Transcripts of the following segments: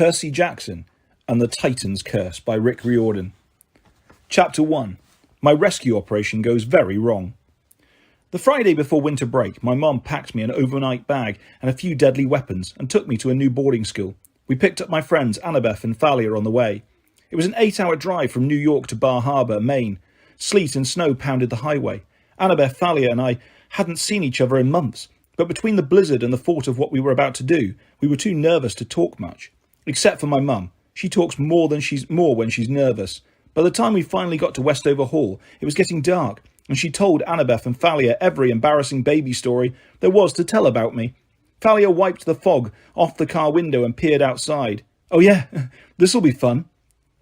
Percy Jackson and the Titan's Curse by Rick Riordan. Chapter 1. My rescue operation goes very wrong. The Friday before winter break, my mum packed me an overnight bag and a few deadly weapons and took me to a new boarding school. We picked up my friends Annabeth and Thalia on the way. It was an 8-hour drive from New York to Bar Harbor, Maine. Sleet and snow pounded the highway. Annabeth, Thalia and I hadn't seen each other in months, but between the blizzard and the thought of what we were about to do, we were too nervous to talk much. Except for my mum. She talks more when she's nervous. By the time we finally got to Westover Hall, it was getting dark, and she told Annabeth and Thalia every embarrassing baby story there was to tell about me. Thalia wiped the fog off the car window and peered outside. Oh yeah, this'll be fun.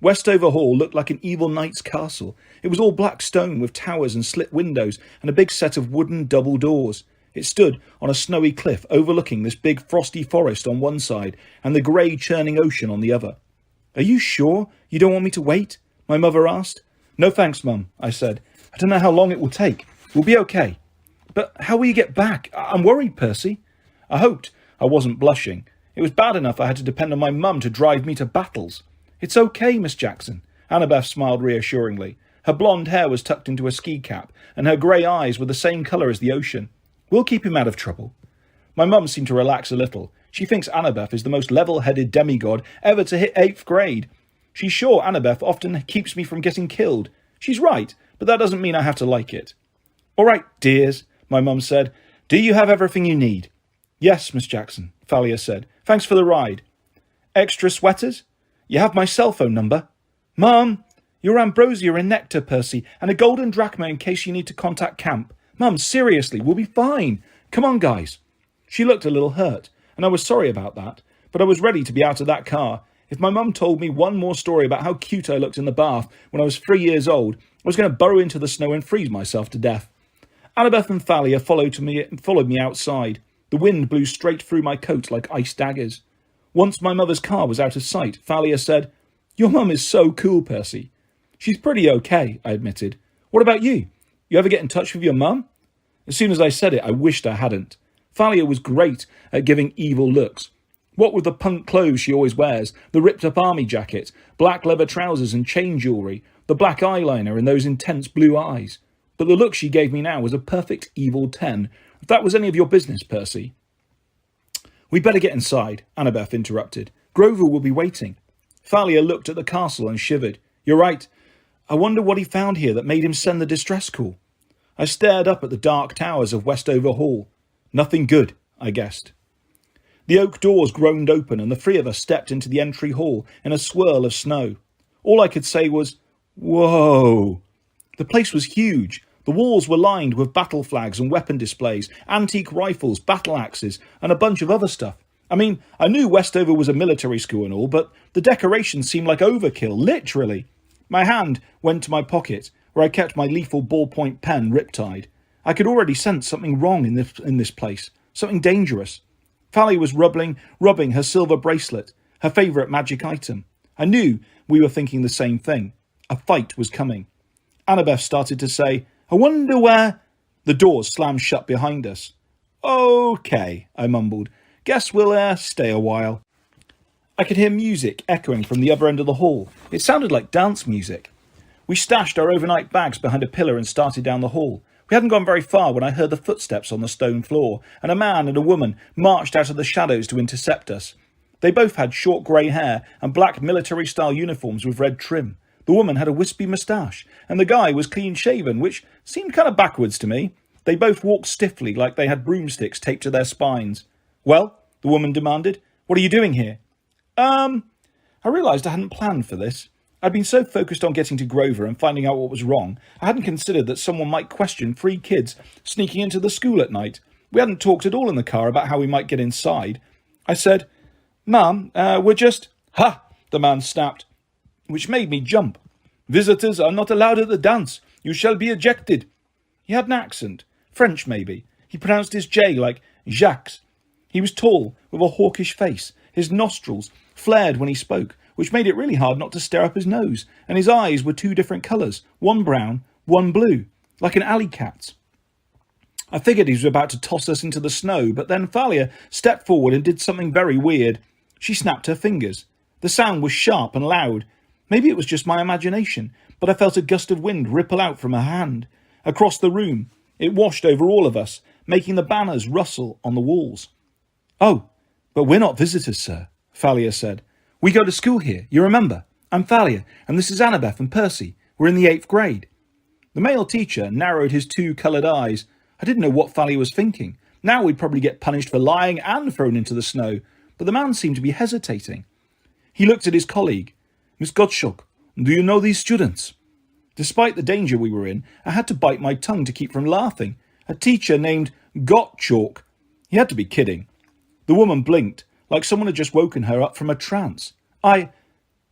Westover Hall looked like an evil knight's castle. It was all black stone with towers and slit windows and a big set of wooden double doors. It stood on a snowy cliff overlooking this big frosty forest on one side and the grey churning ocean on the other. Are you sure you don't want me to wait? My mother asked. No thanks, Mum, I said. I don't know how long it will take. We'll be okay. But how will you get back? I'm worried, Percy. I hoped I wasn't blushing. It was bad enough I had to depend on my mum to drive me to battles. It's okay, Miss Jackson. Annabeth smiled reassuringly. Her blonde hair was tucked into a ski cap, and her grey eyes were the same colour as the ocean. We'll keep him out of trouble. My mum seemed to relax a little. She thinks Annabeth is the most level-headed demigod ever to hit 8th grade. She's sure Annabeth often keeps me from getting killed. She's right, but that doesn't mean I have to like it. All right, dears, my mum said. Do you have everything you need? Yes, Miss Jackson, Thalia said. Thanks for the ride. Extra sweaters? You have my cell phone number? Mum, your ambrosia and nectar, Percy, and a golden drachma in case you need to contact camp. Mum, seriously, we'll be fine. Come on, guys. She looked a little hurt, and I was sorry about that, but I was ready to be out of that car. If my mum told me one more story about how cute I looked in the bath when I was 3 years old, I was going to burrow into the snow and freeze myself to death. Annabeth and Thalia followed me outside. The wind blew straight through my coat like ice daggers. Once my mother's car was out of sight, Thalia said, Your mum is so cool, Percy. She's pretty okay, I admitted. What about you? You ever get in touch with your mum? As soon as I said it, I wished I hadn't. Thalia was great at giving evil looks. What with the punk clothes she always wears, the ripped-up army jacket, black leather trousers and chain jewellery, the black eyeliner and those intense blue eyes. But the look she gave me now was a perfect evil 10. If that was any of your business, Percy. We'd better get inside, Annabeth interrupted. Grover will be waiting. Thalia looked at the castle and shivered. You're right. I wonder what he found here that made him send the distress call. I stared up at the dark towers of Westover Hall. Nothing good, I guessed. The oak doors groaned open and the three of us stepped into the entry hall in a swirl of snow. All I could say was, Whoa! The place was huge. The walls were lined with battle flags and weapon displays, antique rifles, battle axes, and a bunch of other stuff. I mean, I knew Westover was a military school and all, but the decorations seemed like overkill, literally. My hand went to my pocket, where I kept my lethal ballpoint pen riptide. I could already sense something wrong in this place, something dangerous. Thalia was rubbing her silver bracelet, her favourite magic item. I knew we were thinking the same thing. A fight was coming. Annabeth started to say, I wonder where... The doors slammed shut behind us. Okay, I mumbled. Guess we'll stay a while. I could hear music echoing from the other end of the hall. It sounded like dance music. We stashed our overnight bags behind a pillar and started down the hall. We hadn't gone very far when I heard the footsteps on the stone floor, and a man and a woman marched out of the shadows to intercept us. They both had short grey hair and black military-style uniforms with red trim. The woman had a wispy moustache, and the guy was clean-shaven, which seemed kind of backwards to me. They both walked stiffly, like they had broomsticks taped to their spines. Well, the woman demanded, what are you doing here? I realised I hadn't planned for this. I'd been so focused on getting to Grover and finding out what was wrong, I hadn't considered that someone might question 3 kids sneaking into the school at night. We hadn't talked at all in the car about how we might get inside. I said, Mum, we're just... Ha! The man snapped, which made me jump. Visitors are not allowed at the dance. You shall be ejected. He had an accent. French, maybe. He pronounced his J like Jacques. He was tall, with a hawkish face. His nostrils flared when he spoke, which made it really hard not to stare up his nose, and his eyes were 2 different colours, one brown, one blue, like an alley cat's. I figured he was about to toss us into the snow, but then Thalia stepped forward and did something very weird. She snapped her fingers. The sound was sharp and loud. Maybe it was just my imagination, but I felt a gust of wind ripple out from her hand. Across the room, it washed over all of us, making the banners rustle on the walls. "Oh, but we're not visitors, sir," Thalia said. "We go to school here, you remember? I'm Thalia, and this is Annabeth and Percy. We're in the 8th grade. The male teacher narrowed his two coloured eyes. I didn't know what Thalia was thinking. Now we'd probably get punished for lying and thrown into the snow, but the man seemed to be hesitating. He looked at his colleague. "Miss Gottschalk, do you know these students?" Despite the danger we were in, I had to bite my tongue to keep from laughing. A teacher named Gottschalk. He had to be kidding. The woman blinked, like someone had just woken her up from a trance.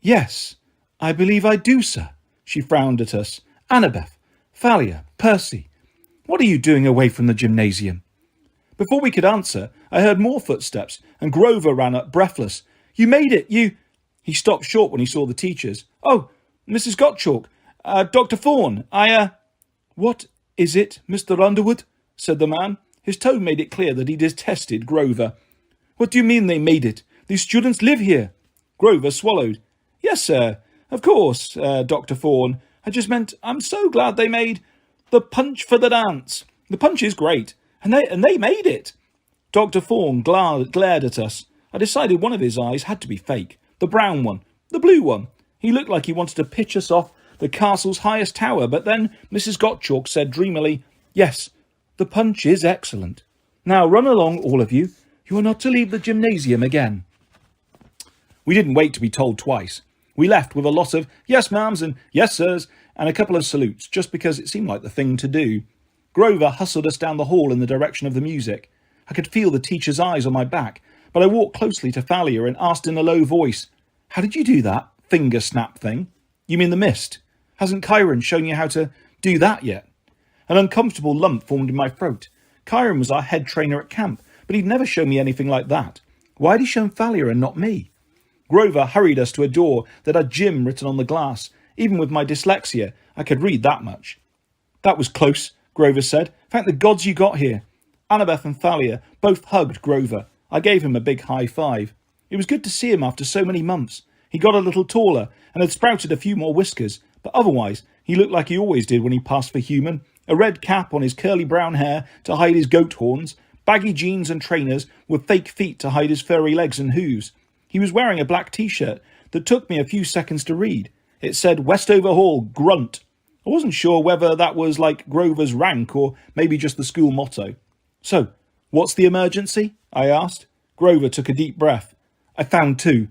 Yes, I believe I do, sir." She frowned at us. "Annabeth, Thalia, Percy, what are you doing away from the gymnasium?" Before we could answer, I heard more footsteps, and Grover ran up breathless. "You made it, you—" He stopped short when he saw the teachers. "Oh, Mrs. Gottschalk, Dr. Thorne, "What is it, Mr. Underwood?" said the man. His tone made it clear that he detested Grover. "What do you mean they made it? These students live here." Grover swallowed. "Yes, sir, of course, Dr. Thorne. I just meant I'm so glad they made the punch for the dance. The punch is great, and they made it." Dr. Thorne glared at us. I decided one of his eyes had to be fake. The brown one. The blue one. He looked like he wanted to pitch us off the castle's highest tower, but then Mrs. Gottschalk said dreamily, "Yes, the punch is excellent. Now run along, all of you. You are not to leave the gymnasium again." We didn't wait to be told twice. We left with a lot of "yes, ma'ams" and "yes, sirs," and a couple of salutes, just because it seemed like the thing to do. Grover hustled us down the hall in the direction of the music. I could feel the teacher's eyes on my back, but I walked closely to Thalia and asked in a low voice, "How did you do that finger snap thing?" "You mean the mist? Hasn't Chiron shown you how to do that yet?" An uncomfortable lump formed in my throat. Chiron was our head trainer at camp, but he'd never shown me anything like that. Why had he shown Thalia and not me? Grover hurried us to a door that had gym written on the glass. Even with my dyslexia, I could read that much. "That was close," Grover said. "Thank the gods you got here." Annabeth and Thalia both hugged Grover. I gave him a big high five. It was good to see him after so many months. He got a little taller and had sprouted a few more whiskers, but otherwise he looked like he always did when he passed for human. A red cap on his curly brown hair to hide his goat horns, baggy jeans and trainers with fake feet to hide his furry legs and hooves. He was wearing a black t-shirt that took me a few seconds to read. It said Westover Hall, Grunt. I wasn't sure whether that was like Grover's rank or maybe just the school motto. "So, what's the emergency?" I asked. Grover took a deep breath. "I found two."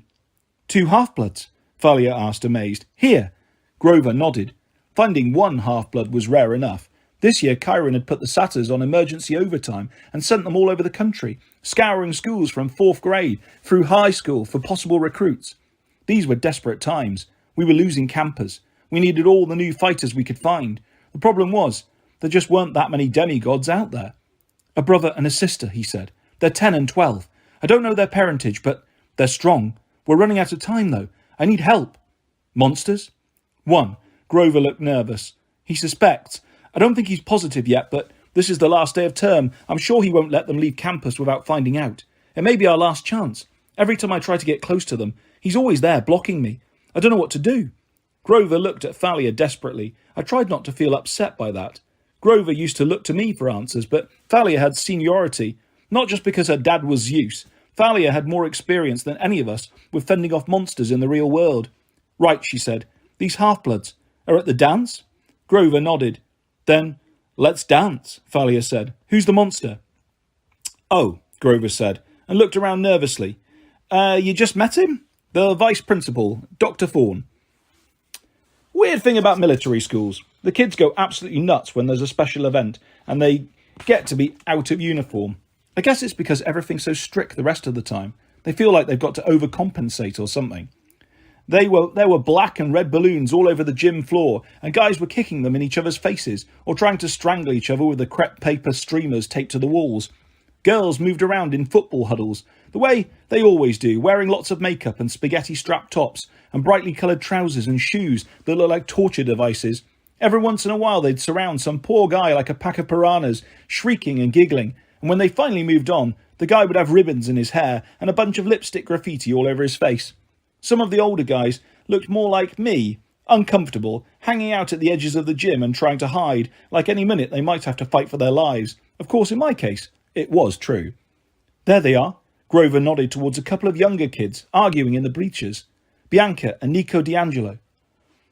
"Two half-bloods?" Thalia asked, amazed. "Here." Grover nodded. Finding one half-blood was rare enough. This year, Chiron had put the Satyrs on emergency overtime and sent them all over the country, scouring schools from 4th grade through high school for possible recruits. These were desperate times. We were losing campers. We needed all the new fighters we could find. The problem was, there just weren't that many demigods out there. "A brother and a sister," he said. "They're 10 and 12. I don't know their parentage, but they're strong. We're running out of time, though. I need help." "Monsters?" "One." Grover looked nervous. "He suspects. I don't think he's positive yet, but this is the last day of term. I'm sure he won't let them leave campus without finding out. It may be our last chance. Every time I try to get close to them, he's always there blocking me. I don't know what to do." Grover looked at Thalia desperately. I tried not to feel upset by that. Grover used to look to me for answers, but Thalia had seniority. Not just because her dad was Zeus. Thalia had more experience than any of us with fending off monsters in the real world. "Right," she said. "These half-bloods are at the dance?" Grover nodded. "Then let's dance," Thalia said. "Who's the monster?" "Oh," Grover said, and looked around nervously. You just met him? The vice principal, Dr. Thorne." Weird thing about military schools. The kids go absolutely nuts when there's a special event, and they get to be out of uniform. I guess it's because everything's so strict the rest of the time. They feel like they've got to overcompensate or something. There were black and red balloons all over the gym floor, and guys were kicking them in each other's faces or trying to strangle each other with the crepe paper streamers taped to the walls. Girls moved around in football huddles, the way they always do, wearing lots of makeup and spaghetti-strapped tops and brightly coloured trousers and shoes that look like torture devices. Every once in a while they'd surround some poor guy like a pack of piranhas, shrieking and giggling, and when they finally moved on, the guy would have ribbons in his hair and a bunch of lipstick graffiti all over his face. Some of the older guys looked more like me, uncomfortable, hanging out at the edges of the gym and trying to hide, like any minute they might have to fight for their lives. Of course, in my case, it was true. There they are. Grover nodded towards a couple of younger kids, arguing in the bleachers. Bianca and Nico D'Angelo.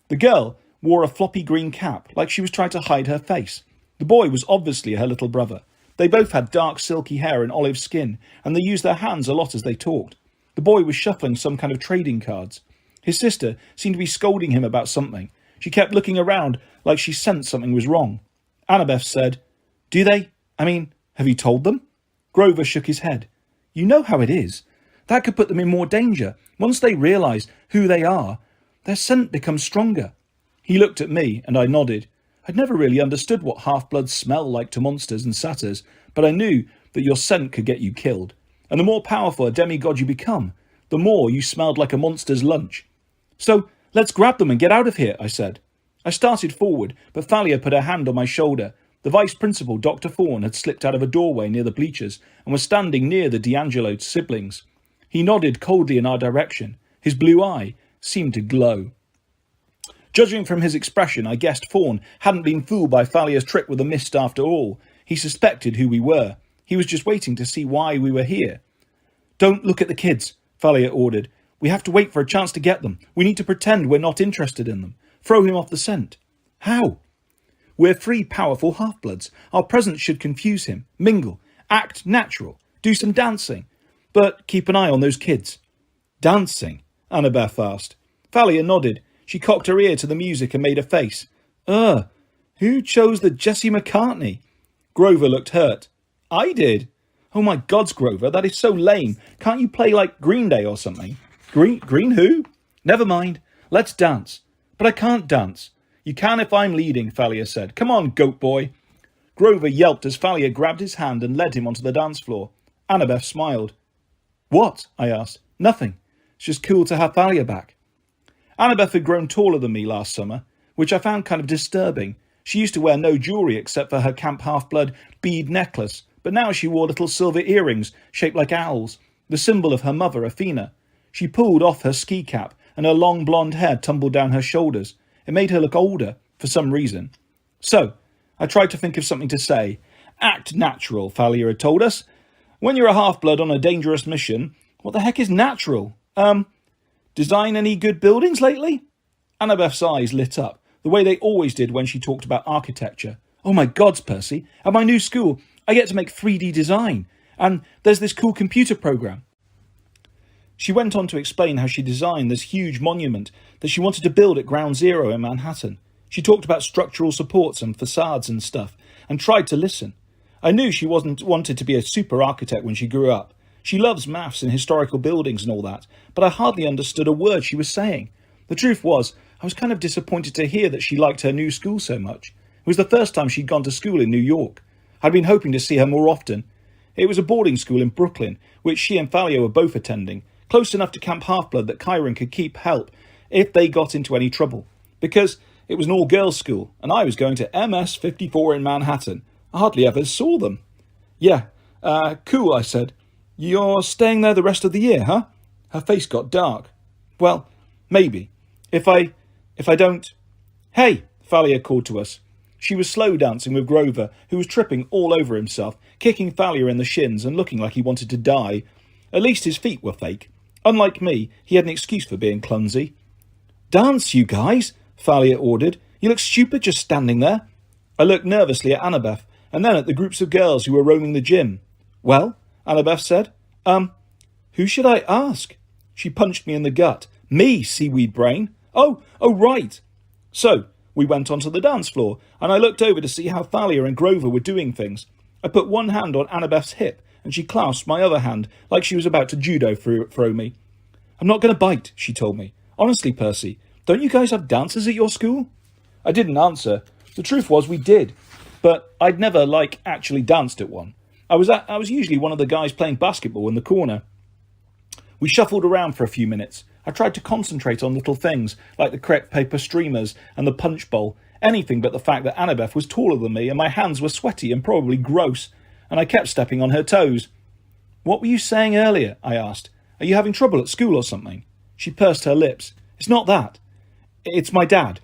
The girl wore a floppy green cap, like she was trying to hide her face. The boy was obviously her little brother. They both had dark silky hair and olive skin, and they used their hands a lot as they talked. The boy was shuffling some kind of trading cards. His sister seemed to be scolding him about something. She kept looking around like she sensed something was wrong. Annabeth said, "Do they? Have you told them?" Grover shook his head. "You know how it is. That could put them in more danger. Once they realise who they are, their scent becomes stronger." He looked at me, and I nodded. I'd never really understood what half-bloods smell like to monsters and satyrs, but I knew that your scent could get you killed. And the more powerful a demigod you become, the more you smelled like a monster's lunch. "So, let's grab them and get out of here," I said. I started forward, but Thalia put her hand on my shoulder. The vice principal, Dr. Thorne, had slipped out of a doorway near the bleachers and was standing near the D'Angelo siblings. He nodded coldly in our direction. His blue eye seemed to glow. Judging from his expression, I guessed Thorne hadn't been fooled by Thalia's trick with the mist after all. He suspected who we were. He was just waiting to see why we were here. "Don't look at the kids," Thalia ordered. "We have to wait for a chance to get them. We need to pretend we're not interested in them. Throw him off the scent." "How?" "We're three powerful half-bloods. Our presence should confuse him. Mingle. Act natural. Do some dancing. But keep an eye on those kids." "Dancing?" Annabeth asked. Thalia nodded. She cocked her ear to the music and made a face. Who chose the Jesse McCartney?" Grover looked hurt. "I did." "Oh my gods, Grover, that is so lame. Can't you play like Green Day or something?" Green who?" "Never mind. Let's dance." "But I can't dance." "You can if I'm leading," Thalia said. "Come on, goat boy." Grover yelped as Thalia grabbed his hand and led him onto the dance floor. Annabeth smiled. "What?" I asked. "Nothing. It's just cool to have Thalia back." Annabeth had grown taller than me last summer, which I found kind of disturbing. She used to wear no jewellery except for her camp half-blood bead necklace, but now she wore little silver earrings shaped like owls, the symbol of her mother, Athena. She pulled off her ski cap, and her long blonde hair tumbled down her shoulders. It made her look older, for some reason. So, I tried to think of something to say. "Act natural," Thalia had told us. When you're a half-blood on a dangerous mission, what the heck is natural? Design any good buildings lately? Annabeth's eyes lit up, the way they always did when she talked about architecture. "Oh my gods, Percy, at my new school, I get to make 3D design, and there's this cool computer program." She went on to explain how she designed this huge monument that she wanted to build at Ground Zero in Manhattan. She talked about structural supports and facades and stuff, and tried to listen. I knew she wanted to be a super architect when she grew up. She loves maths and historical buildings and all that, but I hardly understood a word she was saying. The truth was, I was kind of disappointed to hear that she liked her new school so much. It was the first time she'd gone to school in New York. I'd been hoping to see her more often. It was a boarding school in Brooklyn, which she and Thalia were both attending, close enough to Camp Half-Blood that Chiron could keep help if they got into any trouble. Because it was an all-girls school, and I was going to MS 54 in Manhattan. I hardly ever saw them. "Yeah, cool," I said. "You're staying there the rest of the year, huh?" Her face got dark. "Well, maybe. If I don't..." "Hey," Thalia called to us. She was slow dancing with Grover, who was tripping all over himself, kicking Thalia in the shins and looking like he wanted to die. At least his feet were fake. Unlike me, he had an excuse for being clumsy. "Dance, you guys," Thalia ordered. "You look stupid just standing there." I looked nervously at Annabeth, and then at the groups of girls who were roaming the gym. "Well," Annabeth said, who should I ask?" She punched me in the gut. "Me, seaweed brain." Oh, right." So, we went onto the dance floor, and I looked over to see how Thalia and Grover were doing things. I put one hand on Annabeth's hip, and she clasped my other hand like she was about to judo throw me. "I'm not going to bite," she told me. "Honestly, Percy, don't you guys have dancers at your school?" I didn't answer. The truth was we did, but I'd never, actually danced at one. I was usually one of the guys playing basketball in the corner. We shuffled around for a few minutes. I tried to concentrate on little things, like the crepe paper streamers and the punch bowl, anything but the fact that Annabeth was taller than me and my hands were sweaty and probably gross, and I kept stepping on her toes. "What were you saying earlier?" I asked. "Are you having trouble at school or something?" She pursed her lips. It's not that. It's my dad.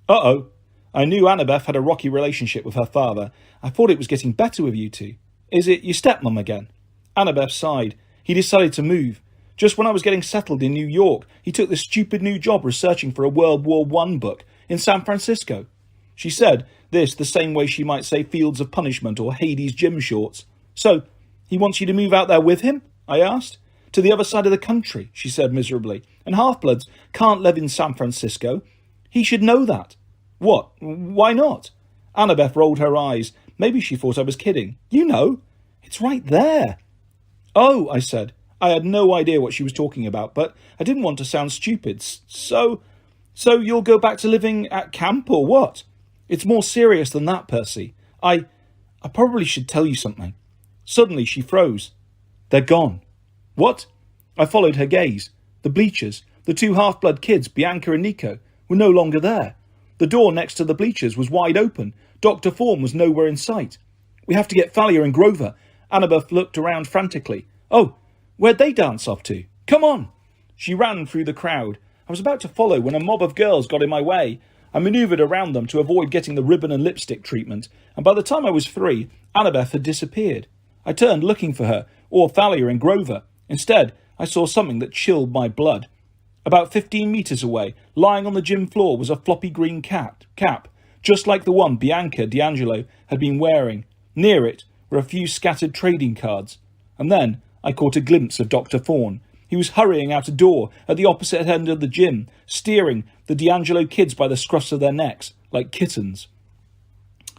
Uh-oh. I knew Annabeth had a rocky relationship with her father. I thought it was getting better with you two. Is it your stepmom again? Annabeth sighed. He decided to move. Just when I was getting settled in New York, he took this stupid new job researching for a World War I book in San Francisco. She said this the same way she might say Fields of Punishment or Hades gym shorts. So, he wants you to move out there with him? I asked. To the other side of the country, she said miserably. And half-bloods can't live in San Francisco. He should know that. What? Why not? Annabeth rolled her eyes. Maybe she thought I was kidding. You know. It's right there. Oh, I said. I had no idea what she was talking about, but I didn't want to sound stupid. So you'll go back to living at camp or what? It's more serious than that, Percy. I probably should tell you something. Suddenly she froze. They're gone. What? I followed her gaze. The bleachers, the two half-blood kids, Bianca and Nico, were no longer there. The door next to the bleachers was wide open. Dr. Thorne was nowhere in sight. We have to get Thalia and Grover. Annabeth looked around frantically. Oh, where'd they dance off to? Come on! She ran through the crowd. I was about to follow when a mob of girls got in my way. I manoeuvred around them to avoid getting the ribbon and lipstick treatment, and by the time I was free, Annabeth had disappeared. I turned looking for her, or Thalia and Grover. Instead, I saw something that chilled my blood. About 15 metres away, lying on the gym floor, was a floppy green cap, just like the one Bianca D'Angelo had been wearing. Near it were a few scattered trading cards. And then I caught a glimpse of Dr. Thorne. He was hurrying out a door at the opposite end of the gym, steering the D'Angelo kids by the scruffs of their necks, like kittens.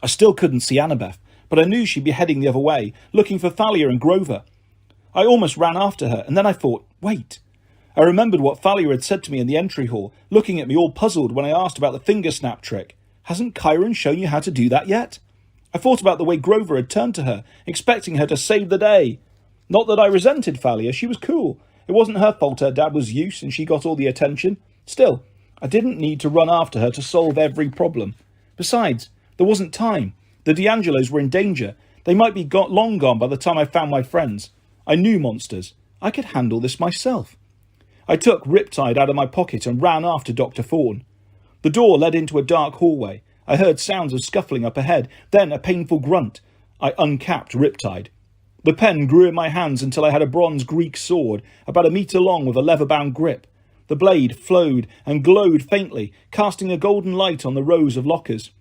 I still couldn't see Annabeth, but I knew she'd be heading the other way, looking for Thalia and Grover. I almost ran after her, and then I thought, wait. I remembered what Thalia had said to me in the entry hall, looking at me all puzzled when I asked about the finger snap trick. Hasn't Chiron shown you how to do that yet? I thought about the way Grover had turned to her, expecting her to save the day. Not that I resented Thalia, she was cool. It wasn't her fault her dad was used and she got all the attention. Still, I didn't need to run after her to solve every problem. Besides, there wasn't time. The D'Angelos were in danger. They might be long gone by the time I found my friends. I knew monsters. I could handle this myself. I took Riptide out of my pocket and ran after Dr. Thorne. The door led into a dark hallway. I heard sounds of scuffling up ahead, then a painful grunt. I uncapped Riptide. The pen grew in my hands until I had a bronze Greek sword, about 1 metre long with a leather-bound grip. The blade flowed and glowed faintly, casting a golden light on the rows of lockers.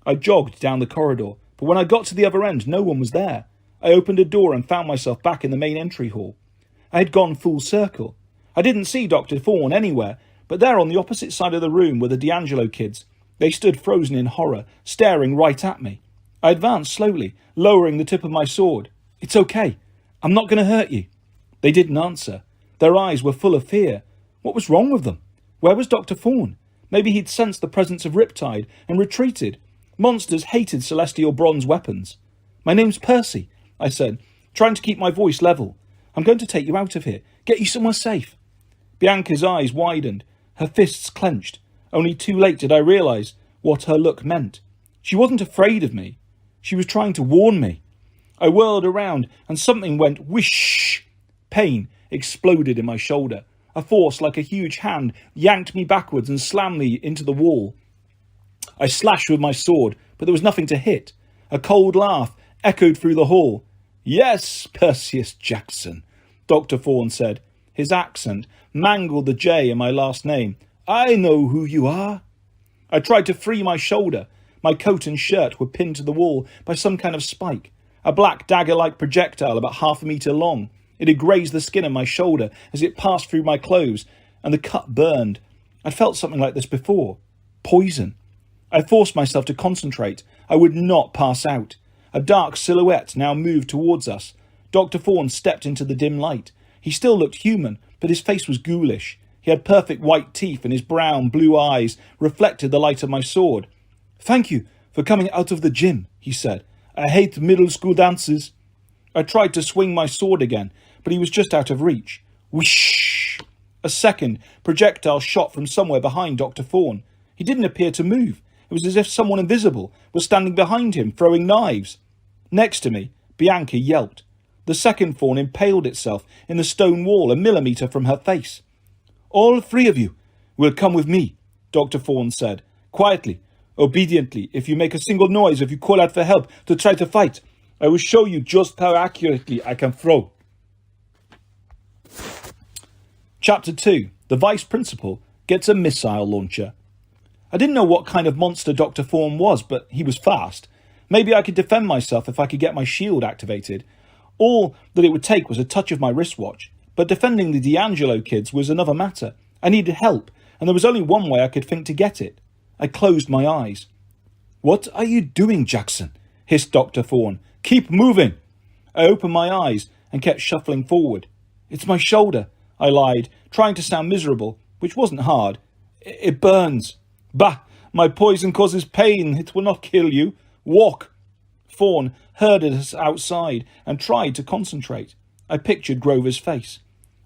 I jogged down the corridor, but when I got to the other end, no one was there. I opened a door and found myself back in the main entry hall. I had gone full circle. I didn't see Dr. Thorne anywhere, but there on the opposite side of the room were the D'Angelo kids. They stood frozen in horror, staring right at me. I advanced slowly, lowering the tip of my sword. It's okay. I'm not going to hurt you. They didn't answer. Their eyes were full of fear. What was wrong with them? Where was Dr. Thorne? Maybe he'd sensed the presence of Riptide and retreated. Monsters hated celestial bronze weapons. My name's Percy, I said, trying to keep my voice level. I'm going to take you out of here, get you somewhere safe. Bianca's eyes widened, her fists clenched. Only too late did I realise what her look meant. She wasn't afraid of me. She was trying to warn me. I whirled around and something went whoosh. Pain exploded in my shoulder. A force like a huge hand yanked me backwards and slammed me into the wall. I slashed with my sword, but there was nothing to hit. A cold laugh echoed through the hall. Yes, Perseus Jackson, Dr. Thorne said. His accent mangled the J in my last name. I know who you are. I tried to free my shoulder. My coat and shirt were pinned to the wall by some kind of spike. A black dagger-like projectile about 1/2 metre long. It had grazed the skin of my shoulder as it passed through my clothes, and the cut burned. I'd felt something like this before. Poison. I forced myself to concentrate. I would not pass out. A dark silhouette now moved towards us. Dr. Thorne stepped into the dim light. He still looked human, but his face was ghoulish. He had perfect white teeth, and his brown, blue eyes reflected the light of my sword. Thank you for coming out of the gym, he said. I hate middle school dances. I tried to swing my sword again, but he was just out of reach. Whoosh! A second projectile shot from somewhere behind Dr. Thorne. He didn't appear to move. It was as if someone invisible was standing behind him, throwing knives. Next to me, Bianca yelped. The second thorn impaled itself in the stone wall 1 millimetre from her face. All three of you will come with me, Dr. Fawn said, quietly, obediently. If you make a single noise, if you call out for help to try to fight, I will show you just how accurately I can throw. Chapter 2. The Vice Principal gets a missile launcher. I didn't know what kind of monster Dr. Fawn was, but he was fast. Maybe I could defend myself if I could get my shield activated. All that it would take was a touch of my wristwatch. But defending the D'Angelo kids was another matter. I needed help, and there was only one way I could think to get it. I closed my eyes. "What are you doing, Jackson?" hissed Dr. Fawn. "Keep moving." I opened my eyes and kept shuffling forward. "It's my shoulder," I lied, trying to sound miserable, which wasn't hard. It burns." "Bah! My poison causes pain. It will not kill you. Walk." Fawn herded us outside and tried to concentrate. I pictured Grover's face.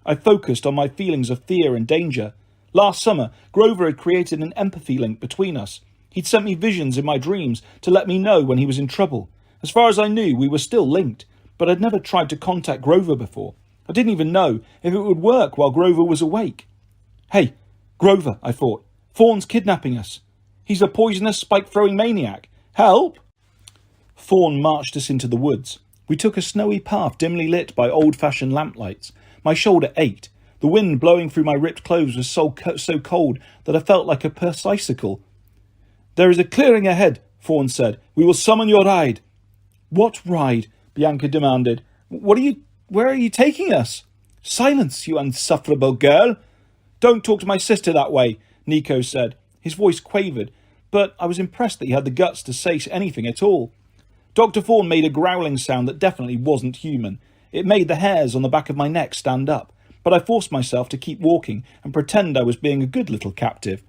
I focused on my feelings of fear and danger. Last summer, Grover had created an empathy link between us. He'd sent me visions in my dreams to let me know when he was in trouble. As far as I knew, we were still linked, but I'd never tried to contact Grover before. I didn't even know if it would work while Grover was awake. "Hey, Grover," I thought. "Fawn's kidnapping us. He's a poisonous, spike-throwing maniac. Help!" Fawn marched us into the woods. We took a snowy path dimly lit by old-fashioned lamplights. My shoulder ached. The wind blowing through my ripped clothes was so cold that I felt like a Percycicle. "There is a clearing ahead," Fawn said. "We will summon your ride." "What ride?" Bianca demanded. Where are you taking us?" "Silence, you insufferable girl." "Don't talk to my sister that way," Nico said. His voice quavered, but I was impressed that he had the guts to say anything at all. Dr. Fawn made a growling sound that definitely wasn't human. It made the hairs on the back of my neck stand up, but I forced myself to keep walking and pretend I was being a good little captive.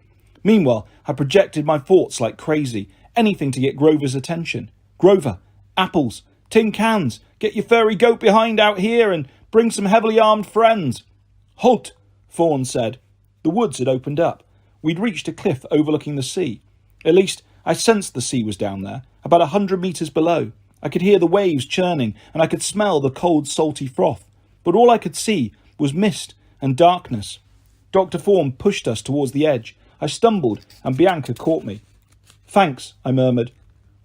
Meanwhile, I projected my thoughts like crazy, anything to get Grover's attention. "Grover, apples, tin cans, get your furry goat behind out here and bring some heavily armed friends." "Halt," Fawn said. The woods had opened up. We'd reached a cliff overlooking the sea. At least, I sensed the sea was down there, about 100 metres below. I could hear the waves churning, and I could smell the cold, salty froth. But all I could see was mist and darkness. Dr. Fawn pushed us towards the edge. I stumbled, and Bianca caught me. "Thanks," I murmured.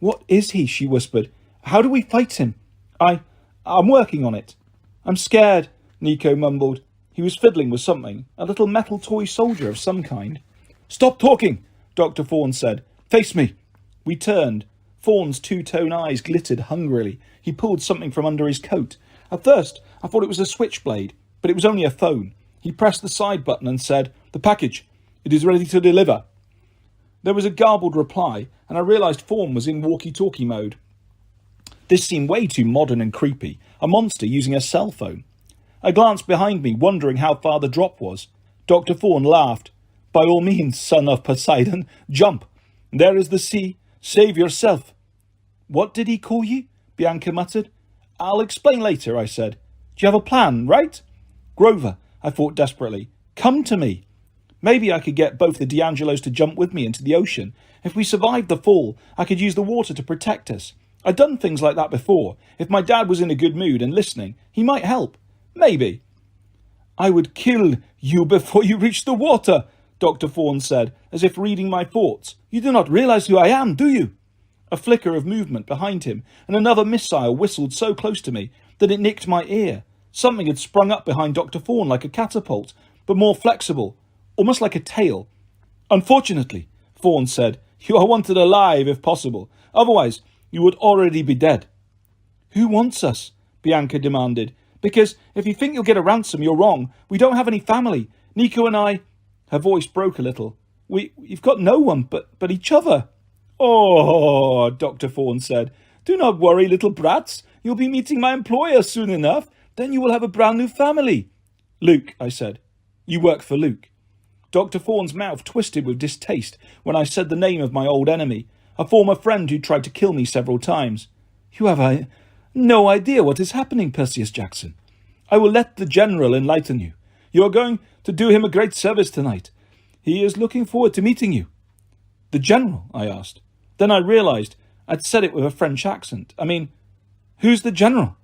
"What is he?" she whispered. "How do we fight him?" I'm working on it." "I'm scared," Nico mumbled. He was fiddling with something, a little metal toy soldier of some kind. "Stop talking," Dr. Fawn said. "Face me." We turned. Fawn's two-tone eyes glittered hungrily. He pulled something from under his coat. At first, I thought it was a switchblade, but it was only a phone. He pressed the side button and said, "The package. It is ready to deliver." There was a garbled reply, and I realised Fawn was in walkie-talkie mode. This seemed way too modern and creepy, a monster using a cell phone. I glanced behind me, wondering how far the drop was. Dr. Fawn laughed. "By all means, son of Poseidon, jump. There is the sea. Save yourself." "What did he call you?" Bianca muttered. "I'll explain later," I said. "Do you have a plan, right?" "Grover," I thought desperately, "come to me." Maybe I could get both the D'Angelos to jump with me into the ocean. If we survived the fall, I could use the water to protect us. I'd done things like that before. If my dad was in a good mood and listening, he might help. Maybe. "I would kill you before you reached the water," Dr. Fawn said, as if reading my thoughts. "You do not realize who I am, do you?" A flicker of movement behind him, and another missile whistled so close to me that it nicked my ear. Something had sprung up behind Dr. Fawn like a catapult, but more flexible, almost like a tail. "Unfortunately," Fawn said, "you are wanted alive if possible. Otherwise, you would already be dead." "Who wants us?" Bianca demanded. "Because if you think you'll get a ransom, you're wrong. We don't have any family. Nico and I—" Her voice broke a little. We've got no one but each other." "Oh," Dr. Fawn said. "Do not worry, little brats. You'll be meeting my employer soon enough. Then you will have a brand new family." "Luke," I said. "You work for Luke." Dr. Fawn's mouth twisted with distaste when I said the name of my old enemy, a former friend who tried to kill me several times. "You have no idea what is happening, Percy Jackson. I will let the General enlighten you. You are going to do him a great service tonight. He is looking forward to meeting you." "The General?" I asked. Then I realised I'd said it with a French accent. I mean, who's the General?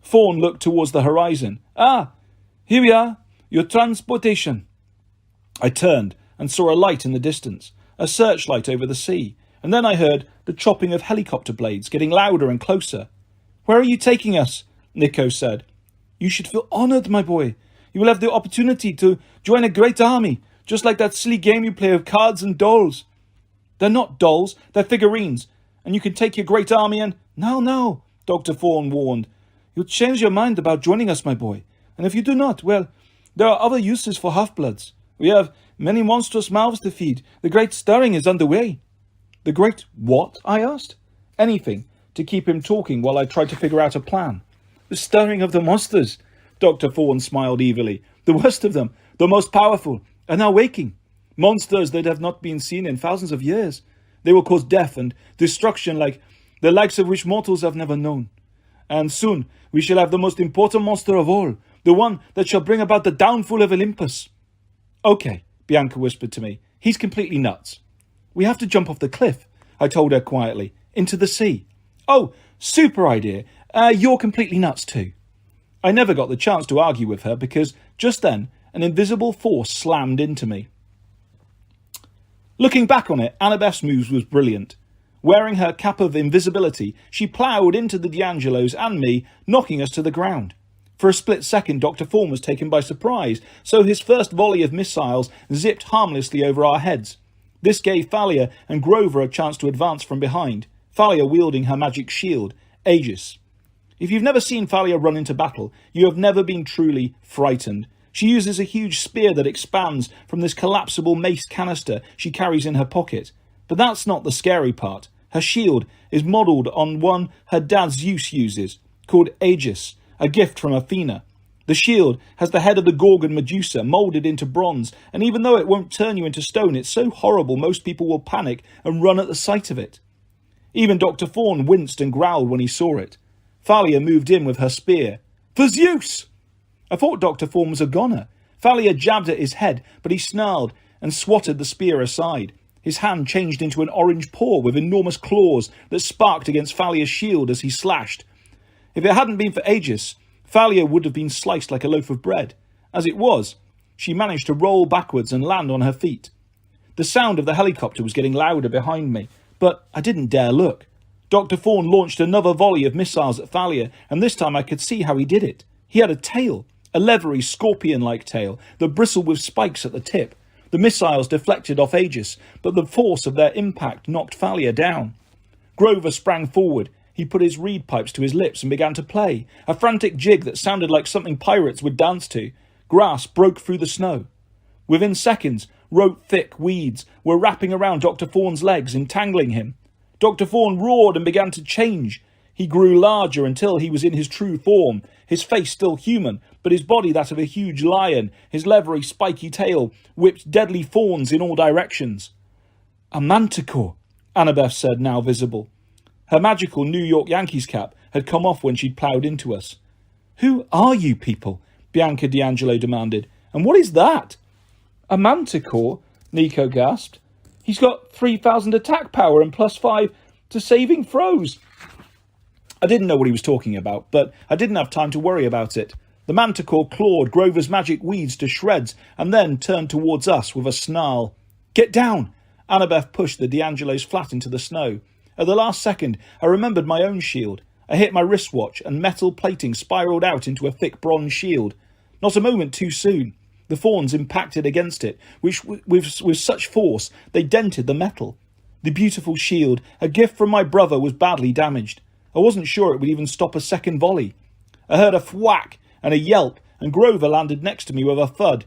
Fawn looked towards the horizon. "Ah, here we are. Your transportation." I turned and saw a light in the distance, a searchlight over the sea, and then I heard the chopping of helicopter blades getting louder and closer. "Where are you taking us?" Nico said. "You should feel honoured, my boy. You will have the opportunity to join a great army, just like that silly game you play of cards and dolls." "They're not dolls, they're figurines, and you can take your great army and—" No, Dr. Thorne warned. "You'll change your mind about joining us, my boy, and if you do not, well, there are other uses for half-bloods. We have many monstrous mouths to feed. The great stirring is underway." "The great what?" I asked. Anything to keep him talking while I tried to figure out a plan. "The stirring of the monsters," Dr. Thorne smiled evilly. "The worst of them, the most powerful, are now waking. Monsters that have not been seen in thousands of years. They will cause death and destruction like the likes of which mortals have never known. And soon we shall have the most important monster of all, the one that shall bring about the downfall of Olympus." "Okay," Bianca whispered to me. "He's completely nuts." "We have to jump off the cliff," I told her quietly, "into the sea." "Oh, super idea. You're completely nuts too." I never got the chance to argue with her because just then an invisible force slammed into me. Looking back on it, Annabeth's moves was brilliant. Wearing her cap of invisibility, she ploughed into the D'Angelos and me, knocking us to the ground. For a split second, Dr. Thorne was taken by surprise, so his first volley of missiles zipped harmlessly over our heads. This gave Thalia and Grover a chance to advance from behind, Thalia wielding her magic shield, Aegis. If you've never seen Thalia run into battle, you have never been truly frightened. She uses a huge spear that expands from this collapsible mace canister she carries in her pocket. But that's not the scary part. Her shield is modelled on one her dad Zeus uses, called Aegis, a gift from Athena. The shield has the head of the Gorgon Medusa moulded into bronze, and even though it won't turn you into stone, it's so horrible most people will panic and run at the sight of it. Even Dr. Thorne winced and growled when he saw it. Thalia moved in with her spear. "For Zeus!" I thought Dr. Thorne was a goner. Thalia jabbed at his head, but he snarled and swatted the spear aside. His hand changed into an orange paw with enormous claws that sparked against Thalia's shield as he slashed. If it hadn't been for Aegis, Thalia would have been sliced like a loaf of bread. As it was, she managed to roll backwards and land on her feet. The sound of the helicopter was getting louder behind me, but I didn't dare look. Dr. Thorne launched another volley of missiles at Thalia, and this time I could see how he did it. He had a tail, a leathery, scorpion-like tail that bristled with spikes at the tip. The missiles deflected off Aegis, but the force of their impact knocked Thalia down. Grover sprang forward. He put his reed pipes to his lips and began to play, a frantic jig that sounded like something pirates would dance to. Grass broke through the snow. Within seconds, rope-thick weeds were wrapping around Dr. Thorne's legs, entangling him. Dr. Thorne roared and began to change. He grew larger until he was in his true form, his face still human, but his body that of a huge lion, his leathery, spiky tail whipped deadly thorns in all directions. "A manticore," Annabeth said, now visible. Her magical New York Yankees cap had come off when she'd ploughed into us. "Who are you people?" Bianca D'Angelo demanded. "And what is that?" "A manticore," Nico gasped. "He's got 3,000 attack power and +5 to saving throws." I didn't know what he was talking about, but I didn't have time to worry about it. The manticore clawed Grover's magic weeds to shreds and then turned towards us with a snarl. "Get down!" Annabeth pushed the D'Angelos flat into the snow. At the last second, I remembered my own shield. I hit my wristwatch and metal plating spiralled out into a thick bronze shield. Not a moment too soon. The thorns impacted against it, which with such force they dented the metal. The beautiful shield, a gift from my brother, was badly damaged. I wasn't sure it would even stop a second volley. I heard a thwack and a yelp, and Grover landed next to me with a thud.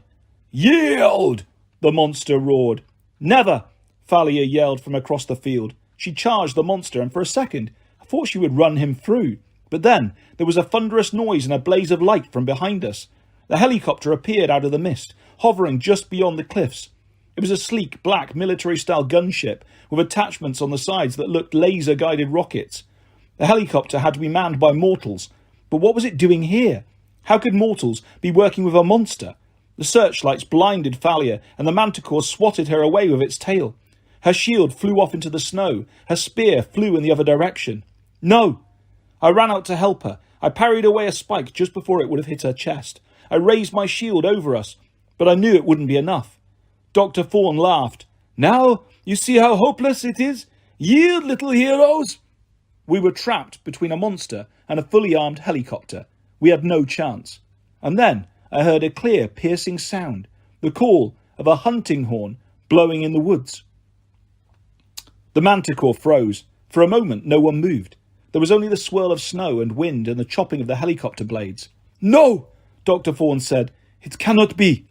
"Yield!" the monster roared. "Never!" Thalia yelled from across the field. She charged the monster, and for a second I thought she would run him through. But then there was a thunderous noise and a blaze of light from behind us. The helicopter appeared out of the mist, hovering just beyond the cliffs. It was a sleek, black, military-style gunship with attachments on the sides that looked laser-guided rockets. The helicopter had to be manned by mortals. But what was it doing here? How could mortals be working with a monster? The searchlights blinded Thalia, and the manticore swatted her away with its tail. Her shield flew off into the snow. Her spear flew in the other direction. "No!" I ran out to help her. I parried away a spike just before it would have hit her chest. I raised my shield over us, but I knew it wouldn't be enough. Dr. Fawn laughed. "Now you see how hopeless it is? Yield, little heroes!" We were trapped between a monster and a fully armed helicopter. We had no chance. And then I heard a clear, piercing sound, the call of a hunting horn blowing in the woods. The manticore froze. For a moment, no one moved. There was only the swirl of snow and wind and the chopping of the helicopter blades. "No!" Dr. Fawn said. "It cannot be."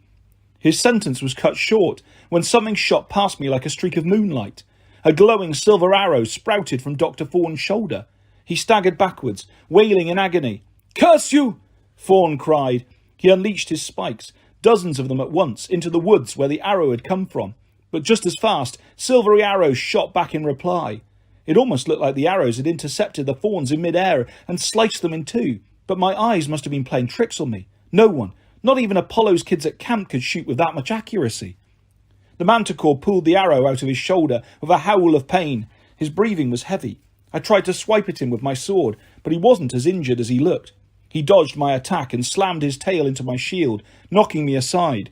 His sentence was cut short when something shot past me like a streak of moonlight. A glowing silver arrow sprouted from Dr. Fawn's shoulder. He staggered backwards, wailing in agony. "Curse you!" Fawn cried. He unleashed his spikes, dozens of them at once, into the woods where the arrow had come from. But just as fast, silvery arrows shot back in reply. It almost looked like the arrows had intercepted the fawns in mid-air and sliced them in two. But my eyes must have been playing tricks on me. No one, not even Apollo's kids at camp, could shoot with that much accuracy. The manticore pulled the arrow out of his shoulder with a howl of pain. His breathing was heavy. I tried to swipe at him with my sword, but he wasn't as injured as he looked. He dodged my attack and slammed his tail into my shield, knocking me aside.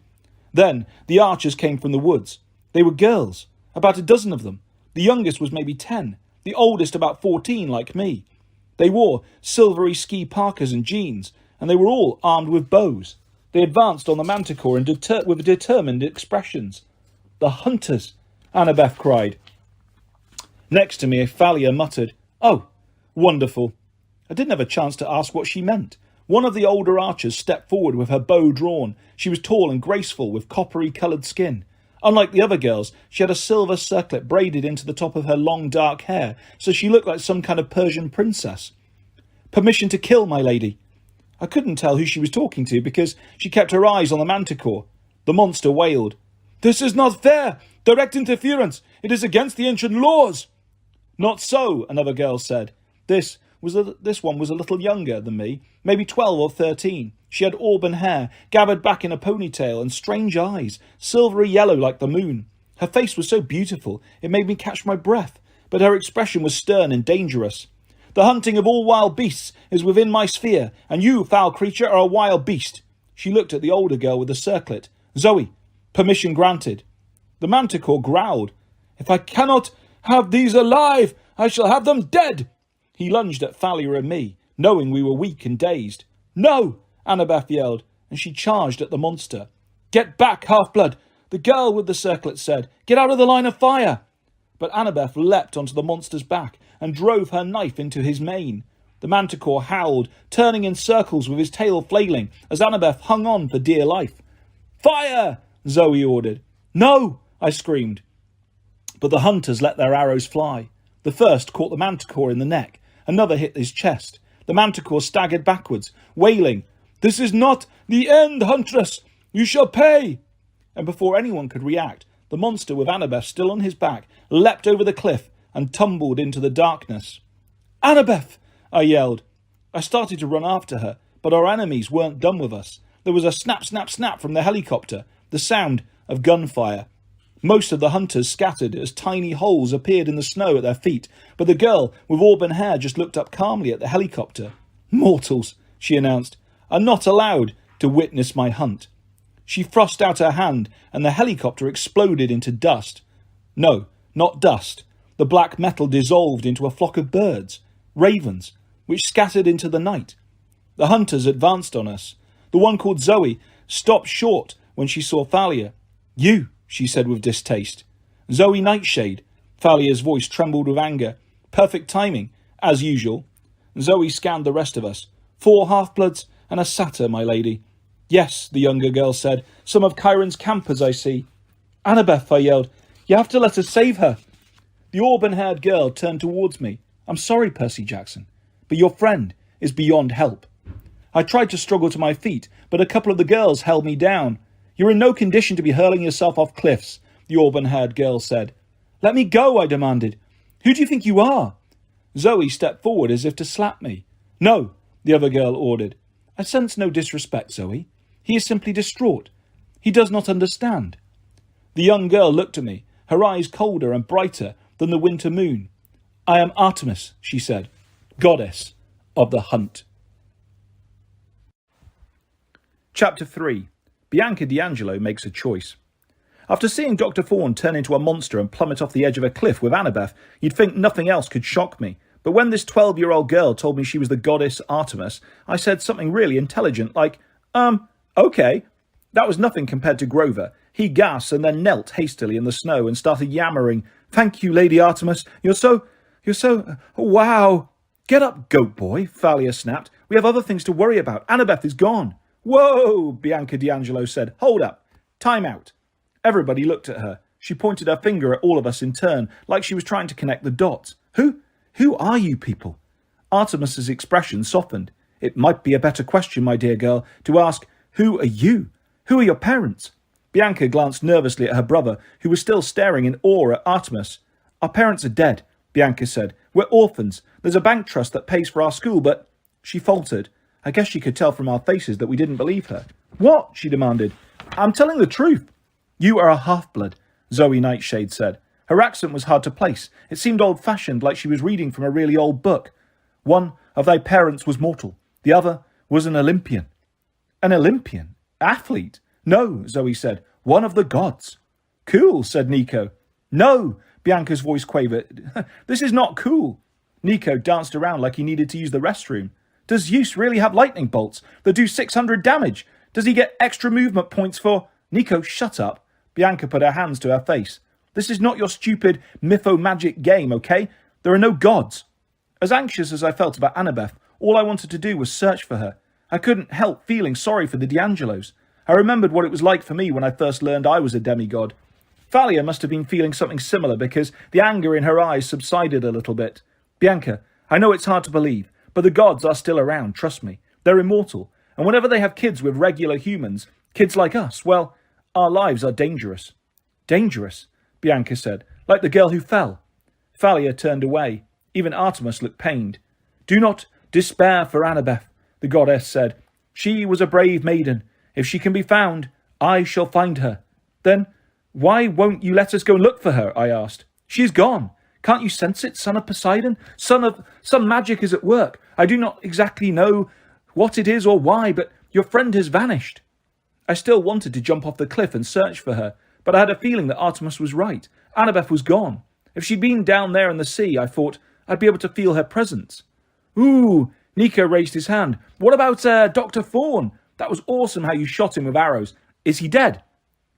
Then the archers came from the woods. They were girls, about a dozen of them. The youngest was maybe 10, the oldest about 14 like me. They wore silvery ski parkas and jeans, and they were all armed with bows. They advanced on the manticore with determined expressions. "The hunters!" Annabeth cried. Next to me, Thalia muttered, "Oh, wonderful." I didn't have a chance to ask what she meant. One of the older archers stepped forward with her bow drawn. She was tall and graceful, with coppery-coloured skin. Unlike the other girls, she had a silver circlet braided into the top of her long dark hair, so she looked like some kind of Persian princess. "Permission to kill, my lady." I couldn't tell who she was talking to because she kept her eyes on the manticore. The monster wailed. "This is not fair! Direct interference! It is against the ancient laws!" "Not so," another girl said. This one was a little younger than me, maybe 12 or 13. She had auburn hair, gathered back in a ponytail, and strange eyes, silvery yellow like the moon. Her face was so beautiful, it made me catch my breath, but her expression was stern and dangerous. "The hunting of all wild beasts is within my sphere, and you, foul creature, are a wild beast." She looked at the older girl with the circlet. "Zoe, permission granted." The manticore growled. "If I cannot have these alive, I shall have them dead." He lunged at Thalia and me, knowing we were weak and dazed. "No!" Annabeth yelled, and she charged at the monster. "Get back, half-blood!" the girl with the circlet said. "Get out of the line of fire!" But Annabeth leapt onto the monster's back and drove her knife into his mane. The manticore howled, turning in circles with his tail flailing as Annabeth hung on for dear life. "Fire!" Zoe ordered. "No!" I screamed. But the hunters let their arrows fly. The first caught the manticore in the neck. Another hit his chest. The manticore staggered backwards, wailing, "This is not the end, huntress! You shall pay!" And before anyone could react, the monster with Annabeth still on his back leapt over the cliff and tumbled into the darkness. "Annabeth!" I yelled. I started to run after her, but our enemies weren't done with us. There was a snap, snap, snap from the helicopter, the sound of gunfire. Most of the hunters scattered as tiny holes appeared in the snow at their feet, but the girl with auburn hair just looked up calmly at the helicopter. "Mortals," she announced, "are not allowed to witness my hunt." She thrust out her hand, and the helicopter exploded into dust. No, not dust. The black metal dissolved into a flock of birds, ravens, which scattered into the night. The hunters advanced on us. The one called Zoe stopped short when she saw Thalia. "You," she said with distaste. "Zoe Nightshade." Thalia's voice trembled with anger. "Perfect timing, as usual." Zoe scanned the rest of us. "4 half-bloods and a satyr, my lady." "Yes," the younger girl said. "Some of Chiron's campers, I see." "Annabeth," I yelled. "You have to let us save her." The auburn-haired girl turned towards me. "I'm sorry, Percy Jackson, but your friend is beyond help." I tried to struggle to my feet, but a couple of the girls held me down. "You're in no condition to be hurling yourself off cliffs," the auburn-haired girl said. "Let me go," I demanded. "Who do you think you are?" Zoe stepped forward as if to slap me. "No," the other girl ordered. "I sense no disrespect, Zoe. He is simply distraught. He does not understand." The young girl looked at me, her eyes colder and brighter than the winter moon. "I am Artemis," she said, "goddess of the hunt." Chapter 3. Bianca D'Angelo makes a choice. After seeing Dr. Fawn turn into a monster and plummet off the edge of a cliff with Annabeth, you'd think nothing else could shock me. But when this 12-year-old girl told me she was the goddess Artemis, I said something really intelligent like, okay. That was nothing compared to Grover. He gasped and then knelt hastily in the snow and started yammering, "Thank you, Lady Artemis. You're so, wow." "Get up, goat boy," Thalia snapped. "We have other things to worry about. Annabeth is gone." "Whoa," Bianca D'Angelo said. "Hold up. Time out." Everybody looked at her. She pointed her finger at all of us in turn, like she was trying to connect the dots. Who are you people?" Artemis's expression softened. "It might be a better question, my dear girl, to ask, who are you? Who are your parents?" Bianca glanced nervously at her brother, who was still staring in awe at Artemis. "Our parents are dead," Bianca said. "We're orphans. There's a bank trust that pays for our school, but—" She faltered. I guess she could tell from our faces that we didn't believe her. "What?" she demanded. "I'm telling the truth." "You are a half-blood," Zoe Nightshade said. Her accent was hard to place. It seemed old-fashioned, like she was reading from a really old book. "One of thy parents was mortal. The other was an Olympian." "An Olympian? Athlete?" "No," Zoe said. "One of the gods." "Cool," said Nico. "No," Bianca's voice quavered. "This is not cool." Nico danced around like he needed to use the restroom. "Does Zeus really have lightning bolts that do 600 damage? Does he get extra movement points for—" "Nico, shut up." Bianca put her hands to her face. "This is not your stupid mytho-magic game, okay? There are no gods." As anxious as I felt about Annabeth, all I wanted to do was search for her. I couldn't help feeling sorry for the D'Angelos. I remembered what it was like for me when I first learned I was a demigod. Thalia must have been feeling something similar because the anger in her eyes subsided a little bit. "Bianca, I know it's hard to believe, but the gods are still around, trust me. They're immortal, and whenever they have kids with regular humans, kids like us, well, our lives are dangerous." "Dangerous?" Bianca said, "like the girl who fell." Thalia turned away. Even Artemis looked pained. "Do not despair for Annabeth," the goddess said. "She was a brave maiden. If she can be found, I shall find her." "Then why won't you let us go and look for her?" I asked. "She is gone. Can't you sense it, son of Poseidon? Some magic is at work. I do not exactly know what it is or why, but your friend has vanished." I still wanted to jump off the cliff and search for her, but I had a feeling that Artemis was right. Annabeth was gone. If she'd been down there in the sea, I thought I'd be able to feel her presence. "Ooh," Nico raised his hand. "What about Dr. Fawn? That was awesome how you shot him with arrows. Is he dead?"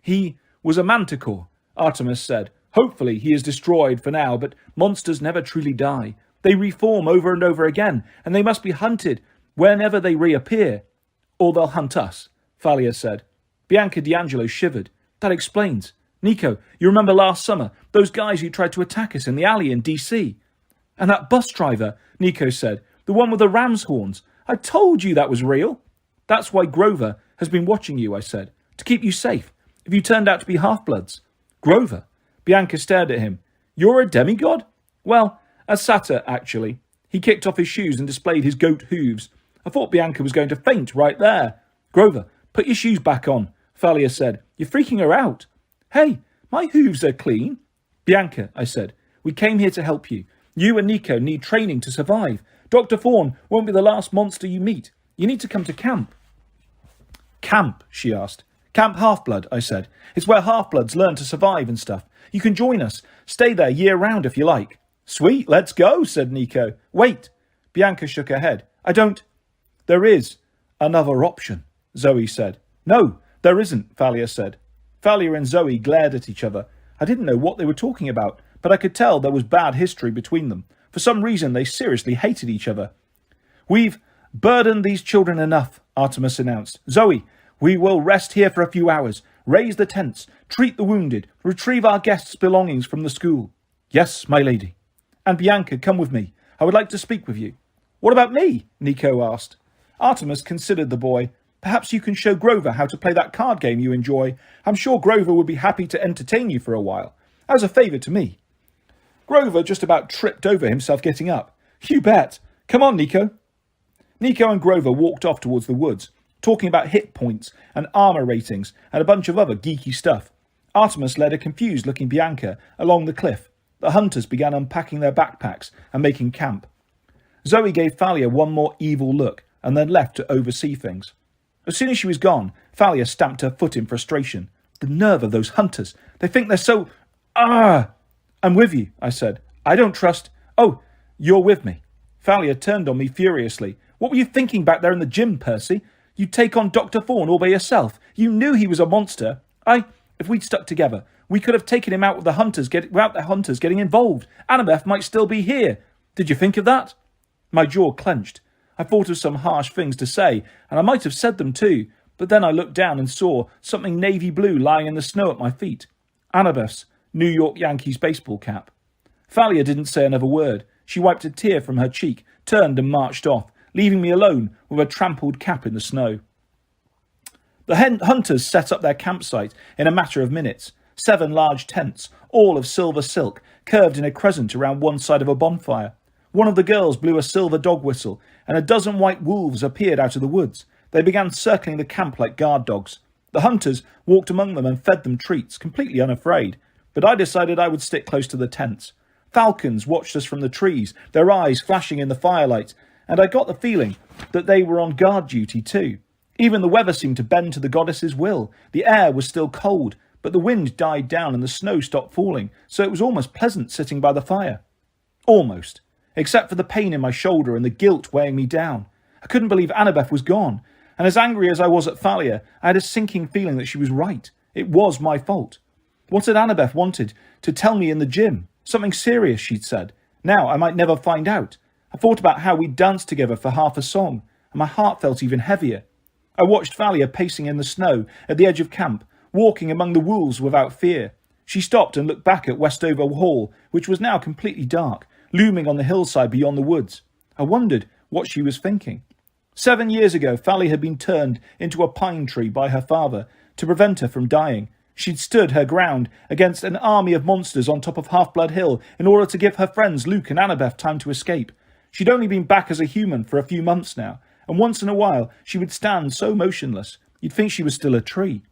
"He was a manticore," Artemis said. "Hopefully he is destroyed for now, but monsters never truly die. They reform over and over again, and they must be hunted whenever they reappear." "Or they'll hunt us," Thalia said. Bianca D'Angelo shivered. "That explains. Nico, you remember last summer, those guys who tried to attack us in the alley in DC? "And that bus driver," Nico said. "The one with the ram's horns. I told you that was real." "That's why Grover has been watching you," I said. "To keep you safe, if you turned out to be half-bloods." "Grover?" Bianca stared at him. "You're a demigod?" "Well, a satyr, actually." He kicked off his shoes and displayed his goat hooves. I thought Bianca was going to faint right there. "Grover, put your shoes back on," Thalia said. "You're freaking her out." "Hey, my hooves are clean." "Bianca," I said, "we came here to help you. You and Nico need training to survive. Dr. Fawn won't be the last monster you meet. You need to come to camp." "Camp?" she asked. "Camp Half-Blood," I said. "It's where half-bloods learn to survive and stuff. You can join us. Stay there year-round if you like." "Sweet, let's go," said Nico. "Wait." Bianca shook her head. "I don't—" "There is another option," Zoe said. "No, there isn't," Thalia said. Thalia and Zoe glared at each other. I didn't know what they were talking about, but I could tell there was bad history between them. For some reason, they seriously hated each other. "We've burdened these children enough," Artemis announced. "Zoe, we will rest here for a few hours, raise the tents, treat the wounded, retrieve our guests' belongings from the school." "Yes, my lady." "And Bianca, come with me. I would like to speak with you." "What about me?" Nico asked. Artemis considered the boy. "Perhaps you can show Grover how to play that card game you enjoy. I'm sure Grover would be happy to entertain you for a while. As a favour to me." Grover just about tripped over himself getting up. "You bet. Come on, Nico." Nico and Grover walked off towards the woods, talking about hit points and armour ratings and a bunch of other geeky stuff. Artemis led a confused-looking Bianca along the cliff. The hunters began unpacking their backpacks and making camp. Zoe gave Thalia one more evil look and then left to oversee things. As soon as she was gone, Thalia stamped her foot in frustration. The nerve of those hunters. They think they're so... Ah! I'm with you, I said. I don't trust... Oh, you're with me. Thalia turned on me furiously. What were you thinking back there in the gym, Percy? You'd take on Dr. Thorne all by yourself. You knew he was a monster. If we'd stuck together, we could have taken him out with without the hunters getting involved. Annabeth might still be here. Did you think of that? My jaw clenched. I thought of some harsh things to say, and I might have said them too, but then I looked down and saw something navy blue lying in the snow at my feet. Annabeth's New York Yankees baseball cap. Thalia didn't say another word. She wiped a tear from her cheek, turned and marched off, leaving me alone with a trampled cap in the snow. The hunters set up their campsite in a matter of minutes. 7 large tents, all of silver silk, curved in a crescent around one side of a bonfire. One of the girls blew a silver dog whistle, and a dozen white wolves appeared out of the woods. They began circling the camp like guard dogs. The hunters walked among them and fed them treats, completely unafraid. But I decided I would stick close to the tents. Falcons watched us from the trees, their eyes flashing in the firelight, and I got the feeling that they were on guard duty too. Even the weather seemed to bend to the goddess's will. The air was still cold, but the wind died down and the snow stopped falling, so it was almost pleasant sitting by the fire. Almost. Except for the pain in my shoulder and the guilt weighing me down. I couldn't believe Annabeth was gone, and as angry as I was at Thalia, I had a sinking feeling that she was right. It was my fault. What had Annabeth wanted to tell me in the gym? Something serious, she'd said. Now I might never find out. I thought about how we'd danced together for half a song, and my heart felt even heavier. I watched Thalia pacing in the snow at the edge of camp, walking among the wolves without fear. She stopped and looked back at Westover Hall, which was now completely dark, looming on the hillside beyond the woods. I wondered what she was thinking. 7 years ago, Thalia had been turned into a pine tree by her father to prevent her from dying. She'd stood her ground against an army of monsters on top of Half-Blood Hill in order to give her friends Luke and Annabeth time to escape. She'd only been back as a human for a few months now, and once in a while she would stand so motionless, you'd think she was still a tree.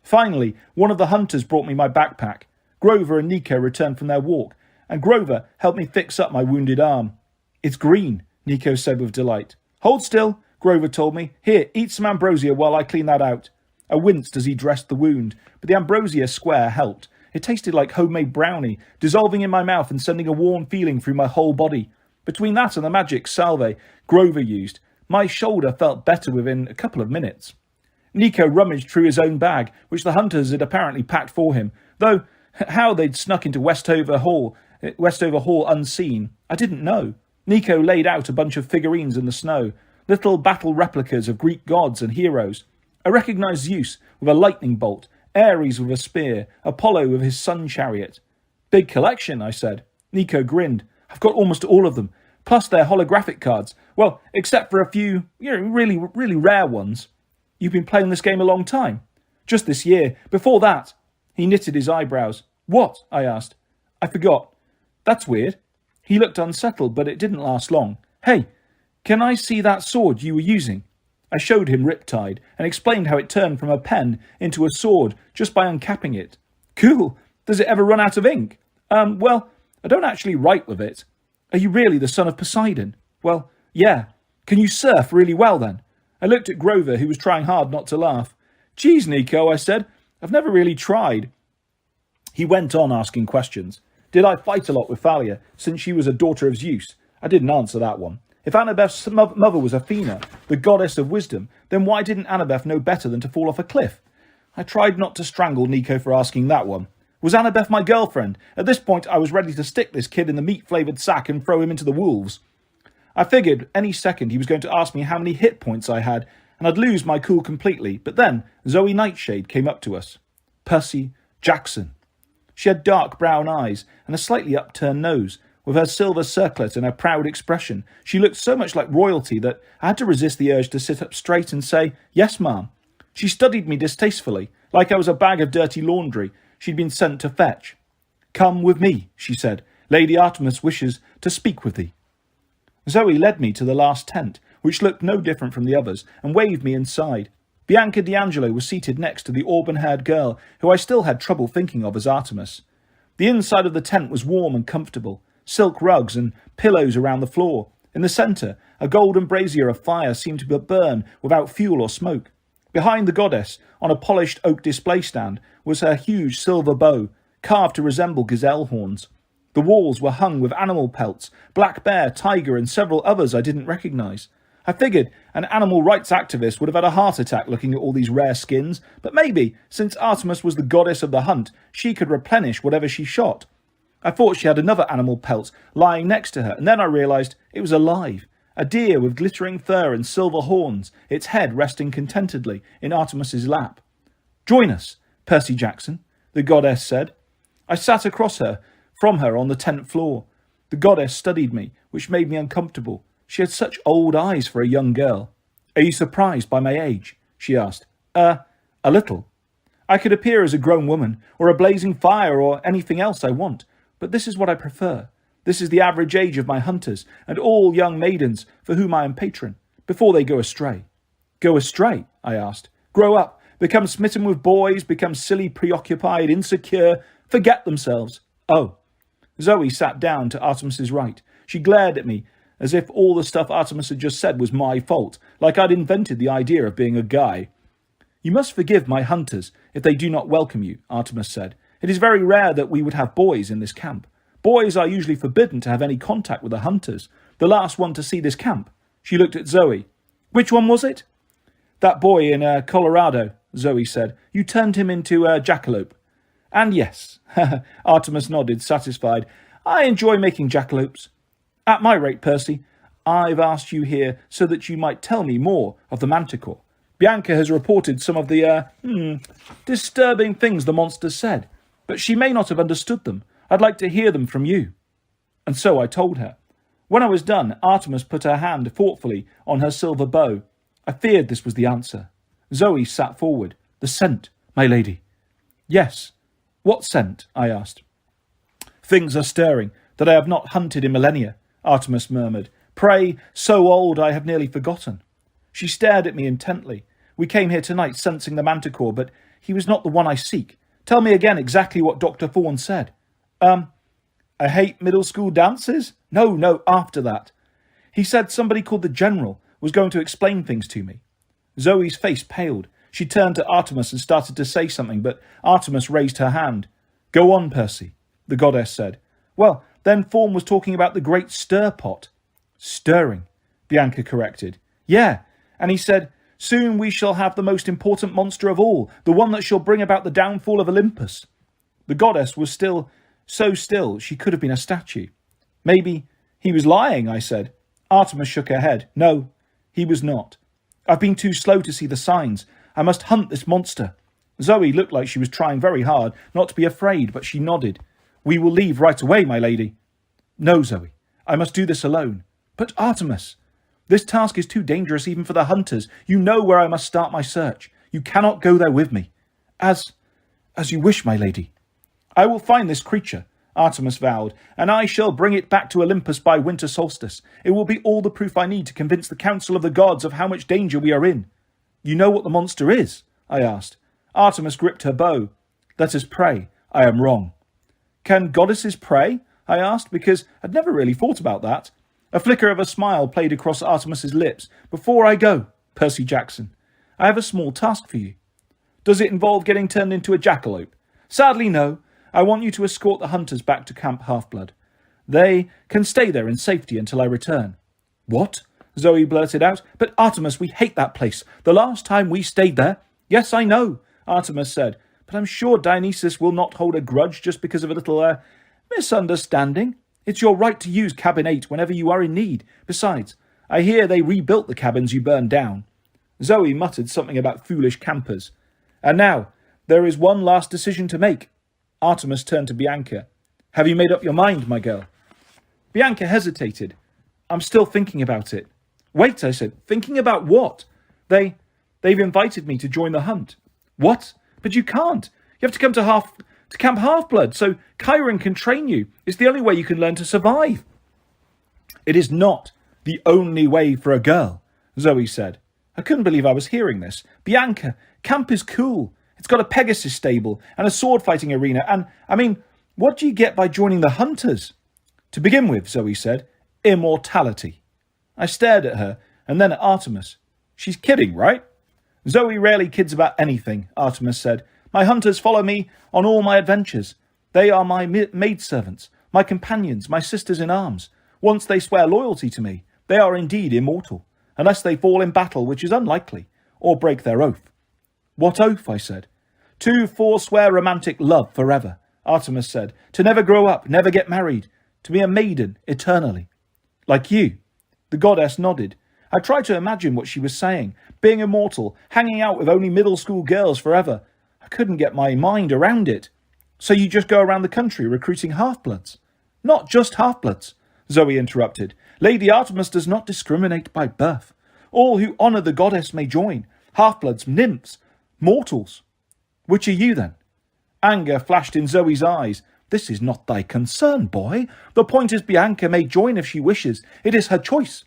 Finally, one of the hunters brought me my backpack. Grover and Nico returned from their walk, and Grover helped me fix up my wounded arm. It's green, Nico said with delight. Hold still, Grover told me. Here, eat some ambrosia while I clean that out. I winced as he dressed the wound, but the ambrosia square helped. It tasted like homemade brownie, dissolving in my mouth and sending a warm feeling through my whole body. Between that and the magic salve Grover used, my shoulder felt better within a couple of minutes. Nico rummaged through his own bag, which the hunters had apparently packed for him, though how they'd snuck into Westover Hall unseen, I didn't know. Nico laid out a bunch of figurines in the snow, little battle replicas of Greek gods and heroes. I recognised Zeus with a lightning bolt, Ares with a spear, Apollo with his sun chariot. Big collection, I said. Nico grinned. I've got almost all of them, plus their holographic cards. Well, except for a few, really, really rare ones. You've been playing this game a long time? Just this year. Before that. He knitted his eyebrows. What? I asked. I forgot. That's weird. He looked unsettled, but it didn't last long. Hey, can I see that sword you were using? I showed him Riptide and explained how it turned from a pen into a sword just by uncapping it. Cool. Does it ever run out of ink? Well, I don't actually write with it. Are you really the son of Poseidon? Well, yeah. Can you surf really well then? I looked at Grover, who was trying hard not to laugh. Geez, Nico, I said. I've never really tried. He went on asking questions. Did I fight a lot with Thalia, since she was a daughter of Zeus? I didn't answer that one. If Annabeth's mother was Athena, the goddess of wisdom, then why didn't Annabeth know better than to fall off a cliff? I tried not to strangle Nico for asking that one. Was Annabeth my girlfriend? At this point, I was ready to stick this kid in the meat-flavoured sack and throw him into the wolves. I figured any second he was going to ask me how many hit points I had, and I'd lose my cool completely, but then Zoe Nightshade came up to us. Percy Jackson. She had dark brown eyes and a slightly upturned nose. With her silver circlet and her proud expression, she looked so much like royalty that I had to resist the urge to sit up straight and say, "Yes, ma'am." She studied me distastefully, like I was a bag of dirty laundry she'd been sent to fetch. "Come with me," she said. "Lady Artemis wishes to speak with thee." Zoe led me to the last tent, which looked no different from the others, and waved me inside. Bianca D'Angelo was seated next to the auburn-haired girl, who I still had trouble thinking of as Artemis. The inside of the tent was warm and comfortable. Silk rugs and pillows around the floor. In the centre, a golden brazier of fire seemed to burn without fuel or smoke. Behind the goddess, on a polished oak display stand, was her huge silver bow, carved to resemble gazelle horns. The walls were hung with animal pelts, black bear, tiger, and several others I didn't recognize. I figured an animal rights activist would have had a heart attack looking at all these rare skins, but maybe, since Artemis was the goddess of the hunt, she could replenish whatever she shot. I thought she had another animal pelt lying next to her, and then I realized it was alive. A deer with glittering fur and silver horns, its head resting contentedly in Artemis's lap. "Join us, Percy Jackson," the goddess said. I sat across from her on the 10th floor. The goddess studied me, which made me uncomfortable. She had such old eyes for a young girl. "Are you surprised by my age?" she asked. A little. I could appear as a grown woman, or a blazing fire, or anything else I want, but this is what I prefer. This is the average age of my hunters, and all young maidens for whom I am patron, before they go astray. Go astray? I asked. Grow up, become smitten with boys, become silly, preoccupied, insecure, forget themselves. Oh. Zoe sat down to Artemis's right. She glared at me, as if all the stuff Artemis had just said was my fault, like I'd invented the idea of being a guy. "You must forgive my hunters if they do not welcome you," Artemis said. "It is very rare that we would have boys in this camp. Boys are usually forbidden to have any contact with the hunters. The last one to see this camp." She looked at Zoe. "Which one was it?" "That boy in Colorado," Zoe said. "You turned him into a jackalope." "And yes," Artemis nodded, satisfied. "I enjoy making jackalopes. At my rate, Percy, I've asked you here so that you might tell me more of the manticore. Bianca has reported some of the, disturbing things the monster said, but she may not have understood them. I'd like to hear them from you." And so I told her. When I was done, Artemis put her hand thoughtfully on her silver bow. I feared this was the answer. Zoe sat forward. "The scent, my lady." "Yes. What scent?" I asked. "Things are stirring that I have not hunted in millennia," Artemis murmured. "Prey so old I have nearly forgotten." She stared at me intently. "We came here tonight sensing the manticore, but he was not the one I seek. Tell me again exactly what Dr. Thorne said." I hate middle school dances?" No, after that. "He said somebody called the General was going to explain things to me." Zoe's face paled. She turned to Artemis and started to say something, but Artemis raised her hand. "Go on, Percy," the goddess said. "Well, then Thorne was talking about the great stir pot." "Stirring," Bianca corrected. "Yeah, and he said, soon we shall have the most important monster of all, the one that shall bring about the downfall of Olympus." The goddess was still so still she could have been a statue. "Maybe he was lying," I said. Artemis shook her head. "No, he was not. I've been too slow to see the signs. I must hunt this monster." Zoe looked like she was trying very hard not to be afraid, but she nodded. "We will leave right away, my lady." "No, Zoe, I must do this alone." "But Artemis, this task is too dangerous even for the hunters. You know where I must start my search. You cannot go there with me." As you wish, my lady." "I will find this creature," Artemis vowed, "and I shall bring it back to Olympus by winter solstice. It will be all the proof I need to convince the council of the gods of how much danger we are in." "You know what the monster is?" I asked. Artemis gripped her bow. "Let us pray. I am wrong." "Can goddesses pray?" I asked, because I'd never really thought about that. A flicker of a smile played across Artemis's lips. "Before I go, Percy Jackson, I have a small task for you." "Does it involve getting turned into a jackalope?" "Sadly, no. I want you to escort the hunters back to Camp Half-Blood. They can stay there in safety until I return." "What?" Zoe blurted out. "But Artemis, we hate that place. The last time we stayed there—" "Yes, I know," Artemis said, "but I'm sure Dionysus will not hold a grudge just because of a little, misunderstanding. It's your right to use Cabin 8 whenever you are in need. Besides, I hear they rebuilt the cabins you burned down." Zoe muttered something about foolish campers. "And now, there is one last decision to make." Artemis turned to Bianca. "Have you made up your mind, my girl?" Bianca hesitated. "I'm still thinking about it." "Wait," I said. "Thinking about what?" They've invited me to join the hunt." "What? But you can't. You have to come to Camp Half-Blood, so Chiron can train you. It's the only way you can learn to survive." "It is not the only way for a girl," Zoe said. I couldn't believe I was hearing this. "Bianca, camp is cool. It's got a Pegasus stable and a sword-fighting arena, and, what do you get by joining the hunters?" "To begin with," Zoe said, "immortality." I stared at her, and then at Artemis. "She's kidding, right?" Zoe rarely kids about anything, Artemis said. My hunters follow me on all my adventures. They are my maidservants, my companions, my sisters in arms. Once they swear loyalty to me, they are indeed immortal, unless they fall in battle, which is unlikely, or break their oath. What oath? I said. To forswear romantic love forever, Artemis said. To never grow up, never get married, to be a maiden eternally. Like you. The goddess nodded. I tried to imagine what she was saying. Being immortal, hanging out with only middle school girls forever. I couldn't get my mind around it. So you just go around the country recruiting half-bloods? Not just half-bloods, Zoe interrupted. Lady Artemis does not discriminate by birth. All who honour the goddess may join. Half-bloods, nymphs, mortals. Which are you then? Anger flashed in Zoe's eyes. This is not thy concern, boy. The point is Bianca may join if she wishes. It is her choice.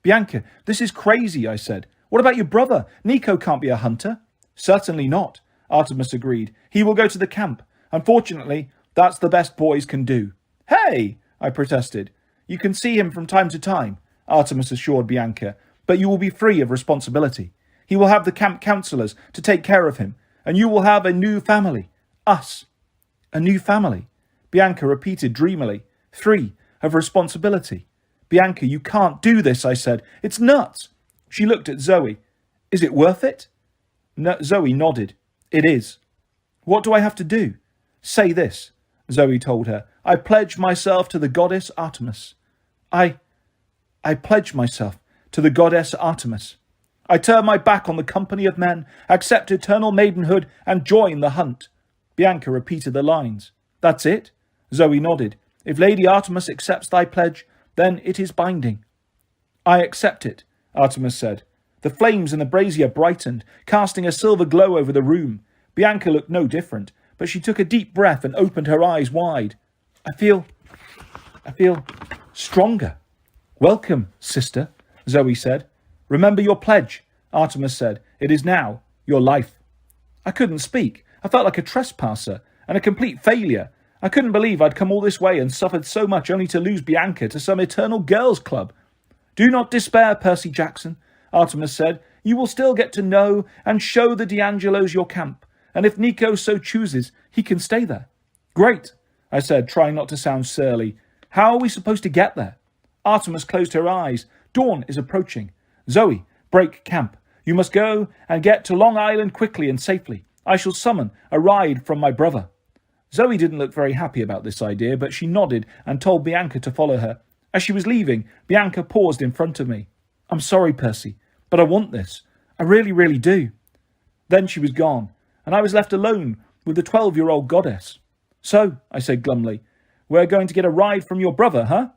Bianca, this is crazy, I said. What about your brother? Nico can't be a hunter. Certainly not, Artemis agreed. He will go to the camp. Unfortunately, that's the best boys can do. Hey, I protested. You can see him from time to time, Artemis assured Bianca, but you will be free of responsibility. He will have the camp counsellors to take care of him, and you will have a new family. Us. A new family, Bianca repeated dreamily. Free of responsibility. Bianca, you can't do this, I said. It's nuts. She looked at Zoe. Is it worth it? No, Zoe nodded. It is. What do I have to do? Say this, Zoe told her. I pledge myself to the goddess Artemis. I pledge myself to the goddess Artemis. I turn my back on the company of men, accept eternal maidenhood, and join the hunt. Bianca repeated the lines. That's it? Zoe nodded. If Lady Artemis accepts thy pledge, then it is binding. I accept it, Artemis said. The flames in the brazier brightened, casting a silver glow over the room. Bianca looked no different, but she took a deep breath and opened her eyes wide. I feel stronger. Welcome, sister, Zoe said. Remember your pledge, Artemis said. It is now your life. I couldn't speak. I felt like a trespasser and a complete failure. I couldn't believe I'd come all this way and suffered so much only to lose Bianca to some eternal girls' club. Do not despair, Percy Jackson, Artemis said. You will still get to know and show the D'Angelos your camp, and if Nico so chooses, he can stay there. Great, I said, trying not to sound surly. How are we supposed to get there? Artemis closed her eyes. Dawn is approaching. Zoe, break camp. You must go and get to Long Island quickly and safely. I shall summon a ride from my brother. Zoe didn't look very happy about this idea, but she nodded and told Bianca to follow her. As she was leaving, Bianca paused in front of me. I'm sorry, Percy, but I want this. I really, really do. Then she was gone, and I was left alone with the 12-year-old goddess. So, I said glumly, we're going to get a ride from your brother, huh?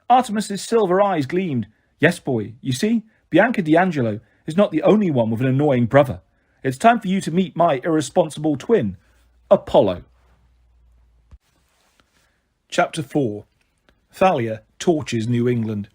Artemis's silver eyes gleamed. Yes, boy, you see, Bianca D'Angelo is not the only one with an annoying brother. It's time for you to meet my irresponsible twin, Apollo. Chapter 4. Thalia torches New England.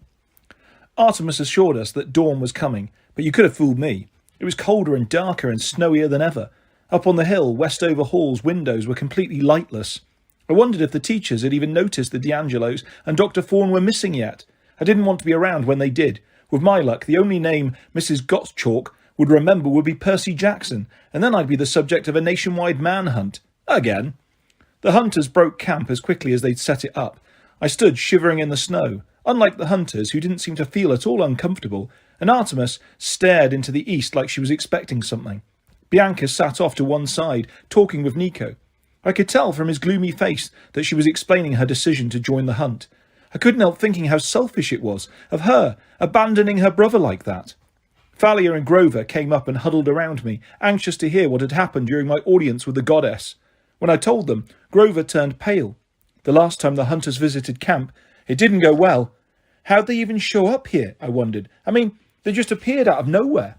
Artemis assured us that dawn was coming, but you could have fooled me. It was colder and darker and snowier than ever. Up on the hill, Westover Hall's windows were completely lightless. I wondered if the teachers had even noticed the D'Angelos and Dr. Fawn were missing yet. I didn't want to be around when they did. With my luck, the only name Mrs. Gottschalk would remember would be Percy Jackson, and then I'd be the subject of a nationwide manhunt. Again. The hunters broke camp as quickly as they'd set it up. I stood shivering in the snow, unlike the hunters, who didn't seem to feel at all uncomfortable, and Artemis stared into the east like she was expecting something. Bianca sat off to one side, talking with Nico. I could tell from his gloomy face that she was explaining her decision to join the hunt. I couldn't help thinking how selfish it was of her, abandoning her brother like that. Thalia and Grover came up and huddled around me, anxious to hear what had happened during my audience with the goddess. When I told them, Grover turned pale. The last time the hunters visited camp, it didn't go well. How'd they even show up here, I wondered. I mean, they just appeared out of nowhere.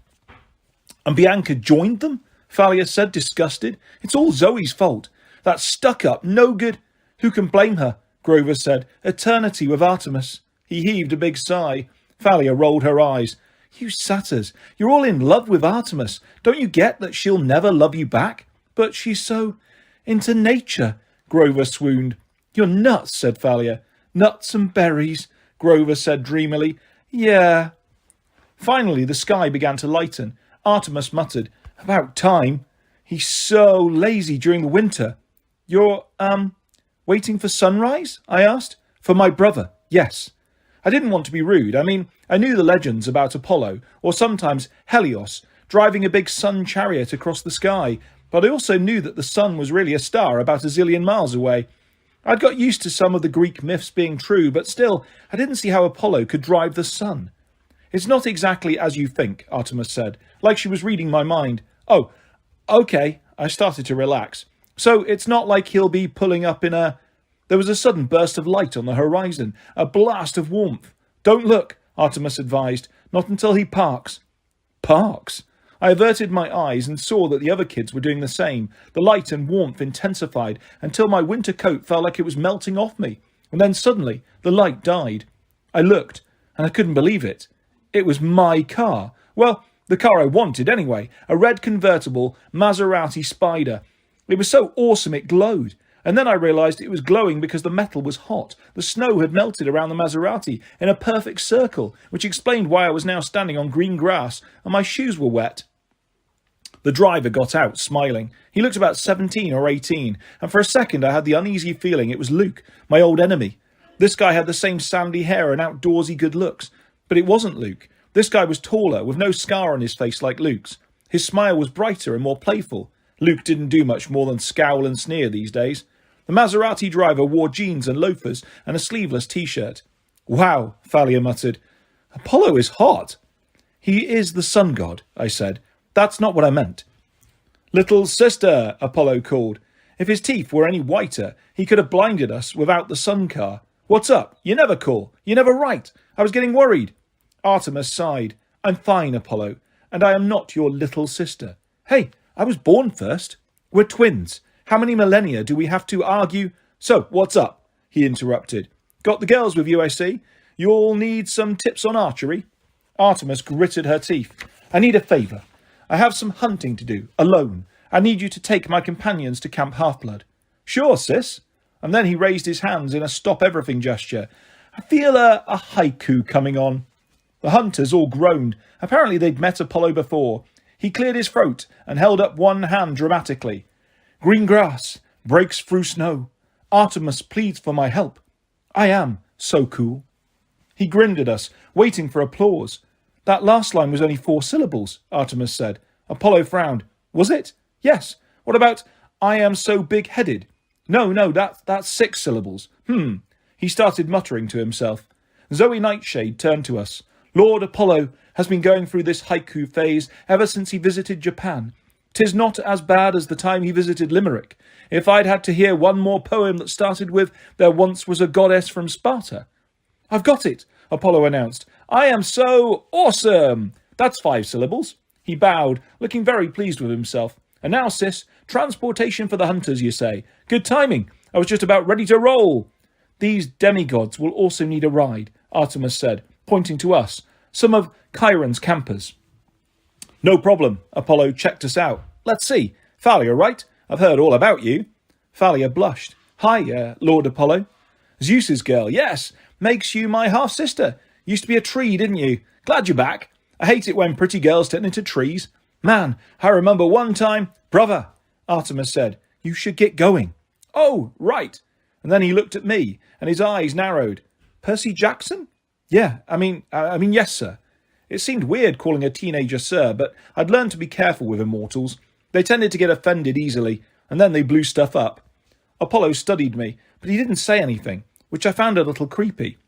And Bianca joined them? Thalia said, disgusted. It's all Zoe's fault. That stuck-up, no good. Who can blame her? Grover said. Eternity with Artemis. He heaved a big sigh. Thalia rolled her eyes. You satyrs, you're all in love with Artemis. Don't you get that she'll never love you back? But she's so into nature, Grover swooned. You're nuts, said Thalia. Nuts and berries, Grover said dreamily. Yeah. Finally, the sky began to lighten. Artemis muttered, "About time. He's so lazy during the winter." "You're, waiting for sunrise?" I asked. "For my brother, yes." I didn't want to be rude. I mean, I knew the legends about Apollo, or sometimes Helios, driving a big sun chariot across the sky, but I also knew that the sun was really a star about a zillion miles away. I'd got used to some of the Greek myths being true, but still, I didn't see how Apollo could drive the sun. "It's not exactly as you think," Artemis said, like she was reading my mind. "Oh, okay," I started to relax. "So it's not like he'll be pulling up in a..." There was a sudden burst of light on the horizon, a blast of warmth. "Don't look," Artemis advised, "not until he parks." Parks? I averted my eyes and saw that the other kids were doing the same. The light and warmth intensified until my winter coat felt like it was melting off me. And then suddenly, the light died. I looked, and I couldn't believe it. It was my car. Well, the car I wanted anyway, a red convertible Maserati Spider. It was so awesome it glowed. And then I realised it was glowing because the metal was hot. The snow had melted around the Maserati in a perfect circle, which explained why I was now standing on green grass and my shoes were wet. The driver got out, smiling. He looked about 17 or 18, and for a second I had the uneasy feeling it was Luke, my old enemy. This guy had the same sandy hair and outdoorsy good looks. But it wasn't Luke. This guy was taller, with no scar on his face like Luke's. His smile was brighter and more playful. Luke didn't do much more than scowl and sneer these days. The Maserati driver wore jeans and loafers and a sleeveless t-shirt. "Wow," Thalia muttered. "Apollo is hot." "He is the sun god," I said. "That's not what I meant." "Little sister," Apollo called. If his teeth were any whiter, he could have blinded us without the sun car. "What's up? You never call. You never write. I was getting worried." Artemis sighed. "I'm fine, Apollo, and I am not your little sister." "Hey, I was born first." "We're twins. How many millennia do we have to argue?" "So, what's up?" he interrupted. "Got the girls with you, I see. You'll need some tips on archery." Artemis gritted her teeth. "I need a favour. I have some hunting to do, alone. I need you to take my companions to Camp Half-Blood." "Sure, sis." And then he raised his hands in a stop-everything gesture. "I feel a haiku coming on." The hunters all groaned. Apparently they'd met Apollo before. He cleared his throat and held up one hand dramatically. "Green grass breaks through snow. Artemis pleads for my help. I am so cool." He grinned at us, waiting for applause. "That last line was only 4 syllables, Artemis said. Apollo frowned. "Was it?" "Yes. What about, I am so big-headed?" No, that's 6 syllables. He started muttering to himself. Zoe Nightshade turned to us. "Lord Apollo has been going through this haiku phase ever since he visited Japan. 'Tis not as bad as the time he visited Limerick. If I'd had to hear one more poem that started with, 'There once was a goddess from Sparta.'" "I've got it," Apollo announced. "I am so awesome." "That's 5 syllables." He bowed, looking very pleased with himself. "And now, sis, transportation for the hunters, you say. Good timing. I was just about ready to roll." "These demigods will also need a ride," Artemis said, pointing to us, some of Chiron's campers. "No problem." Apollo checked us out. "Let's see. Thalia, right? I've heard all about you." Thalia blushed. "Hi, Lord Apollo." "Zeus's girl, yes. Makes you my half-sister. Used to be a tree, didn't you? Glad you're back. I hate it when pretty girls turn into trees. Man, I remember one time..." "Brother," Artemis said, "you should get going." "Oh, right." And then he looked at me, and his eyes narrowed. "Percy Jackson?" "Yeah, I mean, yes, sir." It seemed weird calling a teenager sir, but I'd learned to be careful with immortals. They tended to get offended easily, and then they blew stuff up. Apollo studied me, but he didn't say anything, which I found a little creepy.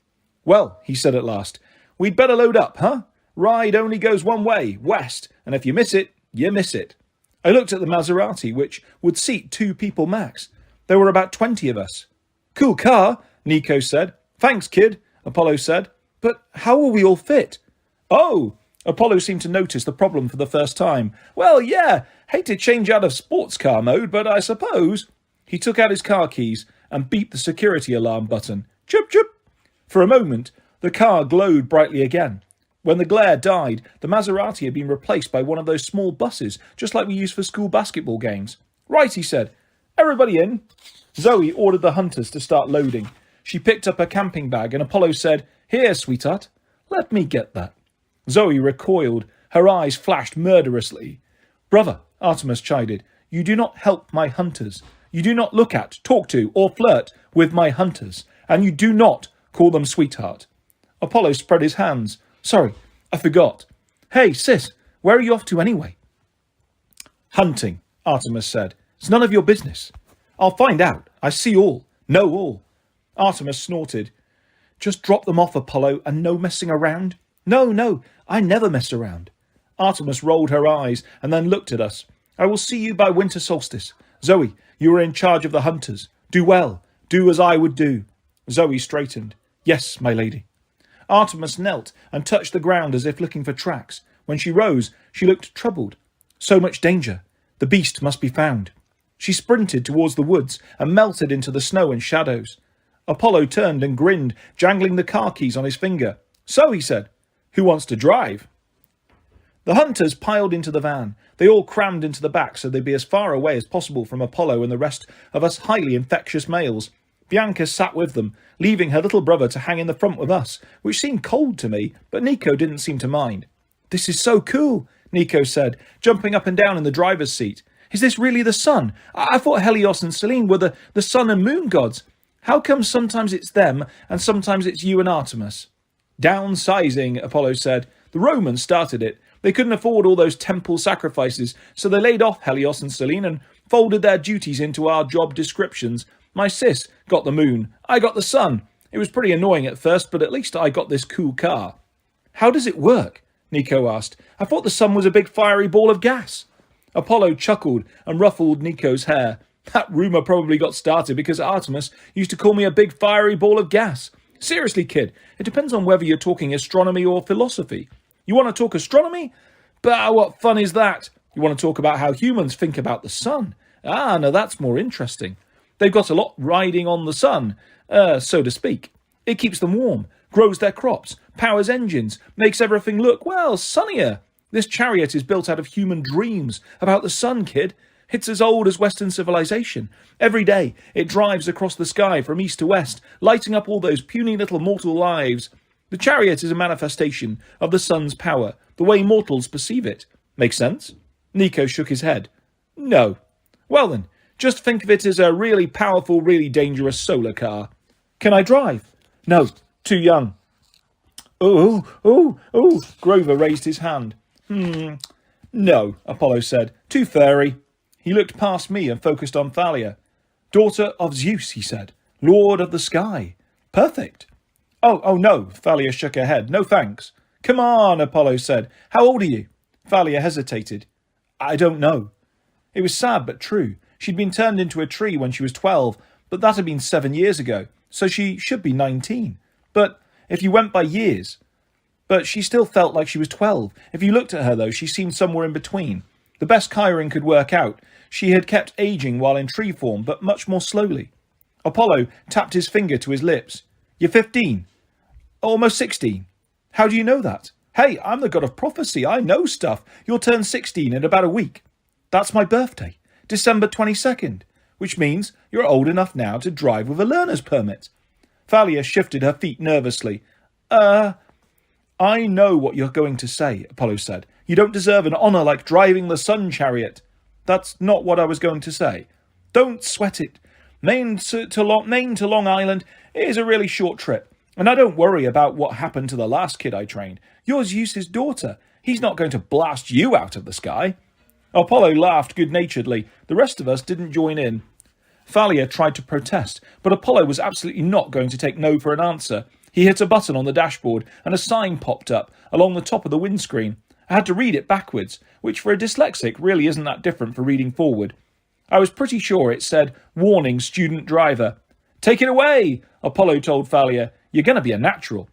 "Well," he said at last, "we'd better load up, huh? Ride only goes one way, west, and if you miss it, you miss it." I looked at the Maserati, which would seat 2 people max. There were about 20 of us. "Cool car," Nico said. "Thanks, kid," Apollo said. "But how will we all fit?" "Oh," Apollo seemed to notice the problem for the first time. "Well, yeah, hate to change out of sports car mode, but I suppose..." He took out his car keys and beeped the security alarm button. Chip, chip. For a moment, the car glowed brightly again. When the glare died, the Maserati had been replaced by one of those small buses, just like we use for school basketball games. "Right," he said. "Everybody in." Zoe ordered the hunters to start loading. She picked up her camping bag and Apollo said, "Here, sweetheart, let me get that." Zoe recoiled, Her eyes flashed murderously. "Brother," Artemis chided, "you do not help my hunters. You do not look at, talk to, or flirt with my hunters, and you do not call them sweetheart." Apollo spread his hands. "Sorry, I forgot. Hey, sis, where are you off to anyway?" "Hunting," Artemis said. "It's none of your business." "I'll find out. I see all, know all." Artemis snorted. "Just drop them off, Apollo, and no messing around?" No, I never mess around." Artemis rolled her eyes and then looked at us. "I will see you by winter solstice. Zoe, you are in charge of the hunters. Do well. Do as I would do." Zoe straightened. "Yes, my lady." Artemis knelt and touched the ground as if looking for tracks. When she rose, she looked troubled. "So much danger. The beast must be found." She sprinted towards the woods and melted into the snow and shadows. Apollo turned and grinned, jangling the car keys on his finger. "So," he said, "who wants to drive?" The hunters piled into the van. They all crammed into the back so they'd be as far away as possible from Apollo and the rest of us highly infectious males. Bianca sat with them, leaving her little brother to hang in the front with us, which seemed cold to me, but Nico didn't seem to mind. "This is so cool," Nico said, jumping up and down in the driver's seat. "Is this really the sun? I thought Helios and Selene were the sun and moon gods. How come sometimes it's them and sometimes it's you and Artemis?" "Downsizing," Apollo said. "The Romans started it. They couldn't afford all those temple sacrifices, so they laid off Helios and Selene and folded their duties into our job descriptions. My sis got the moon. I got the sun. It was pretty annoying at first, but at least I got this cool car." "How does it work?" Nico asked. "I thought the sun was a big fiery ball of gas." Apollo chuckled and ruffled Nico's hair. "That rumour probably got started because Artemis used to call me a big fiery ball of gas. Seriously, kid, it depends on whether you're talking astronomy or philosophy. You want to talk astronomy? Bah, what fun is that? You want to talk about how humans think about the sun? Ah, now that's more interesting. They've got a lot riding on the sun, so to speak. It keeps them warm, grows their crops, powers engines, makes everything look, well, sunnier. This chariot is built out of human dreams about the sun, kid. It's as old as Western civilization. Every day it drives across the sky from east to west, lighting up all those puny little mortal lives. The chariot is a manifestation of the sun's power, the way mortals perceive it. Make sense?" Nico shook his head. "No." "Well then, just think of it as a really powerful, really dangerous solar car." "Can I drive?" "No, too young." Oh, Grover raised his hand. No, Apollo said. "Too furry." He looked past me and focused on Thalia. "Daughter of Zeus," he said. "Lord of the sky. Perfect." Oh, no, Thalia shook her head. "No thanks." "Come on," Apollo said. "How old are you?" Thalia hesitated. "I don't know." It was sad but true. She'd been turned into a tree when she was 12, but that had been 7 years ago, so she should be 19. But if you went by years... But she still felt like she was 12. If you looked at her, though, she seemed somewhere in between. The best Chiron could work out, she had kept aging while in tree form, but much more slowly. Apollo tapped his finger to his lips. "You're 15. Almost 16. How do you know that?" "Hey, I'm the god of prophecy. I know stuff. You'll turn 16 in about a week." "That's my birthday, December 22nd, which means you're old enough now to drive with a learner's permit." Thalia shifted her feet nervously. "I know what you're going to say," Apollo said. "You don't deserve an honour like driving the sun chariot." "That's not what I was going to say." "Don't sweat it. Maine to Long Island is a really short trip, and I don't worry about what happened to the last kid I trained. You're Zeus's daughter. He's not going to blast you out of the sky." Apollo laughed good-naturedly. The rest of us didn't join in. Thalia tried to protest, but Apollo was absolutely not going to take no for an answer. He hit a button on the dashboard, and a sign popped up along the top of the windscreen. I had to read it backwards, which for a dyslexic really isn't that different from reading forward. I was pretty sure it said, "Warning, student driver." "Take it away," Apollo told Thalia. "You're going to be a natural."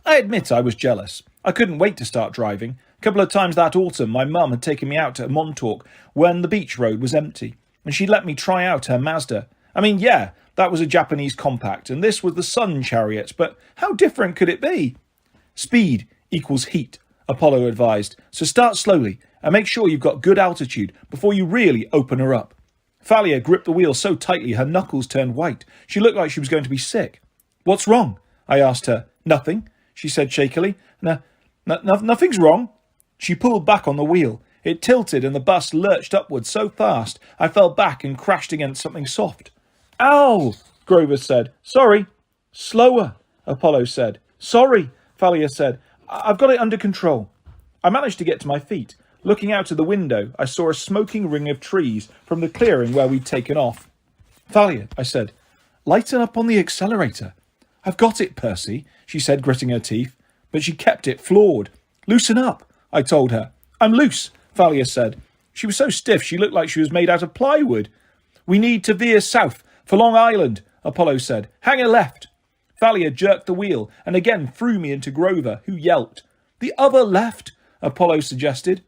I admit I was jealous. I couldn't wait to start driving. A couple of times that autumn, my mum had taken me out to Montauk when the beach road was empty, and she'd let me try out her Mazda. I mean, yeah, that was a Japanese compact, and this was the sun chariot, but how different could it be? "Speed equals heat," Apollo advised, "so start slowly and make sure you've got good altitude before you really open her up." Thalia gripped the wheel so tightly her knuckles turned white. She looked like she was going to be sick. "What's wrong?" I asked her. "Nothing," she said shakily. Nothing's wrong." She pulled back on the wheel. It tilted and the bus lurched upwards so fast I fell back and crashed against something soft. "Ow!" Grover said. "Sorry." "Slower," Apollo said. "Sorry," Thalia said. "I've got it under control." I managed to get to my feet. Looking out of the window, I saw a smoking ring of trees from the clearing where we'd taken off. "Thalia," I said, "lighten up on the accelerator." "I've got it, Percy," she said, gritting her teeth, but she kept it floored. "Loosen up," I told her. "I'm loose," Thalia said. She was so stiff she looked like she was made out of plywood. "We need to veer south for Long Island," Apollo said. "Hang a left." Thalia jerked the wheel and again threw me into Grover, who yelped. "The other left," Apollo suggested.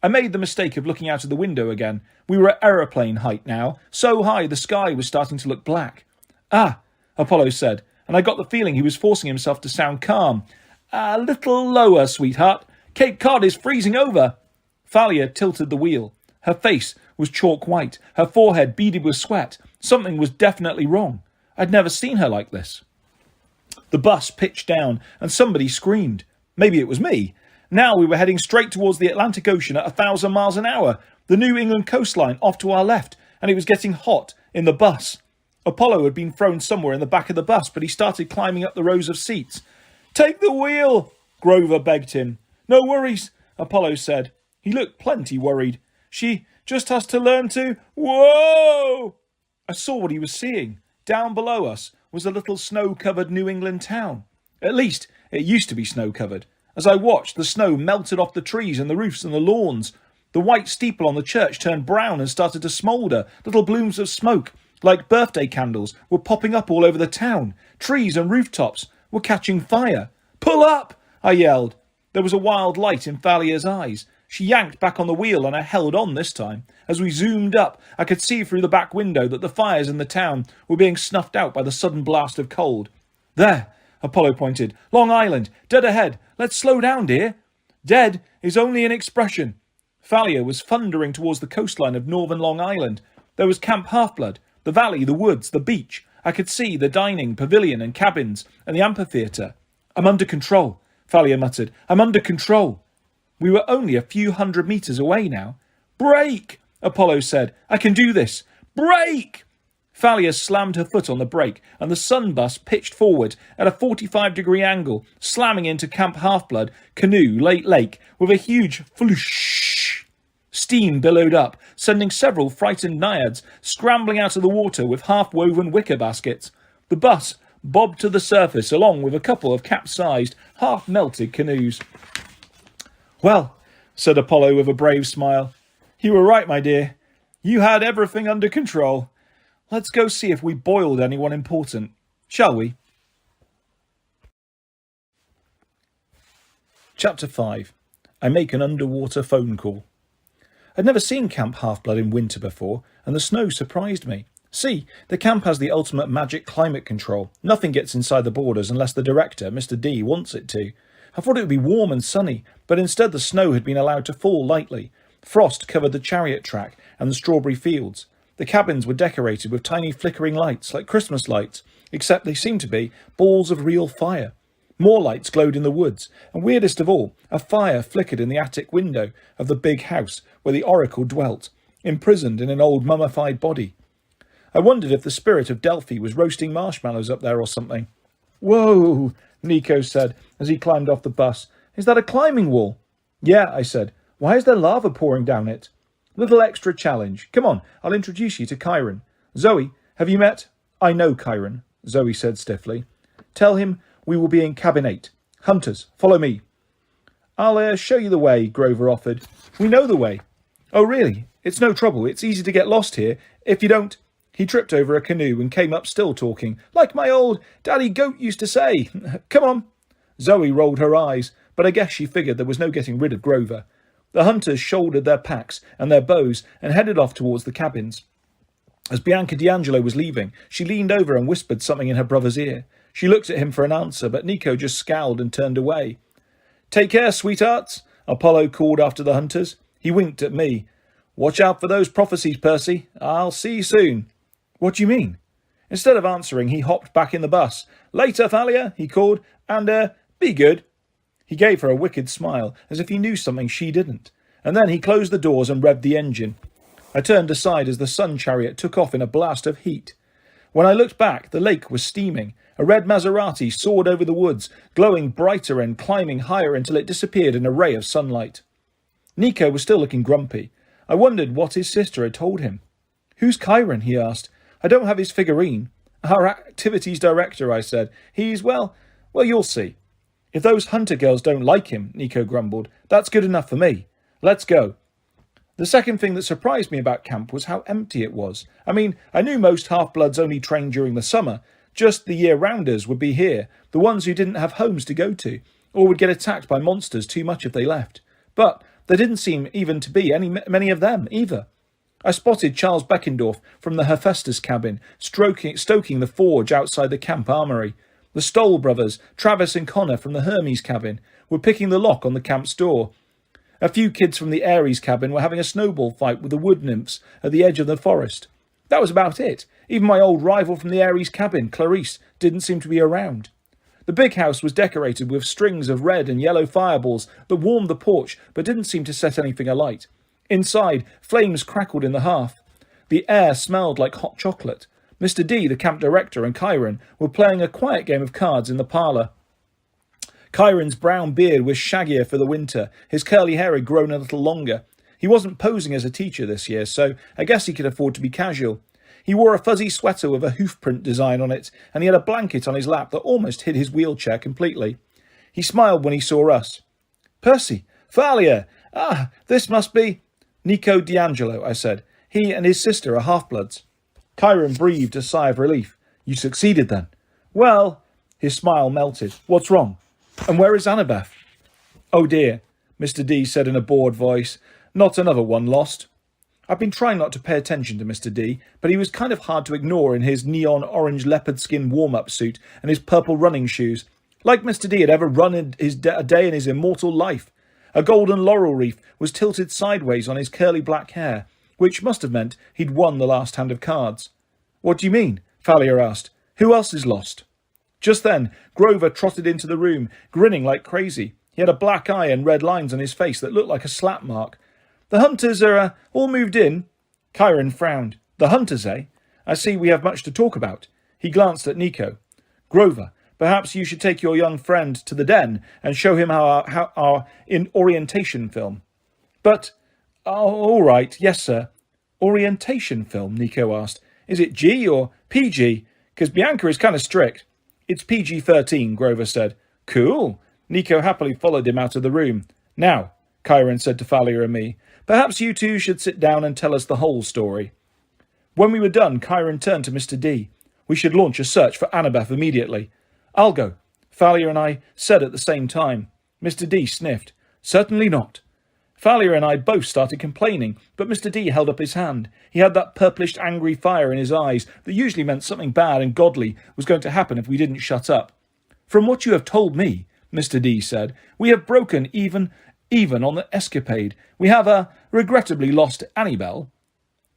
I made the mistake of looking out of the window again. We were at aeroplane height now, so high the sky was starting to look black. "Ah," Apollo said, and I got the feeling he was forcing himself to sound calm. "A little lower, sweetheart. Cape Cod is freezing over." Thalia tilted the wheel. Her face was chalk white, her forehead beaded with sweat. Something was definitely wrong. I'd never seen her like this. The bus pitched down and somebody screamed. Maybe it was me. Now we were heading straight towards the Atlantic Ocean at 1,000 miles an hour, the New England coastline off to our left, and it was getting hot in the bus. Apollo had been thrown somewhere in the back of the bus, but he started climbing up the rows of seats. "Take the wheel," Grover begged him. "No worries," Apollo said. He looked plenty worried. "She just has to learn to..." Whoa! I saw what he was seeing. Down below us was a little snow-covered New England town. At least, it used to be snow-covered. As I watched, the snow melted off the trees and the roofs and the lawns. The white steeple on the church turned brown and started to smoulder. Little blooms of smoke, like birthday candles, were popping up all over the town. Trees and rooftops were catching fire. "Pull up!" I yelled. There was a wild light in Thalia's eyes. She yanked back on the wheel and I held on this time. As we zoomed up, I could see through the back window that the fires in the town were being snuffed out by the sudden blast of cold. "There," Apollo pointed. "Long Island, dead ahead. Let's slow down, dear." "Dead is only an expression." Thalia was thundering towards the coastline of northern Long Island. There was Camp Half-Blood, the valley, the woods, the beach. I could see the dining, pavilion and cabins and the amphitheatre. "I'm under control," Thalia muttered. "I'm under control." We were only a few hundred metres away now. "Brake!" Apollo said. "I can do this. Brake!" Thalia slammed her foot on the brake, and the sun bus pitched forward at a 45-degree angle, slamming into Camp Half-Blood canoe lake with a huge floosh. Steam billowed up, sending several frightened naiads scrambling out of the water with half-woven wicker baskets. The bus bobbed to the surface along with a couple of capsized, half-melted canoes. "Well," said Apollo with a brave smile, "you were right, my dear. You had everything under control. Let's go see if we boiled anyone important, shall we?" Chapter 5. I make an underwater phone call. I'd never seen Camp Half-Blood in winter before, and the snow surprised me. See, the camp has the ultimate magic climate control. Nothing gets inside the borders unless the director, Mr. D, wants it to. I thought it would be warm and sunny, but instead the snow had been allowed to fall lightly. Frost covered the chariot track and the strawberry fields. The cabins were decorated with tiny flickering lights, like Christmas lights, except they seemed to be balls of real fire. More lights glowed in the woods, and weirdest of all, a fire flickered in the attic window of the big house where the oracle dwelt, imprisoned in an old mummified body. I wondered if the spirit of Delphi was roasting marshmallows up there or something. "Whoa," Nico said as he climbed off the bus. "Is that a climbing wall?" "Yeah," I said. "Why is there lava pouring down it?" "Little extra challenge. Come on, I'll introduce you to Chiron. Zoe, have you met—" "I know Chiron," Zoe said stiffly. "Tell him we will be in cabin 8. Hunters, follow me." "I'll show you the way," Grover offered. "We know the way." "Oh, really? It's no trouble. It's easy to get lost here. If you don't—" He tripped over a canoe and came up still talking. "Like my old Daddy Goat used to say. Come on." Zoe rolled her eyes, but I guess she figured there was no getting rid of Grover. The hunters shouldered their packs and their bows and headed off towards the cabins. As Bianca D'Angelo was leaving, she leaned over and whispered something in her brother's ear. She looked at him for an answer, but Nico just scowled and turned away. "Take care, sweethearts," Apollo called after the hunters. He winked at me. "Watch out for those prophecies, Percy. I'll see you soon." "What do you mean?" Instead of answering, he hopped back in the bus. "Later, Thalia," he called, "and, be good." He gave her a wicked smile, as if he knew something she didn't, and then he closed the doors and revved the engine. I turned aside as the sun chariot took off in a blast of heat. When I looked back, the lake was steaming. A red Maserati soared over the woods, glowing brighter and climbing higher until it disappeared in a ray of sunlight. Nico was still looking grumpy. I wondered what his sister had told him. "Who's Chiron?" he asked. "I don't have his figurine." "Our activities director," I said. "He's, well, you'll see." "If those hunter girls don't like him," Nico grumbled, "that's good enough for me. Let's go." The second thing that surprised me about camp was how empty it was. I mean, I knew most half-bloods only trained during the summer. Just the year-rounders would be here, the ones who didn't have homes to go to, or would get attacked by monsters too much if they left. But there didn't seem even to be many of them, either. I spotted Charles Beckendorf from the Hephaestus cabin, stoking the forge outside the camp armory. The Stoll brothers, Travis and Connor from the Hermes cabin, were picking the lock on the camp's door. A few kids from the Ares cabin were having a snowball fight with the wood nymphs at the edge of the forest. That was about it. Even my old rival from the Ares cabin, Clarice, didn't seem to be around. The big house was decorated with strings of red and yellow fireballs that warmed the porch but didn't seem to set anything alight. Inside, flames crackled in the hearth. The air smelled like hot chocolate. Mr. D, the camp director, and Chiron were playing a quiet game of cards in the parlour. Chiron's brown beard was shaggier for the winter. His curly hair had grown a little longer. He wasn't posing as a teacher this year, so I guess he could afford to be casual. He wore a fuzzy sweater with a hoofprint design on it, and he had a blanket on his lap that almost hid his wheelchair completely. He smiled when he saw us. "Percy! Thalia! Ah, this must be—" "Nico D'Angelo," I said. "He and his sister are half-bloods." Chiron breathed a sigh of relief. "You succeeded then?" "Well—" His smile melted. "What's wrong? And where is Annabeth?" "Oh dear," Mr. D said in a bored voice. "Not another one lost." I've been trying not to pay attention to Mr. D, but he was kind of hard to ignore in his neon orange leopard skin warm-up suit and his purple running shoes. Like Mr. D had ever run a day in his immortal life. A golden laurel wreath was tilted sideways on his curly black hair, which must have meant he'd won the last hand of cards. "What do you mean?" Thalia asked. "Who else is lost?" Just then, Grover trotted into the room, grinning like crazy. He had a black eye and red lines on his face that looked like a slap mark. "The hunters are all moved in." Chiron frowned. "The hunters, eh? I see we have much to talk about." He glanced at Nico. "Grover, perhaps you should take your young friend to the den and show him our orientation film." "But, all right, yes, sir." "Orientation film?" Nico asked. "Is it G or PG? Because Bianca is kind of strict." "It's PG-13, Grover said. "Cool." Nico happily followed him out of the room. "Now," Chiron said to Thalia and me, "perhaps you two should sit down and tell us the whole story." When we were done, Chiron turned to Mr. D. "We should launch a search for Annabeth immediately." "I'll go," Thalia and I said at the same time. Mr. D sniffed. "Certainly not." Thalia and I both started complaining, but Mr. D held up his hand. He had that purplish angry fire in his eyes that usually meant something bad and godly was going to happen if we didn't shut up. "From what you have told me," Mr. D said, "we have broken even on the escapade. We have, regrettably lost Annabeth."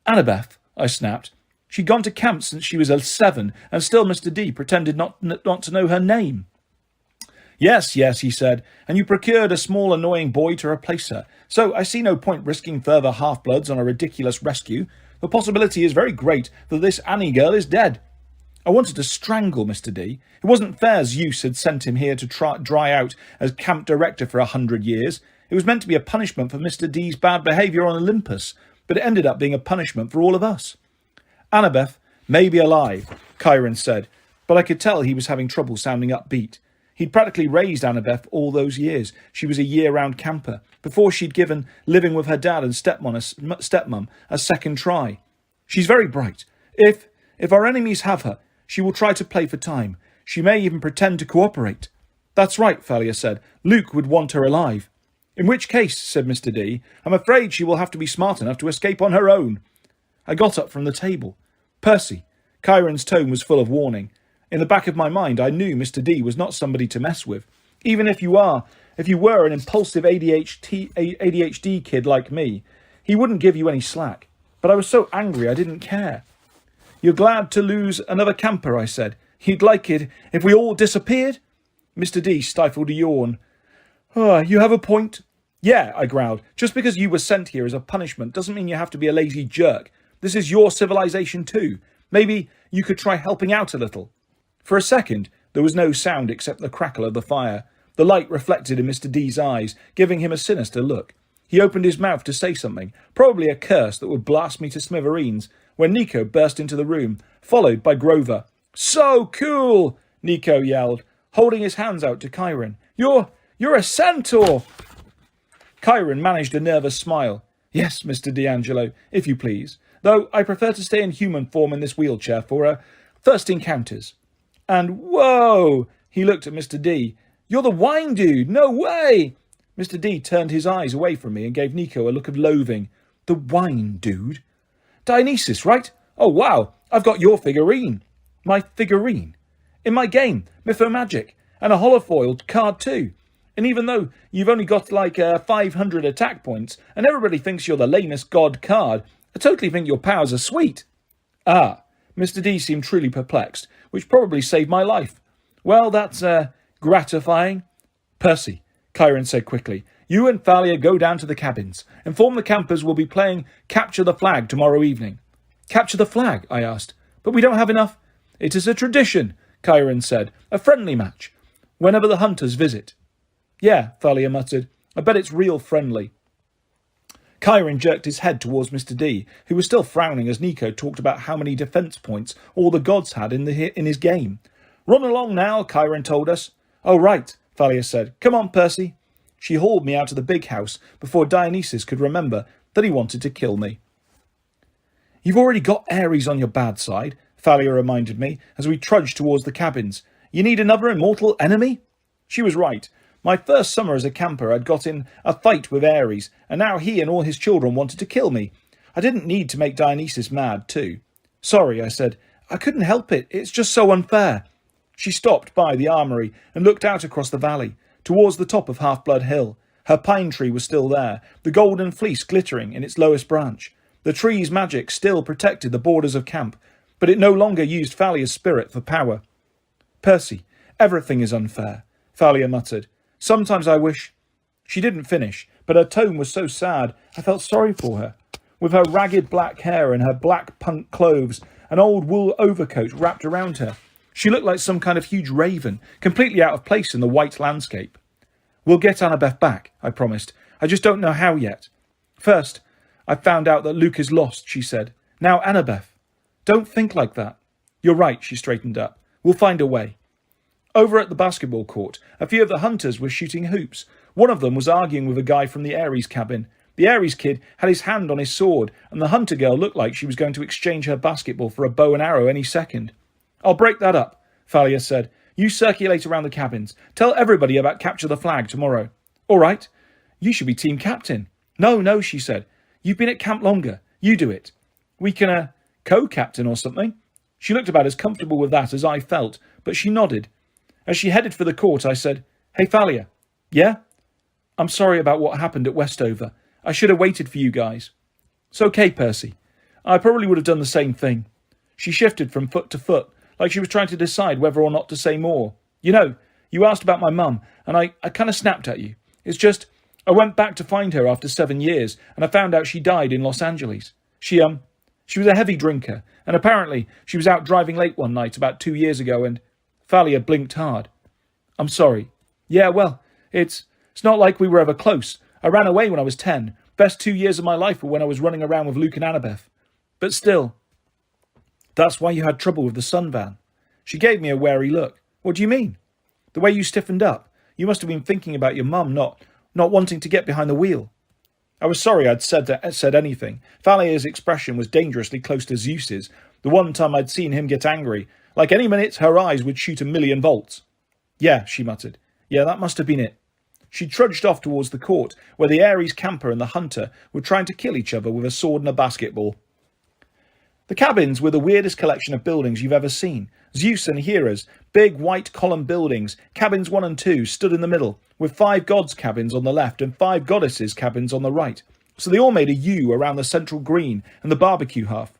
"Annabeth," I snapped. "She'd gone to camp since she was 7, and still Mr. D pretended not to know her name." Yes, he said, "and you procured a small annoying boy to replace her. So I see no point risking further half-bloods on a ridiculous rescue. The possibility is very great that this Annie girl is dead." I wanted to strangle Mr. D. It wasn't fair Zeus had sent him here to dry out as camp director for 100 years. It was meant to be a punishment for Mr. D's bad behaviour on Olympus, but it ended up being a punishment for all of us. "Annabeth may be alive," Chiron said, but I could tell he was having trouble sounding upbeat. He'd practically raised Annabeth all those years. She was a year-round camper, before she'd given living with her dad and stepmum a second try. "She's very bright. If our enemies have her, she will try to play for time. She may even pretend to cooperate." "That's right," Thalia said. "Luke would want her alive." "In which case," said Mr. D, "I'm afraid she will have to be smart enough to escape on her own." I got up from the table. "Percy," Chiron's tone was full of warning. In the back of my mind, I knew Mr. D was not somebody to mess with. Even if you were an impulsive ADHD kid like me, he wouldn't give you any slack. But I was so angry I didn't care. "You're glad to lose another camper," I said. "You'd like it if we all disappeared?" Mr. D stifled a yawn. Oh, you have a point. Yeah, I growled. Just because you were sent here as a punishment doesn't mean you have to be a lazy jerk. This is your civilization too. Maybe you could try helping out a little. For a second, there was no sound except the crackle of the fire. The light reflected in Mr. D's eyes, giving him a sinister look. He opened his mouth to say something, probably a curse that would blast me to smithereens, when Nico burst into the room, followed by Grover. So cool! Nico yelled, holding his hands out to Chiron. You're a centaur! Chiron managed a nervous smile. Yes, Mr. D'Angelo, if you please, though I prefer to stay in human form in this wheelchair for first encounters. And whoa! He looked at Mr. D. You're the wine dude! No way! Mr. D turned his eyes away from me and gave Nico a look of loathing. The wine dude? Dionysus, right? Oh, wow, I've got your figurine. My figurine? In my game, Mythomagic, and a holofoiled card too. And even though you've only got like 500 attack points, and everybody thinks you're the lamest god card, I totally think your powers are sweet. Ah, Mr. D seemed truly perplexed, which probably saved my life. Well, that's gratifying. Percy, Chiron said quickly, you and Thalia go down to the cabins. Inform the campers we'll be playing Capture the Flag tomorrow evening. Capture the flag? I asked. But we don't have enough. It is a tradition, Chiron said. A friendly match. Whenever the hunters visit. Yeah, Thalia muttered. I bet it's real friendly. Chiron jerked his head towards Mr. D, who was still frowning as Nico talked about how many defence points all the gods had in his game. Run along now, Chiron told us. Oh, right, Thalia said. Come on, Percy. She hauled me out of the big house before Dionysus could remember that he wanted to kill me. You've already got Ares on your bad side, Thalia reminded me as we trudged towards the cabins. You need another immortal enemy? She was right. My first summer as a camper I'd got in a fight with Ares, and now he and all his children wanted to kill me. I didn't need to make Dionysus mad, too. Sorry, I said. I couldn't help it. It's just so unfair. She stopped by the armoury and looked out across the valley, towards the top of Half-Blood Hill. Her pine tree was still there, the golden fleece glittering in its lowest branch. The tree's magic still protected the borders of camp, but it no longer used Thalia's spirit for power. Percy, everything is unfair, Thalia muttered. Sometimes I wish... She didn't finish, but her tone was so sad I felt sorry for her. With her ragged black hair and her black punk clothes, an old wool overcoat wrapped around her, she looked like some kind of huge raven, completely out of place in the white landscape. We'll get Annabeth back, I promised. I just don't know how yet. First, I found out that Luke is lost, she said. Now Annabeth. Don't think like that. You're right, she straightened up. We'll find a way. Over at the basketball court, a few of the hunters were shooting hoops. One of them was arguing with a guy from the Ares cabin. The Ares kid had his hand on his sword, and the hunter girl looked like she was going to exchange her basketball for a bow and arrow any second. I'll break that up, Thalia said. You circulate around the cabins. Tell everybody about Capture the Flag tomorrow. All right. You should be team captain. No, she said. You've been at camp longer. You do it. We can, co-captain or something. She looked about as comfortable with that as I felt, but she nodded. As she headed for the court, I said, Hey, Thalia. Yeah? I'm sorry about what happened at Westover. I should have waited for you guys. It's okay, Percy. I probably would have done the same thing. She shifted from foot to foot, like she was trying to decide whether or not to say more. You know, you asked about my mum, and I kind of snapped at you. It's just, I went back to find her after 7 years, and I found out she died in Los Angeles. She was a heavy drinker, and apparently she was out driving late one night about 2 years ago, and Thalia blinked hard. I'm sorry. Yeah, well, it's not like we were ever close. I ran away when I was 10. Best 2 years of my life were when I was running around with Luke and Annabeth. But still, that's why you had trouble with the sun van. She gave me a wary look. What do you mean? The way you stiffened up. You must have been thinking about your mum, not wanting to get behind the wheel. I was sorry I'd said anything. Thalia's expression was dangerously close to Zeus's, the one time I'd seen him get angry. Like any minute, her eyes would shoot 1,000,000 volts. Yeah, she muttered. Yeah, that must have been it. She trudged off towards the court, where the Ares camper and the hunter were trying to kill each other with a sword and a basketball. The cabins were the weirdest collection of buildings you've ever seen. Zeus and Hera's, big white column buildings, cabins 1 and 2 stood in the middle, with 5 gods' cabins on the left and 5 goddesses' cabins on the right. So they all made a U around the central green and the barbecue hearth.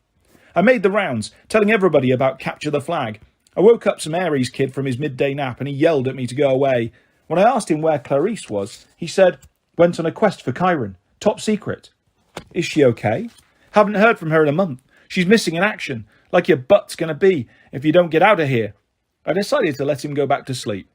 I made the rounds, telling everybody about Capture the Flag. I woke up some Ares kid from his midday nap and he yelled at me to go away. When I asked him where Clarice was, he said, went on a quest for Chiron. Top secret. Is she okay? Haven't heard from her in a month. She's missing in action, like your butt's going to be if you don't get out of here. I decided to let him go back to sleep.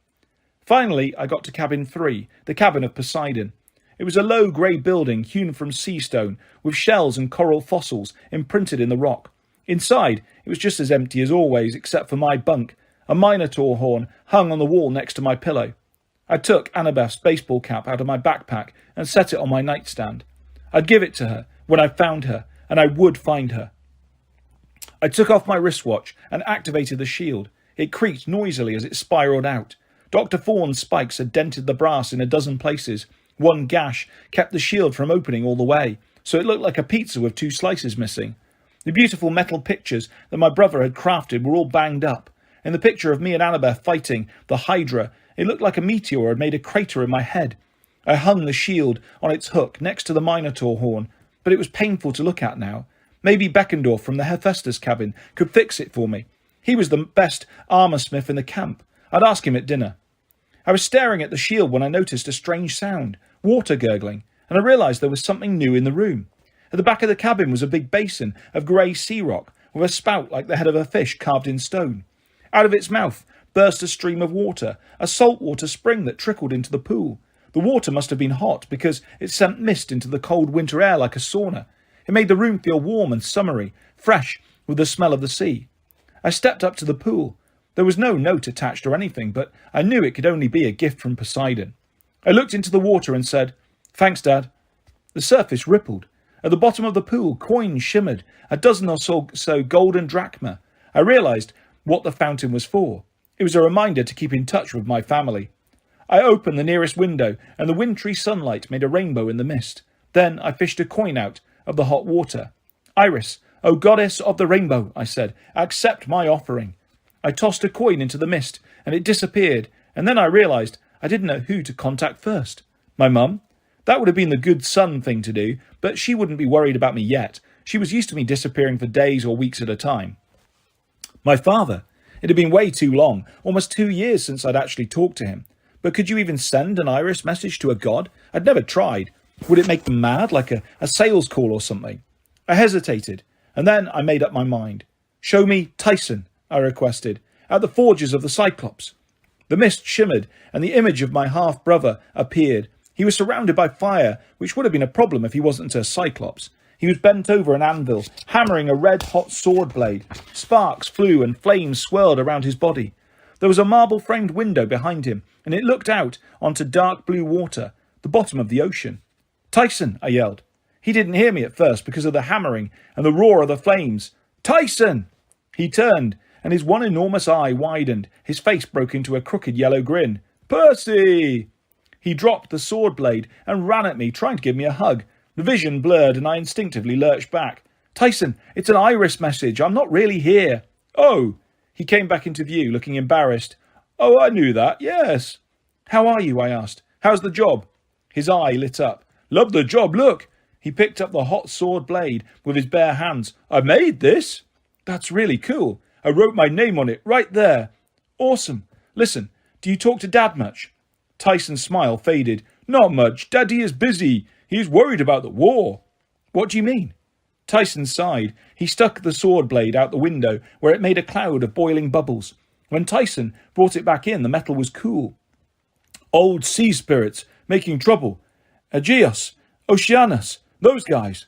Finally, I got to cabin 3, the cabin of Poseidon. It was a low grey building hewn from sea stone, with shells and coral fossils imprinted in the rock. Inside, it was just as empty as always, except for my bunk. A minotaur horn hung on the wall next to my pillow. I took Annabeth's baseball cap out of my backpack and set it on my nightstand. I'd give it to her when I found her, and I would find her. I took off my wristwatch and activated the shield. It creaked noisily as it spiraled out. Dr. Thorne's spikes had dented the brass in a dozen places. One gash kept the shield from opening all the way, so it looked like a pizza with 2 slices missing. The beautiful metal pictures that my brother had crafted were all banged up. In the picture of me and Annabeth fighting the Hydra, it looked like a meteor had made a crater in my head. I hung the shield on its hook next to the Minotaur horn, but it was painful to look at now. Maybe Beckendorf from the Hephaestus cabin could fix it for me. He was the best armoursmith in the camp. I'd ask him at dinner. I was staring at the shield when I noticed a strange sound, water gurgling, and I realised there was something new in the room. At the back of the cabin was a big basin of grey sea rock with a spout like the head of a fish carved in stone. Out of its mouth burst a stream of water, a saltwater spring that trickled into the pool. The water must have been hot because it sent mist into the cold winter air like a sauna. It made the room feel warm and summery, fresh with the smell of the sea. I stepped up to the pool. There was no note attached or anything, but I knew it could only be a gift from Poseidon. I looked into the water and said, "Thanks, Dad." The surface rippled. At the bottom of the pool, coins shimmered, a dozen or so golden drachma. I realised what the fountain was for. It was a reminder to keep in touch with my family. I opened the nearest window, and the wintry sunlight made a rainbow in the mist. Then I fished a coin out of the hot water. "Iris, O goddess of the rainbow," I said, "accept my offering." I tossed a coin into the mist, and it disappeared, and then I realised I didn't know who to contact first. My mum? That would have been the good son thing to do, but she wouldn't be worried about me yet. She was used to me disappearing for days or weeks at a time. My father? It had been way too long, almost 2 years since I'd actually talked to him. But could you even send an Iris message to a god? I'd never tried. Would it make them mad, like a sales call or something? I hesitated, and then I made up my mind. "Show me Tyson," I requested, "at the forges of the Cyclops." The mist shimmered, and the image of my half-brother appeared. He was surrounded by fire, which would have been a problem if he wasn't a Cyclops. He was bent over an anvil, hammering a red-hot sword blade. Sparks flew and flames swirled around his body. There was a marble-framed window behind him, and it looked out onto dark blue water, the bottom of the ocean. "Tyson!" I yelled. He didn't hear me at first because of the hammering and the roar of the flames. "Tyson!" He turned, and his one enormous eye widened. His face broke into a crooked yellow grin. "Percy!" He dropped the sword blade and ran at me, trying to give me a hug. The vision blurred, and I instinctively lurched back. "Tyson, it's an Iris message. I'm not really here." "Oh!" He came back into view, looking embarrassed. "Oh, I knew that, yes." "How are you?" I asked. "How's the job?" His eye lit up. "Love the job, look." He picked up the hot sword blade with his bare hands. "I made this." "That's really cool. I wrote my name on it right there." "Awesome. Listen, do you talk to Dad much?" Tyson's smile faded. "Not much. Daddy is busy. He's worried about the war." "What do you mean?" Tyson sighed. He stuck the sword blade out the window, where it made a cloud of boiling bubbles. When Tyson brought it back in, the metal was cool. "Old sea spirits making trouble. Aegeus, Oceanus, those guys."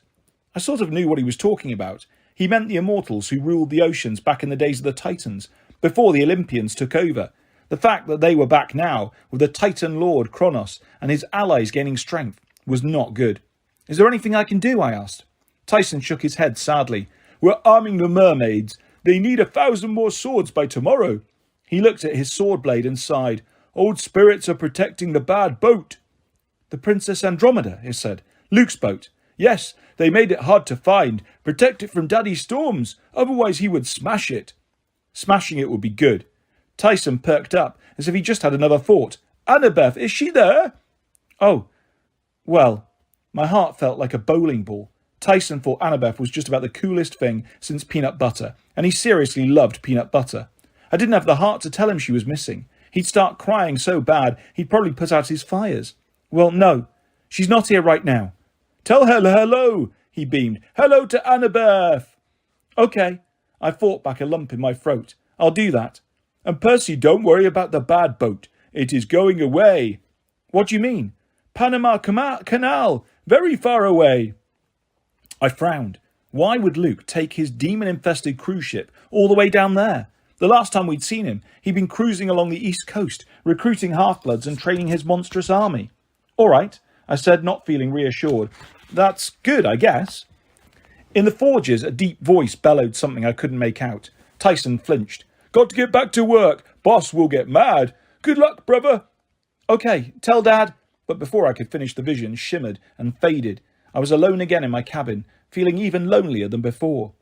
I sort of knew what he was talking about. He meant the immortals who ruled the oceans back in the days of the Titans, before the Olympians took over. The fact that they were back now, with the Titan Lord Kronos and his allies gaining strength, was not good. "Is there anything I can do?" I asked. Tyson shook his head sadly. "We're arming the mermaids. They need 1,000 more swords by tomorrow." He looked at his sword blade and sighed. "Old spirits are protecting the bad boat." "The Princess Andromeda," he said. "Luke's boat." "Yes, they made it hard to find. Protect it from Daddy Storms. Otherwise he would smash it." "Smashing it would be good." Tyson perked up as if he just had another thought. "Annabeth, is she there?" "Oh, well." My heart felt like a bowling ball. Tyson thought Annabeth was just about the coolest thing since peanut butter, and he seriously loved peanut butter. I didn't have the heart to tell him she was missing. He'd start crying so bad he'd probably put out his fires. Well, no, she's not here right now. Tell her hello, he beamed. Hello to Annabeth. Okay, I fought back a lump in my throat. I'll do that. And Percy, don't worry about the bad boat. It is going away. What do you mean? Panama Canal, very far away. I frowned. Why would Luke take his demon-infested cruise ship all the way down there? The last time we'd seen him, he'd been cruising along the east coast, recruiting half-bloods and training his monstrous army. All right, I said, not feeling reassured. That's good, I guess. In the forges, a deep voice bellowed something I couldn't make out. Tyson flinched. Got to get back to work. Boss will get mad. Good luck, brother. Okay, tell Dad. But before I could finish, the vision shimmered and faded. I was alone again in my cabin, feeling even lonelier than before.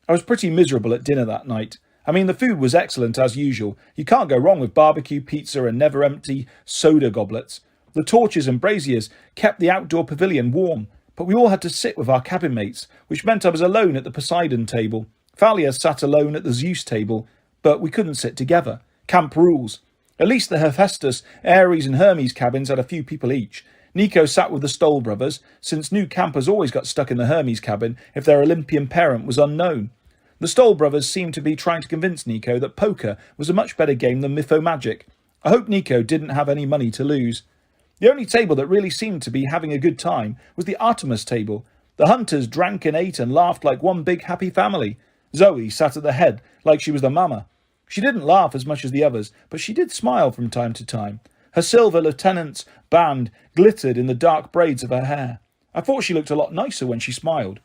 I was pretty miserable at dinner that night. I mean, the food was excellent as usual. You can't go wrong with barbecue, pizza and never-empty soda goblets. The torches and braziers kept the outdoor pavilion warm, but we all had to sit with our cabin mates, which meant I was alone at the Poseidon table. Thalia sat alone at the Zeus table, but we couldn't sit together. Camp rules. At least the Hephaestus, Ares and Hermes cabins had a few people each. Nico sat with the Stoll brothers, since new campers always got stuck in the Hermes cabin if their Olympian parent was unknown. The Stoll brothers seemed to be trying to convince Nico that poker was a much better game than Mythomagic. I hope Nico didn't have any money to lose. The only table that really seemed to be having a good time was the Artemis table. The hunters drank and ate and laughed like one big happy family. Zoe sat at the head like she was the mama. She didn't laugh as much as the others, but she did smile from time to time. Her silver lieutenant's band glittered in the dark braids of her hair. I thought she looked a lot nicer when she smiled.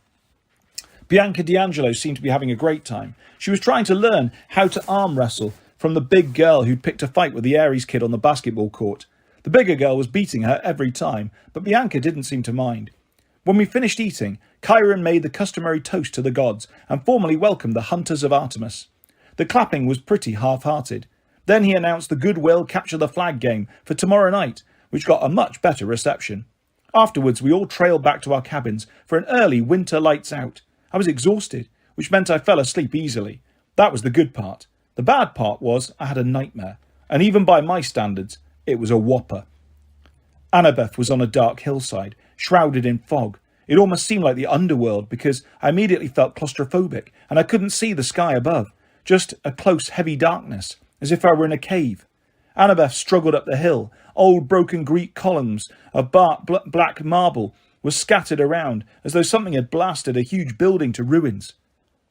Bianca D'Angelo seemed to be having a great time. She was trying to learn how to arm wrestle from the big girl who'd picked a fight with the Ares kid on the basketball court. The bigger girl was beating her every time, but Bianca didn't seem to mind. When we finished eating, Chiron made the customary toast to the gods and formally welcomed the hunters of Artemis. The clapping was pretty half-hearted. Then he announced the Goodwill Capture the Flag game for tomorrow night, which got a much better reception. Afterwards, we all trailed back to our cabins for an early winter lights out. I was exhausted, which meant I fell asleep easily. That was the good part. The bad part was I had a nightmare, and even by my standards, it was a whopper. Annabeth was on a dark hillside, shrouded in fog. It almost seemed like the underworld because I immediately felt claustrophobic and I couldn't see the sky above. Just a close, heavy darkness, as if I were in a cave. Annabeth struggled up the hill. Old broken Greek columns of black marble were scattered around, as though something had blasted a huge building to ruins.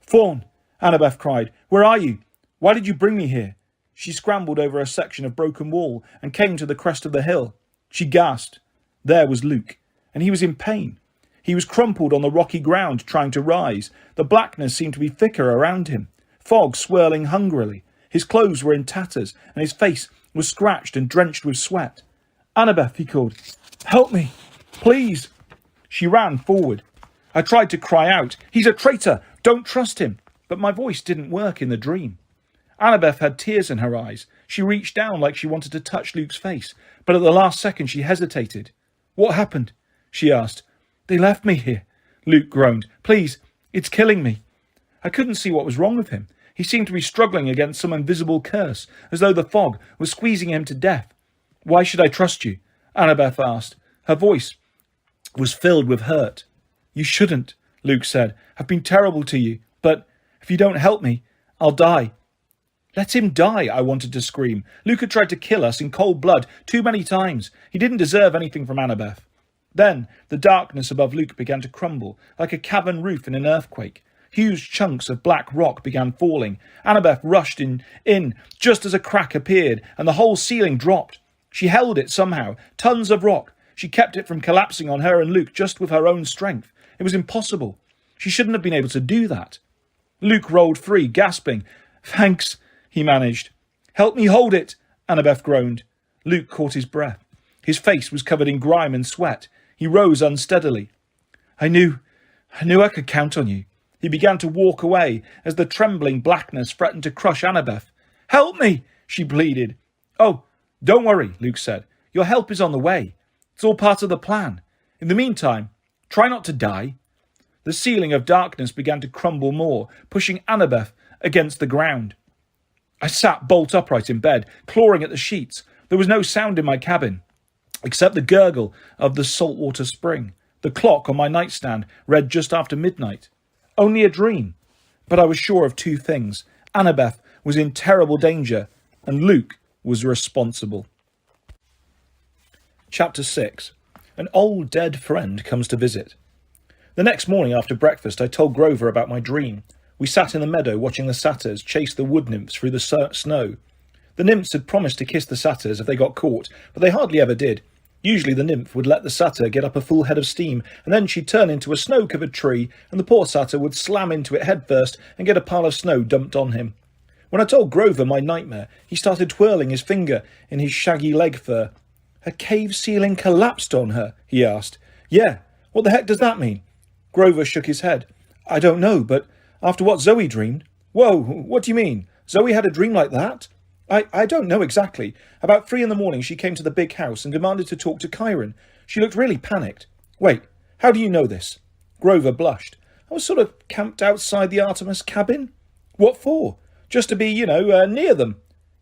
Fawn, Annabeth cried, where are you? Why did you bring me here? She scrambled over a section of broken wall and came to the crest of the hill. She gasped. There was Luke, and he was in pain. He was crumpled on the rocky ground, trying to rise. The blackness seemed to be thicker around him. Fog swirling hungrily. His clothes were in tatters, and his face was scratched and drenched with sweat. Annabeth, he called. Help me, please. She ran forward. I tried to cry out, he's a traitor, don't trust him. But my voice didn't work in the dream. Annabeth had tears in her eyes. She reached down like she wanted to touch Luke's face, but at the last second she hesitated. What happened? She asked. They left me here, Luke groaned. Please, it's killing me. I couldn't see what was wrong with him. He seemed to be struggling against some invisible curse, as though the fog was squeezing him to death. Why should I trust you? Annabeth asked. Her voice was filled with hurt. You shouldn't, Luke said. I've been terrible to you, but if you don't help me, I'll die. Let him die, I wanted to scream. Luke had tried to kill us in cold blood too many times. He didn't deserve anything from Annabeth. Then the darkness above Luke began to crumble, like a cavern roof in an earthquake. Huge chunks of black rock began falling. Annabeth rushed in just as a crack appeared, and the whole ceiling dropped. She held it somehow, tons of rock. She kept it from collapsing on her and Luke just with her own strength. It was impossible. She shouldn't have been able to do that. Luke rolled free, gasping. Thanks, he managed. Help me hold it, Annabeth groaned. Luke caught his breath. His face was covered in grime and sweat. He rose unsteadily. I knew I could count on you. He began to walk away as the trembling blackness threatened to crush Annabeth. Help me, she pleaded. Oh, don't worry, Luke said. Your help is on the way. It's all part of the plan. In the meantime, try not to die. The ceiling of darkness began to crumble more, pushing Annabeth against the ground. I sat bolt upright in bed, clawing at the sheets. There was no sound in my cabin, except the gurgle of the saltwater spring. The clock on my nightstand read just after midnight. Only a dream. But I was sure of two things. Annabeth was in terrible danger, and Luke was responsible. Chapter 6. An old dead friend comes to visit. The next morning after breakfast I told Grover about my dream. We sat in the meadow watching the satyrs chase the wood nymphs through the snow. The nymphs had promised to kiss the satyrs if they got caught, but they hardly ever did. Usually the nymph would let the satyr get up a full head of steam, and then she'd turn into a snow-covered tree, and the poor satyr would slam into it headfirst and get a pile of snow dumped on him. When I told Grover my nightmare, he started twirling his finger in his shaggy leg fur. "A cave ceiling collapsed on her?" he asked. "Yeah. What the heck does that mean?" Grover shook his head. "I don't know, but after what Zoe dreamed..." "Whoa, what do you mean? Zoe had a dream like that?" I don't know exactly. About 3 a.m, she came to the big house and demanded to talk to Chiron. She looked really panicked. "Wait, how do you know this?" Grover blushed. "I was sort of camped outside the Artemis cabin." "What for?" "Just to be, near them."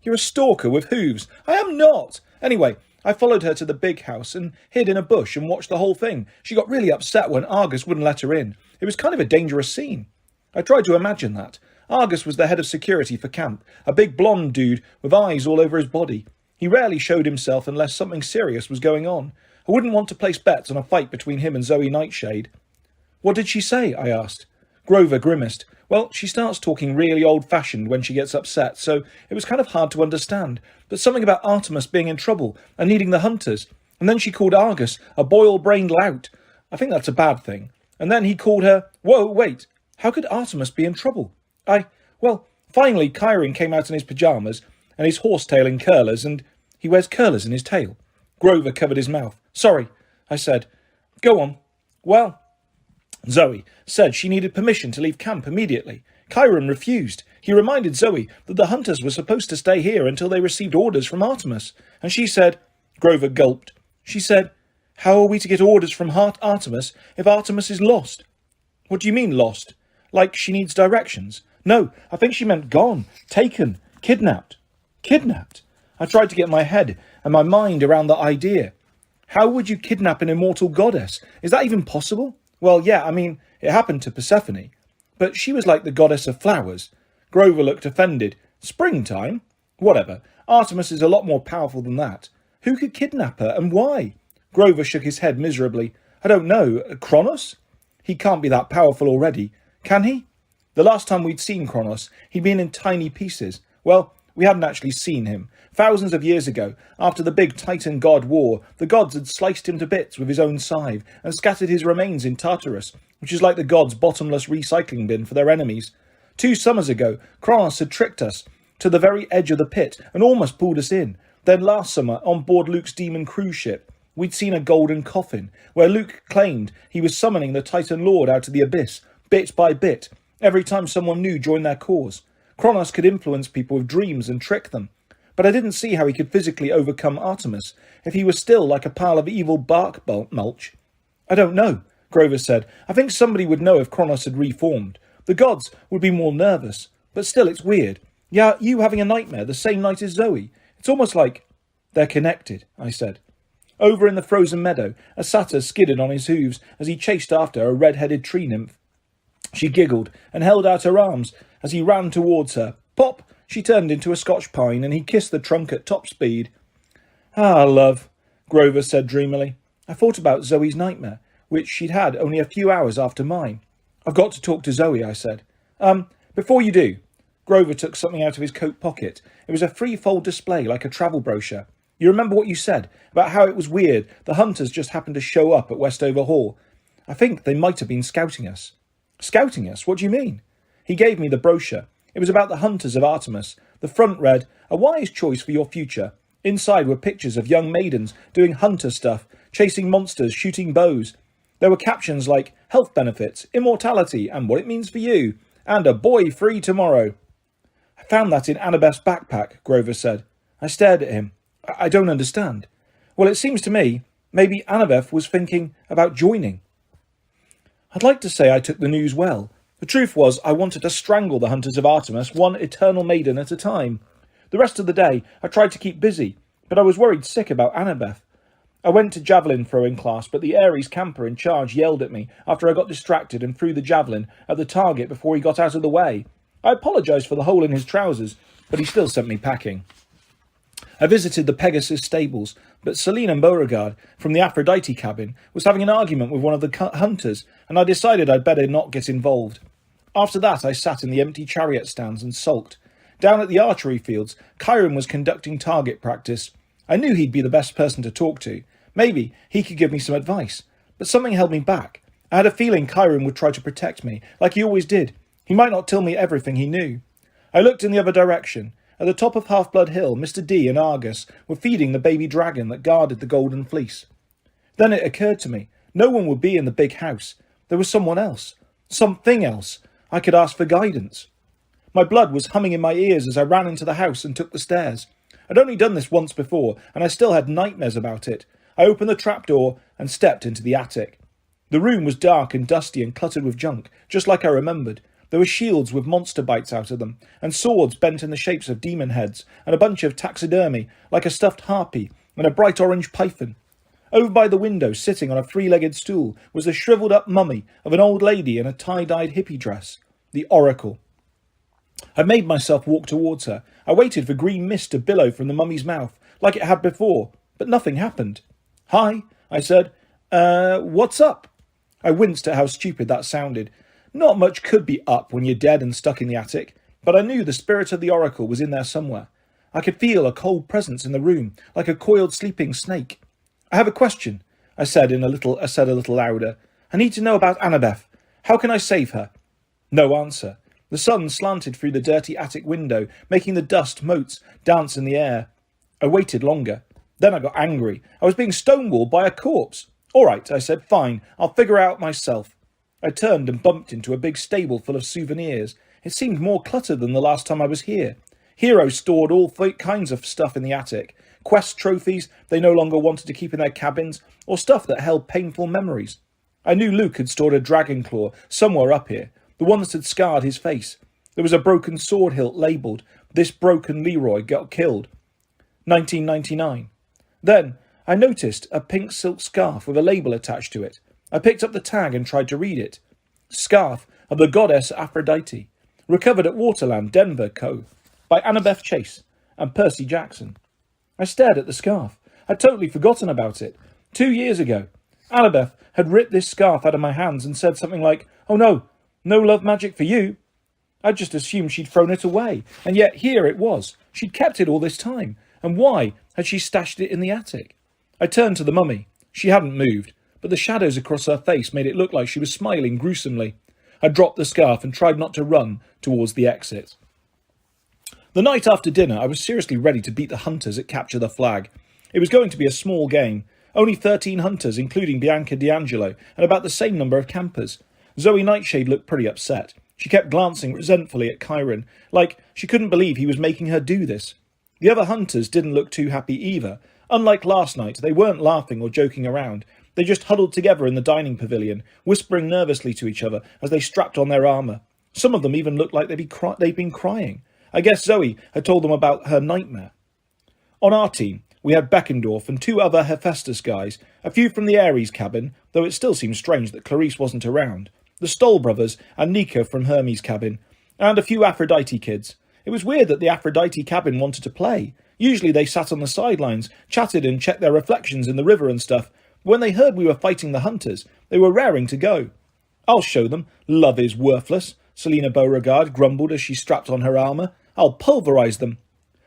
"You're a stalker with hooves." "I am not." "Anyway, I followed her to the big house and hid in a bush and watched the whole thing. She got really upset when Argus wouldn't let her in. It was kind of a dangerous scene." I tried to imagine that. Argus was the head of security for camp, a big blonde dude with eyes all over his body. He rarely showed himself unless something serious was going on. I wouldn't want to place bets on a fight between him and Zoe Nightshade. "What did she say?" I asked. Grover grimaced. "Well, she starts talking really old-fashioned when she gets upset, so it was kind of hard to understand. But something about Artemis being in trouble and needing the hunters. And then she called Argus a boil-brained lout. I think that's a bad thing. And then he called her... Whoa, wait. How could Artemis be in trouble? Finally Chiron came out in his pyjamas and his horsetail in curlers, and he wears curlers in his tail." Grover covered his mouth. "Sorry," I said. "Go on." "Well, Zoe said she needed permission to leave camp immediately. Chiron refused. He reminded Zoe that the hunters were supposed to stay here until they received orders from Artemis. And she said..." Grover gulped. "She said, how are we to get orders from Artemis if Artemis is lost?" "What do you mean lost? Like she needs directions?" "No, I think she meant gone, taken, kidnapped." "Kidnapped?" I tried to get my head and my mind around the idea. How would you kidnap an immortal goddess? Is that even possible? Well, yeah, it happened to Persephone. But she was like the goddess of flowers. Grover looked offended. "Springtime? Whatever. Artemis is a lot more powerful than that. Who could kidnap her, and why?" Grover shook his head miserably. "I don't know. Kronos? He can't be that powerful already. Can he?" The last time we'd seen Kronos, he'd been in tiny pieces. Well, we hadn't actually seen him. Thousands of years ago, after the big Titan god war, the gods had sliced him to bits with his own scythe and scattered his remains in Tartarus, which is like the gods' bottomless recycling bin for their enemies. 2 summers ago, Kronos had tricked us to the very edge of the pit and almost pulled us in. Then last summer, on board Luke's demon cruise ship, we'd seen a golden coffin, where Luke claimed he was summoning the Titan Lord out of the abyss, bit by bit, every time someone new joined their cause. Kronos could influence people with dreams and trick them. But I didn't see how he could physically overcome Artemis if he was still like a pile of evil bark mulch. "I don't know," Grover said. "I think somebody would know if Kronos had reformed. The gods would be more nervous. But still, it's weird. Yeah, you having a nightmare the same night as Zoe. It's almost like..." "They're connected," I said. Over in the frozen meadow, a satyr skidded on his hooves as he chased after a red-headed tree nymph. She giggled and held out her arms as he ran towards her. Pop! She turned into a Scotch pine and he kissed the trunk at top speed. "Ah, love," Grover said dreamily. I thought about Zoe's nightmare, which she'd had only a few hours after mine. "I've got to talk to Zoe," I said. Before you do." Grover took something out of his coat pocket. It was a 3-fold display like a travel brochure. "You remember what you said about how it was weird the hunters just happened to show up at Westover Hall? I think they might have been scouting us." "Scouting us? What do you mean?" He gave me the brochure. It was about the hunters of Artemis. The front read, "A wise choice for your future." Inside were pictures of young maidens doing hunter stuff, chasing monsters, shooting bows. There were captions like health benefits, immortality, and what it means for you, and a boy free tomorrow. "I found that in Annabeth's backpack," Grover said. I stared at him. I don't understand." "Well, it seems to me maybe Annabeth was thinking about joining." I'd like to say I took the news well. The truth was, I wanted to strangle the hunters of Artemis, one eternal maiden at a time. The rest of the day, I tried to keep busy, but I was worried sick about Annabeth. I went to javelin throwing class, but the Ares camper in charge yelled at me after I got distracted and threw the javelin at the target before he got out of the way. I apologised for the hole in his trousers, but he still sent me packing. I visited the Pegasus stables, but Selina Beauregard from the Aphrodite cabin was having an argument with one of the hunters, and I decided I'd better not get involved. After that, I sat in the empty chariot stands and sulked. Down at the archery fields, Chiron was conducting target practice. I knew he'd be the best person to talk to. Maybe he could give me some advice. But something held me back. I had a feeling Chiron would try to protect me, like he always did. He might not tell me everything he knew. I looked in the other direction. At the top of Half-Blood Hill, Mr. D and Argus were feeding the baby dragon that guarded the Golden Fleece. Then it occurred to me, no one would be in the big house. There was someone else. Something else. I could ask for guidance. My blood was humming in my ears as I ran into the house and took the stairs. I'd only done this once before, and I still had nightmares about it. I opened the trapdoor and stepped into the attic. The room was dark and dusty and cluttered with junk, just like I remembered. There were shields with monster bites out of them, and swords bent in the shapes of demon heads, and a bunch of taxidermy, like a stuffed harpy, and a bright orange python. Over by the window, sitting on a three-legged stool, was the shriveled-up mummy of an old lady in a tie-dyed hippie dress. The Oracle. I made myself walk towards her. I waited for green mist to billow from the mummy's mouth, like it had before, but nothing happened. "Hi," I said. What's up?" I winced at how stupid that sounded. Not much could be up when you're dead and stuck in the attic, but I knew the spirit of the Oracle was in there somewhere. I could feel a cold presence in the room, like a coiled sleeping snake. "I have a question," I said a little louder. "I need to know about Annabeth. How can I save her?" No answer. The sun slanted through the dirty attic window, making the dust motes dance in the air. I waited longer. Then I got angry. I was being stonewalled by a corpse. "All right," I said. "Fine. I'll figure out myself." I turned and bumped into a big stable full of souvenirs. It seemed more cluttered than the last time I was here. Heroes stored all kinds of stuff in the attic. Quest trophies they no longer wanted to keep in their cabins, or stuff that held painful memories. I knew Luke had stored a dragon claw somewhere up here, the one that had scarred his face. There was a broken sword hilt labelled, "This broken Leroy got killed. 1999. Then I noticed a pink silk scarf with a label attached to it. I picked up the tag and tried to read it. Scarf of the goddess Aphrodite. Recovered at Waterland, Denver, Co. By Annabeth Chase and Percy Jackson. I stared at the scarf. I'd totally forgotten about it. 2 years ago, Annabeth had ripped this scarf out of my hands and said something like, "Oh no, no love magic for you." I'd just assumed she'd thrown it away, and yet here it was. She'd kept it all this time, and why had she stashed it in the attic? I turned to the mummy. She hadn't moved, but the shadows across her face made it look like she was smiling gruesomely. I dropped the scarf and tried not to run towards the exit. The night after dinner, I was seriously ready to beat the hunters at Capture the Flag. It was going to be a small game. Only 13 hunters, including Bianca D'Angelo, and about the same number of campers. Zoe Nightshade looked pretty upset. She kept glancing resentfully at Chiron, like she couldn't believe he was making her do this. The other hunters didn't look too happy either. Unlike last night, they weren't laughing or joking around. They just huddled together in the dining pavilion, whispering nervously to each other as they strapped on their armour. Some of them even looked like they'd been crying. I guess Zoe had told them about her nightmare. On our team, we had Beckendorf and 2 other Hephaestus guys, a few from the Ares cabin, though it still seemed strange that Clarice wasn't around, the Stoll brothers and Nico from Hermes' cabin, and a few Aphrodite kids. It was weird that the Aphrodite cabin wanted to play. Usually they sat on the sidelines, chatted and checked their reflections in the river and stuff, but when they heard we were fighting the hunters, they were raring to go. "I'll show them. Love is worthless," Selina Beauregard grumbled as she strapped on her armour. "I'll pulverise them."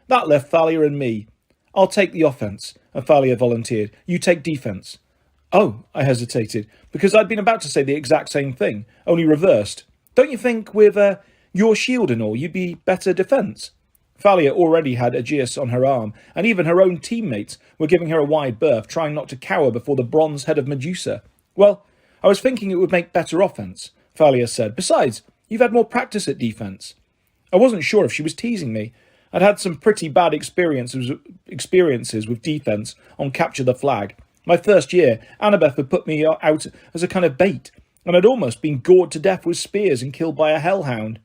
That left Thalia and me. "I'll take the offence," Thalia volunteered. "You take defence." "Oh," I hesitated, because I'd been about to say the exact same thing, only reversed. "Don't you think, with your shield and all, you'd be better defence?" Thalia already had Aegeus on her arm, and even her own teammates were giving her a wide berth, trying not to cower before the bronze head of Medusa. "Well, I was thinking it would make better offence," Thalia said. "Besides, you've had more practice at defence." I wasn't sure if she was teasing me. I'd had some pretty bad experiences with defence on Capture the Flag. My first year, Annabeth had put me out as a kind of bait. and I'd almost been gored to death with spears and killed by a hellhound.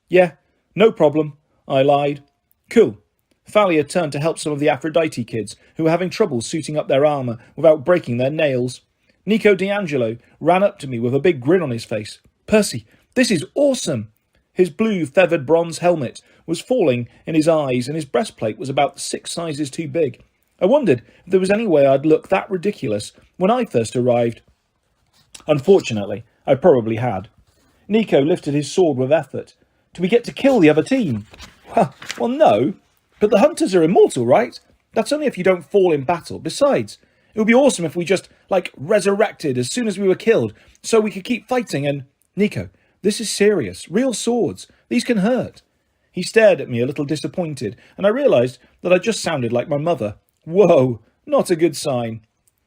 Yeah, no problem, I lied. Cool. Thalia turned to help some of the Aphrodite kids who were having trouble suiting up their armour without breaking their nails. Nico D'Angelo ran up to me with a big grin on his face. Percy, this is awesome! His blue feathered bronze helmet was falling in his eyes and his breastplate was about 6 sizes too big. I wondered if there was any way I'd look that ridiculous when I first arrived. Unfortunately, I probably had. Nico lifted his sword with effort. Do we get to kill the other team? Well, no. But the hunters are immortal, right? That's only if you don't fall in battle. Besides, it would be awesome if we just, resurrected as soon as we were killed, so we could keep fighting and... Nico, this is serious. Real swords. These can hurt. He stared at me a little disappointed, and I realised that I just sounded like my mother. Whoa, not a good sign.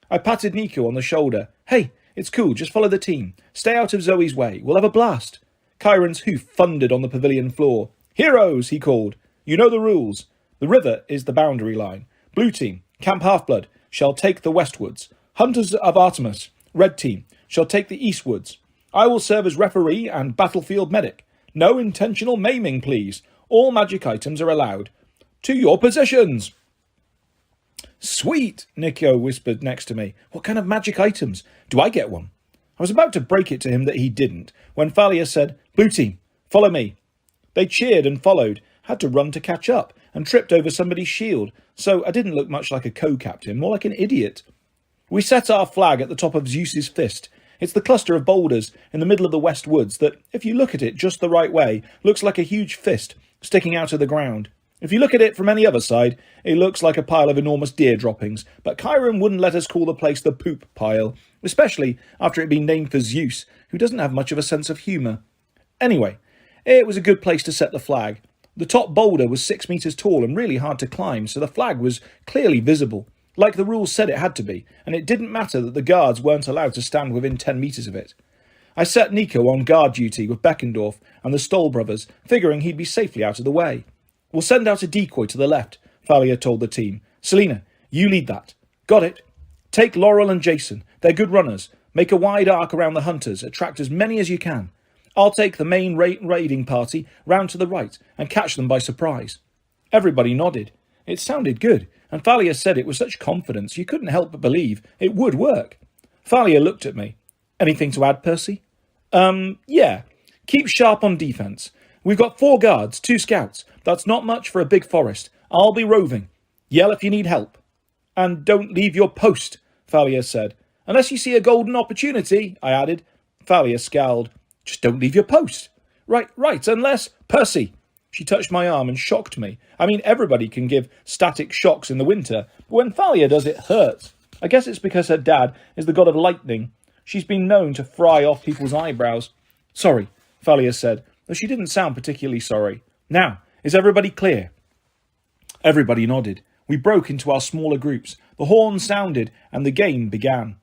I patted Nico on the shoulder. Hey, it's cool, just follow the team. Stay out of Zoe's way. We'll have a blast. Chiron's hoof thundered on the pavilion floor. Heroes, he called. You know the rules. The river is the boundary line. Blue team, Camp Half-Blood, shall take the westwards. Hunters of Artemis, red team, shall take the eastwards. I will serve as referee and battlefield medic. No intentional maiming, please. All magic items are allowed. To your positions! Sweet, Nico whispered next to me. What kind of magic items? Do I get one? I was about to break it to him that he didn't, when Thalia said, Blue team, follow me. They cheered and followed, had to run to catch up, and tripped over somebody's shield, so I didn't look much like a co-captain, more like an idiot. We set our flag at the top of Zeus's fist. It's the cluster of boulders in the middle of the West Woods that, if you look at it just the right way, looks like a huge fist sticking out of the ground. If you look at it from any other side, it looks like a pile of enormous deer droppings, but Chiron wouldn't let us call the place the poop pile, especially after it being named for Zeus, who doesn't have much of a sense of humour. Anyway, it was a good place to set the flag. The top boulder was 6 metres tall and really hard to climb, so the flag was clearly visible, like the rules said it had to be, and it didn't matter that the guards weren't allowed to stand within 10 metres of it. I set Nico on guard duty with Beckendorf and the Stoll brothers, figuring he'd be safely out of the way. We'll send out a decoy to the left, Thalia told the team. Selina, you lead that. Got it. Take Laurel and Jason. They're good runners. Make a wide arc around the hunters. Attract as many as you can. I'll take the main raiding party round to the right and catch them by surprise. Everybody nodded. It sounded good, and Thalia said it with such confidence you couldn't help but believe it would work. Thalia looked at me. Anything to add, Percy? Yeah. Keep sharp on defence. We've got 4 guards, 2 scouts. That's not much for a big forest. I'll be roving. Yell if you need help. And don't leave your post, Thalia said. Unless you see a golden opportunity, I added. Thalia scowled. Just don't leave your post. Right, unless... Percy! She touched my arm and shocked me. I mean, everybody can give static shocks in the winter, but when Thalia does, it hurts. I guess it's because her dad is the god of lightning. She's been known to fry off people's eyebrows. Sorry, Thalia said, though she didn't sound particularly sorry. Now, is everybody clear? Everybody nodded. We broke into our smaller groups. The horn sounded, and the game began.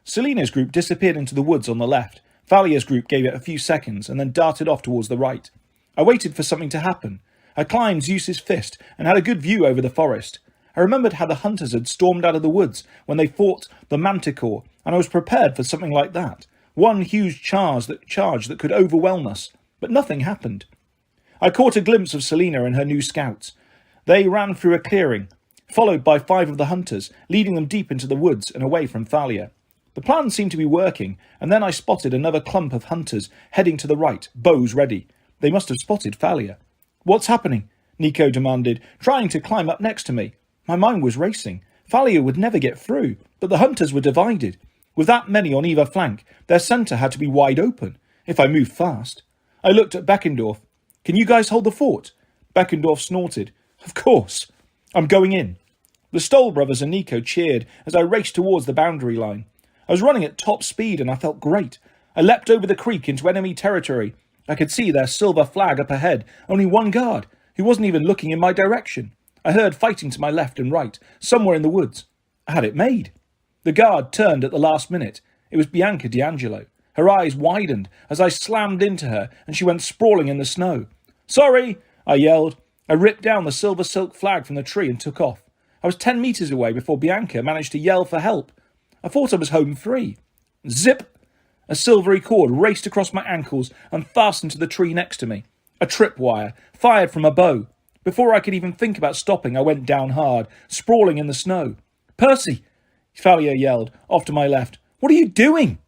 Selina's group disappeared into the woods on the left. Thalia's group gave it a few seconds, and then darted off towards the right. I waited for something to happen. I climbed Zeus's fist, and had a good view over the forest. I remembered how the hunters had stormed out of the woods when they fought the Manticore, and I was prepared for something like that. One huge charge that could overwhelm us. But nothing happened. I caught a glimpse of Selina and her new scouts. They ran through a clearing, followed by 5 of the hunters, leading them deep into the woods and away from Thalia. The plan seemed to be working, and then I spotted another clump of hunters heading to the right, bows ready. They must have spotted Thalia. What's happening? Nico demanded, trying to climb up next to me. My mind was racing. Thalia would never get through, but the hunters were divided. With that many on either flank, their centre had to be wide open, if I moved fast. I looked at Beckendorf. Can you guys hold the fort? Beckendorf snorted. Of course. I'm going in. The Stoll brothers and Nico cheered as I raced towards the boundary line. I was running at top speed and I felt great. I leapt over the creek into enemy territory. I could see their silver flag up ahead, only one guard, who wasn't even looking in my direction. I heard fighting to my left and right, somewhere in the woods. I had it made. The guard turned at the last minute. It was Bianca D'Angelo. Her eyes widened as I slammed into her and she went sprawling in the snow. Sorry, I yelled. I ripped down the silver silk flag from the tree and took off. I was 10 metres away before Bianca managed to yell for help. I thought I was home free. Zip! A silvery cord raced across my ankles and fastened to the tree next to me. A tripwire, fired from a bow. Before I could even think about stopping, I went down hard, sprawling in the snow. "Percy!" Thalia yelled, off to my left. "What are you doing?"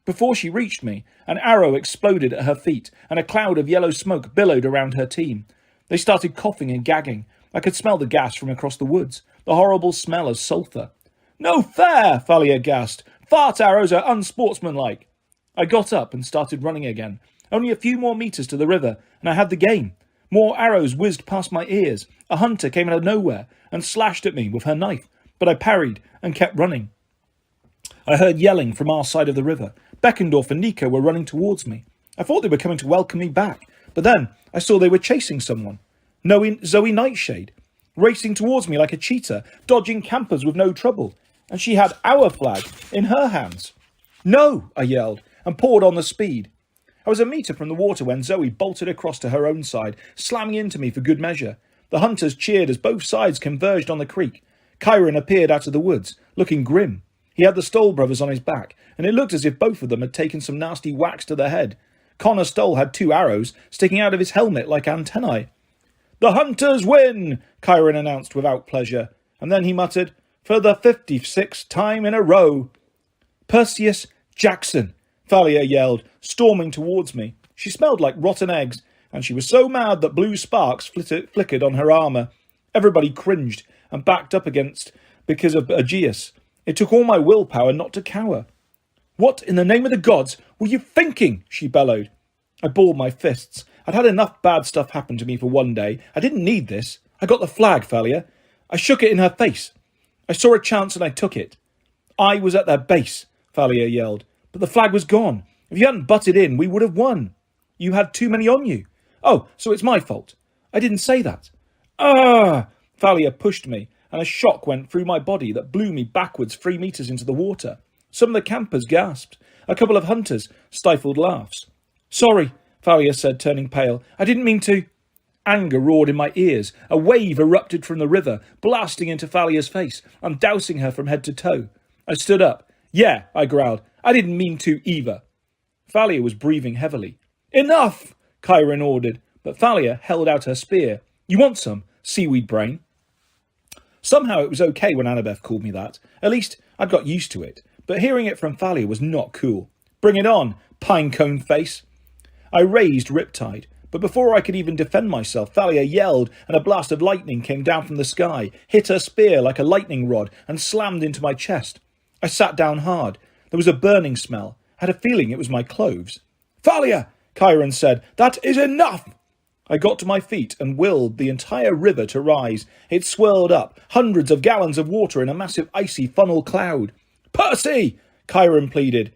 Before she reached me, an arrow exploded at her feet, and a cloud of yellow smoke billowed around her team. They started coughing and gagging. I could smell the gas from across the woods, the horrible smell of sulphur. "No fair!" Thalia gasped. "Fart arrows are unsportsmanlike." I got up and started running again. Only a few more meters to the river, and I had the game. More arrows whizzed past my ears. A hunter came out of nowhere and slashed at me with her knife, but I parried and kept running. I heard yelling from our side of the river. Beckendorf and Nico were running towards me. I thought they were coming to welcome me back, but then I saw they were chasing someone. Zoe Nightshade, racing towards me like a cheetah, dodging campers with no trouble, and she had our flag in her hands. "No!" I yelled, and poured on the speed. I was a metre from the water when Zoe bolted across to her own side, slamming into me for good measure. The hunters cheered as both sides converged on the creek. Chiron appeared out of the woods, looking grim. He had the Stoll brothers on his back, and it looked as if both of them had taken some nasty whacks to the head. Connor Stoll had 2 arrows sticking out of his helmet like antennae. "The hunters win!" Chiron announced without pleasure, and then he muttered, "For the 56th time in a row." "Perseus Jackson!" Thalia yelled, storming towards me. She smelled like rotten eggs, and she was so mad that blue sparks flickered on her armour. Everybody cringed and backed up against because of Aegeus. It took all my willpower not to cower. "What in the name of the gods were you thinking?" she bellowed. I balled my fists. I'd had enough bad stuff happen to me for one day. I didn't need this. I got the flag, Thalia. I shook it in her face. I saw a chance and I took it. "I was at their base," Thalia yelled, "but the flag was gone. If you hadn't butted in, we would have won. You had too many on you. Oh, so it's my fault. I didn't say that." "Ah!" Thalia pushed me, and a shock went through my body that blew me backwards 3 meters into the water. Some of the campers gasped. A couple of hunters stifled laughs. "Sorry," Thalia said, turning pale. "I didn't mean to." Anger roared in my ears. A wave erupted from the river, blasting into Thalia's face and dousing her from head to toe. I stood up. "Yeah," I growled. "I didn't mean to either." Thalia was breathing heavily. "Enough!" Chiron ordered, but Thalia held out her spear. "You want some, seaweed brain?" Somehow it was okay when Annabeth called me that. At least I'd got used to it. But hearing it from Thalia was not cool. "Bring it on, pinecone face." I raised Riptide, but before I could even defend myself, Thalia yelled and a blast of lightning came down from the sky, hit her spear like a lightning rod and slammed into my chest. I sat down hard. There was a burning smell. I had a feeling it was my clothes. "Thalia," Chiron said, "that is enough." I got to my feet and willed the entire river to rise. It swirled up, hundreds of gallons of water in a massive icy funnel cloud. "Percy!" Chiron pleaded.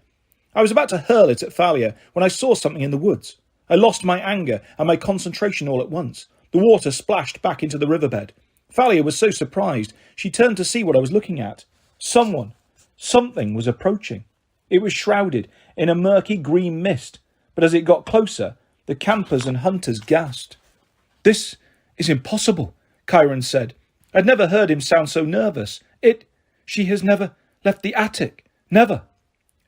I was about to hurl it at Thalia when I saw something in the woods. I lost my anger and my concentration all at once. The water splashed back into the riverbed. Thalia was so surprised, she turned to see what I was looking at. Something was approaching. It was shrouded in a murky green mist, but as it got closer, the campers and hunters gasped. "This is impossible," Chiron said. I'd never heard him sound so nervous. She has never left the attic. Never.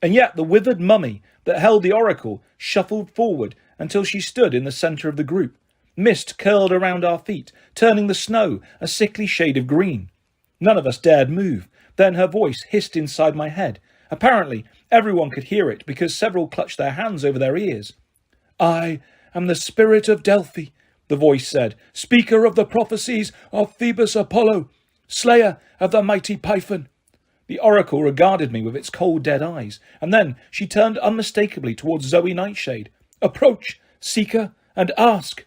And yet the withered mummy that held the oracle shuffled forward until she stood in the centre of the group. Mist curled around our feet, turning the snow a sickly shade of green. None of us dared move. Then her voice hissed inside my head. Apparently, everyone could hear it because several clutched their hands over their ears. "I am the spirit of Delphi," the voice said, "speaker of the prophecies of Phoebus Apollo, slayer of the mighty Python." The oracle regarded me with its cold, dead eyes, and then she turned unmistakably towards Zoe Nightshade. "Approach, seeker, and ask."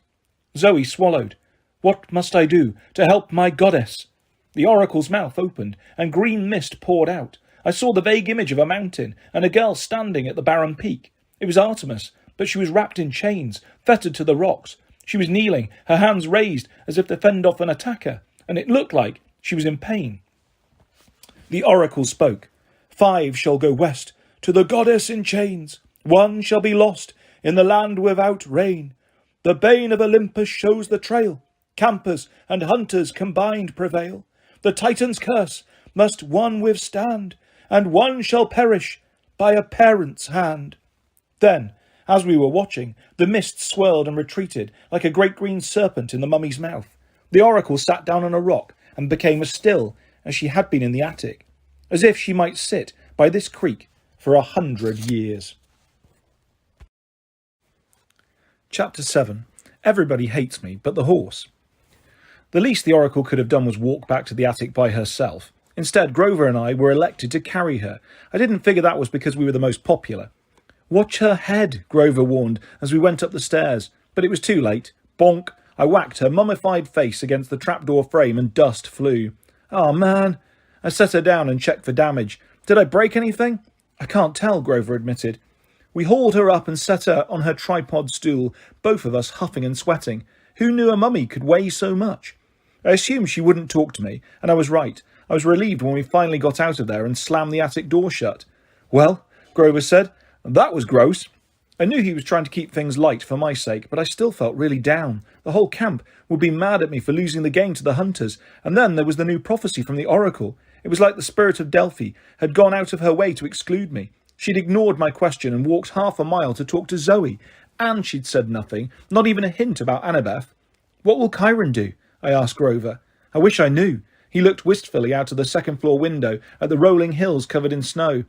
Zoe swallowed. "What must I do to help my goddess?" The oracle's mouth opened, and green mist poured out. I saw the vague image of a mountain, and a girl standing at the barren peak. It was Artemis, but she was wrapped in chains, fettered to the rocks. She was kneeling, her hands raised as if to fend off an attacker, and it looked like she was in pain. The oracle spoke. 5 shall go west to the goddess in chains. 1 shall be lost in the land without rain. The bane of Olympus shows the trail. Campers and hunters combined prevail. The Titan's curse must one withstand, and 1 shall perish by a parent's hand." Then, as we were watching, the mist swirled and retreated like a great green serpent in the mummy's mouth. The oracle sat down on a rock and became as still as she had been in the attic, as if she might sit by this creek for 100 years. Chapter 7. Everybody hates me, but the horse. The least the oracle could have done was walk back to the attic by herself. Instead, Grover and I were elected to carry her. I didn't figure that was because we were the most popular. "Watch her head," Grover warned as we went up the stairs. But it was too late. Bonk! I whacked her mummified face against the trapdoor frame and dust flew. "Oh, man." I set her down and checked for damage. "Did I break anything?" "I can't tell," Grover admitted. We hauled her up and set her on her tripod stool, both of us huffing and sweating. Who knew a mummy could weigh so much? I assumed she wouldn't talk to me, and I was right. I was relieved when we finally got out of there and slammed the attic door shut. "Well," Grover said, "that was gross." I knew he was trying to keep things light for my sake, but I still felt really down. The whole camp would be mad at me for losing the game to the hunters, and then there was the new prophecy from the oracle. It was like the spirit of Delphi had gone out of her way to exclude me. She'd ignored my question and walked half a mile to talk to Zoe, and she'd said nothing, not even a hint about Annabeth. "What will Chiron do?" I asked Grover. "I wish I knew." He looked wistfully out of the second-floor window at the rolling hills covered in snow.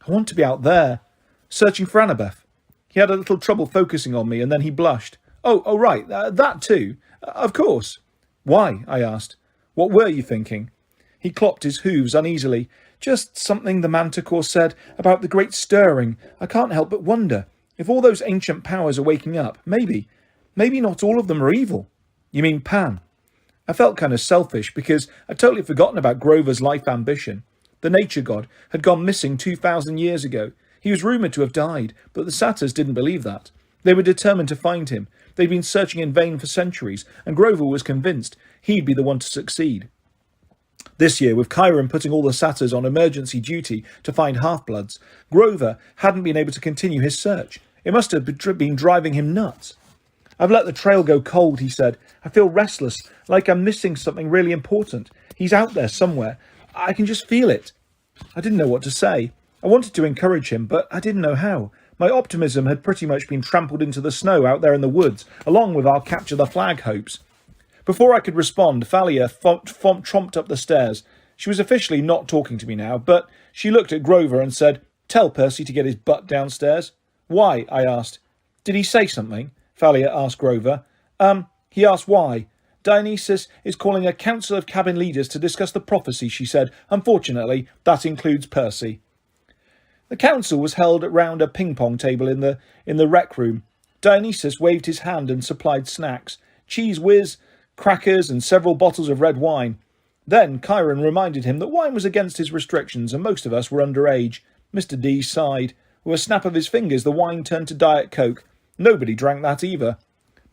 "I want to be out there." "Searching for Annabeth." He had a little trouble focusing on me, and then he blushed. Oh, right, that too. Of course." "Why?" I asked. "What were you thinking?" He clopped his hooves uneasily. "Just something the manticore said about the great stirring. I can't help but wonder. If all those ancient powers are waking up, maybe not all of them are evil." "You mean Pan?" I felt kind of selfish because I'd totally forgotten about Grover's life ambition. The nature god had gone missing 2,000 years ago. He was rumoured to have died, but the satyrs didn't believe that. They were determined to find him. They'd been searching in vain for centuries, and Grover was convinced he'd be the one to succeed. This year, with Chiron putting all the satyrs on emergency duty to find half-bloods, Grover hadn't been able to continue his search. It must have been driving him nuts. "I've let the trail go cold," he said. "I feel restless, like I'm missing something really important. He's out there somewhere. I can just feel it." I didn't know what to say. I wanted to encourage him, but I didn't know how. My optimism had pretty much been trampled into the snow out there in the woods, along with our capture the flag hopes. Before I could respond, Thalia tromped up the stairs. She was officially not talking to me now, but she looked at Grover and said, "Tell Percy to get his butt downstairs." "Why?" I asked. "Did he say something?" Thalia asked Grover. He asked why. "Dionysus is calling a council of cabin leaders to discuss the prophecy," she said. "Unfortunately, that includes Percy." The council was held round a ping-pong table in the rec room. Dionysus waved his hand and supplied snacks, cheese whiz, crackers and several bottles of red wine. Then Chiron reminded him that wine was against his restrictions and most of us were underage. Mr. D sighed. With a snap of his fingers, the wine turned to Diet Coke. Nobody drank that either.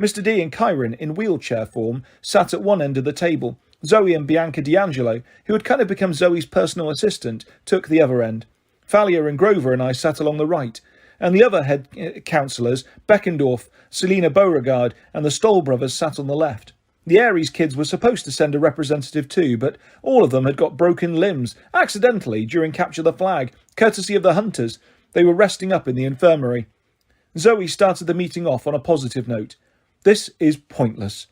Mr. D and Chiron, in wheelchair form, sat at one end of the table. Zoe and Bianca D'Angelo, who had kind of become Zoe's personal assistant, took the other end. Thalia and Grover and I sat along the right, and the other head councillors, Beckendorf, Selina Beauregard, and the Stoll brothers sat on the left. The Aries kids were supposed to send a representative too, but all of them had got broken limbs, accidentally, during Capture the Flag, courtesy of the hunters. They were resting up in the infirmary. Zoe started the meeting off on a positive note. "This is pointless."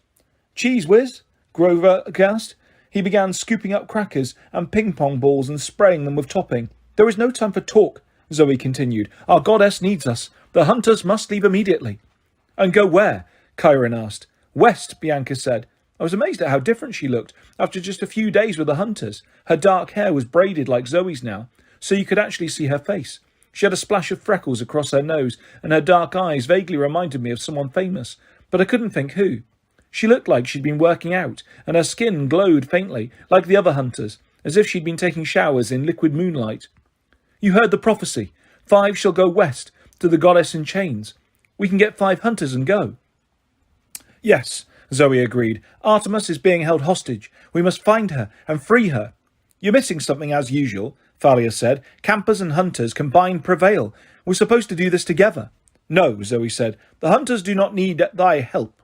"Cheese whiz?" Grover gasped. He began scooping up crackers and ping-pong balls and spraying them with topping. "There is no time for talk," Zoe continued. "Our goddess needs us. The hunters must leave immediately." "And go where?" Chiron asked. "West," Bianca said. I was amazed at how different she looked after just a few days with the hunters. Her dark hair was braided like Zoe's now, so you could actually see her face. She had a splash of freckles across her nose, and her dark eyes vaguely reminded me of someone famous, but I couldn't think who. She looked like she'd been working out, and her skin glowed faintly, like the other hunters, as if she'd been taking showers in liquid moonlight. "You heard the prophecy. 5 shall go west, to the goddess in chains. We can get 5 hunters and go." "Yes," Zoe agreed. "Artemis is being held hostage. We must find her and free her." "You're missing something as usual," Thalia said. "Campers and hunters combined prevail. We're supposed to do this together." "No," Zoe said. "The hunters do not need thy help."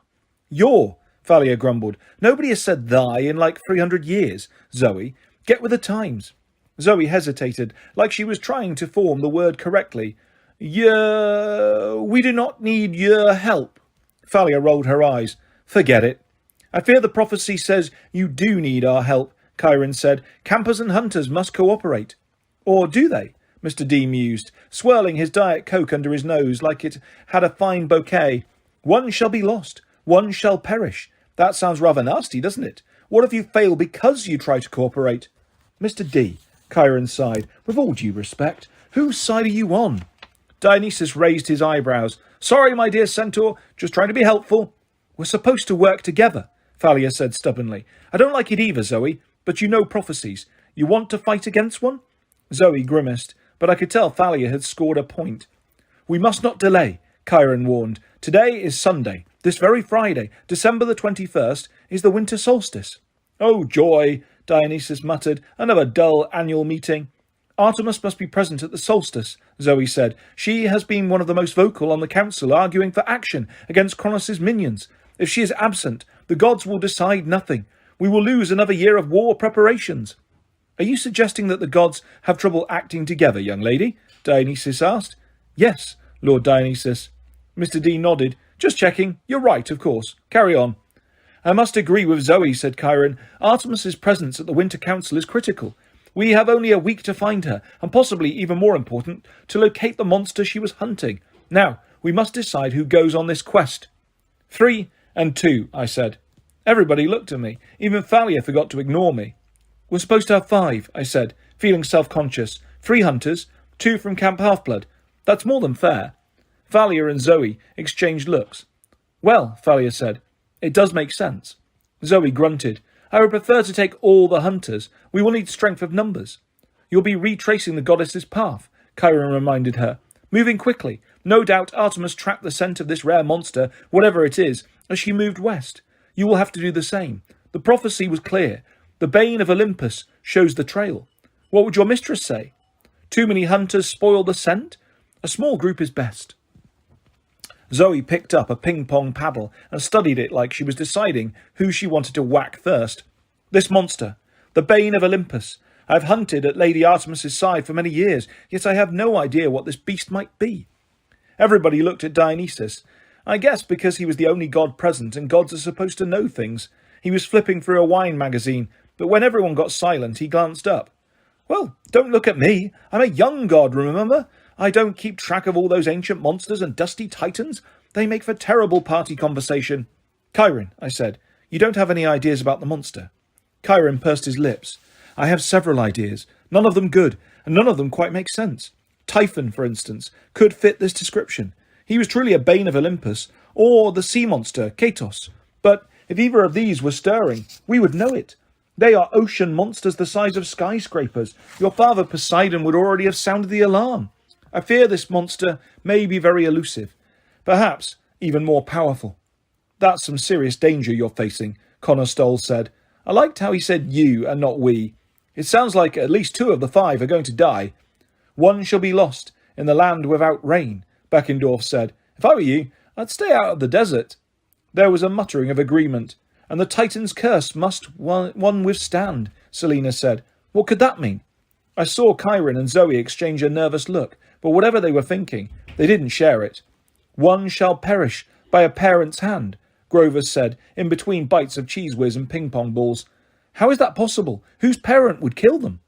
"Your," Thalia grumbled. "Nobody has said thy in like 300 years. Zoe, get with the times." Zoe hesitated, like she was trying to form the word correctly. We do not need your help. Thalia rolled her eyes. Forget it. I fear the prophecy says you do need our help, Chiron said. Campers and hunters must cooperate. Or do they? Mr. D mused, swirling his Diet Coke under his nose like it had a fine bouquet. One shall be lost. One shall perish. That sounds rather nasty, doesn't it? What if you fail because you try to cooperate? Mr. D, Chiron sighed, with all due respect, whose side are you on? Dionysus raised his eyebrows. Sorry, my dear centaur, just trying to be helpful. We're supposed to work together, Thalia said stubbornly. I don't like it either, Zoe, but you know prophecies. You want to fight against one? Zoe grimaced, but I could tell Thalia had scored a point. We must not delay, Chiron warned. Today is Sunday. This very Friday, December the 21st, is the winter solstice. Oh, joy, Dionysus muttered. Another dull annual meeting. Artemis must be present at the solstice, Zoe said. She has been one of the most vocal on the council, arguing for action against Cronos' minions. If she is absent, the gods will decide nothing. We will lose another year of war preparations. Are you suggesting that the gods have trouble acting together, young lady? Dionysus asked. Yes, Lord Dionysus. Mr. D nodded. Just checking. You're right, of course. Carry on. I must agree with Zoe, said Chiron. Artemis's presence at the Winter Council is critical. We have only a week to find her, and possibly even more important, to locate the monster she was hunting. Now, we must decide who goes on this quest. 3 and 2, I said. Everybody looked at me. Even Thalia forgot to ignore me. We're supposed to have 5, I said, feeling self-conscious. 3 hunters, 2 from Camp Half-Blood. That's more than fair. Thalia and Zoe exchanged looks. Well, Thalia said, it does make sense. Zoe grunted. I would prefer to take all the hunters. We will need strength of numbers. You'll be retracing the goddess's path, Chiron reminded her. Moving quickly. No doubt Artemis tracked the scent of this rare monster, whatever it is, as she moved west. You will have to do the same. The prophecy was clear. The bane of Olympus shows the trail. What would your mistress say? Too many hunters spoil the scent? A small group is best. Zoe picked up a ping-pong paddle and studied it like she was deciding who she wanted to whack first. This monster, the bane of Olympus. I've hunted at Lady Artemis's side for many years, yet I have no idea what this beast might be. Everybody looked at Dionysus. I guess because he was the only god present and gods are supposed to know things. He was flipping through a wine magazine, but when everyone got silent, he glanced up. Well, don't look at me. I'm a young god, remember? I don't keep track of all those ancient monsters and dusty titans. They make for terrible party conversation. Chiron, I said, you don't have any ideas about the monster? Chiron pursed his lips. I have several ideas, none of them good, and none of them quite make sense. Typhon, for instance, could fit this description. He was truly a bane of Olympus, or the sea monster, Katos. But if either of these were stirring, we would know it. They are ocean monsters the size of skyscrapers. Your father Poseidon would already have sounded the alarm. I fear this monster may be very elusive, perhaps even more powerful. That's some serious danger you're facing, Connor Stoll said. I liked how he said you and not we. It sounds like at least 2 of the 5 are going to die. One shall be lost in the land without rain, Beckendorf said. If I were you, I'd stay out of the desert. There was a muttering of agreement. And the Titan's curse must one withstand, Selena said. What could that mean? I saw Chiron and Zoe exchange a nervous look, but whatever they were thinking, they didn't share it. One shall perish by a parent's hand, Grover said, in between bites of Cheese Whiz and ping-pong balls. How is that possible? Whose parent would kill them?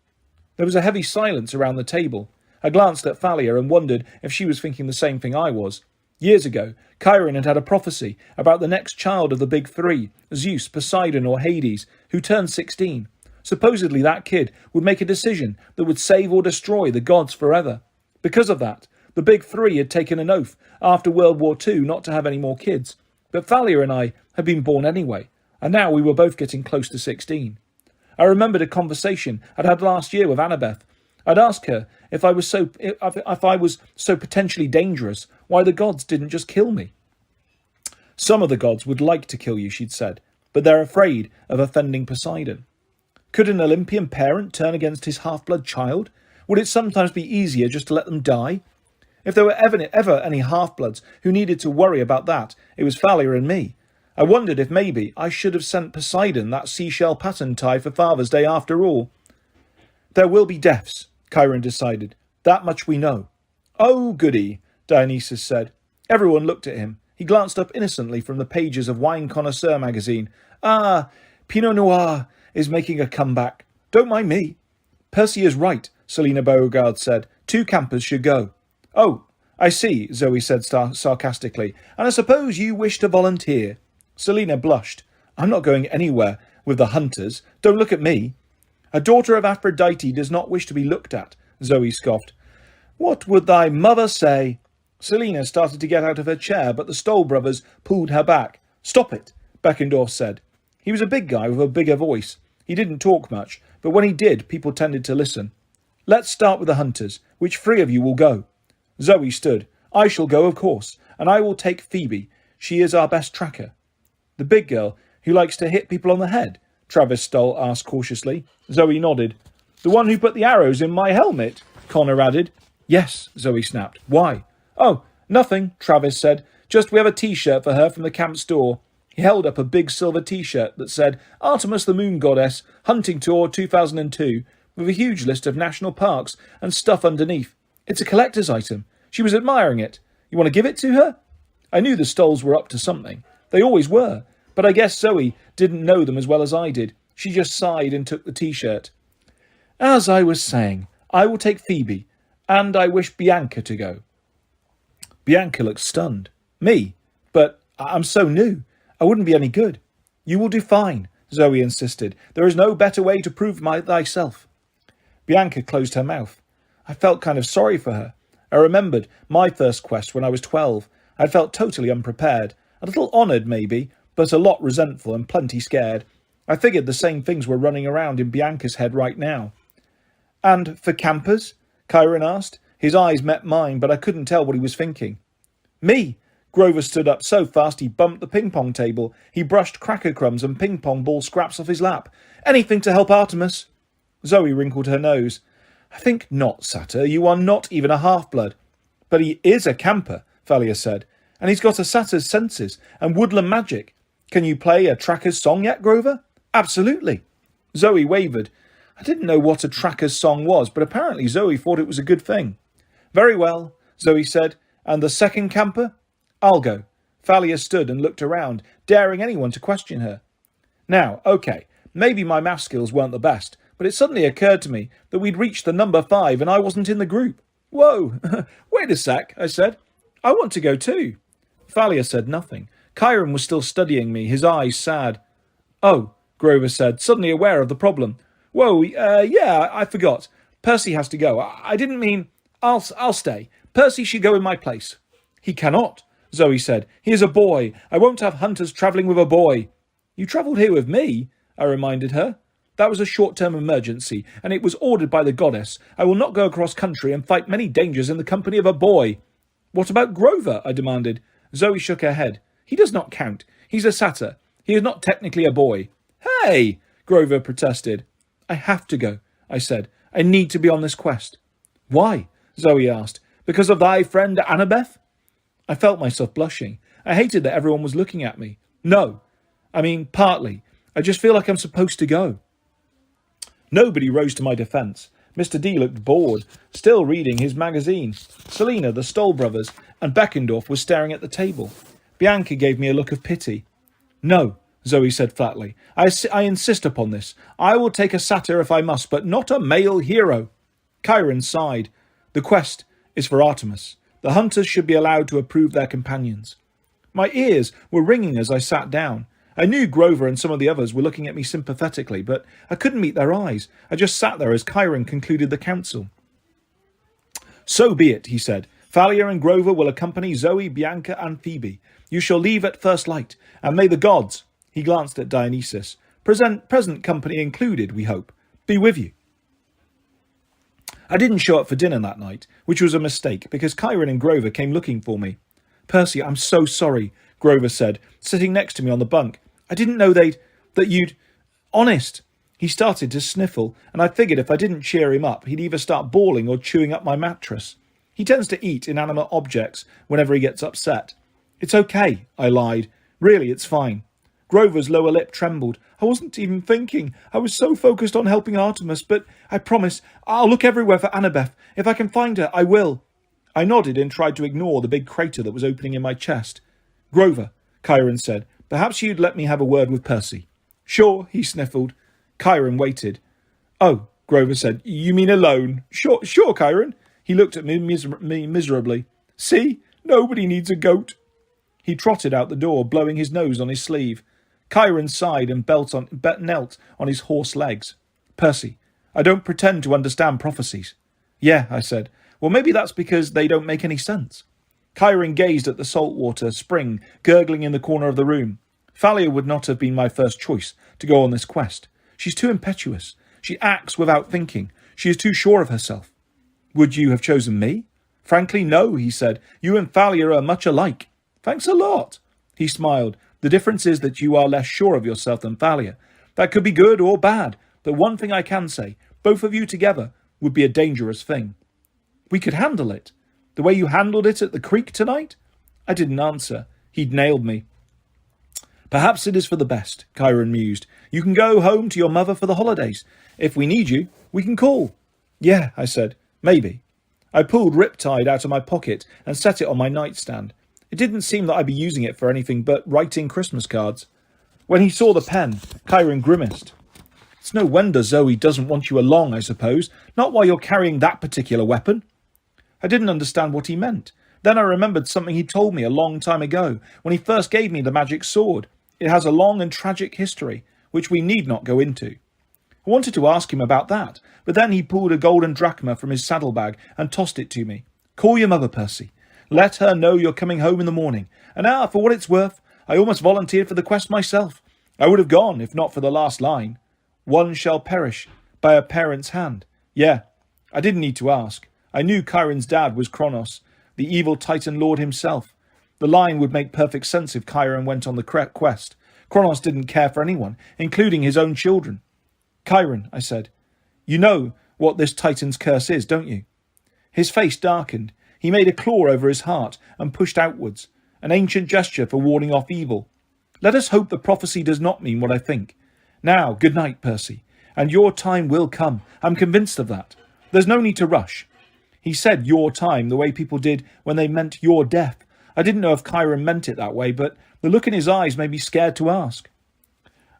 There was a heavy silence around the table. I glanced at Thalia and wondered if she was thinking the same thing I was. Years ago, Chiron had a prophecy about the next child of the big 3, Zeus, Poseidon or Hades, who turned 16. Supposedly that kid would make a decision that would save or destroy the gods forever. Because of that, the big 3 had taken an oath after World War II not to have any more kids. But Thalia and I had been born anyway, and now we were both getting close to 16. I remembered a conversation I'd had last year with Annabeth. I'd asked her if I was so potentially dangerous, why the gods didn't just kill me. Some of the gods would like to kill you, she'd said, but they're afraid of offending Poseidon. Could an Olympian parent turn against his half-blood child? Would it sometimes be easier just to let them die? If there were ever any half-bloods who needed to worry about that, it was Thalia and me. I wondered if maybe I should have sent Poseidon that seashell pattern tie for Father's Day after all. There will be deaths, Chiron decided. That much we know. Oh, goody, Dionysus said. Everyone looked at him. He glanced up innocently from the pages of Wine Connoisseur magazine. Ah, Pinot Noir is making a comeback. Don't mind me. Percy is right, Selina Beauregard said. 2 campers should go. Oh, I see, Zoe said sarcastically. And I suppose you wish to volunteer. Selina blushed. I'm not going anywhere with the hunters. Don't look at me. A daughter of Aphrodite does not wish to be looked at, Zoe scoffed. What would thy mother say? Selina started to get out of her chair, but the Stoll brothers pulled her back. Stop it, Beckendorf said. He was a big guy with a bigger voice. He didn't talk much, but when he did, people tended to listen. Let's start with the hunters. Which 3 of you will go? Zoe stood. I shall go, of course, and I will take Phoebe. She is our best tracker. The big girl who likes to hit people on the head? Travis Stoll asked cautiously. Zoe nodded. The one who put the arrows in my helmet? Connor added. Yes, Zoe snapped. Why? Oh, nothing, Travis said. Just we have a T-shirt for her from the camp store. He held up a big silver T-shirt that said Artemis the Moon Goddess, Hunting Tour 2002, with a huge list of national parks and stuff underneath. It's a collector's item. She was admiring it. You want to give it to her? I knew the Stolls were up to something. They always were. But I guess Zoe didn't know them as well as I did. She just sighed and took the T-shirt. As I was saying, I will take Phoebe, and I wish Bianca to go. Bianca looked stunned. Me? But I'm so new. I wouldn't be any good. You will do fine, Zoe insisted. There is no better way to prove thyself. Bianca closed her mouth. I felt kind of sorry for her. I remembered my first quest when I was 12. I felt totally unprepared. A little honoured, maybe, but a lot resentful and plenty scared. I figured the same things were running around in Bianca's head right now. And for campers? Chiron asked. His eyes met mine, but I couldn't tell what he was thinking. Me! Grover stood up so fast he bumped the ping-pong table. He brushed cracker crumbs and ping-pong ball scraps off his lap. Anything to help Artemis. Zoe wrinkled her nose. I think not, Satyr. You are not even a half-blood. But he is a camper, Thalia said. And he's got a Satyr's senses and woodland magic. Can you play a tracker's song yet, Grover? Absolutely. Zoe wavered. I didn't know what a tracker's song was, but apparently Zoe thought it was a good thing. Very well, Zoe said. And the second camper? I'll go. Thalia stood and looked around, daring anyone to question her. Now, okay, maybe my math skills weren't the best, but it suddenly occurred to me that we'd reached the number 5 and I wasn't in the group. Whoa, wait a sec, I said. I want to go too. Thalia said nothing. Chiron was still studying me, his eyes sad. Oh, Grover said, suddenly aware of the problem. Whoa, yeah, I forgot. Percy has to go. I didn't mean... I'll stay. Percy should go in my place. He cannot, Zoe said. He is a boy. I won't have hunters travelling with a boy. You travelled here with me, I reminded her. That was a short-term emergency, and it was ordered by the goddess. I will not go across country and fight many dangers in the company of a boy. What about Grover? I demanded. Zoe shook her head. He does not count. He's a satyr. He is not technically a boy. Hey! Grover protested. I have to go, I said. I need to be on this quest. Why? Zoe asked. Because of thy friend Annabeth? I felt myself blushing. I hated that everyone was looking at me. No. I mean, partly. I just feel like I'm supposed to go. Nobody rose to my defence. Mr. D looked bored, still reading his magazine. Selina, the Stoll brothers, and Beckendorf were staring at the table. Bianca gave me a look of pity. No, Zoe said flatly. I insist upon this. I will take a satyr if I must, but not a male hero. Chiron sighed. The quest is for Artemis. The hunters should be allowed to approve their companions. My ears were ringing as I sat down. I knew Grover and some of the others were looking at me sympathetically, but I couldn't meet their eyes. I just sat there as Chiron concluded the council. So be it, he said. Thalia and Grover will accompany Zoe, Bianca, and Phoebe. You shall leave at first light, and may the gods, he glanced at Dionysus, present company included, we hope, be with you. I didn't show up for dinner that night, which was a mistake, because Chiron and Grover came looking for me. Percy, I'm so sorry, Grover said, sitting next to me on the bunk. I didn't know that you'd... Honest. He started to sniffle, and I figured if I didn't cheer him up, he'd either start bawling or chewing up my mattress. He tends to eat inanimate objects whenever he gets upset. It's okay, I lied. Really, it's fine. Grover's lower lip trembled. I wasn't even thinking. I was so focused on helping Artemis, but I promise I'll look everywhere for Annabeth. If I can find her, I will. I nodded and tried to ignore the big crater that was opening in my chest. Grover, Chiron said, perhaps you'd let me have a word with Percy. Sure, he sniffled. Chiron waited. Oh, Grover said, you mean alone? Sure, Chiron. He looked at me miserably. See, nobody needs a goat. He trotted out the door, blowing his nose on his sleeve. Chiron sighed and knelt on his horse legs. Percy, I don't pretend to understand prophecies. Yeah, I said. Well, maybe that's because they don't make any sense. Chiron gazed at the saltwater spring gurgling in the corner of the room. Thalia would not have been my first choice to go on this quest. She's too impetuous. She acts without thinking. She is too sure of herself. Would you have chosen me? Frankly, no, he said. You and Thalia are much alike. Thanks a lot. He smiled. The difference is that you are less sure of yourself than Thalia. That could be good or bad, but one thing I can say, both of you together would be a dangerous thing. We could handle it. The way you handled it at the creek tonight? I didn't answer. He'd nailed me. Perhaps it is for the best, Chiron mused. You can go home to your mother for the holidays. If we need you, we can call. Yeah, I said. Maybe. I pulled Riptide out of my pocket and set it on my nightstand. It didn't seem that I'd be using it for anything but writing Christmas cards. When he saw the pen, Chiron grimaced. It's no wonder Zoe doesn't want you along, I suppose. Not while you're carrying that particular weapon. I didn't understand what he meant. Then I remembered something he told me a long time ago, when he first gave me the magic sword. It has a long and tragic history, which we need not go into. I wanted to ask him about that, but then he pulled a golden drachma from his saddlebag and tossed it to me. Call your mother, Percy. Let her know you're coming home in the morning. And for what it's worth, I almost volunteered for the quest myself. I would have gone, if not for the last line. One shall perish by a parent's hand. Yeah, I didn't need to ask. I knew Chiron's dad was Kronos, the evil Titan Lord himself. The line would make perfect sense if Chiron went on the quest. Kronos didn't care for anyone, including his own children. Chiron, I said, you know what this Titan's curse is, don't you? His face darkened. He made a claw over his heart and pushed outwards, an ancient gesture for warding off evil. Let us hope the prophecy does not mean what I think. Now, good night, Percy, and your time will come. I'm convinced of that. There's no need to rush. He said your time the way people did when they meant your death. I didn't know if Chiron meant it that way, but the look in his eyes made me scared to ask.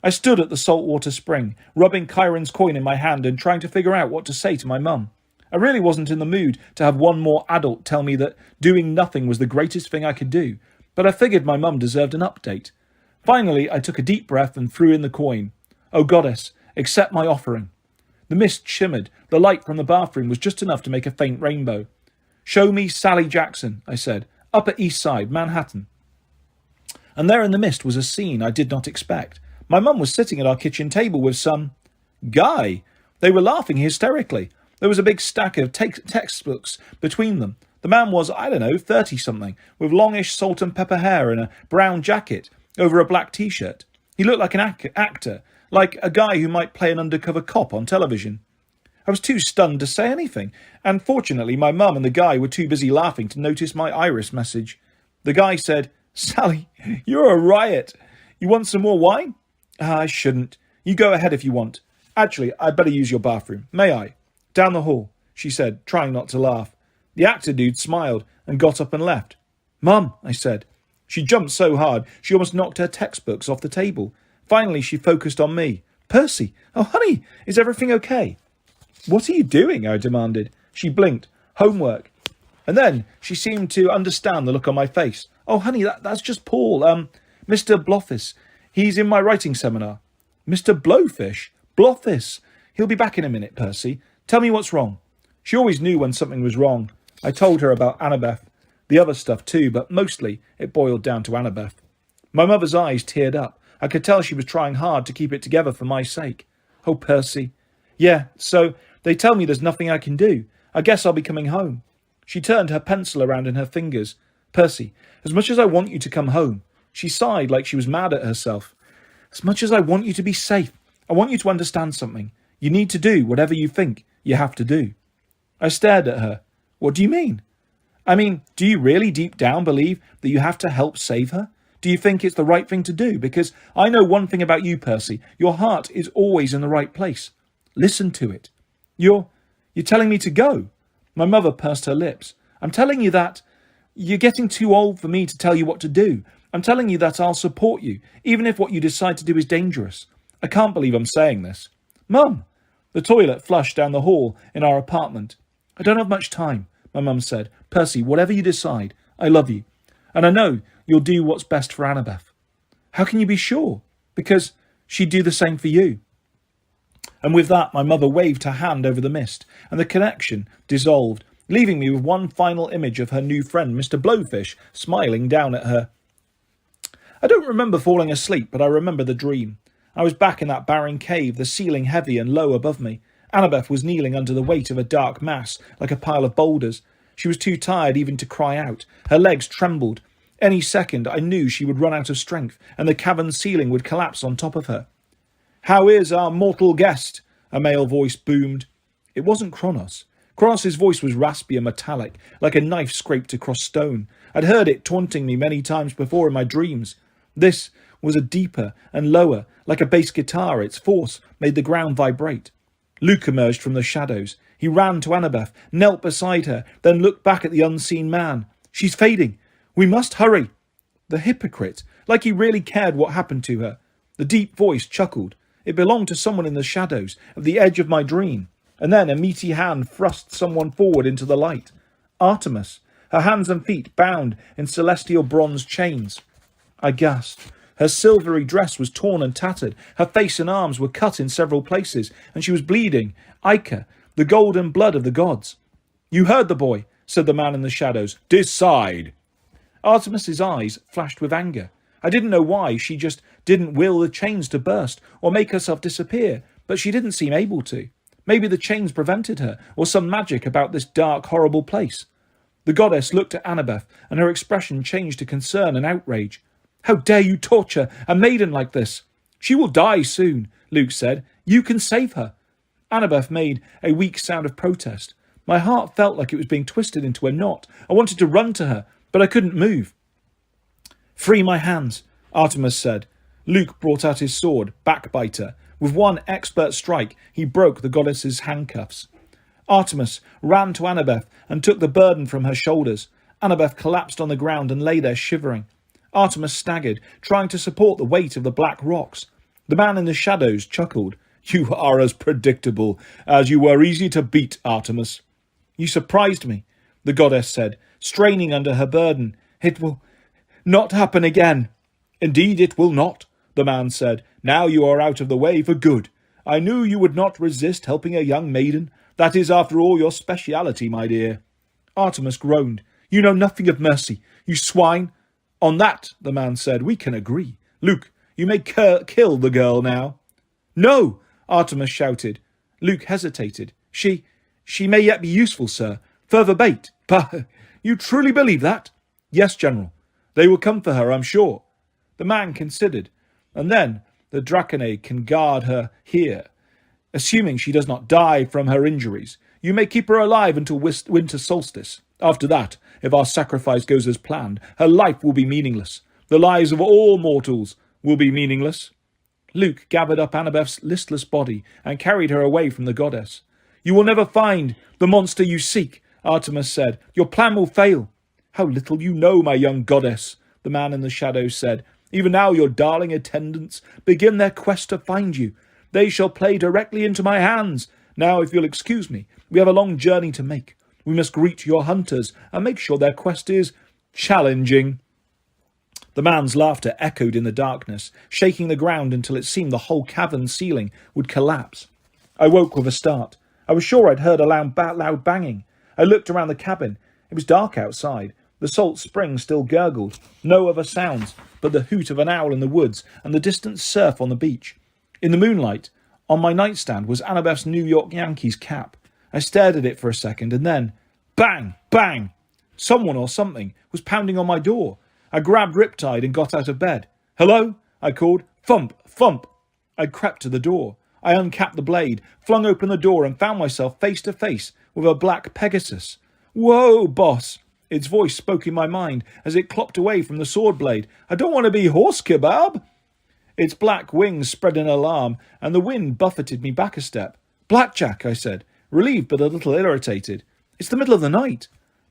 I stood at the saltwater spring, rubbing Chiron's coin in my hand and trying to figure out what to say to my mum. I really wasn't in the mood to have one more adult tell me that doing nothing was the greatest thing I could do, but I figured my mum deserved an update. Finally, I took a deep breath and threw in the coin. Oh, goddess, accept my offering. The mist shimmered. The light from the bathroom was just enough to make a faint rainbow. Show me Sally Jackson, I said. Upper East Side, Manhattan. And there in the mist was a scene I did not expect. My mum was sitting at our kitchen table with some guy. They were laughing hysterically. There was a big stack of textbooks between them. The man was, 30-something, with longish salt and pepper hair and a brown jacket over a black T-shirt. He looked like an actor, like a guy who might play an undercover cop on television. I was too stunned to say anything, and fortunately my mum and the guy were too busy laughing to notice my iris message. The guy said, Sally, you're a riot. You want some more wine? I shouldn't. You go ahead if you want. Actually, I'd better use your bathroom. May I? Down the hall, she said, trying not to laugh. The actor dude smiled and got up and left. Mum, I said. She jumped so hard she almost knocked her textbooks off the table. Finally, she focused on me. Percy, oh honey, is everything okay? What are you doing? I demanded. She blinked. Homework. And then she seemed to understand the look on my face. Oh honey, that's just Paul. Mr. Blothis. He's in my writing seminar. Mr. Blowfish? Blothis. He'll be back in a minute, Percy. Tell me what's wrong. She always knew when something was wrong. I told her about Annabeth. The other stuff too, but mostly it boiled down to Annabeth. My mother's eyes teared up. I could tell she was trying hard to keep it together for my sake. Oh, Percy. Yeah, so they tell me there's nothing I can do. I guess I'll be coming home. She turned her pencil around in her fingers. Percy, as much as I want you to come home. She sighed like she was mad at herself. As much as I want you to be safe, I want you to understand something. You need to do whatever you think you have to do. I stared at her. What do you mean? I mean, do you really deep down believe that you have to help save her? Do you think it's the right thing to do? Because I know one thing about you, Percy. Your heart is always in the right place. Listen to it. You're telling me to go? My mother pursed her lips. I'm telling you that you're getting too old for me to tell you what to do. I'm telling you that I'll support you, even if what you decide to do is dangerous. I can't believe I'm saying this. Mum! The toilet flushed down the hall in our apartment. I don't have much time, my mum said. Percy, whatever you decide, I love you. And I know you'll do what's best for Annabeth. How can you be sure? Because she'd do the same for you. And with that, my mother waved her hand over the mist, and the connection dissolved, leaving me with one final image of her new friend, Mr. Blowfish, smiling down at her. I don't remember falling asleep, but I remember the dream. I was back in that barren cave, the ceiling heavy and low above me. Annabeth was kneeling under the weight of a dark mass, like a pile of boulders. She was too tired even to cry out. Her legs trembled. Any second, I knew she would run out of strength, and the cavern ceiling would collapse on top of her. How is our mortal guest? A male voice boomed. It wasn't Kronos. Kronos' voice was raspy and metallic, like a knife scraped across stone. I'd heard it taunting me many times before in my dreams. This was a deeper and lower, like a bass guitar. Its force made the ground vibrate. Luke emerged from the shadows. He ran to Annabeth, knelt beside her, then looked back at the unseen man. She's fading. We must hurry. The hypocrite, like he really cared what happened to her. The deep voice chuckled. It belonged to someone in the shadows, at the edge of my dream. And then a meaty hand thrust someone forward into the light. Artemis, her hands and feet bound in celestial bronze chains. I gasped. Her silvery dress was torn and tattered. Her face and arms were cut in several places, and she was bleeding. Ica, the golden blood of the gods. You heard the boy, said the man in the shadows. Decide. Artemis's eyes flashed with anger. I didn't know why. She just didn't will the chains to burst or make herself disappear, but she didn't seem able to. Maybe the chains prevented her, or some magic about this dark, horrible place. The goddess looked at Annabeth, and her expression changed to concern and outrage. How dare you torture a maiden like this? She will die soon, Luke said. You can save her. Annabeth made a weak sound of protest. My heart felt like it was being twisted into a knot. I wanted to run to her, but I couldn't move. Free my hands, Artemis said. Luke brought out his sword, Backbiter. With one expert strike, he broke the goddess's handcuffs. Artemis ran to Annabeth and took the burden from her shoulders. Annabeth collapsed on the ground and lay there shivering. Artemis staggered, trying to support the weight of the black rocks. The man in the shadows chuckled. You are as predictable as you were easy to beat, Artemis. You surprised me, the goddess said, straining under her burden. It will not happen again. Indeed it will not, the man said. Now you are out of the way for good. I knew you would not resist helping a young maiden. That is, after all, your speciality, my dear. Artemis groaned. You know nothing of mercy, you swine. On that, the man said, we can agree. Luke, you may kill the girl now. No, Artemis shouted. Luke hesitated. She may yet be useful, sir. Further bait. But you truly believe that? Yes, General. They will come for her, I'm sure. The man considered. And then the Draconid can guard her here. Assuming she does not die from her injuries, you may keep her alive until winter solstice. After that, if our sacrifice goes as planned, her life will be meaningless. The lives of all mortals will be meaningless. Luke gathered up Annabeth's listless body and carried her away from the goddess. You will never find the monster you seek, Artemis said. Your plan will fail. How little you know, my young goddess, the man in the shadows said. Even now your darling attendants begin their quest to find you. They shall play directly into my hands. Now, if you'll excuse me, we have a long journey to make. We must greet your hunters and make sure their quest is challenging. The man's laughter echoed in the darkness, shaking the ground until it seemed the whole cavern ceiling would collapse. I woke with a start. I was sure I'd heard a loud banging. I looked around the cabin. It was dark outside. The salt spring still gurgled. No other sounds but the hoot of an owl in the woods and the distant surf on the beach. In the moonlight, on my nightstand was Annabeth's New York Yankees cap. I stared at it for a second and then, bang, bang! Someone or something was pounding on my door. I grabbed Riptide and got out of bed. Hello? I called. Thump, thump. I crept to the door. I uncapped the blade, flung open the door and found myself face to face with a black Pegasus. Whoa, boss! Its voice spoke in my mind as it clopped away from the sword blade. I don't want to be horse kebab. Its black wings spread in alarm, and the wind buffeted me back a step. Blackjack, I said, relieved but a little irritated. It's the middle of the night.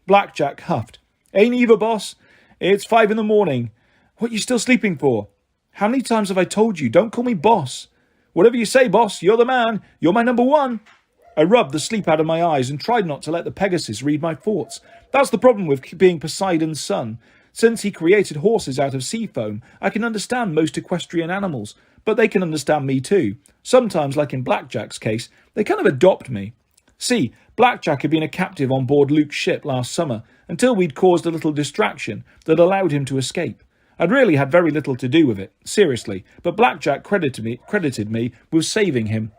Blackjack huffed. Ain't either, boss. It's 5 a.m. What you still sleeping for? How many times have I told you, don't call me boss? Whatever you say, boss, you're the man. You're my number one. I rubbed the sleep out of my eyes and tried not to let the Pegasus read my thoughts. That's the problem with being Poseidon's son. Since he created horses out of sea foam, I can understand most equestrian animals, but they can understand me too. Sometimes, like in Blackjack's case, they kind of adopt me. See, Blackjack had been a captive on board Luke's ship last summer, until we'd caused a little distraction that allowed him to escape. I'd really had very little to do with it, seriously, but Blackjack credited me with saving him.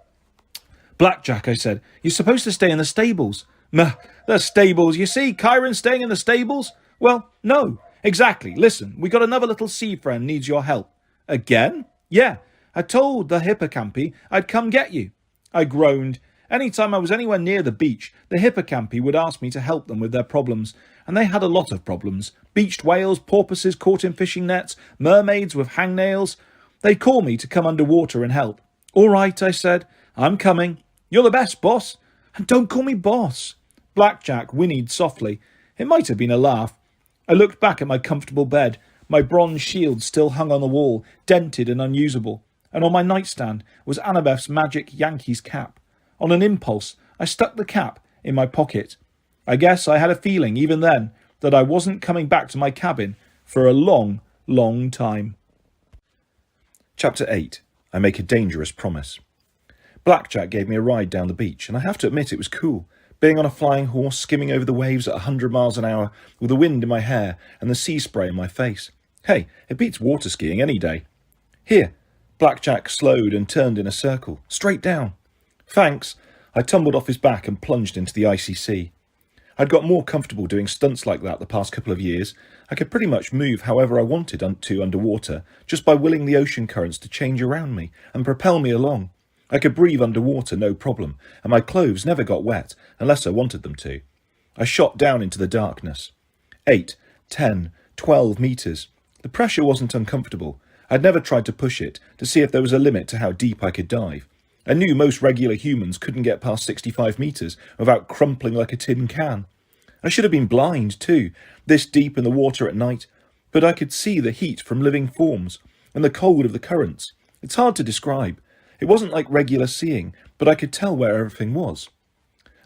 Blackjack, I said, you're supposed to stay in the stables. Meh, the stables, you see, Chiron's staying in the stables? Well, no, exactly. Listen, we got another little sea friend needs your help. Again? Yeah, I told the hippocampi I'd come get you. I groaned. Any time I was anywhere near the beach, the hippocampi would ask me to help them with their problems, and they had a lot of problems. Beached whales, porpoises caught in fishing nets, mermaids with hangnails. They'd call me to come underwater and help. All right, I said, I'm coming. You're the best, boss. And don't call me boss. Blackjack whinnied softly. It might have been a laugh. I looked back at my comfortable bed. My bronze shield still hung on the wall, dented and unusable. And on my nightstand was Annabeth's magic Yankees cap. On an impulse, I stuck the cap in my pocket. I guess I had a feeling, even then, that I wasn't coming back to my cabin for a long, long time. Chapter 8. I Make a Dangerous Promise. Blackjack gave me a ride down the beach, and I have to admit it was cool. Being on a flying horse, skimming over the waves at 100 miles an hour, with the wind in my hair and the sea spray in my face. Hey, it beats water skiing any day. Here. Blackjack slowed and turned in a circle, straight down. Thanks. I tumbled off his back and plunged into the icy sea. I'd got more comfortable doing stunts like that the past couple of years. I could pretty much move however I wanted to underwater, just by willing the ocean currents to change around me and propel me along. I could breathe underwater, no problem, and my clothes never got wet, unless I wanted them to. I shot down into the darkness. 8, 10, 12 metres. The pressure wasn't uncomfortable. I'd never tried to push it, to see if there was a limit to how deep I could dive. I knew most regular humans couldn't get past 65 metres without crumpling like a tin can. I should have been blind, too, this deep in the water at night, but I could see the heat from living forms, and the cold of the currents. It's hard to describe. It wasn't like regular seeing, but I could tell where everything was.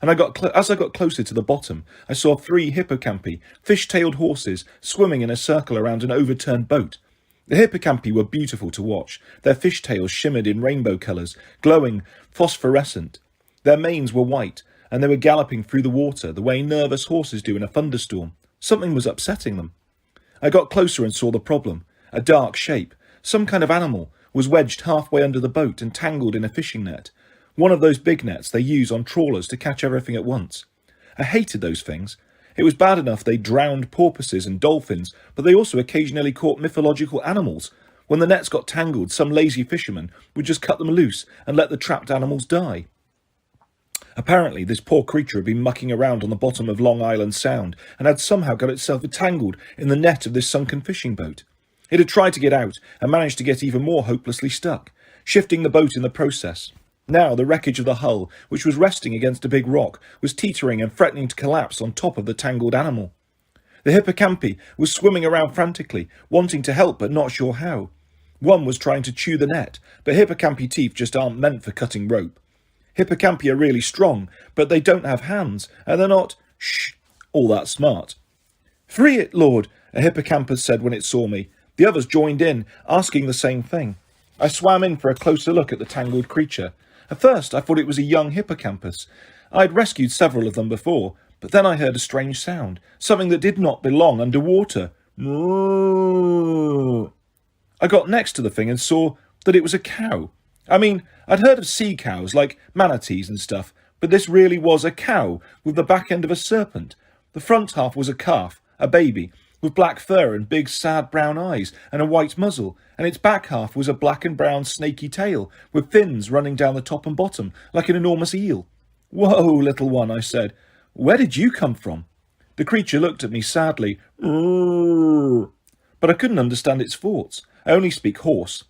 And as I got closer to the bottom, I saw 3 hippocampi, fish-tailed horses, swimming in a circle around an overturned boat. The hippocampi were beautiful to watch. Their fishtails shimmered in rainbow colours, glowing phosphorescent. Their manes were white, and they were galloping through the water the way nervous horses do in a thunderstorm. Something was upsetting them. I got closer and saw the problem. A dark shape, some kind of animal, was wedged halfway under the boat and tangled in a fishing net. One of those big nets they use on trawlers to catch everything at once. I hated those things. It was bad enough they drowned porpoises and dolphins, but they also occasionally caught mythological animals. When the nets got tangled, some lazy fisherman would just cut them loose and let the trapped animals die. Apparently, this poor creature had been mucking around on the bottom of Long Island Sound and had somehow got itself entangled in the net of this sunken fishing boat. It had tried to get out and managed to get even more hopelessly stuck, shifting the boat in the process. Now the wreckage of the hull, which was resting against a big rock, was teetering and threatening to collapse on top of the tangled animal. The hippocampi was swimming around frantically, wanting to help but not sure how. One was trying to chew the net, but hippocampi teeth just aren't meant for cutting rope. Hippocampi are really strong, but they don't have hands, and they're not, all that smart. Free it, Lord, a hippocampus said when it saw me. The others joined in, asking the same thing. I swam in for a closer look at the tangled creature. At first, I thought it was a young hippocampus. I had rescued several of them before, but then I heard a strange sound, something that did not belong underwater. I got next to the thing and saw that it was a cow. I mean, I'd heard of sea cows, like manatees and stuff, but this really was a cow with the back end of a serpent. The front half was a calf, a baby, with black fur and big sad brown eyes and a white muzzle, and its back half was a black and brown snaky tail, with fins running down the top and bottom, like an enormous eel. Whoa, little one, I said. Where did you come from? The creature looked at me sadly. But I couldn't understand its thoughts. I only speak horse.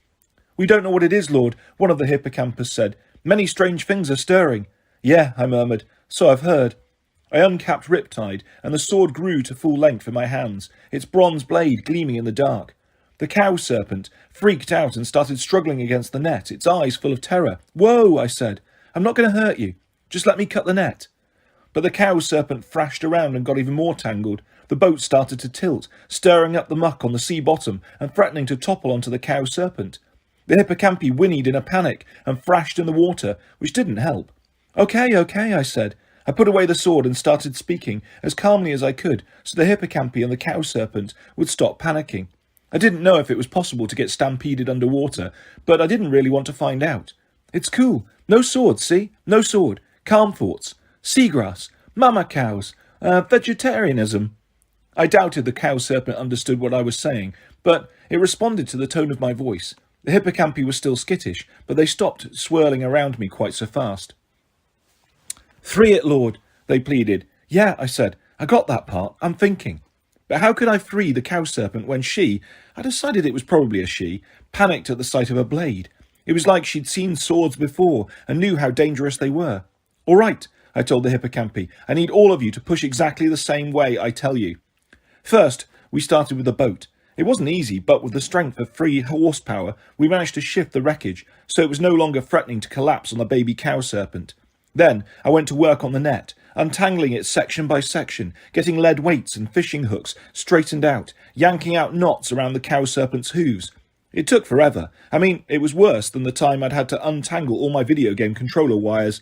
We don't know what it is, Lord, one of the hippocampus said. Many strange things are stirring. Yeah, I murmured. So I've heard. I uncapped Riptide, and the sword grew to full length in my hands, its bronze blade gleaming in the dark. The cow serpent freaked out and started struggling against the net, its eyes full of terror. "Whoa," I said. "I'm not going to hurt you. Just let me cut the net." But the cow serpent thrashed around and got even more tangled. The boat started to tilt, stirring up the muck on the sea bottom and threatening to topple onto the cow serpent. The hippocampi whinnied in a panic and thrashed in the water, which didn't help. Okay, I said. I put away the sword and started speaking as calmly as I could so the hippocampi and the cow serpent would stop panicking. I didn't know if it was possible to get stampeded underwater, but I didn't really want to find out. It's cool. No sword, see? No sword. Calm thoughts. Seagrass. Mama cows. Vegetarianism. I doubted the cow serpent understood what I was saying, but it responded to the tone of my voice. The hippocampi were still skittish, but they stopped swirling around me quite so fast. "Free it, Lord," they pleaded. "Yeah," I said. "I got that part. I'm thinking." But how could I free the cow serpent when she, I decided it was probably a she, panicked at the sight of a blade? It was like she'd seen swords before and knew how dangerous they were. "All right," I told the hippocampi. "I need all of you to push exactly the same way I tell you." First, we started with the boat. It wasn't easy, but with the strength of 3 horsepower, we managed to shift the wreckage, so it was no longer threatening to collapse on the baby cow serpent. Then I went to work on the net, untangling it section by section, getting lead weights and fishing hooks straightened out, yanking out knots around the cow serpent's hooves. It took forever. I mean, it was worse than the time I'd had to untangle all my video game controller wires.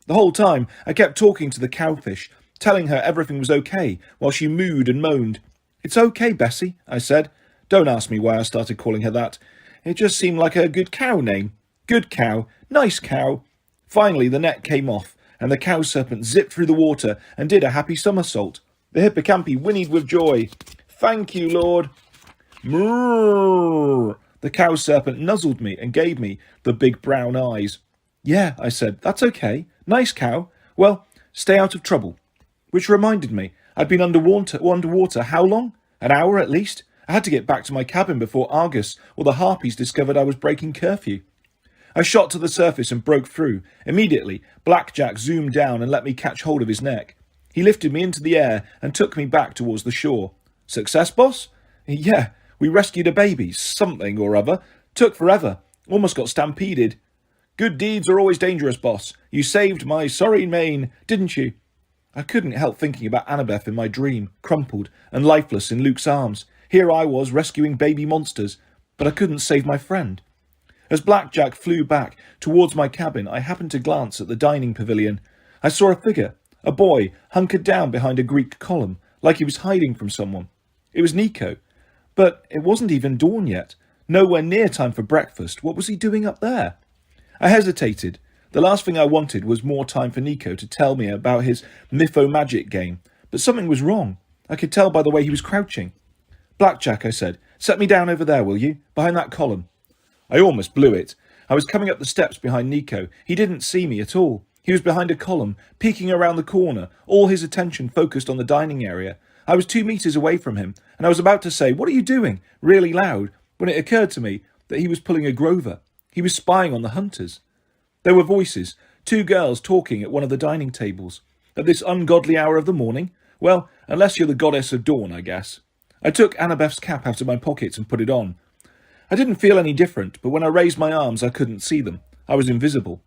The whole time, I kept talking to the cowfish, telling her everything was okay, while she mooed and moaned. "It's okay, Bessie," I said. Don't ask me why I started calling her that. It just seemed like a good cow name. Good cow. Nice cow. Finally, the net came off, and the cow serpent zipped through the water and did a happy somersault. The hippocampi whinnied with joy. "Thank you, Lord." Mrrr. The cow serpent nuzzled me and gave me the big brown eyes. "Yeah," I said, "that's okay. Nice cow. Well, stay out of trouble." Which reminded me, I'd been underwater how long? An hour at least? I had to get back to my cabin before Argus or the harpies discovered I was breaking curfew. I shot to the surface and broke through. Immediately, Blackjack zoomed down and let me catch hold of his neck. He lifted me into the air and took me back towards the shore. "Success, boss?" "Yeah, we rescued a baby, something or other. Took forever. Almost got stampeded." "Good deeds are always dangerous, boss. You saved my sorry mane, didn't you?" I couldn't help thinking about Annabeth in my dream, crumpled and lifeless in Luke's arms. Here I was rescuing baby monsters, but I couldn't save my friend. As Blackjack flew back towards my cabin, I happened to glance at the dining pavilion. I saw a figure, a boy, hunkered down behind a Greek column, like he was hiding from someone. It was Nico. But it wasn't even dawn yet. Nowhere near time for breakfast. What was he doing up there? I hesitated. The last thing I wanted was more time for Nico to tell me about his mytho-magic game. But something was wrong. I could tell by the way he was crouching. "Blackjack," I said, "set me down over there, will you? Behind that column." I almost blew it. I was coming up the steps behind Nico. He didn't see me at all. He was behind a column, peeking around the corner, all his attention focused on the dining area. I was 2 meters away from him, and I was about to say, "What are you doing?" really loud, when it occurred to me that he was pulling a Grover. He was spying on the hunters. There were voices, 2 girls talking at one of the dining tables. At this ungodly hour of the morning? Well, unless you're the goddess of dawn, I guess. I took Annabeth's cap out of my pocket and put it on. I didn't feel any different, but when I raised my arms I couldn't see them. I was invisible.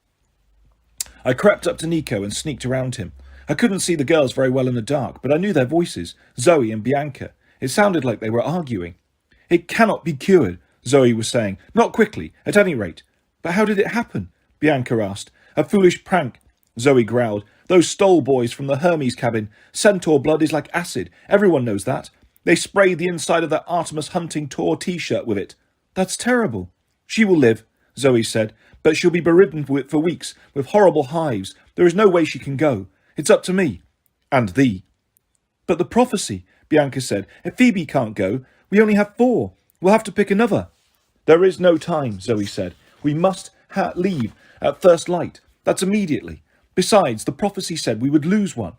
I crept up to Nico and sneaked around him. I couldn't see the girls very well in the dark, but I knew their voices, Zoe and Bianca. It sounded like they were arguing. "It cannot be cured," Zoe was saying. "Not quickly, at any rate." "But how did it happen?" Bianca asked. "A foolish prank," Zoe growled. "Those Stoll boys from the Hermes cabin. Centaur blood is like acid. Everyone knows that. They sprayed the inside of that Artemis Hunting Tour t-shirt with it." "That's terrible." "She will live," Zoe said, "but she'll be bedridden for weeks with horrible hives. There is no way she can go. It's up to me. And thee." "But the prophecy," Bianca said. "If Phoebe can't go, we only have 4. We'll have to pick another." "There is no time," Zoe said. "We must leave at first light. That's immediately. Besides, the prophecy said we would lose one."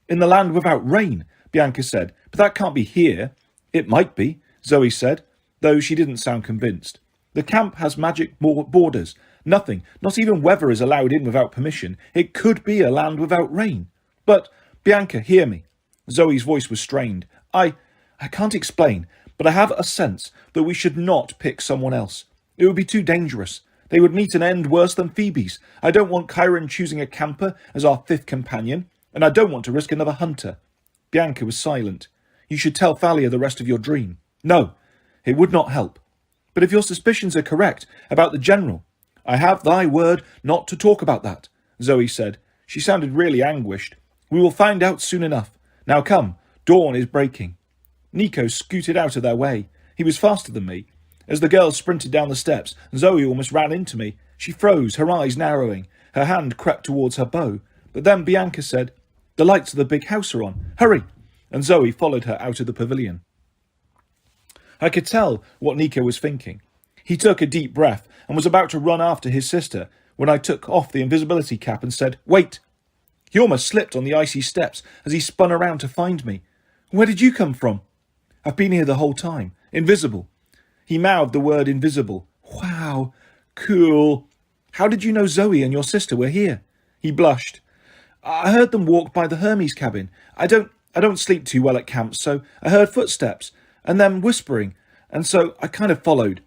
"In the land without rain," Bianca said. "But that can't be here." "It might be," Zoe said, though she didn't sound convinced. "The camp has magic borders. Nothing, not even weather, is allowed in without permission. It could be a land without rain." But Bianca, hear me. Zoe's voice was strained. I can't explain, but I have a sense that we should not pick someone else. It would be too dangerous. They would meet an end worse than Phoebe's. I don't want Chiron choosing a camper as our fifth companion, and I don't want to risk another hunter. Bianca was silent. You should tell Thalia the rest of your dream. No, it would not help. But if your suspicions are correct about the general, I have thy word not to talk about that, Zoe said. She sounded really anguished. We will find out soon enough. Now come, dawn is breaking. Nico scooted out of their way. He was faster than me. As the girls sprinted down the steps, Zoe almost ran into me. She froze, her eyes narrowing. Her hand crept towards her bow. But then Bianca said, The lights of the big house are on. Hurry! And Zoe followed her out of the pavilion. I could tell what Nico was thinking. He took a deep breath and was about to run after his sister when I took off the invisibility cap and said, Wait! He almost slipped on the icy steps as he spun around to find me. Where did you come from? I've been here the whole time. Invisible. He mouthed the word invisible. Wow. Cool. How did you know Zoe and your sister were here? He blushed. I heard them walk by the Hermes cabin. I don't sleep too well at camp, so I heard footsteps and them whispering, and so I kind of followed.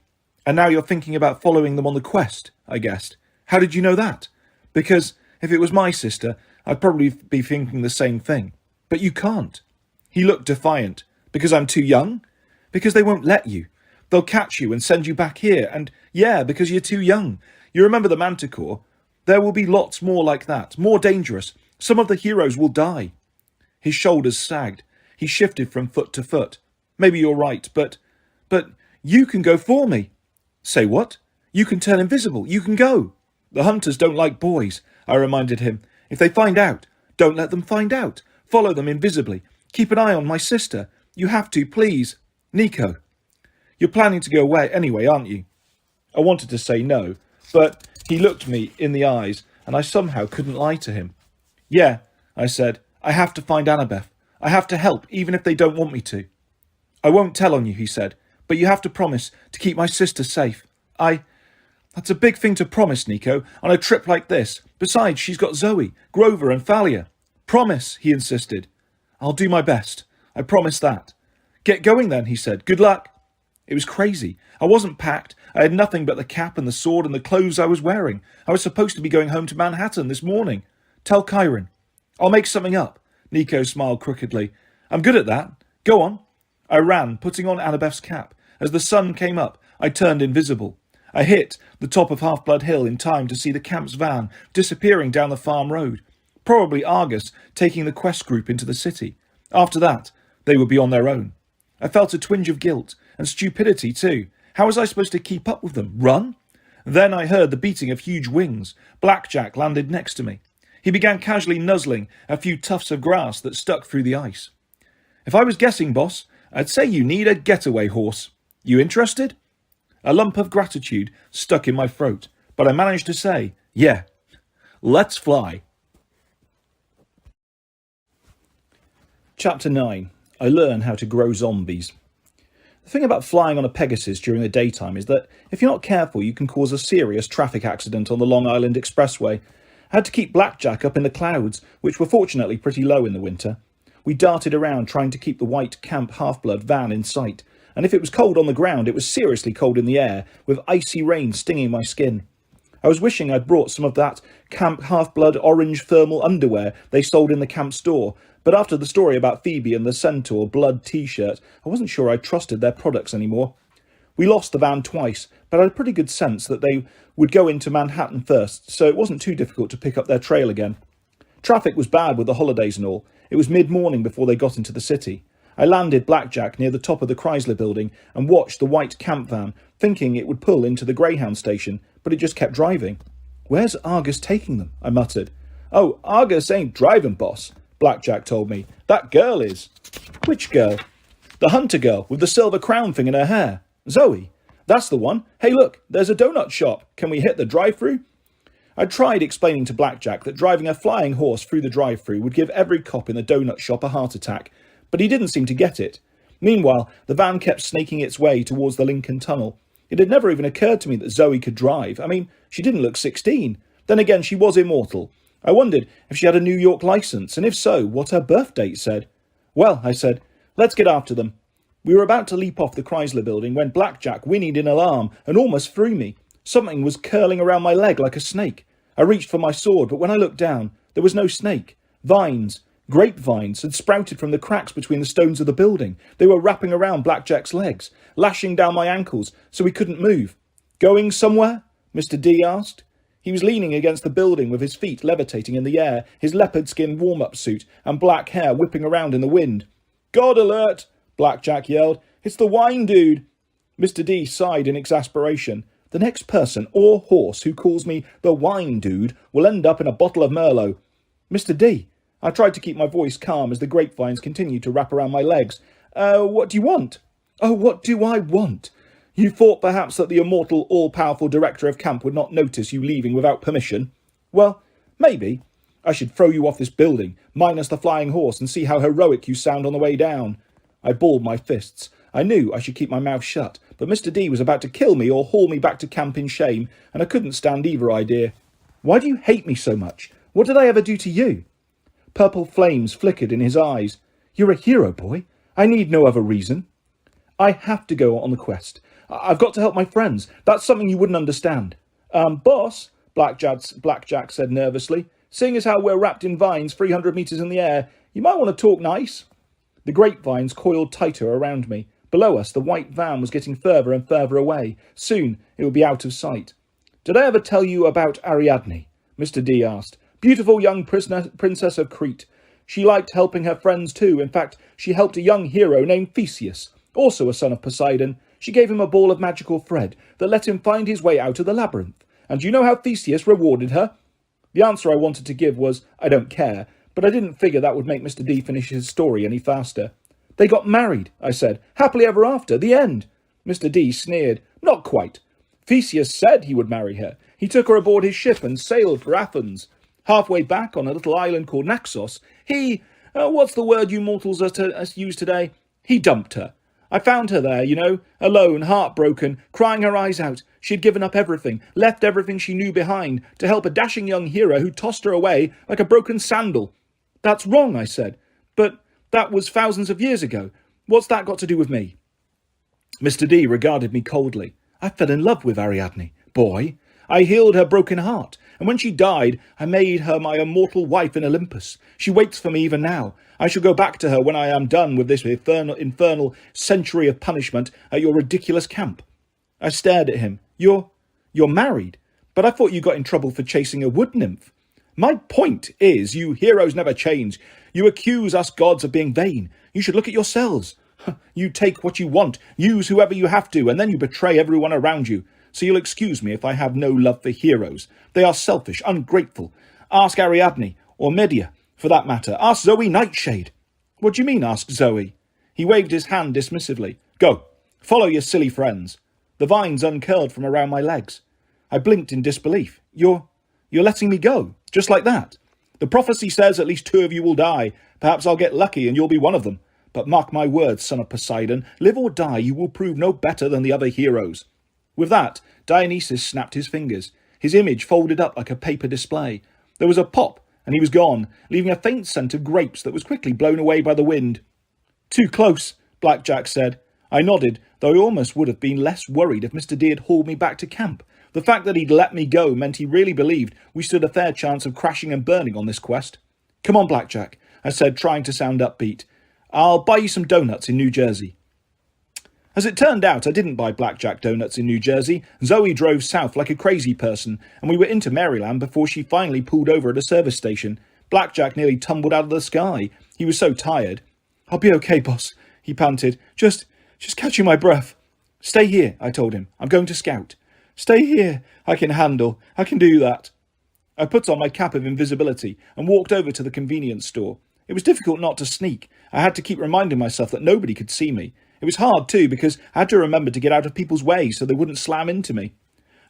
And now you're thinking about following them on the quest, I guessed. How did you know that? Because if it was my sister, I'd probably be thinking the same thing. But you can't. He looked defiant. Because I'm too young? Because they won't let you. They'll catch you and send you back here, and yeah, because you're too young. You remember the Manticore? There will be lots more like that, more dangerous. Some of the heroes will die. His shoulders sagged. He shifted from foot to foot. Maybe you're right, but you can go for me. Say what? You can turn invisible. You can go. The hunters don't like boys, I reminded him. If they find out, don't let them find out. Follow them invisibly. Keep an eye on my sister. You have to, please. Nico. You're planning to go away anyway, aren't you? I wanted to say no, but he looked me in the eyes, and I somehow couldn't lie to him. Yeah, I said. I have to find Annabeth. I have to help, even if they don't want me to. I won't tell on you, he said, but you have to promise to keep my sister safe. That's a big thing to promise, Nico, on a trip like this. Besides, she's got Zoe, Grover and Thalia. Promise, he insisted. I'll do my best. I promise that. Get going then, he said. Good luck. It was crazy. I wasn't packed. I had nothing but the cap and the sword and the clothes I was wearing. I was supposed to be going home to Manhattan this morning. Tell Chiron. I'll make something up. Nico smiled crookedly. I'm good at that. Go on. I ran, putting on Annabeth's cap. As the sun came up, I turned invisible. I hit the top of Half-Blood Hill in time to see the camp's van disappearing down the farm road. Probably Argus taking the quest group into the city. After that, they would be on their own. I felt a twinge of guilt, and stupidity too. How was I supposed to keep up with them? Run? Then I heard the beating of huge wings. Blackjack landed next to me. He began casually nuzzling a few tufts of grass that stuck through the ice. If I was guessing, boss, I'd say you need a getaway horse. You interested? A lump of gratitude stuck in my throat, but I managed to say, yeah, let's fly. Chapter 9. I learn how to grow zombies. The thing about flying on a Pegasus during the daytime is that if you're not careful, you can cause a serious traffic accident on the Long Island Expressway. I had to keep Blackjack up in the clouds, which were fortunately pretty low in the winter. We darted around trying to keep the white Camp Half-Blood van in sight, and if it was cold on the ground, it was seriously cold in the air, with icy rain stinging my skin. I was wishing I'd brought some of that Camp Half-Blood orange thermal underwear they sold in the camp store, but after the story about Phoebe and the Centaur blood t-shirt, I wasn't sure I trusted their products anymore. We lost the van twice, but I had a pretty good sense that they would go into Manhattan first, so it wasn't too difficult to pick up their trail again. Traffic was bad with the holidays and all. It was mid-morning before they got into the city. I landed Blackjack near the top of the Chrysler building and watched the white camp van, thinking it would pull into the Greyhound station, but it just kept driving. Where's Argus taking them? I muttered. Oh, Argus ain't driving, boss, Blackjack told me. That girl is. Which girl? The hunter girl with the silver crown thing in her hair. Zoe. That's the one. Hey, look, there's a donut shop. Can we hit the drive-thru? I tried explaining to Blackjack that driving a flying horse through the drive-thru would give every cop in the donut shop a heart attack, but he didn't seem to get it. Meanwhile, the van kept snaking its way towards the Lincoln Tunnel. It had never even occurred to me that Zoe could drive. I mean, she didn't look 16. Then again, she was immortal. I wondered if she had a New York license, and if so, what her birth date said. Well, I said, let's get after them. We were about to leap off the Chrysler building when Blackjack whinnied in alarm and almost threw me. Something was curling around my leg like a snake. I reached for my sword, but when I looked down, there was no snake. Vines, grapevines, had sprouted from the cracks between the stones of the building. They were wrapping around Blackjack's legs, lashing down my ankles so he couldn't move. Going somewhere? Mr. D asked. He was leaning against the building with his feet levitating in the air, his leopard skin warm-up suit and black hair whipping around in the wind. God alert! Blackjack yelled. It's the wine dude! Mr. D sighed in exasperation. The next person or horse who calls me the wine dude will end up in a bottle of Merlot. Mr. D. I tried to keep my voice calm as the grapevines continued to wrap around my legs. What do you want? Oh, what do I want? You thought perhaps that the immortal, all-powerful director of camp would not notice you leaving without permission? Well, maybe. I should throw you off this building, minus the flying horse, and see how heroic you sound on the way down. I balled my fists. I knew I should keep my mouth shut, but Mr. D was about to kill me or haul me back to camp in shame, and I couldn't stand either idea. Why do you hate me so much? What did I ever do to you? Purple flames flickered in his eyes. You're a hero, boy. I need no other reason. I have to go on the quest. I've got to help my friends. That's something you wouldn't understand. Boss, Blackjack said nervously, seeing as how we're wrapped in vines 300 metres in the air, you might want to talk nice. The grapevines coiled tighter around me. Below us, the white van was getting further and further away. Soon, it would be out of sight. Did I ever tell you about Ariadne? Mr. D asked. Beautiful young princess of Crete. She liked helping her friends too. In fact, she helped a young hero named Theseus, also a son of Poseidon. She gave him a ball of magical thread that let him find his way out of the labyrinth. And do you know how Theseus rewarded her? The answer I wanted to give was, I don't care, but I didn't figure that would make Mr. D finish his story any faster. They got married, I said. Happily ever after, the end. Mr. D sneered. Not quite. Theseus said he would marry her. He took her aboard his ship and sailed for Athens. Halfway back on a little island called Naxos, what's the word you mortals use today? He dumped her. I found her there, alone, heartbroken, crying her eyes out. She had given up everything, left everything she knew behind, to help a dashing young hero who tossed her away like a broken sandal. That's wrong, I said. But that was thousands of years ago. What's that got to do with me? Mr. D regarded me coldly. I fell in love with Ariadne, boy. I healed her broken heart, and when she died, I made her my immortal wife in Olympus. She waits for me even now. I shall go back to her when I am done with this infernal century of punishment at your ridiculous camp. I stared at him. You're married, but I thought you got in trouble for chasing a wood nymph. My point is, you heroes never change. You accuse us gods of being vain. You should look at yourselves. You take what you want, use whoever you have to, and then you betray everyone around you. So you'll excuse me if I have no love for heroes. They are selfish, ungrateful. Ask Ariadne, or Medea, for that matter. Ask Zoe Nightshade. What do you mean, asked Zoe? He waved his hand dismissively. Go, follow your silly friends. The vines uncurled from around my legs. I blinked in disbelief. You're letting me go, just like that. The prophecy says at least 2 of you will die. Perhaps I'll get lucky and you'll be one of them. But mark my words, son of Poseidon, live or die, you will prove no better than the other heroes. With that, Dionysus snapped his fingers. His image folded up like a paper display. There was a pop, and he was gone, leaving a faint scent of grapes that was quickly blown away by the wind. Too close, Blackjack said. I nodded, though I almost would have been less worried if Mr. D had hauled me back to camp. The fact that he'd let me go meant he really believed we stood a fair chance of crashing and burning on this quest. Come on, Blackjack, I said, trying to sound upbeat. I'll buy you some donuts in New Jersey. As it turned out, I didn't buy Blackjack donuts in New Jersey. Zoe drove south like a crazy person, and we were into Maryland before she finally pulled over at a service station. Blackjack nearly tumbled out of the sky. He was so tired. I'll be okay, boss, he panted. Just catching my breath. Stay here, I told him. I'm going to scout. Stay here. I can do that. I put on my cap of invisibility and walked over to the convenience store. It was difficult not to sneak. I had to keep reminding myself that nobody could see me. It was hard too, because I had to remember to get out of people's way so they wouldn't slam into me.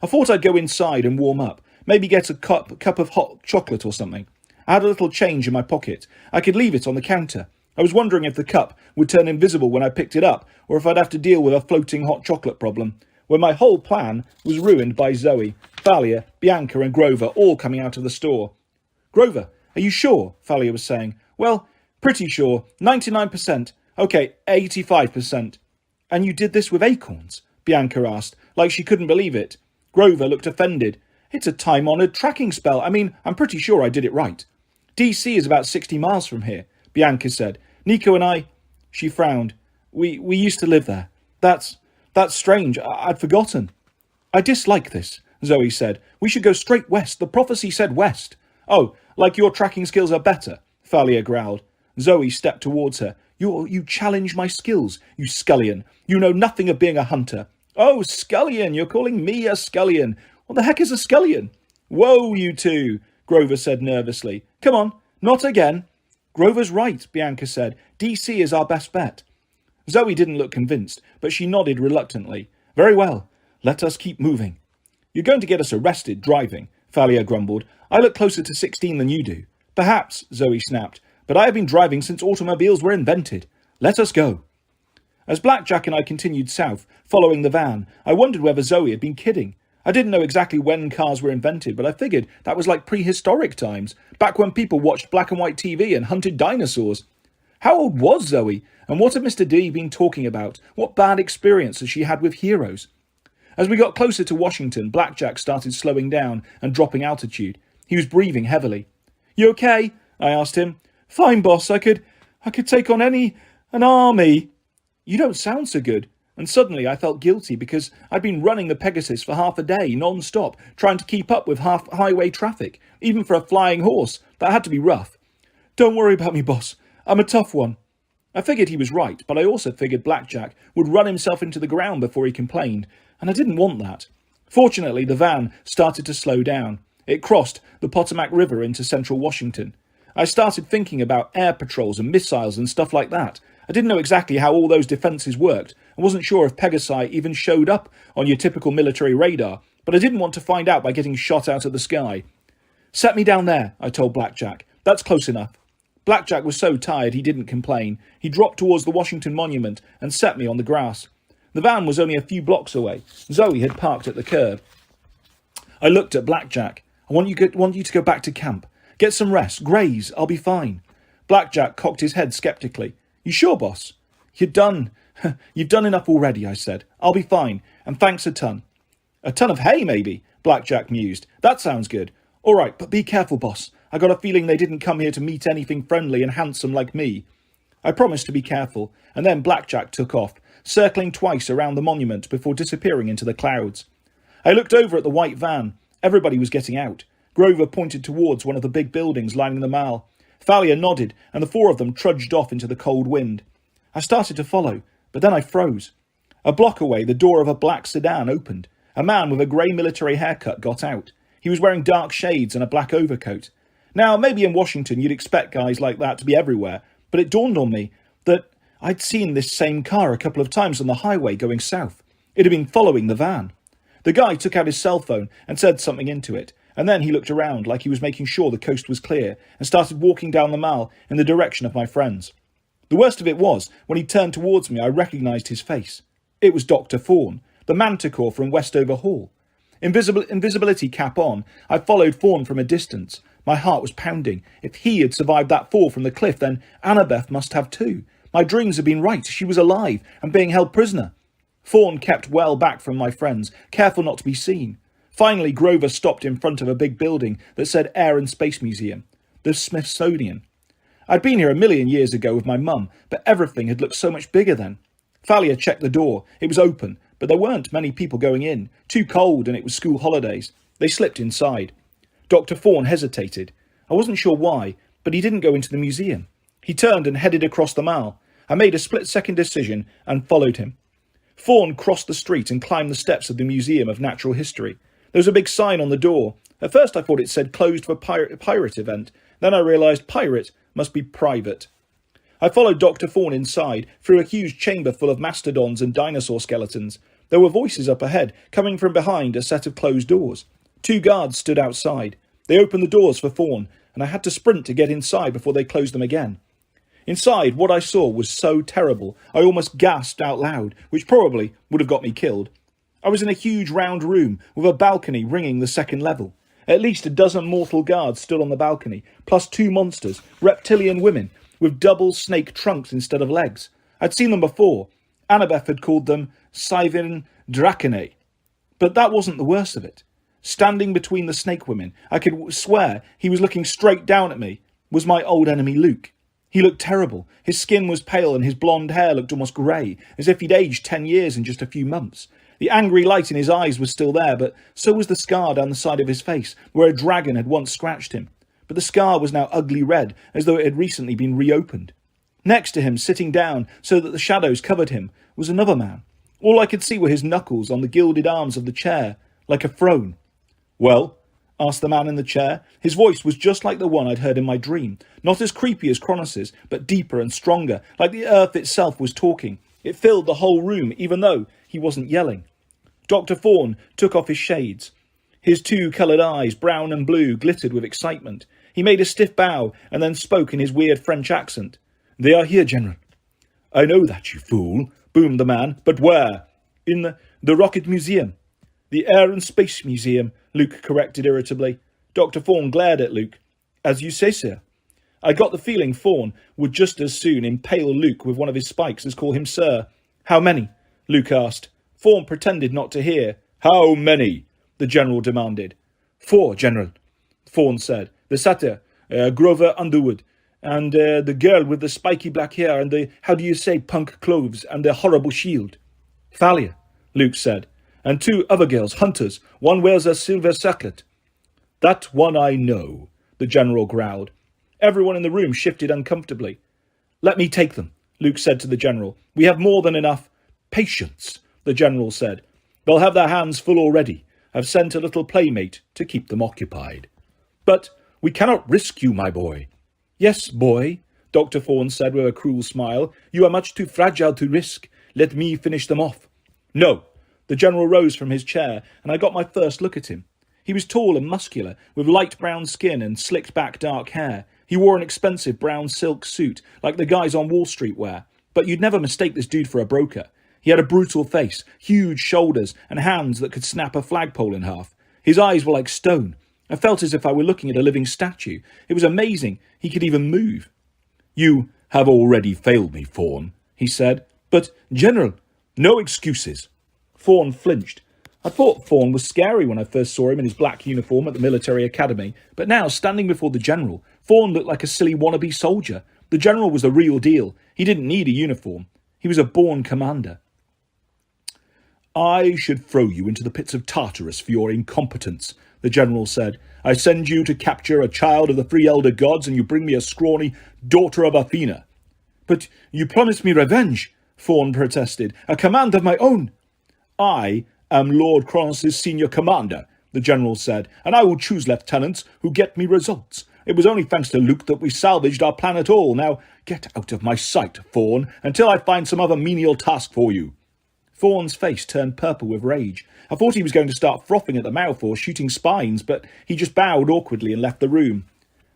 I thought I'd go inside and warm up, maybe get a cup of hot chocolate or something. I had a little change in my pocket. I could leave it on the counter. I was wondering if the cup would turn invisible when I picked it up, or if I'd have to deal with a floating hot chocolate problem, when my whole plan was ruined by Zoe, Thalia, Bianca and Grover all coming out of the store. Grover, are you sure? Thalia was saying. Well, pretty sure. 99%. Okay, 85%. And you did this with acorns? Bianca asked, like she couldn't believe it. Grover looked offended. It's a time-honoured tracking spell. I mean, I'm pretty sure I did it right. DC is about 60 miles from here, Bianca said. Nico and I... She frowned. We used to live there. That's strange. I'd forgotten. I dislike this, Zoe said. We should go straight west. The prophecy said west. Oh, like your tracking skills are better, Thalia growled. Zoe stepped towards her. You challenge my skills, you scullion. You know nothing of being a hunter. Oh, scullion, you're calling me a scullion. What the heck is a scullion? Whoa, you two, Grover said nervously. Come on, not again. Grover's right, Bianca said. DC is our best bet. Zoe didn't look convinced, but she nodded reluctantly. Very well, let us keep moving. You're going to get us arrested driving, Thalia grumbled. I look closer to 16 than you do. Perhaps, Zoe snapped, but I have been driving since automobiles were invented. Let us go. As Blackjack and I continued south, following the van, I wondered whether Zoe had been kidding. I didn't know exactly when cars were invented, but I figured that was like prehistoric times, back when people watched black and white TV and hunted dinosaurs. How old was Zoe, and what had Mr. D been talking about? What bad experiences she had with heroes? As we got closer to Washington, Blackjack started slowing down and dropping altitude. He was breathing heavily. You okay? I asked him. Fine, boss. I could take on an army. You don't sound so good. And suddenly I felt guilty because I'd been running the Pegasus for half a day, non-stop, trying to keep up with highway traffic. Even for a flying horse, that had to be rough. Don't worry about me, boss. I'm a tough one. I figured he was right, but I also figured Blackjack would run himself into the ground before he complained, and I didn't want that. Fortunately, the van started to slow down. It crossed the Potomac River into central Washington. I started thinking about air patrols and missiles and stuff like that. I didn't know exactly how all those defences worked. I wasn't sure if Pegasi even showed up on your typical military radar, but I didn't want to find out by getting shot out of the sky. Set me down there, I told Blackjack. That's close enough. Blackjack was so tired he didn't complain. He dropped towards the Washington Monument and set me on the grass. The van was only a few blocks away. Zoe had parked at the curb. I looked at Blackjack. I want you to go back to camp. Get some rest. Graze. I'll be fine. Blackjack cocked his head sceptically. You sure, boss? You've done enough already, I said. I'll be fine, and thanks a ton. A ton of hay, maybe, Blackjack mused. That sounds good. All right, but be careful, boss. I got a feeling they didn't come here to meet anything friendly and handsome like me. I promised to be careful, and then Blackjack took off, circling twice around the monument before disappearing into the clouds. I looked over at the white van. Everybody was getting out. Grover pointed towards one of the big buildings lining the mall. Thalia nodded, and the four of them trudged off into the cold wind. I started to follow, but then I froze. A block away, the door of a black sedan opened. A man with a grey military haircut got out. He was wearing dark shades and a black overcoat. Now, maybe in Washington you'd expect guys like that to be everywhere, but it dawned on me that I'd seen this same car a couple of times on the highway going south. It had been following the van. The guy took out his cell phone and said something into it, and then he looked around like he was making sure the coast was clear and started walking down the mall in the direction of my friends. The worst of it was, when he turned towards me, I recognised his face. It was Dr. Fawn, the manticore from Westover Hall. Invisibility cap on, I followed Fawn from a distance. My heart was pounding. If he had survived that fall from the cliff, then Annabeth must have too. My dreams had been right. She was alive and being held prisoner. Fawn kept well back from my friends, careful not to be seen. Finally, Grover stopped in front of a big building that said Air and Space Museum, the Smithsonian. I'd been here 1,000,000 years ago with my mum, but everything had looked so much bigger then. Thalia checked the door. It was open, but there weren't many people going in. Too cold, and it was school holidays. They slipped inside. Dr. Fawn hesitated. I wasn't sure why, but he didn't go into the museum. He turned and headed across the mall. I made a split-second decision and followed him. Fawn crossed the street and climbed the steps of the Museum of Natural History. There was a big sign on the door. At first I thought it said closed for pirate event. Then I realised pirate must be private. I followed Dr. Fawn inside, through a huge chamber full of mastodons and dinosaur skeletons. There were voices up ahead, coming from behind a set of closed doors. 2 guards stood outside. They opened the doors for Fawn, and I had to sprint to get inside before they closed them again. Inside, what I saw was so terrible, I almost gasped out loud, which probably would have got me killed. I was in a huge round room with a balcony ringing the second level. At least a dozen mortal guards stood on the balcony, plus 2 monsters, reptilian women, with double snake trunks instead of legs. I'd seen them before. Annabeth had called them Scythian Dracanae. But that wasn't the worst of it. Standing between the snake women, I could swear he was looking straight down at me, was my old enemy Luke. He looked terrible. His skin was pale and his blonde hair looked almost grey, as if he'd aged 10 years in just a few months. The angry light in his eyes was still there, but so was the scar down the side of his face, where a dragon had once scratched him. But the scar was now ugly red, as though it had recently been reopened. Next to him, sitting down so that the shadows covered him, was another man. All I could see were his knuckles on the gilded arms of the chair, like a throne. "Well?" asked the man in the chair. His voice was just like the one I'd heard in my dream, not as creepy as Kronos's, but deeper and stronger, like the earth itself was talking. It filled the whole room, even though he wasn't yelling. Dr. Thorne took off his shades. His 2 coloured eyes, brown and blue, glittered with excitement. He made a stiff bow and then spoke in his weird French accent. "They are here, General." "I know that, you fool," boomed the man. "But where?" "In the Rocket Museum." "The Air and Space Museum," Luke corrected irritably. Dr. Thorne glared at Luke. "As you say, sir." I got the feeling Thorne would just as soon impale Luke with one of his spikes as call him sir. "How many?" Luke asked. Thorne pretended not to hear. "How many?" the General demanded. "4, General," Thorne said. "The satyr, Grover Underwood, and the girl with the spiky black hair and the, how do you say, punk clothes and the horrible shield." "Thalia," Luke said. "And 2 other girls, hunters. One wears a silver circlet." "That one I know," the General growled. Everyone in the room shifted uncomfortably. "Let me take them," Luke said to the General. "We have more than enough." "Patience," the General said. "They'll have their hands full already. I've sent a little playmate to keep them occupied." "But we cannot risk you, my boy." "Yes, boy," Dr. Thorne said with a cruel smile. "You are much too fragile to risk. Let me finish them off." "No." The General rose from his chair, and I got my first look at him. He was tall and muscular, with light brown skin and slicked back dark hair. He wore an expensive brown silk suit, like the guys on Wall Street wear, but you'd never mistake this dude for a broker. He had a brutal face, huge shoulders, and hands that could snap a flagpole in half. His eyes were like stone. I felt as if I were looking at a living statue. It was amazing. He could even move. "You have already failed me, Thorne," he said. "But, General, no excuses." Thorne flinched. I thought Thorne was scary when I first saw him in his black uniform at the military academy, but now, standing before the General, Thorne looked like a silly wannabe soldier. The General was the real deal. He didn't need a uniform. He was a born commander. "I should throw you into the pits of Tartarus for your incompetence," the General said. "I send you to capture a child of the 3 elder gods, and you bring me a scrawny daughter of Athena." "But you promised me revenge," Thorne protested. "A command of my own." "I am Lord Kronos' senior commander," the General said, "and I will choose lieutenants who get me results. It was only thanks to Luke that we salvaged our plan at all. Now get out of my sight, Thorne, until I find some other menial task for you." Thorne's face turned purple with rage. I thought he was going to start frothing at the mouth or shooting spines, but he just bowed awkwardly and left the room.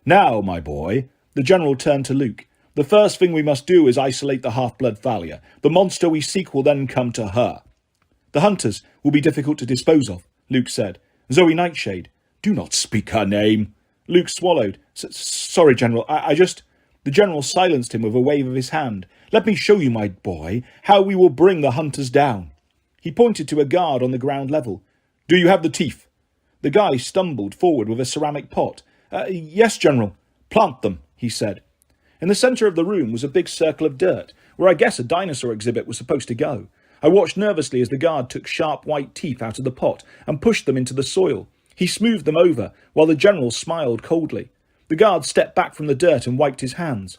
"Now, my boy," the General turned to Luke. "The first thing we must do is isolate the half-blood Thalia. The monster we seek will then come to her." "The hunters will be difficult to dispose of," Luke said. "Zoe Nightshade." "Do not speak her name." Luke swallowed. "Sorry, General, I just..." The General silenced him with a wave of his hand. "Let me show you, my boy, how we will bring the hunters down." He pointed to a guard on the ground level. "Do you have the teeth?" The guy stumbled forward with a ceramic pot. Yes, General." "Plant them," he said. In the centre of the room was a big circle of dirt, where I guess a dinosaur exhibit was supposed to go. I watched nervously as the guard took sharp white teeth out of the pot and pushed them into the soil. He smoothed them over, while the General smiled coldly. The guard stepped back from the dirt and wiped his hands.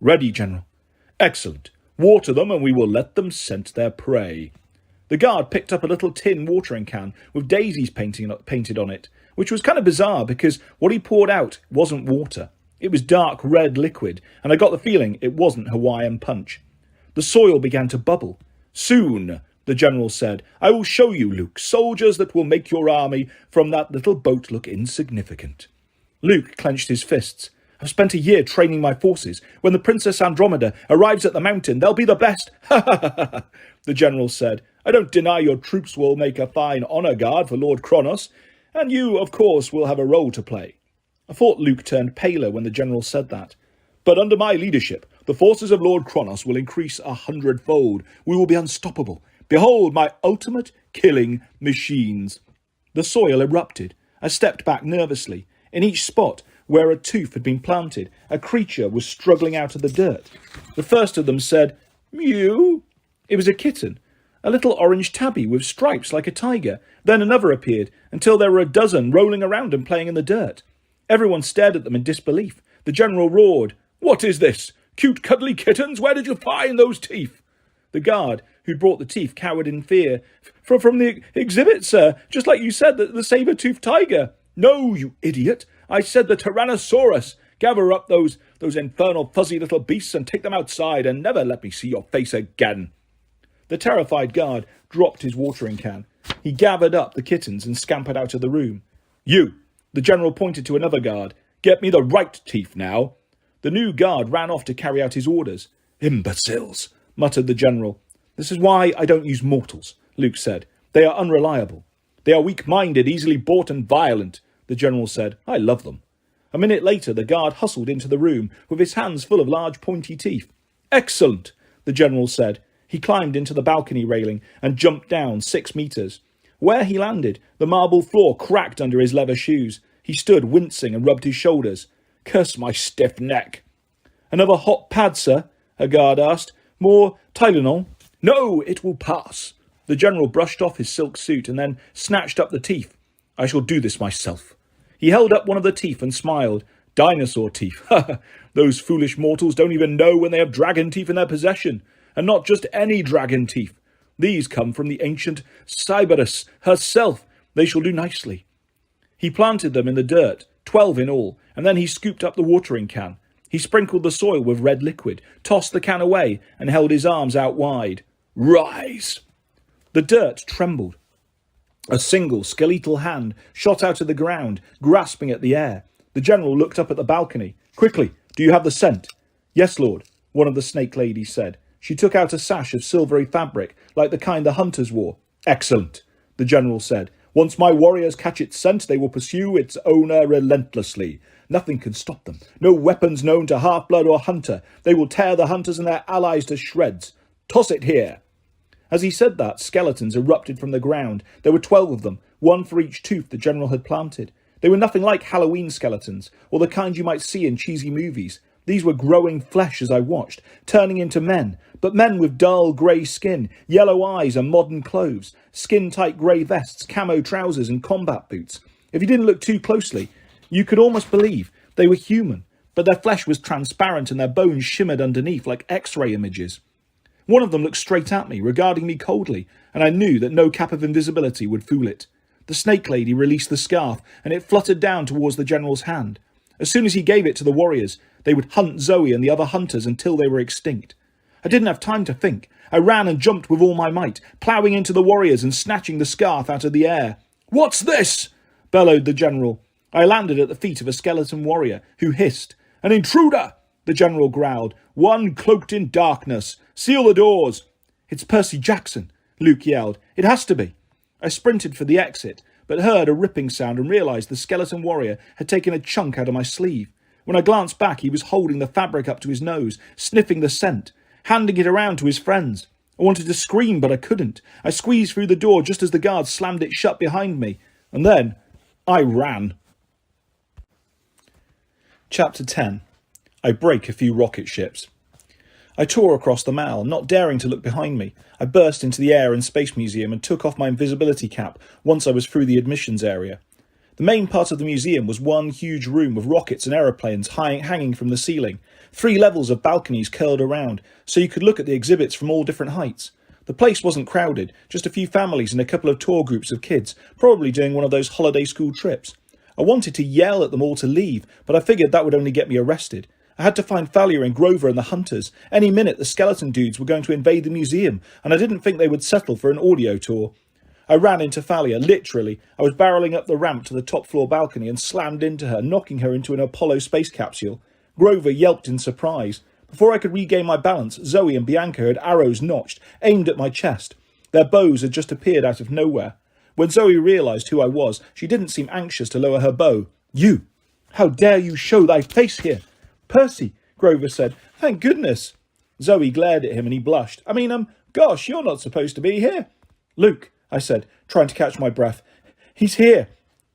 "Ready, General." "Excellent. Water them and we will let them scent their prey." The guard picked up a little tin watering can with daisies painted on it, which was kind of bizarre because what he poured out wasn't water. It was dark red liquid, and I got the feeling it wasn't Hawaiian punch. The soil began to bubble. "Soon," the General said, "I will show you, Luke, soldiers that will make your army from that little boat look insignificant." Luke clenched his fists. "I've spent a year training my forces. When the Princess Andromeda arrives at the mountain, they'll be the best." "Ha ha ha ha," the General said. "I don't deny your troops will make a fine honour guard for Lord Kronos, And you, of course, will have a role to play. I thought Luke turned paler when the general said that. But under my leadership, the forces of Lord Kronos will increase 100-fold. We will be unstoppable. Behold my ultimate killing machines. The soil erupted. I stepped back nervously. In each spot where a tooth had been planted, a creature was struggling out of the dirt. The first of them said, "Mew." It was a kitten, a little orange tabby with stripes like a tiger. Then another appeared, until there were a dozen rolling around and playing in the dirt. Everyone stared at them in disbelief. The general roared, "What is this? Cute cuddly kittens? Where did you find those teeth?" The guard who brought the teeth cowered in fear. From the exhibit, sir, just like you said, the saber-toothed tiger." "No, you idiot. I said the Tyrannosaurus. Gather up those infernal fuzzy little beasts and take them outside and never let me see your face again." The terrified guard dropped his watering can. He gathered up the kittens and scampered out of the room. "You," the general pointed to another guard, "get me the right teeth now." The new guard ran off to carry out his orders. "Imbeciles," muttered the general. "This is why I don't use mortals," Luke said. "They are unreliable." "They are weak-minded, easily bought and violent," the general said. "I love them." A minute later, the guard hustled into the room with his hands full of large pointy teeth. "Excellent," the general said. He climbed into the balcony railing and jumped down 6 meters. Where he landed, the marble floor cracked under his leather shoes. He stood wincing and rubbed his shoulders. "Curse my stiff neck." "Another hot pad, sir?" a guard asked. "More Tylenol?" "No, it will pass." The general brushed off his silk suit and then snatched up the teeth. "I shall do this myself." He held up one of the teeth and smiled. "Dinosaur teeth. Those foolish mortals don't even know when they have dragon teeth in their possession. And not just any dragon teeth. These come from the ancient Cyberus herself. They shall do nicely." He planted them in the dirt, 12 in all, and then he scooped up the watering can. He sprinkled the soil with red liquid, tossed the can away, and held his arms out wide. "Rise!" The dirt trembled. A single skeletal hand shot out of the ground, grasping at the air. The general looked up at the balcony. "Quickly, do you have the scent?" "Yes, lord," one of the snake ladies said. She took out a sash of silvery fabric, like the kind the hunters wore. "Excellent," the general said. "Once my warriors catch its scent, they will pursue its owner relentlessly. Nothing can stop them. No weapons known to half-blood or hunter. They will tear the hunters and their allies to shreds. Toss it here." As he said that, skeletons erupted from the ground. There were 12 of them, one for each tooth the general had planted. They were nothing like Halloween skeletons, or the kind you might see in cheesy movies. These were growing flesh as I watched, turning into men, but men with dull grey skin, yellow eyes and modern clothes, skin-tight grey vests, camo trousers and combat boots. If you didn't look too closely, you could almost believe they were human, but their flesh was transparent and their bones shimmered underneath like X-ray images. One of them looked straight at me, regarding me coldly, and I knew that no cap of invisibility would fool it. The snake lady released the scarf, and it fluttered down towards the general's hand. As soon as he gave it to the warriors, they would hunt Zoe and the other hunters until they were extinct. I didn't have time to think. I ran and jumped with all my might, ploughing into the warriors and snatching the scarf out of the air. "What's this?" bellowed the general. I landed at the feet of a skeleton warrior, who hissed. "An intruder!" the general growled. "One cloaked in darkness. Seal the doors." "It's Percy Jackson," Luke yelled. "It has to be." I sprinted for the exit, but heard a ripping sound and realised the skeleton warrior had taken a chunk out of my sleeve. When I glanced back, he was holding the fabric up to his nose, sniffing the scent, handing it around to his friends. I wanted to scream, but I couldn't. I squeezed through the door just as the guard slammed it shut behind me, and then I ran. Chapter 10. I break a few rocket ships. I tore across the Mall, not daring to look behind me. I burst into the Air and Space Museum and took off my invisibility cap once I was through the admissions area. The main part of the museum was one huge room with rockets and aeroplanes hanging from the ceiling. 3 levels of balconies curled around, so you could look at the exhibits from all different heights. The place wasn't crowded, just a few families and a couple of tour groups of kids, probably doing one of those holiday school trips. I wanted to yell at them all to leave, but I figured that would only get me arrested. I had to find Thalia and Grover and the hunters. Any minute the skeleton dudes were going to invade the museum, and I didn't think they would settle for an audio tour. I ran into Thalia, literally. I was barreling up the ramp to the top floor balcony and slammed into her, knocking her into an Apollo space capsule. Grover yelped in surprise. Before I could regain my balance, Zoe and Bianca had arrows notched, aimed at my chest. Their bows had just appeared out of nowhere. When Zoe realised who I was, she didn't seem anxious to lower her bow. "You! How dare you show thy face here?" "Percy," Grover said. "Thank goodness." Zoe glared at him and he blushed. Gosh, you're not supposed to be here." "Luke," I said, trying to catch my breath. "He's here."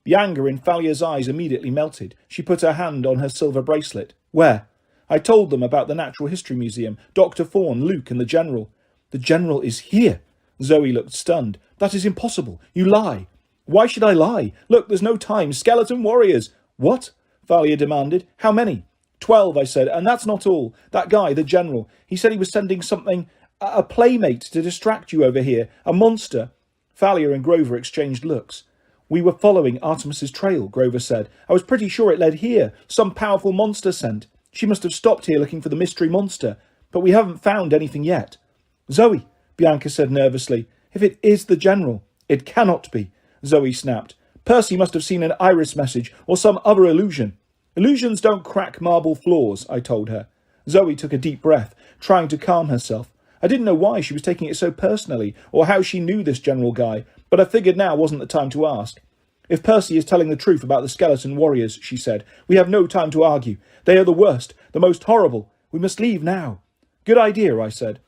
The anger in Thalia's eyes immediately melted. She put her hand on her silver bracelet. "Where?" I told them about the Natural History Museum, Dr. Thorne, Luke and the General. "The General is here." Zoe looked stunned. "That is impossible. You lie." "Why should I lie? Look, there's no time. Skeleton warriors." "What?" Thalia demanded. "How many?" 12, I said, "and that's not all. That guy, the General, he said he was sending something, a playmate to distract you over here, a monster." Thalia and Grover exchanged looks. "We were following Artemis's trail," Grover said. "I was pretty sure it led here. Some powerful monster scent. She must have stopped here looking for the mystery monster, but we haven't found anything yet." "Zoe," Bianca said nervously, "if it is the General." "It cannot be," Zoe snapped. "Percy must have seen an iris message or some other illusion." "Illusions don't crack marble floors," I told her. Zoe took a deep breath, trying to calm herself. I didn't know why she was taking it so personally, or how she knew this General guy, but I figured now wasn't the time to ask. "If Percy is telling the truth about the skeleton warriors," she said, "we have no time to argue. They are the worst, the most horrible. We must leave now." "Good idea," I said.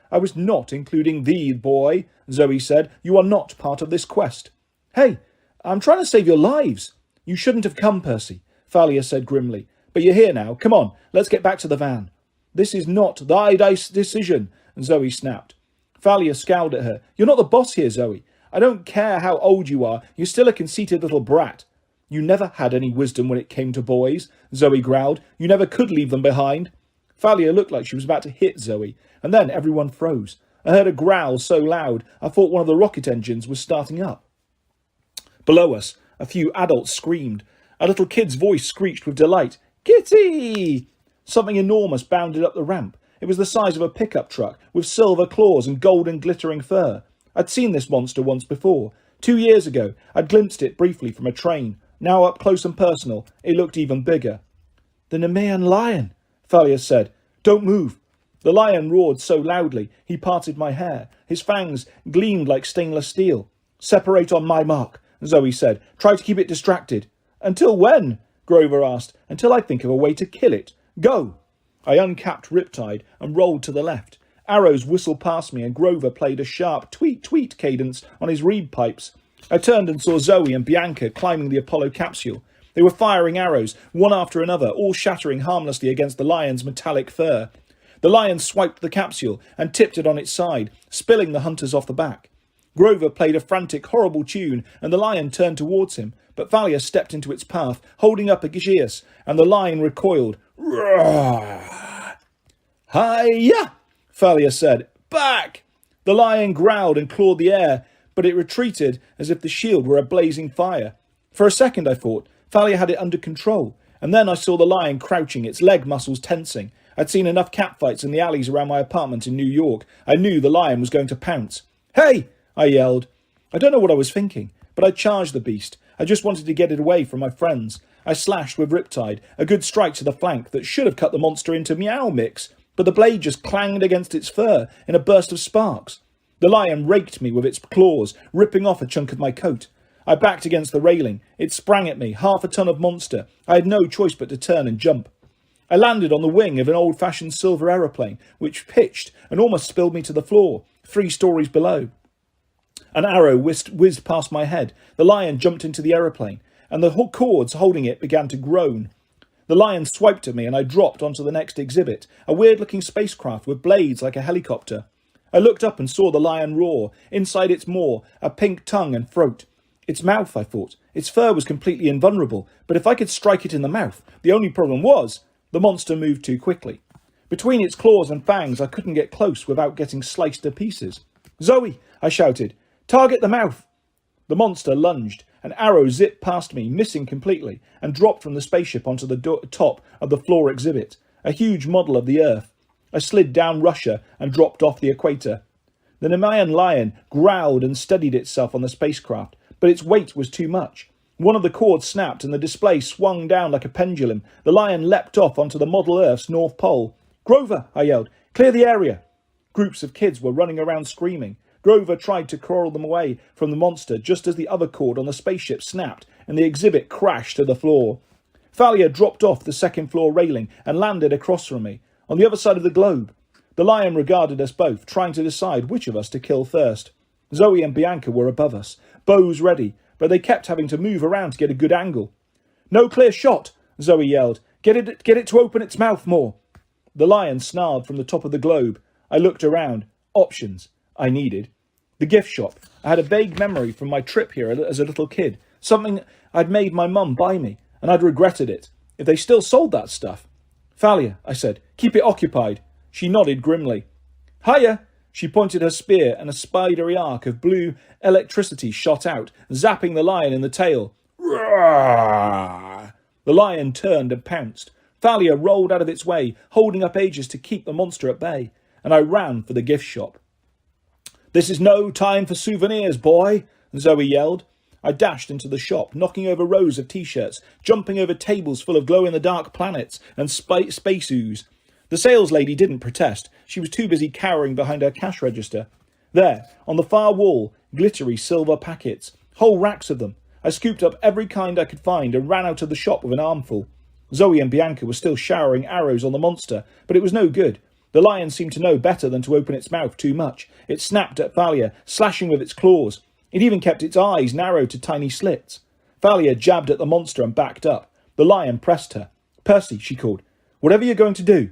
"I was not including thee, boy," Zoe said. "You are not part of this quest." "Hey, I'm trying to save your lives." "You shouldn't have come, Percy," Thalia said grimly. "But you're here now. Come on, let's get back to the van." "This is not thy decision," Zoe snapped. Thalia scowled at her. "You're not the boss here, Zoe. I don't care how old you are, you're still a conceited little brat." "You never had any wisdom when it came to boys," Zoe growled. "You never could leave them behind." Thalia looked like she was about to hit Zoe, and then everyone froze. I heard a growl so loud I thought one of the rocket engines was starting up. Below us, a few adults screamed. A little kid's voice screeched with delight. "Kitty!" Something enormous bounded up the ramp. It was the size of a pickup truck, with silver claws and golden glittering fur. I'd seen this monster once before. 2 years ago, I'd glimpsed it briefly from a train. Now up close and personal, it looked even bigger. "The Nemean lion," Thalia said. "Don't move." The lion roared so loudly, he parted my hair. His fangs gleamed like stainless steel. "Separate on my mark," Zoe said. "Try to keep it distracted." "Until when?" Grover asked. "Until I think of a way to kill it. Go." I uncapped Riptide and rolled to the left. Arrows whistled past me and Grover played a sharp tweet-tweet cadence on his reed pipes. I turned and saw Zoe and Bianca climbing the Apollo capsule. They were firing arrows, one after another, all shattering harmlessly against the lion's metallic fur. The lion swiped the capsule and tipped it on its side, spilling the hunters off the back. Grover played a frantic, horrible tune, and the lion turned towards him, but Thalia stepped into its path, holding up a Aegeus, and the lion recoiled. "Roar!" "Hi-ya!" Thalia said. "Back!" The lion growled and clawed the air, but it retreated as if the shield were a blazing fire. For a second, I thought, Thalia had it under control, and then I saw the lion crouching, its leg muscles tensing. I'd seen enough catfights in the alleys around my apartment in New York. I knew the lion was going to pounce. "Hey!" I yelled. I don't know what I was thinking, but I charged the beast. I just wanted to get it away from my friends. I slashed with Riptide, a good strike to the flank that should have cut the monster into meow mix, but the blade just clanged against its fur in a burst of sparks. The lion raked me with its claws, ripping off a chunk of my coat. I backed against the railing. It sprang at me, 1/2 ton of monster. I had no choice but to turn and jump. I landed on the wing of an old-fashioned silver aeroplane, which pitched and almost spilled me to the floor, 3 stories below. An arrow whizzed past my head. The lion jumped into the aeroplane, and the cords holding it began to groan. The lion swiped at me, and I dropped onto the next exhibit, a weird-looking spacecraft with blades like a helicopter. I looked up and saw the lion roar, inside its maw, a pink tongue and throat. Its mouth, I thought. Its fur was completely invulnerable, but if I could strike it in the mouth, the only problem was the monster moved too quickly. Between its claws and fangs, I couldn't get close without getting sliced to pieces. "Zoe!" I shouted. "Target the mouth!" The monster lunged. An arrow zipped past me, missing completely, and dropped from the spaceship onto the top of the floor exhibit, a huge model of the Earth. I slid down Russia and dropped off the equator. The Nemean lion growled and steadied itself on the spacecraft, but its weight was too much. One of the cords snapped and the display swung down like a pendulum. The lion leapt off onto the model Earth's North Pole. "Grover!" I yelled. "Clear the area!" Groups of kids were running around screaming. Grover tried to coil them away from the monster just as the other cord on the spaceship snapped and the exhibit crashed to the floor. Thalia dropped off the second floor railing and landed across from me, on the other side of the globe. The lion regarded us both, trying to decide which of us to kill first. Zoe and Bianca were above us, bows ready, but they kept having to move around to get a good angle. "No clear shot," Zoe yelled. Get it to open its mouth more." The lion snarled from the top of the globe. I looked around. Options. I needed. The gift shop. I had a vague memory from my trip here as a little kid. Something I'd made my mum buy me, and I'd regretted it. If they still sold that stuff. "Thalia," I said, "keep it occupied." She nodded grimly. "Hiya!" She pointed her spear, and a spidery arc of blue electricity shot out, zapping the lion in the tail. Roar! The lion turned and pounced. Thalia rolled out of its way, holding up ages to keep the monster at bay, and I ran for the gift shop. "This is no time for souvenirs, boy," Zoe yelled. I dashed into the shop, knocking over rows of T-shirts, jumping over tables full of glow-in-the-dark planets and space ooze. The sales lady didn't protest. She was too busy cowering behind her cash register. There, on the far wall, glittery silver packets, whole racks of them. I scooped up every kind I could find and ran out of the shop with an armful. Zoe and Bianca were still showering arrows on the monster, but it was no good. The lion seemed to know better than to open its mouth too much. It snapped at Thalia, slashing with its claws. It even kept its eyes narrowed to tiny slits. Thalia jabbed at the monster and backed up. The lion pressed her. "Percy," she called, "whatever you're going to do."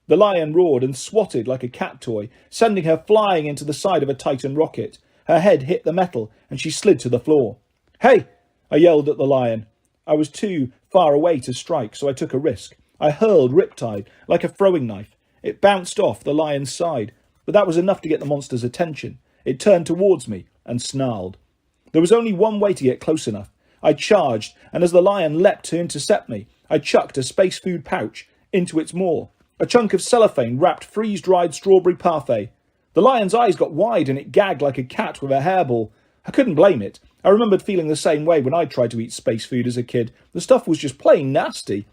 The lion roared and swatted like a cat toy, sending her flying into the side of a Titan rocket. Her head hit the metal, and she slid to the floor. "Hey!" I yelled at the lion. I was too far away to strike, so I took a risk. I hurled Riptide like a throwing knife. It bounced off the lion's side, but that was enough to get the monster's attention. It turned towards me and snarled. There was only one way to get close enough. I charged, and as the lion leapt to intercept me, I chucked a space food pouch into its maw. A chunk of cellophane wrapped freeze-dried strawberry parfait. The lion's eyes got wide and it gagged like a cat with a hairball. I couldn't blame it. I remembered feeling the same way when I tried to eat space food as a kid. The stuff was just plain nasty.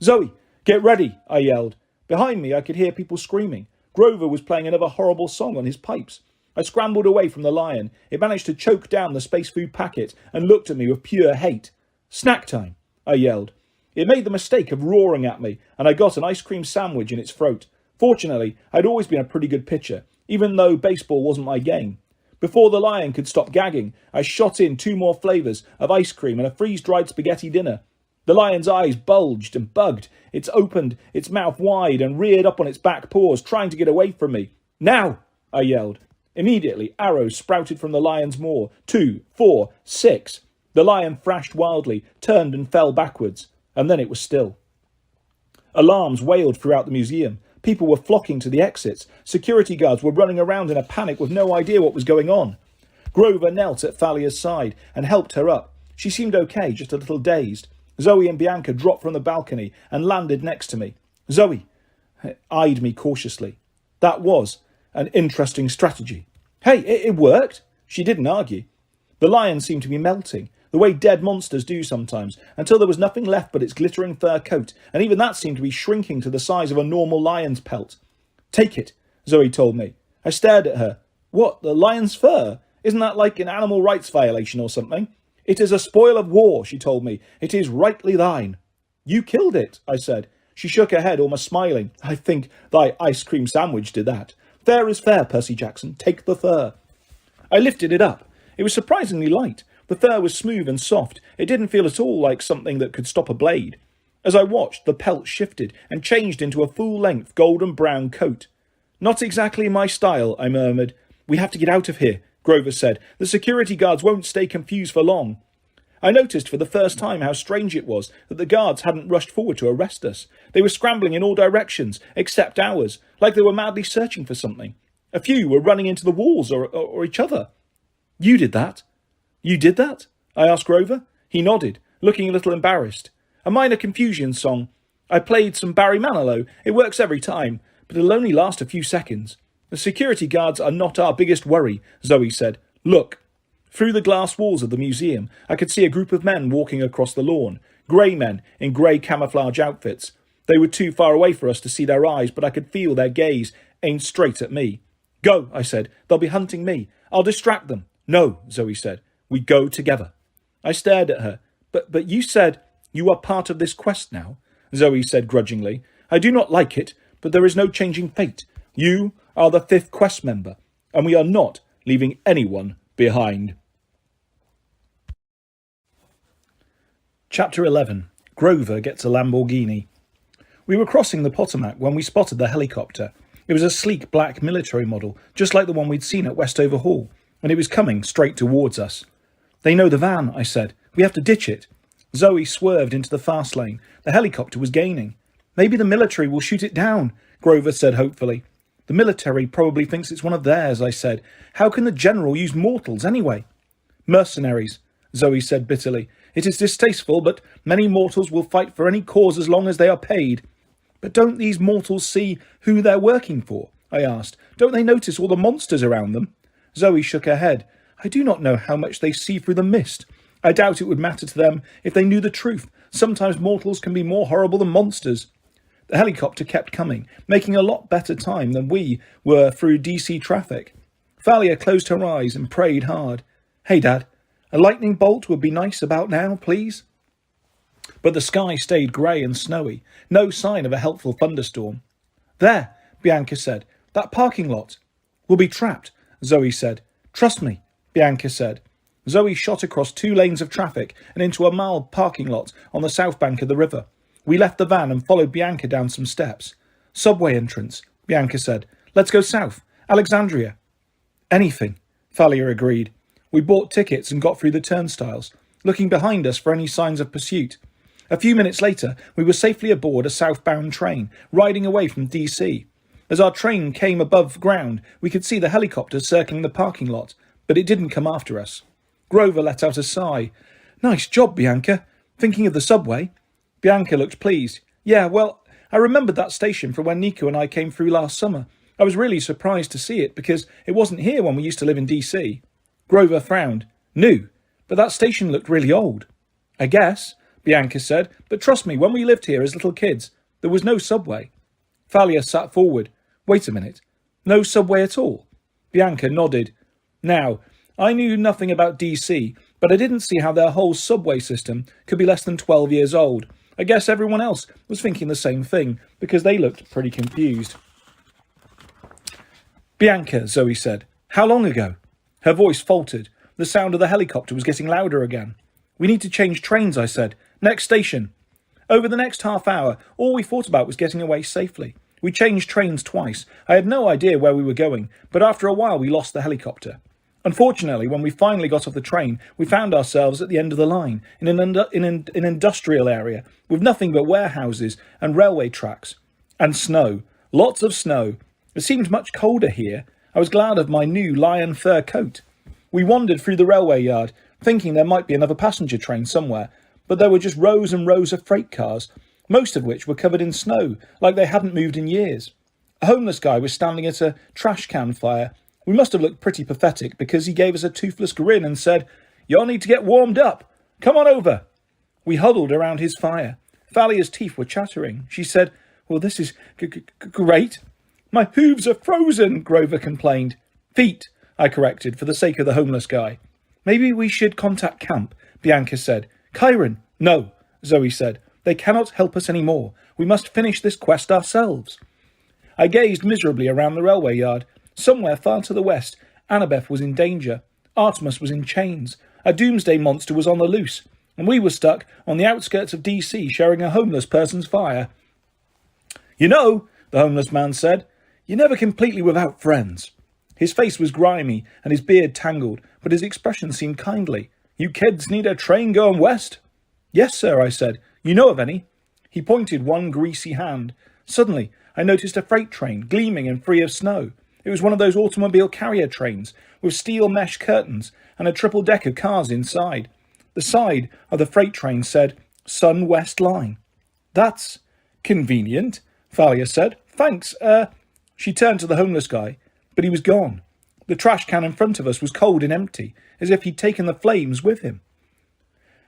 "Zoe, get ready," I yelled. Behind me I could hear people screaming. Grover was playing another horrible song on his pipes. I scrambled away from the lion. It managed to choke down the space food packet and looked at me with pure hate. "Snack time," I yelled. It made the mistake of roaring at me, and I got an ice cream sandwich in its throat. Fortunately, I'd always been a pretty good pitcher, even though baseball wasn't my game. Before the lion could stop gagging, I shot in 2 more flavours of ice cream and a freeze-dried spaghetti dinner. The lion's eyes bulged and bugged. It opened its mouth wide and reared up on its back paws, trying to get away from me. "Now!" I yelled. Immediately, arrows sprouted from the lion's maw. 2, 4, 6. The lion thrashed wildly, turned and fell backwards. And then it was still. Alarms wailed throughout the museum. People were flocking to the exits. Security guards were running around in a panic with no idea what was going on. Grover knelt at Thalia's side and helped her up. She seemed okay, just a little dazed. Zoe and Bianca dropped from the balcony and landed next to me. Zoe eyed me cautiously. That was an interesting strategy. "Hey, it worked." She didn't argue. The lion seemed to be melting, the way dead monsters do sometimes, until there was nothing left but its glittering fur coat, and even that seemed to be shrinking to the size of a normal lion's pelt. "Take it," Zoe told me. I stared at her. "What, the lion's fur? Isn't that like an animal rights violation or something?" "It is a spoil of war," she told me. "It is rightly thine." "You killed it," I said. She shook her head, almost smiling. "I think thy ice cream sandwich did that. Fair is fair, Percy Jackson. Take the fur." I lifted it up. It was surprisingly light. The fur was smooth and soft. It didn't feel at all like something that could stop a blade. As I watched, the pelt shifted and changed into a full-length golden brown coat. "Not exactly my style," I murmured. "We have to get out of here," Grover said. "The security guards won't stay confused for long." I noticed for the first time how strange it was that the guards hadn't rushed forward to arrest us. They were scrambling in all directions, except ours, like they were madly searching for something. A few were running into the walls or each other. "You did that?" "You did that?" I asked Grover. He nodded, looking a little embarrassed. "A minor confusion song. I played some Barry Manilow. It works every time, but it'll only last a few seconds. The security guards are not our biggest worry," Zoe said. "Look." Through the glass walls of the museum, I could see a group of men walking across the lawn. Grey men in grey camouflage outfits. They were too far away for us to see their eyes, but I could feel their gaze aimed straight at me. Go, I said. They'll be hunting me. I'll distract them. No, Zoe said. We go together. I stared at her. But you said you are part of this quest now, Zoe said grudgingly. I do not like it, but there is no changing fate. You are the 5th quest member, and we are not leaving anyone behind. Chapter 11. Grover gets a Lamborghini. We were crossing the Potomac when we spotted the helicopter. It was a sleek black military model, just like the one we'd seen at Westover Hall, and it was coming straight towards us. They know the van, I said. We have to ditch it. Zoe swerved into the fast lane. The helicopter was gaining. Maybe the military will shoot it down, Grover said hopefully. The military probably thinks it's one of theirs, I said. How can the general use mortals anyway? Mercenaries, Zoe said bitterly. It is distasteful, but many mortals will fight for any cause as long as they are paid. But don't these mortals see who they're working for? I asked. Don't they notice all the monsters around them? Zoe shook her head. I do not know how much they see through the mist. I doubt it would matter to them if they knew the truth. Sometimes mortals can be more horrible than monsters. The helicopter kept coming, making a lot better time than we were through DC traffic. Thalia closed her eyes and prayed hard. Hey, Dad, a lightning bolt would be nice about now, please. But the sky stayed grey and snowy, no sign of a helpful thunderstorm. There, Bianca said, that parking lot. We'll be trapped, Zoe said. Trust me, Bianca said. Zoe shot across 2 lanes of traffic and into a mild parking lot on the south bank of the river. We left the van and followed Bianca down some steps. Subway entrance, Bianca said. Let's go south. Alexandria. Anything, Thalia agreed. We bought tickets and got through the turnstiles, looking behind us for any signs of pursuit. A few minutes later, we were safely aboard a southbound train, riding away from DC. As our train came above ground, we could see the helicopter circling the parking lot, but it didn't come after us. Grover let out a sigh. Nice job, Bianca. Thinking of the subway? Bianca looked pleased. Yeah, well, I remembered that station from when Nico and I came through last summer. I was really surprised to see it because it wasn't here when we used to live in DC. Grover frowned. New, but that station looked really old. I guess, Bianca said, but trust me, when we lived here as little kids, there was no subway. Thalia sat forward. Wait a minute. No subway at all? Bianca nodded. Now, I knew nothing about DC, but I didn't see how their whole subway system could be less than 12 years old. I guess everyone else was thinking the same thing, because they looked pretty confused. Bianca, Zoe said. How long ago? Her voice faltered. The sound of the helicopter was getting louder again. We need to change trains, I said. Next station. Over the next half hour, all we thought about was getting away safely. We changed trains twice. I had no idea where we were going, but after a while we lost the helicopter. Unfortunately, when we finally got off the train, we found ourselves at the end of the line, in an industrial area, with nothing but warehouses and railway tracks. And snow. Lots of snow. It seemed much colder here. I was glad of my new lion fur coat. We wandered through the railway yard, thinking there might be another passenger train somewhere, but there were just rows and rows of freight cars, most of which were covered in snow, like they hadn't moved in years. A homeless guy was standing at a trash can fire. We must have looked pretty pathetic because he gave us a toothless grin and said, "You'll need to get warmed up. Come on over." We huddled around his fire. Thalia's teeth were chattering. She said, "Well, this is great." "My hooves are frozen," Grover complained. "Feet," I corrected, for the sake of the homeless guy. "Maybe we should contact camp," Bianca said. "Chiron." "No," Zoe said. "They cannot help us any more. We must finish this quest ourselves." I gazed miserably around the railway yard. Somewhere far to the west, Annabeth was in danger. Artemis was in chains. A doomsday monster was on the loose. And we were stuck on the outskirts of DC sharing a homeless person's fire. "You know," the homeless man said, "you're never completely without friends." His face was grimy and his beard tangled, but his expression seemed kindly. "You kids need a train going west?" "Yes, sir," I said. "You know of any?" He pointed one greasy hand. Suddenly, I noticed a freight train, gleaming and free of snow. It was one of those automobile carrier trains, with steel mesh curtains and a triple deck of cars inside. The side of the freight train said, Sun West Line. "That's convenient," Thalia said. "Thanks, She turned to the homeless guy, but he was gone. The trash can in front of us was cold and empty, as if he'd taken the flames with him.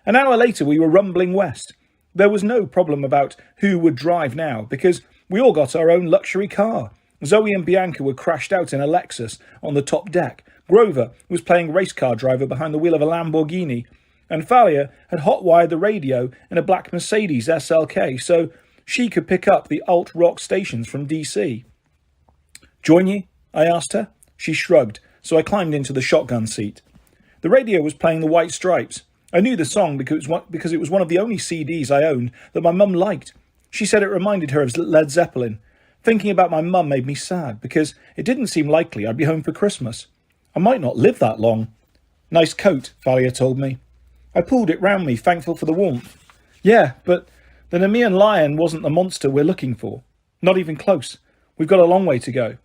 An hour later we were rumbling west. There was no problem about who would drive now, because we all got our own luxury car. Zoe and Bianca were crashed out in a Lexus on the top deck. Grover was playing race car driver behind the wheel of a Lamborghini. And Thalia had hot-wired the radio in a black Mercedes SLK so she could pick up the alt-rock stations from DC. "Join you?" I asked her. She shrugged, so I climbed into the shotgun seat. The radio was playing the White Stripes. I knew the song because it was one of the only CDs I owned that my mum liked. She said it reminded her of Led Zeppelin. Thinking about my mum made me sad because it didn't seem likely I'd be home for Christmas. I might not live that long. "Nice coat," Thalia told me. I pulled it round me, thankful for the warmth. "Yeah, but the Nemean lion wasn't the monster we're looking for. Not even close. We've got a long way to go.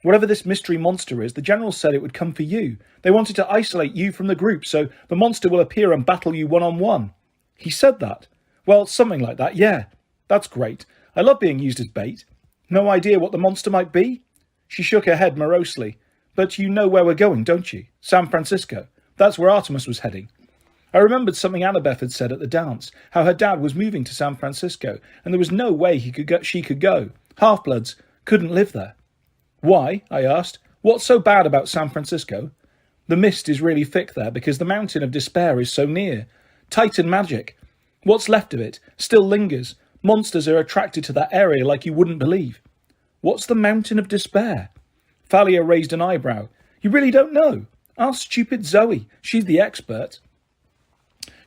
Whatever this mystery monster is, the general said it would come for you. They wanted to isolate you from the group, so the monster will appear and battle you one-on-one." "He said that?" "Well, something like that, yeah." "That's great. I love being used as bait. No idea what the monster might be?" She shook her head morosely. "But you know where we're going, don't you? San Francisco. That's where Artemis was heading." I remembered something Annabeth had said at the dance, how her dad was moving to San Francisco, and there was no way she could go. Half-bloods couldn't live there. "Why?" I asked. "What's so bad about San Francisco?" "The mist is really thick there because the Mountain of Despair is so near. Titan magic. What's left of it still lingers. Monsters are attracted to that area like you wouldn't believe." "What's the Mountain of Despair?" Thalia raised an eyebrow. "You really don't know? Ask stupid Zoe. She's the expert."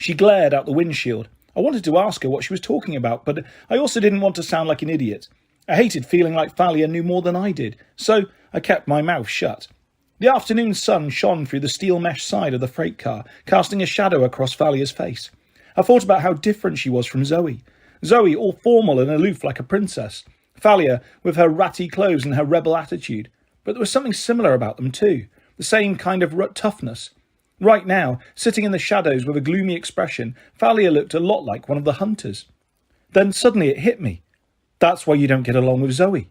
She glared out the windshield. I wanted to ask her what she was talking about, but I also didn't want to sound like an idiot. I hated feeling like Thalia knew more than I did, so I kept my mouth shut. The afternoon sun shone through the steel mesh side of the freight car, casting a shadow across Thalia's face. I thought about how different she was from Zoe. Zoe all formal and aloof like a princess. Thalia with her ratty clothes and her rebel attitude. But there was something similar about them too, the same kind of toughness. Right now, sitting in the shadows with a gloomy expression, Thalia looked a lot like one of the hunters. Then suddenly it hit me. "That's why you don't get along with Zoe."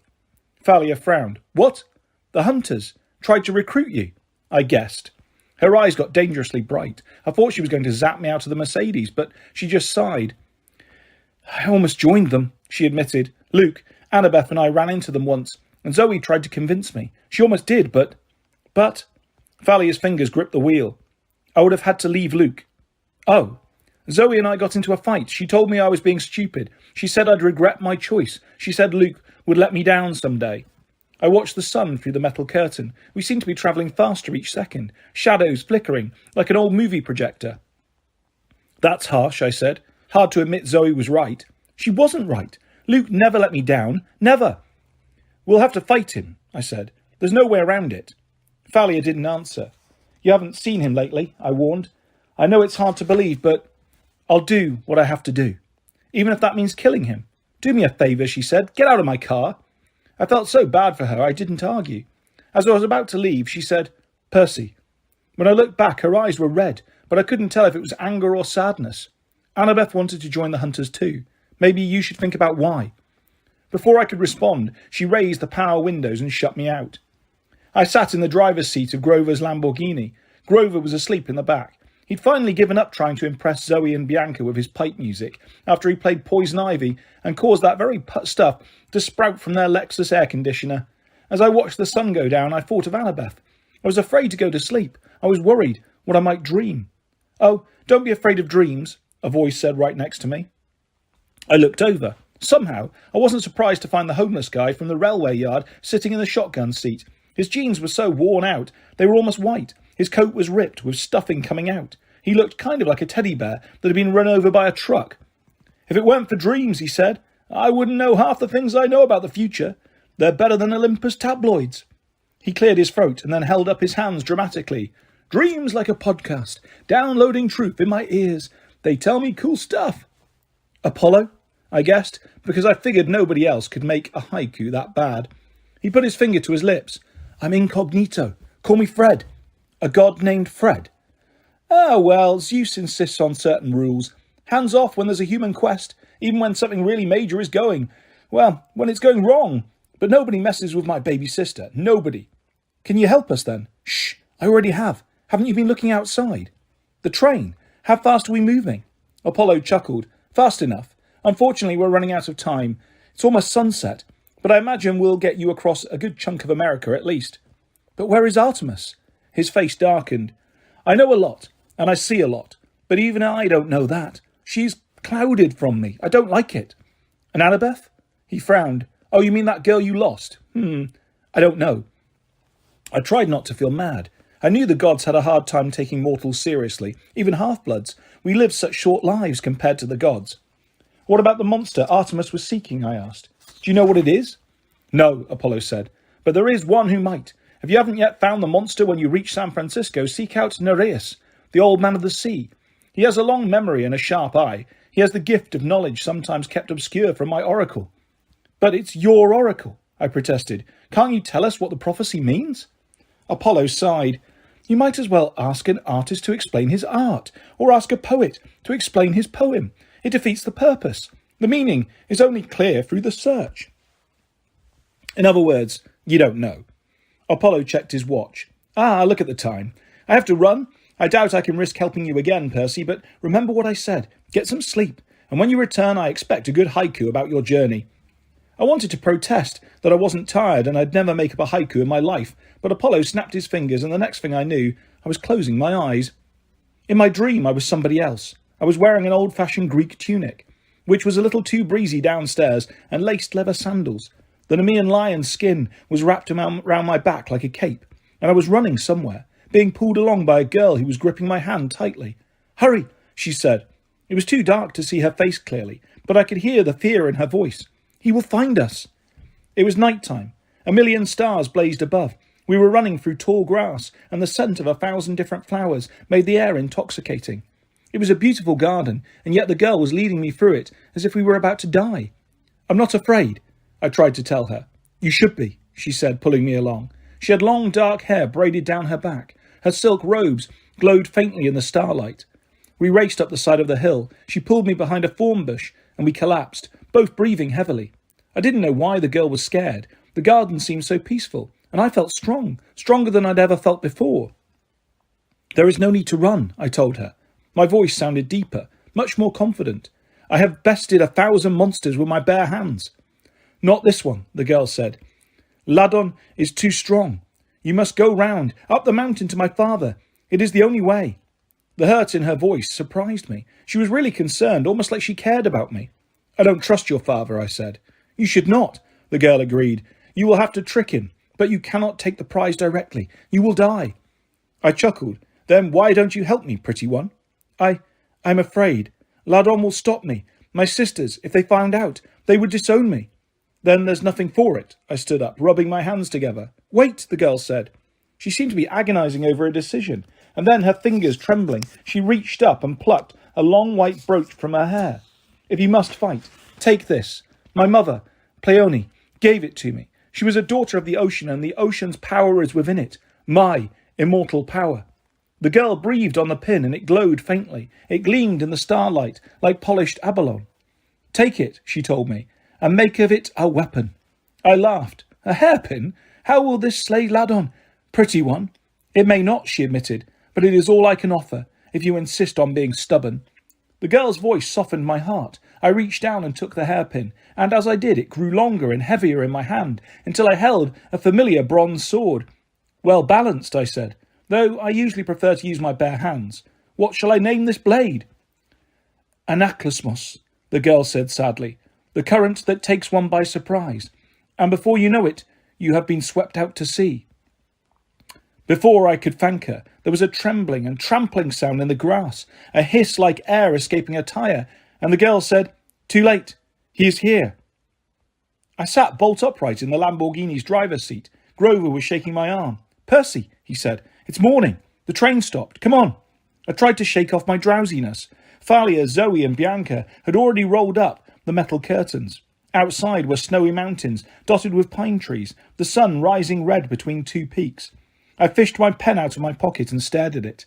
Thalia frowned. "What?" "The hunters tried to recruit you." I guessed. Her eyes got dangerously bright. I thought she was going to zap me out of the Mercedes, but she just sighed. "I almost joined them," she admitted. "Luke, Annabeth and I ran into them once, and Zoe tried to convince me. She almost did, but... Thalia's fingers gripped the wheel. "I would have had to leave Luke." "Oh." "Zoe and I got into a fight. She told me I was being stupid. She said I'd regret my choice. She said Luke would let me down someday." I watched the sun through the metal curtain. We seemed to be travelling faster each second, shadows flickering like an old movie projector. "That's harsh," I said. Hard to admit Zoe was right. She wasn't right. Luke never let me down. Never. "We'll have to fight him," I said. "There's no way around it." Thalia didn't answer. "You haven't seen him lately," I warned. "I know it's hard to believe, but I'll do what I have to do. Even if that means killing him. Do me a favour," she said. "Get out of my car." I felt so bad for her, I didn't argue. As I was about to leave, she said, "Percy." When I looked back, her eyes were red, but I couldn't tell if it was anger or sadness. Annabeth wanted to join the hunters too. Maybe you should think about why. Before I could respond, she raised the power windows and shut me out. I sat in the driver's seat of Grover's Lamborghini. Grover was asleep in the back. He'd finally given up trying to impress Zoe and Bianca with his pipe music after he played Poison Ivy and caused that very stuff to sprout from their Lexus air conditioner. As I watched the sun go down, I thought of Annabeth. I was afraid to go to sleep. I was worried what I might dream. "Oh, don't be afraid of dreams," a voice said right next to me. I looked over. Somehow, I wasn't surprised to find the homeless guy from the railway yard sitting in the shotgun seat. His jeans were so worn out, they were almost white. His coat was ripped, with stuffing coming out. He looked kind of like a teddy bear that had been run over by a truck. "If it weren't for dreams," he said, "I wouldn't know half the things I know about the future. They're better than Olympus tabloids." He cleared his throat and then held up his hands dramatically. "Dreams like a podcast, downloading truth in my ears. They tell me cool stuff." "Apollo?" I guessed, because I figured nobody else could make a haiku that bad. He put his finger to his lips. "I'm incognito. Call me Fred." "A god named Fred?" "Ah, well, Zeus insists on certain rules. Hands off when there's a human quest, even when something really major is going. Well, when it's going wrong. But nobody messes with my baby sister. Nobody." "Can you help us then?" "Shh, I already have. Haven't you been looking outside?" "The train. How fast are we moving?" Apollo chuckled. "Fast enough. Unfortunately, we're running out of time. It's almost sunset. but I imagine we'll get you across a good chunk of America at least. But where is Artemis? His face darkened. I know a lot, and I see a lot, but even I don't know that. She's clouded from me. I don't like it. And Annabeth? He frowned. Oh, you mean that girl you lost? I don't know. I tried not to feel mad. I knew the gods had a hard time taking mortals seriously, even half-bloods. We live such short lives compared to the gods. What about the monster Artemis was seeking, I asked. Do you know what it is? No, Apollo said, but there is one who might. If you haven't yet found the monster when you reach San Francisco, seek out Nereus, the old man of the sea. He has a long memory and a sharp eye. He has the gift of knowledge sometimes kept obscure from my oracle. But it's your oracle, I protested. Can't you tell us what the prophecy means? Apollo sighed. You might as well ask an artist to explain his art, or ask a poet to explain his poem. It defeats the purpose. The meaning is only clear through the search. In other words, you don't know. Apollo checked his watch. Look at the time. I have to run. I doubt I can risk helping you again, Percy, but remember what I said. Get some sleep, and when you return I expect a good haiku about your journey. I wanted to protest that I wasn't tired and I'd never make up a haiku in my life, but Apollo snapped his fingers and the next thing I knew, I was closing my eyes. In my dream I was somebody else. I was wearing an old-fashioned Greek tunic, which was a little too breezy downstairs, and laced leather sandals. The Nemean lion's skin was wrapped around my back like a cape, and I was running somewhere, being pulled along by a girl who was gripping my hand tightly. Hurry, she said. It was too dark to see her face clearly, but I could hear the fear in her voice. He will find us. It was night time. A million stars blazed above. We were running through tall grass, and the scent of 1,000 different flowers made the air intoxicating. It was a beautiful garden, and yet the girl was leading me through it as if we were about to die. I'm not afraid, I tried to tell her. You should be, she said, pulling me along. She had long dark hair braided down her back. Her silk robes glowed faintly in the starlight. We raced up the side of the hill. She pulled me behind a thorn bush, and we collapsed, both breathing heavily. I didn't know why the girl was scared. The garden seemed so peaceful, and I felt strong, stronger than I'd ever felt before. There is no need to run, I told her. My voice sounded deeper, much more confident. I have bested 1,000 monsters with my bare hands. Not this one, the girl said. Ladon is too strong. You must go round, up the mountain to my father. It is the only way. The hurt in her voice surprised me. She was really concerned, almost like she cared about me. I don't trust your father, I said. You should not, the girl agreed. You will have to trick him, but you cannot take the prize directly. You will die. I chuckled. Then why don't you help me, pretty one? I'm afraid. Ladon will stop me. My sisters, if they found out, they would disown me. Then there's nothing for it. I stood up, rubbing my hands together. Wait, the girl said. She seemed to be agonizing over a decision, and then, her fingers trembling, she reached up and plucked a long white brooch from her hair. If you must fight, take this. My mother, Pleione, gave it to me. She was a daughter of the ocean, and the ocean's power is within it. My immortal power. The girl breathed on the pin, and it glowed faintly. It gleamed in the starlight like polished abalone. Take it, she told me, and make of it a weapon. I laughed. A hairpin? How will this slay Ladon? Pretty one. It may not, she admitted, but it is all I can offer, if you insist on being stubborn. The girl's voice softened my heart. I reached down and took the hairpin, and as I did, it grew longer and heavier in my hand, until I held a familiar bronze sword. Well balanced, I said, though I usually prefer to use my bare hands. What shall I name this blade? Anaklusmos, the girl said sadly, the current that takes one by surprise, and before you know it, you have been swept out to sea. Before I could thank her, there was a trembling and trampling sound in the grass, a hiss like air escaping a tire, and the girl said, Too late. He is here. I sat bolt upright in the Lamborghini's driver's seat. Grover was shaking my arm. Percy, he said, it's morning. The train stopped. Come on. I tried to shake off my drowsiness. Thalia, Zoe and Bianca had already rolled up the metal curtains. Outside were snowy mountains, dotted with pine trees, the sun rising red between two peaks. I fished my pen out of my pocket and stared at it.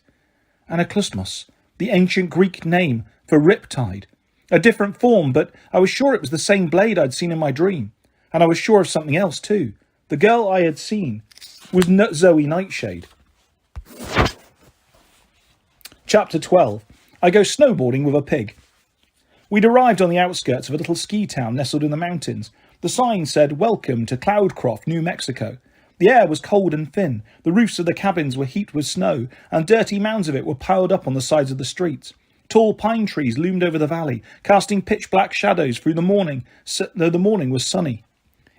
Anaklusmos, the ancient Greek name for riptide. A different form, but I was sure it was the same blade I'd seen in my dream. And I was sure of something else too. The girl I had seen was Zoe Nightshade. Chapter 12. I go snowboarding with a pig. We'd arrived on the outskirts of a little ski town nestled in the mountains. The sign said, "Welcome to Cloudcroft, New Mexico." The air was cold and thin, the roofs of the cabins were heaped with snow, and dirty mounds of it were piled up on the sides of the streets. Tall pine trees loomed over the valley, casting pitch-black shadows through the morning, though the morning was sunny.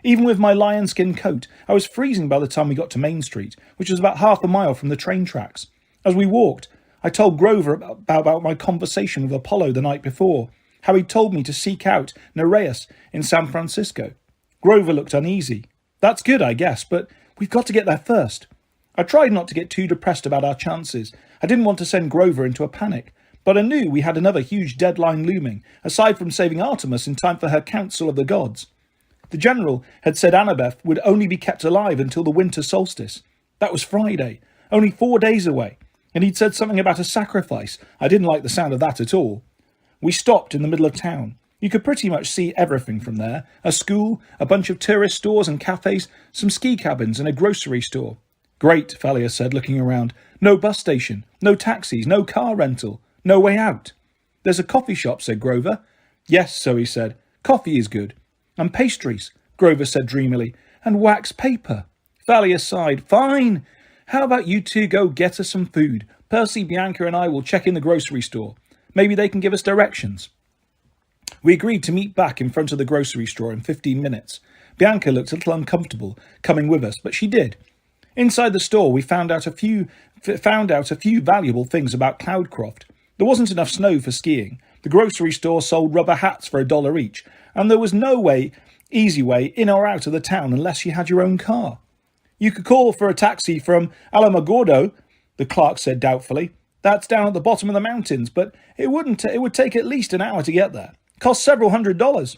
Even with my lion-skin coat, I was freezing by the time we got to Main Street, which was about half a mile from the train tracks. As we walked, I told Grover about my conversation with Apollo the night before, how he'd told me to seek out Nereus in San Francisco. Grover looked uneasy. "That's good, I guess, but we've got to get there first." I tried not to get too depressed about our chances. I didn't want to send Grover into a panic, but I knew we had another huge deadline looming, aside from saving Artemis in time for her Council of the Gods. The general had said Annabeth would only be kept alive until the winter solstice. That was Friday, only 4 days away, and he'd said something about a sacrifice. I didn't like the sound of that at all. We stopped in the middle of town. You could pretty much see everything from there. A school, a bunch of tourist stores and cafes, some ski cabins and a grocery store. "Great," Thalia said, looking around. "No bus station, no taxis, no car rental, no way out." "There's a coffee shop," said Grover. "Yes," Zoe said. "Coffee is good." "And pastries," Grover said dreamily. "And wax paper." Thalia sighed. "Fine. How about you two go get us some food? Percy, Bianca and I will check in the grocery store. Maybe they can give us directions." We agreed to meet back in front of the grocery store in 15 minutes. Bianca looked a little uncomfortable coming with us, but she did. Inside the store, we found out a few valuable things about Cloudcroft. There wasn't enough snow for skiing. The grocery store sold rubber hats for $1 each, and there was no easy way in or out of the town unless you had your own car. "You could call for a taxi from Alamogordo," the clerk said doubtfully. "That's down at the bottom of the mountains, but it would take at least an hour to get there. Cost several $100s.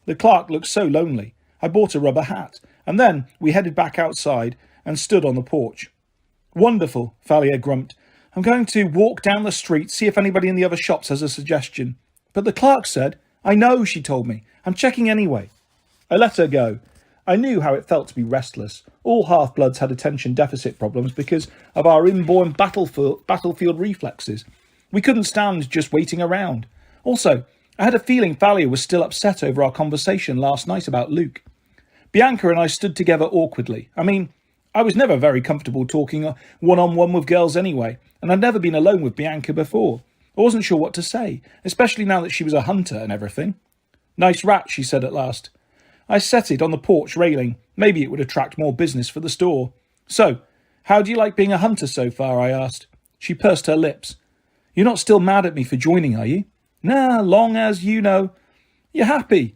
The clerk looked so lonely. I bought a rubber hat, and then we headed back outside and stood on the porch. "Wonderful," Thalia grumped. "I'm going to walk down the street, see if anybody in the other shops has a suggestion." "But the clerk said—" "I know," she told me. "I'm checking anyway." I let her go. I knew how it felt to be restless. All half-bloods had attention deficit problems because of our inborn battlefield reflexes. We couldn't stand just waiting around. Also, I had a feeling Thalia was still upset over our conversation last night about Luke. Bianca and I stood together awkwardly. I was never very comfortable talking one-on-one with girls anyway, and I'd never been alone with Bianca before. I wasn't sure what to say, especially now that she was a hunter and everything. "Nice rat," she said at last. I set it on the porch railing. Maybe it would attract more business for the store. "So, how do you like being a hunter so far?" I asked. She pursed her lips. "You're not still mad at me for joining, are you?" "Nah, long as you know." "You're happy?"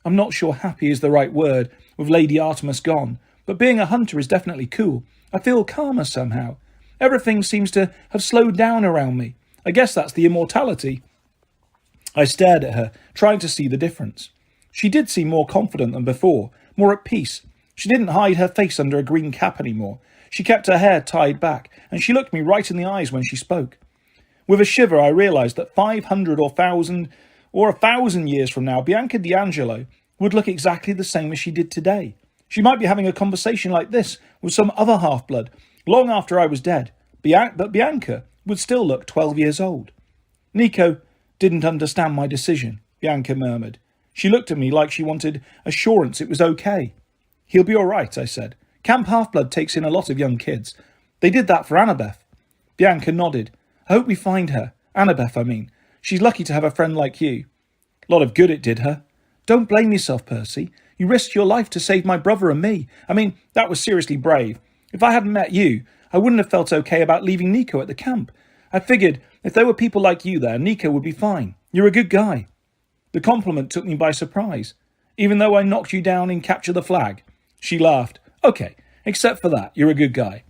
I'm not sure happy is the right word, with Lady Artemis gone, but being a hunter is definitely cool. I feel calmer somehow. Everything seems to have slowed down around me. I guess that's the immortality. I stared at her, trying to see the difference. She did seem more confident than before, more at peace. She didn't hide her face under a green cap anymore. She kept her hair tied back, and she looked me right in the eyes when she spoke. With a shiver, I realised that 500 or 1,000 years from now, Bianca D'Angelo would look exactly the same as she did today. She might be having a conversation like this with some other half-blood, long after I was dead, but Bianca would still look 12 years old. "Nico didn't understand my decision," Bianca murmured. She looked at me like she wanted assurance it was okay. "He'll be all right," I said. "Camp Half-Blood takes in a lot of young kids. They did that for Annabeth." Bianca nodded. "I hope we find her. Annabeth, I mean. She's lucky to have a friend like you." "A lot of good it did her." "Don't blame yourself, Percy. You risked your life to save my brother and me. That was seriously brave. If I hadn't met you, I wouldn't have felt okay about leaving Nico at the camp. I figured if there were people like you there, Nico would be fine. You're a good guy." The compliment took me by surprise. "Even though I knocked you down in Capture the Flag?" She laughed. "Okay, except for that, you're a good guy."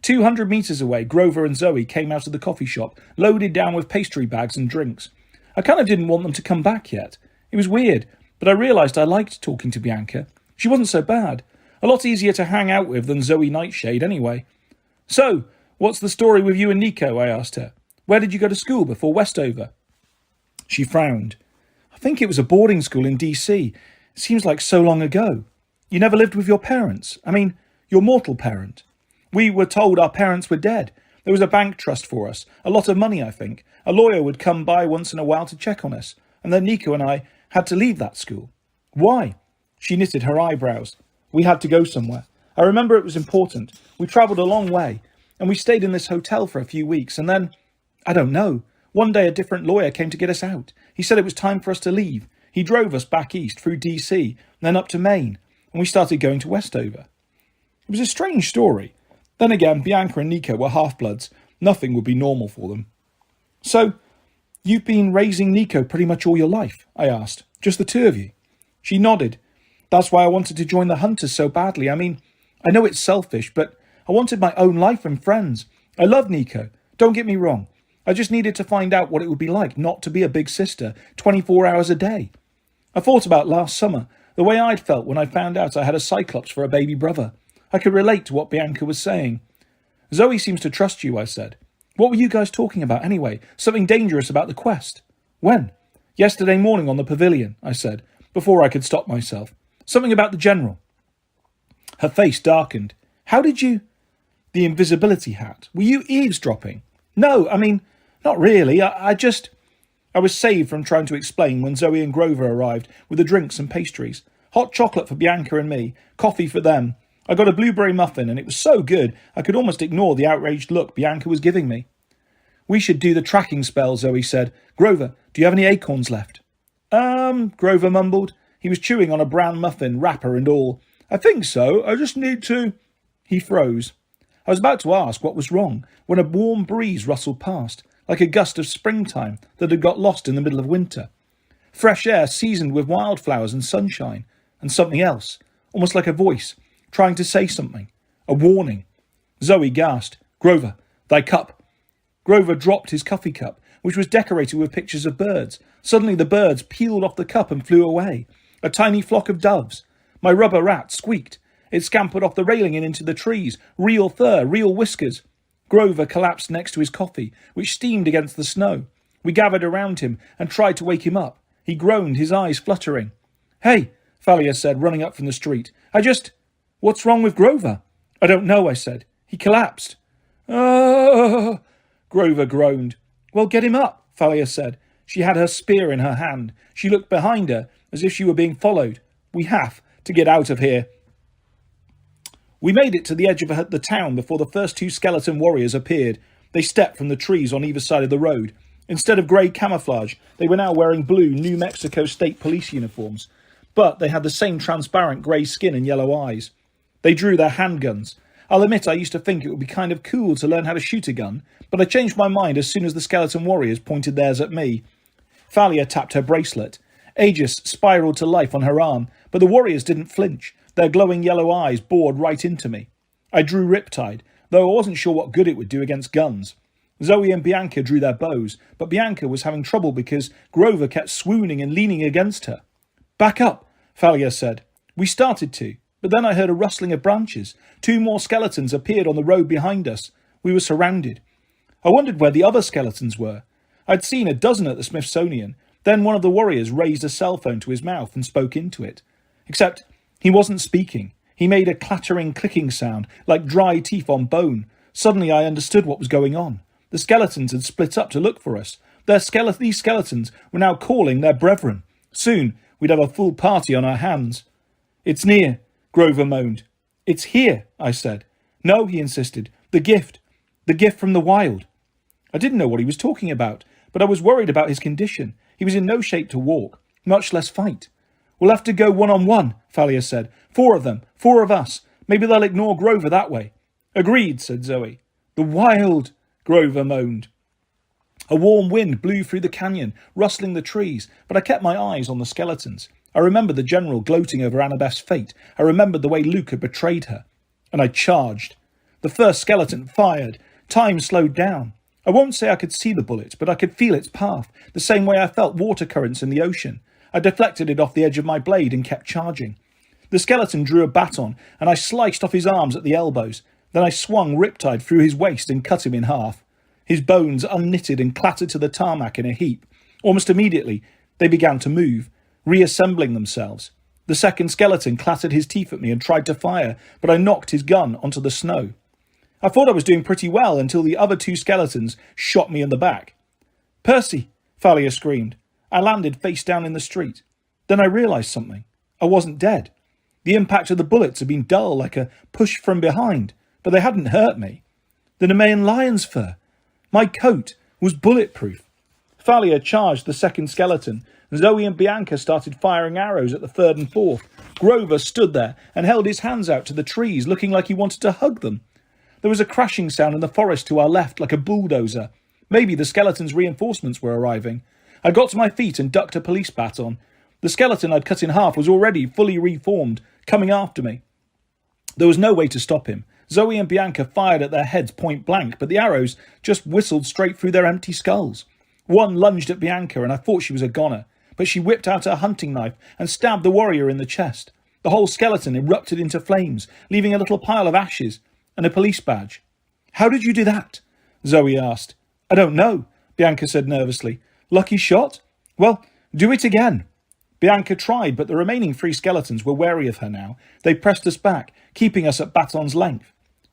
200 metres away, Grover and Zoe came out of the coffee shop, loaded down with pastry bags and drinks. I kind of didn't want them to come back yet. It was weird, but I realised I liked talking to Bianca. She wasn't so bad. A lot easier to hang out with than Zoe Nightshade anyway. "So, what's the story with you and Nico?" I asked her. "Where did you go to school before Westover?" She frowned. "I think it was a boarding school in DC. It seems like so long ago. You never lived with your parents? Your mortal parent?" "We were told our parents were dead. There was a bank trust for us. A lot of money, I think. A lawyer would come by once in a while to check on us. And then Nico and I had to leave that school." "Why?" She knitted her eyebrows. We had to go somewhere. I remember it was important. We travelled a long way, and we stayed in this hotel for a few weeks, and then, I don't know, one day a different lawyer came to get us out. He said it was time for us to leave. He drove us back east through DC, then up to Maine, and we started going to Westover. It was a strange story. Then again, Bianca and Nico were half-bloods. Nothing would be normal for them. So, you've been raising Nico pretty much all your life? I asked. Just the two of you? She nodded. That's why I wanted to join the Hunters so badly. I mean, I know it's selfish, but I wanted my own life and friends. I love Nico. Don't get me wrong. I just needed to find out what it would be like not to be a big sister 24 hours a day. I thought about last summer, the way I'd felt when I found out I had a Cyclops for a baby brother. I could relate to what Bianca was saying. Zoe seems to trust you, I said. What were you guys talking about anyway? Something dangerous about the quest? When? Yesterday morning on the pavilion, I said, before I could stop myself. Something about the general. Her face darkened. How did you... The invisibility hat. Were you eavesdropping? No, I mean, not really. I was saved from trying to explain when Zoe and Grover arrived with the drinks and pastries. Hot chocolate for Bianca and me, coffee for them. I got a blueberry muffin, and it was so good I could almost ignore the outraged look Bianca was giving me. We should do the tracking spell, Zoe said. Grover, do you have any acorns left? Grover mumbled. He was chewing on a brown muffin, wrapper and all. I think so. I just need to... He froze. I was about to ask what was wrong when a warm breeze rustled past, like a gust of springtime that had got lost in the middle of winter. Fresh air seasoned with wildflowers and sunshine, and something else, almost like a voice, trying to say something. A warning. Zoe gasped. Grover, thy cup. Grover dropped his coffee cup, which was decorated with pictures of birds. Suddenly the birds peeled off the cup and flew away. A tiny flock of doves. My rubber rat squeaked. It scampered off the railing and into the trees. Real fur, real whiskers. Grover collapsed next to his coffee, which steamed against the snow. We gathered around him and tried to wake him up. He groaned, his eyes fluttering. Hey, Thalia said, running up from the street. What's wrong with Grover? I don't know, I said. He collapsed. Ah! Grover groaned. Well, get him up, Thalia said. She had her spear in her hand. She looked behind her, as if she were being followed. We have to get out of here. We made it to the edge of the town before the first two skeleton warriors appeared. They stepped from the trees on either side of the road. Instead of grey camouflage, they were now wearing blue New Mexico State Police uniforms. But they had the same transparent grey skin and yellow eyes. They drew their handguns. I'll admit I used to think it would be kind of cool to learn how to shoot a gun, but I changed my mind as soon as the skeleton warriors pointed theirs at me. Thalia tapped her bracelet. Aegis spiraled to life on her arm, but the warriors didn't flinch. Their glowing yellow eyes bored right into me. I drew Riptide, though I wasn't sure what good it would do against guns. Zoe and Bianca drew their bows, but Bianca was having trouble because Grover kept swooning and leaning against her. Back up, Thalia said. We started to, but then I heard a rustling of branches. Two more skeletons appeared on the road behind us. We were surrounded. I wondered where the other skeletons were. I'd seen a dozen at the Smithsonian. Then one of the warriors raised a cell phone to his mouth and spoke into it. Except he wasn't speaking. He made a clattering, clicking sound, like dry teeth on bone. Suddenly I understood what was going on. The skeletons had split up to look for us. These skeletons were now calling their brethren. Soon we'd have a full party on our hands. It's near, Grover moaned. It's here, I said. No, he insisted. The gift from the wild. I didn't know what he was talking about, but I was worried about his condition. He was in no shape to walk, much less fight. We'll have to go one-on-one, Thalia said. 4 of them, 4 of us. Maybe they'll ignore Grover that way. Agreed, said Zoe. The wild, Grover moaned. A warm wind blew through the canyon, rustling the trees, but I kept my eyes on the skeletons. I remembered the general gloating over Annabeth's fate. I remembered the way Luke had betrayed her. And I charged. The first skeleton fired. Time slowed down. I won't say I could see the bullet, but I could feel its path, the same way I felt water currents in the ocean. I deflected it off the edge of my blade and kept charging. The skeleton drew a baton, and I sliced off his arms at the elbows. Then I swung Riptide through his waist and cut him in half. His bones unknitted and clattered to the tarmac in a heap. Almost immediately, they began to move, reassembling themselves. The second skeleton clattered his teeth at me and tried to fire, but I knocked his gun onto the snow. I thought I was doing pretty well until the other 2 skeletons shot me in the back. Percy, Thalia screamed. I landed face down in the street. Then I realised something. I wasn't dead. The impact of the bullets had been dull, like a push from behind, but they hadn't hurt me. The Nemean lion's fur. My coat was bulletproof. Thalia charged the second skeleton. Zoe and Bianca started firing arrows at the third and fourth. Grover stood there and held his hands out to the trees, looking like he wanted to hug them. There was a crashing sound in the forest to our left, like a bulldozer. Maybe the skeleton's reinforcements were arriving. I got to my feet and ducked a police baton. The skeleton I'd cut in half was already fully reformed, coming after me. There was no way to stop him. Zoe and Bianca fired at their heads point blank, but the arrows just whistled straight through their empty skulls. One lunged at Bianca, and I thought she was a goner, but she whipped out her hunting knife and stabbed the warrior in the chest. The whole skeleton erupted into flames, leaving a little pile of ashes and a police badge. "How did you do that?" Zoe asked. "I don't know," Bianca said nervously. "Lucky shot? Well, do it again." Bianca tried, but the remaining 3 skeletons were wary of her now. They pressed us back, keeping us at baton's length.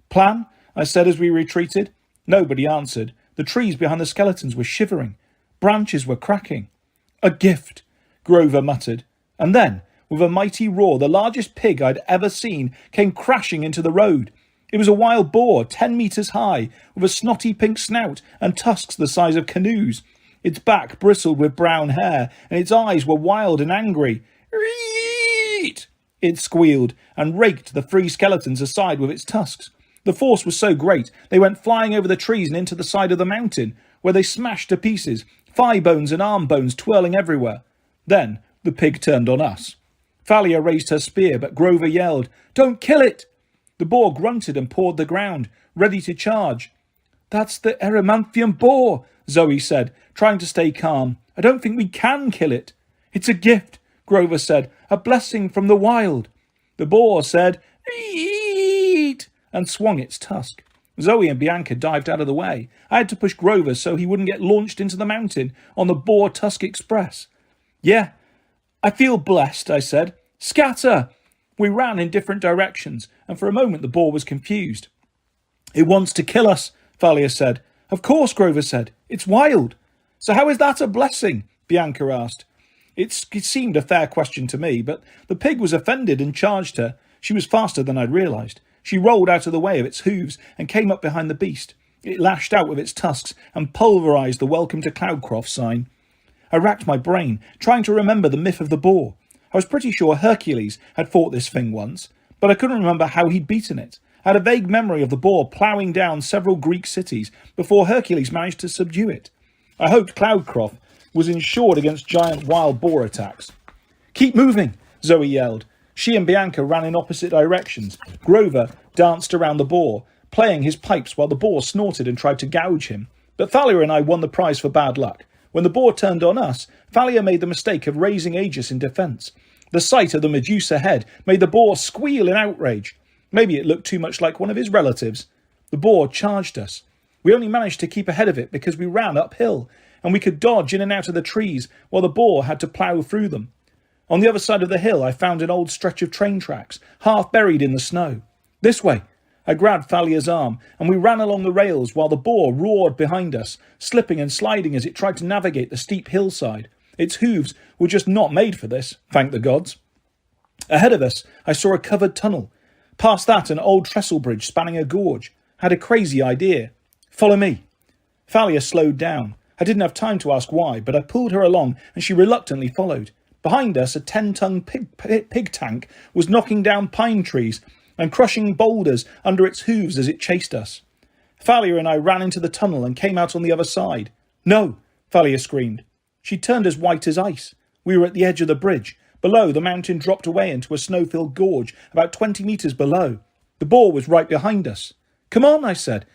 "Plan?" I said as we retreated. Nobody answered. The trees behind the skeletons were shivering. Branches were cracking. "A gift," Grover muttered. And then, with a mighty roar, the largest pig I'd ever seen came crashing into the road. It was a wild boar, 10 metres high, with a snotty pink snout and tusks the size of canoes. Its back bristled with brown hair, and its eyes were wild and angry. "Eat!" It squealed, and raked the 3 skeletons aside with its tusks. The force was so great, they went flying over the trees and into the side of the mountain, where they smashed to pieces, thigh bones and arm bones twirling everywhere. Then the pig turned on us. Thalia raised her spear, but Grover yelled, "Don't kill it!" The boar grunted and pawed the ground, ready to charge. "That's the Erymanthian boar," Zoe said, trying to stay calm. "I don't think we can kill it." "It's a gift," Grover said, "a blessing from the wild." The boar said, "Eat!" and swung its tusk. Zoe and Bianca dived out of the way. I had to push Grover so he wouldn't get launched into the mountain on the Boar Tusk Express. "Yeah, I feel blessed," I said. "Scatter!" We ran in different directions, and for a moment the boar was confused. "It wants to kill us," Thalia said. "Of course," Grover said. "It's wild." "So how is that a blessing?" Bianca asked. It seemed a fair question to me, but the pig was offended and charged her. She was faster than I'd realised. She rolled out of the way of its hooves and came up behind the beast. It lashed out with its tusks and pulverised the "Welcome to Cloudcroft" sign. I racked my brain, trying to remember the myth of the boar. I was pretty sure Hercules had fought this thing once, but I couldn't remember how he'd beaten it. I had a vague memory of the boar ploughing down several Greek cities before Hercules managed to subdue it. I hoped Cloudcroft was insured against giant wild boar attacks. "Keep moving," Zoe yelled. She and Bianca ran in opposite directions. Grover danced around the boar, playing his pipes while the boar snorted and tried to gouge him. But Thalia and I won the prize for bad luck. When the boar turned on us, Thalia made the mistake of raising Aegis in defence. The sight of the Medusa head made the boar squeal in outrage. Maybe it looked too much like one of his relatives. The boar charged us. We only managed to keep ahead of it because we ran uphill, and we could dodge in and out of the trees while the boar had to plough through them. On the other side of the hill, I found an old stretch of train tracks, half buried in the snow. "This way." I grabbed Thalia's arm, and we ran along the rails while the boar roared behind us, slipping and sliding as it tried to navigate the steep hillside. Its hooves were just not made for this, thank the gods. Ahead of us, I saw a covered tunnel. Past that, an old trestle bridge spanning a gorge. I had a crazy idea. "Follow me." Thalia slowed down. I didn't have time to ask why, but I pulled her along, and she reluctantly followed. Behind us, a 10-ton pig tank was knocking down pine trees and crushing boulders under its hooves as it chased us. Thalia and I ran into the tunnel and came out on the other side. "No!" Thalia screamed. She turned as white as ice. We were at the edge of the bridge. Below, the mountain dropped away into a snow-filled gorge about 20 metres below. The boar was right behind us. "Come on," I said.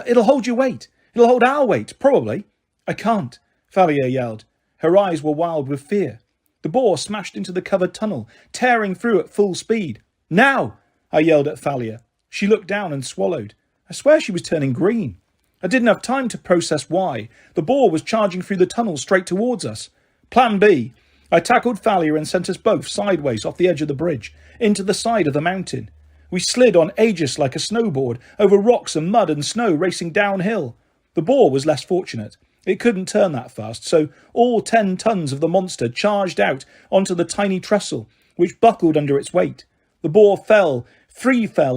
It'll hold your weight. It'll hold our weight, probably." "I can't," Thalia yelled. Her eyes were wild with fear. The boar smashed into the covered tunnel, tearing through at full speed. "Now!" I yelled at Thalia. She looked down and swallowed. I swear she was turning green. I didn't have time to process why. The boar was charging through the tunnel straight towards us. Plan B. I tackled Thalia and sent us both sideways off the edge of the bridge, into the side of the mountain. We slid on Aegis like a snowboard, over rocks and mud and snow racing downhill. The boar was less fortunate. It couldn't turn that fast, so all 10 tons of the monster charged out onto the tiny trestle, which buckled under its weight. The boar fell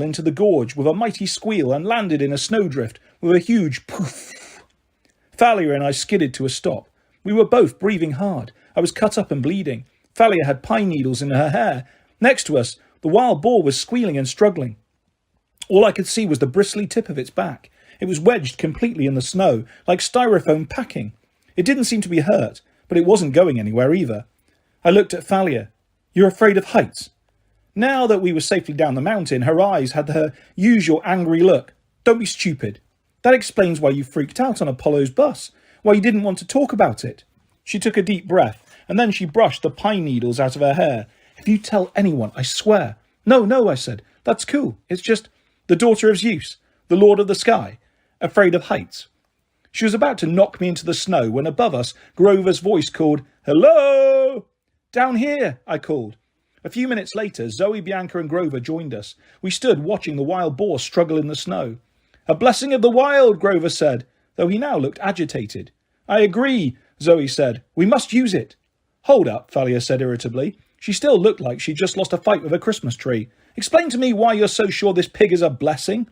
into the gorge with a mighty squeal and landed in a snowdrift with a huge poof. Thalia and I skidded to a stop. We were both breathing hard. I was cut up and bleeding. Thalia had pine needles in her hair. Next to us, the wild boar was squealing and struggling. All I could see was the bristly tip of its back. It was wedged completely in the snow, like styrofoam packing. It didn't seem to be hurt, but it wasn't going anywhere either. I looked at Thalia. "You're afraid of heights?" Now that we were safely down the mountain, her eyes had her usual angry look. "Don't be stupid. That explains why you freaked out on Apollo's bus, why you didn't want to talk about it." She took a deep breath, and then she brushed the pine needles out of her hair. "If you tell anyone, I swear." No, I said. "That's cool. It's just the daughter of Zeus, the lord of the sky, afraid of heights." She was about to knock me into the snow when above us, Grover's voice called, "Hello!" "Down here," I called. A few minutes later, Zoe, Bianca and Grover joined us. We stood watching the wild boar struggle in the snow. "A blessing of the wild," Grover said, though he now looked agitated. "I agree," Zoe said. "We must use it." "Hold up," Thalia said irritably. She still looked like she'd just lost a fight with a Christmas tree. "Explain to me why you're so sure this pig is a blessing."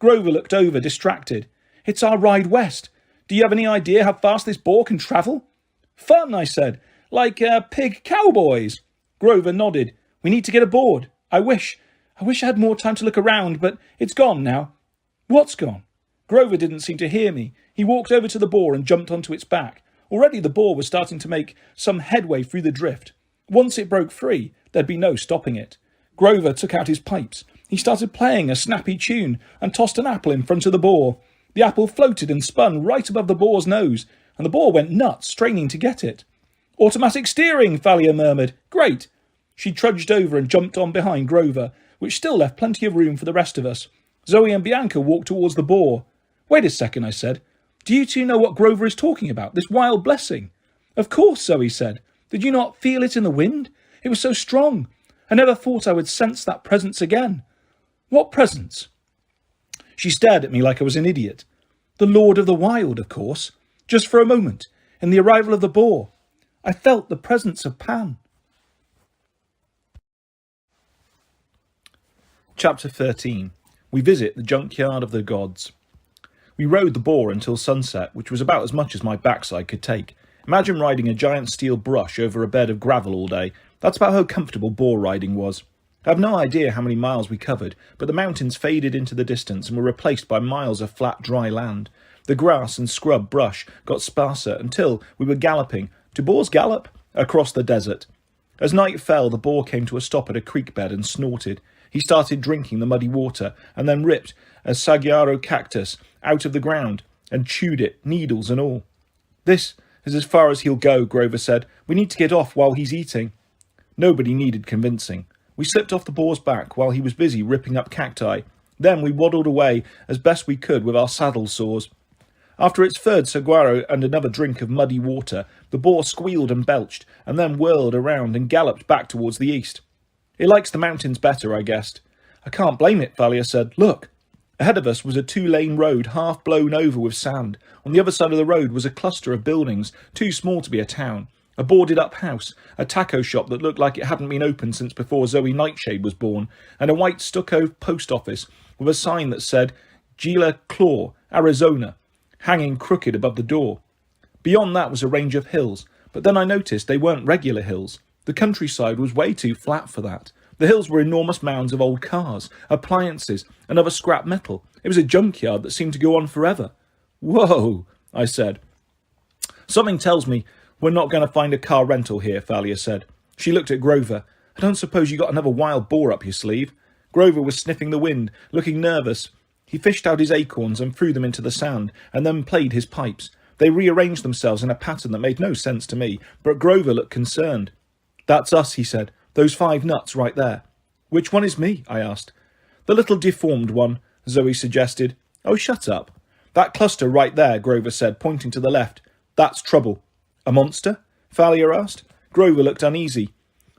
Grover looked over, distracted. "It's our ride west. Do you have any idea how fast this boar can travel?" "Fun," I said. "Like pig cowboys." Grover nodded. "We need to get aboard. I wish I had more time to look around, but it's gone now." "What's gone?" Grover didn't seem to hear me. He walked over to the boar and jumped onto its back. Already the boar was starting to make some headway through the drift. Once it broke free, there'd be no stopping it. Grover took out his pipes. He started playing a snappy tune and tossed an apple in front of the boar. The apple floated and spun right above the boar's nose, and the boar went nuts, straining to get it. "Automatic steering," Thalia murmured. "Great." She trudged over and jumped on behind Grover, which still left plenty of room for the rest of us. Zoe and Bianca walked towards the boar. "Wait a second," I said. "Do you two know what Grover is talking about, this wild blessing?" "Of course," Zoe said. "Did you not feel it in the wind? It was so strong. I never thought I would sense that presence again." "What presence?" She stared at me like I was an idiot. "The Lord of the Wild, of course. Just for a moment, in the arrival of the boar, I felt the presence of Pan." Chapter 13. We visit the junkyard of the gods. We rode the boar until sunset, which was about as much as my backside could take. Imagine riding a giant steel brush over a bed of gravel all day. That's about how comfortable boar riding was. I have no idea how many miles we covered, but the mountains faded into the distance and were replaced by miles of flat, dry land. The grass and scrub brush got sparser until we were galloping, do boars gallop? Across the desert. As night fell, the boar came to a stop at a creek bed and snorted. He started drinking the muddy water and then ripped a saguaro cactus out of the ground and chewed it, needles and all. "This is as far as he'll go," Grover said. "We need to get off while he's eating." Nobody needed convincing. We slipped off the boar's back while he was busy ripping up cacti. Then we waddled away as best we could with our saddle saws. After its third saguaro and another drink of muddy water, the boar squealed and belched, and then whirled around and galloped back towards the east. "It likes the mountains better," I guessed. "I can't blame it," Thalia said. "Look." Ahead of us was a 2-lane road half blown over with sand. On the other side of the road was a cluster of buildings, too small to be a town. A boarded-up house, a taco shop that looked like it hadn't been opened since before Zoe Nightshade was born, and a white stucco post office with a sign that said Gila Claw, Arizona, hanging crooked above the door. Beyond that was a range of hills, but then I noticed they weren't regular hills. The countryside was way too flat for that. The hills were enormous mounds of old cars, appliances, and other scrap metal. It was a junkyard that seemed to go on forever. "Whoa," I said. "Something tells me we're not going to find a car rental here," Thalia said. She looked at Grover. "I don't suppose you got another wild boar up your sleeve?" Grover was sniffing the wind, looking nervous. He fished out his acorns and threw them into the sand, and then played his pipes. They rearranged themselves in a pattern that made no sense to me, but Grover looked concerned. "That's us," he said. "Those 5 nuts right there." "Which one is me?" I asked. "The little deformed one," Zoe suggested. "Oh, shut up." "That cluster right there," Grover said, pointing to the left. "That's trouble." "A monster?" Thalia asked. Grover looked uneasy.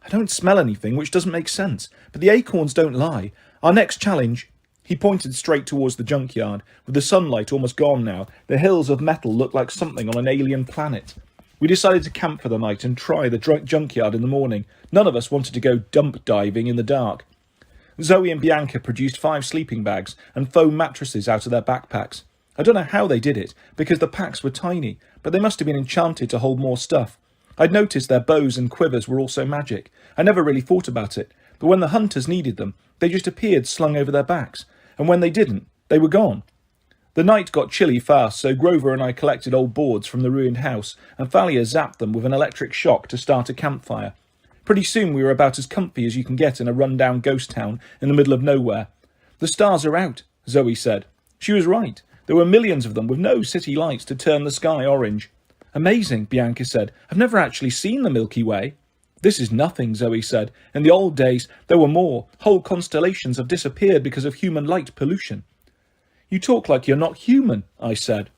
"I don't smell anything, which doesn't make sense, but the acorns don't lie. Our next challenge—" He pointed straight towards the junkyard. With the sunlight almost gone now, the hills of metal looked like something on an alien planet. We decided to camp for the night and try the junkyard in the morning. None of us wanted to go dump diving in the dark. Zoe and Bianca produced 5 sleeping bags and foam mattresses out of their backpacks. I don't know how they did it, because the packs were tiny, but they must have been enchanted to hold more stuff. I'd noticed their bows and quivers were also magic. I never really thought about it, but when the hunters needed them, they just appeared slung over their backs, and when they didn't, they were gone. The night got chilly fast, so Grover and I collected old boards from the ruined house, and Thalia zapped them with an electric shock to start a campfire. Pretty soon we were about as comfy as you can get in a run-down ghost town in the middle of nowhere. The stars are out, Zoe said. She was right. There were millions of them with no city lights to turn the sky orange. Amazing, Bianca said. I've never actually seen the Milky Way. This is nothing, Zoe said. In the old days, there were more. Whole constellations have disappeared because of human light pollution. You talk like you're not human, I said.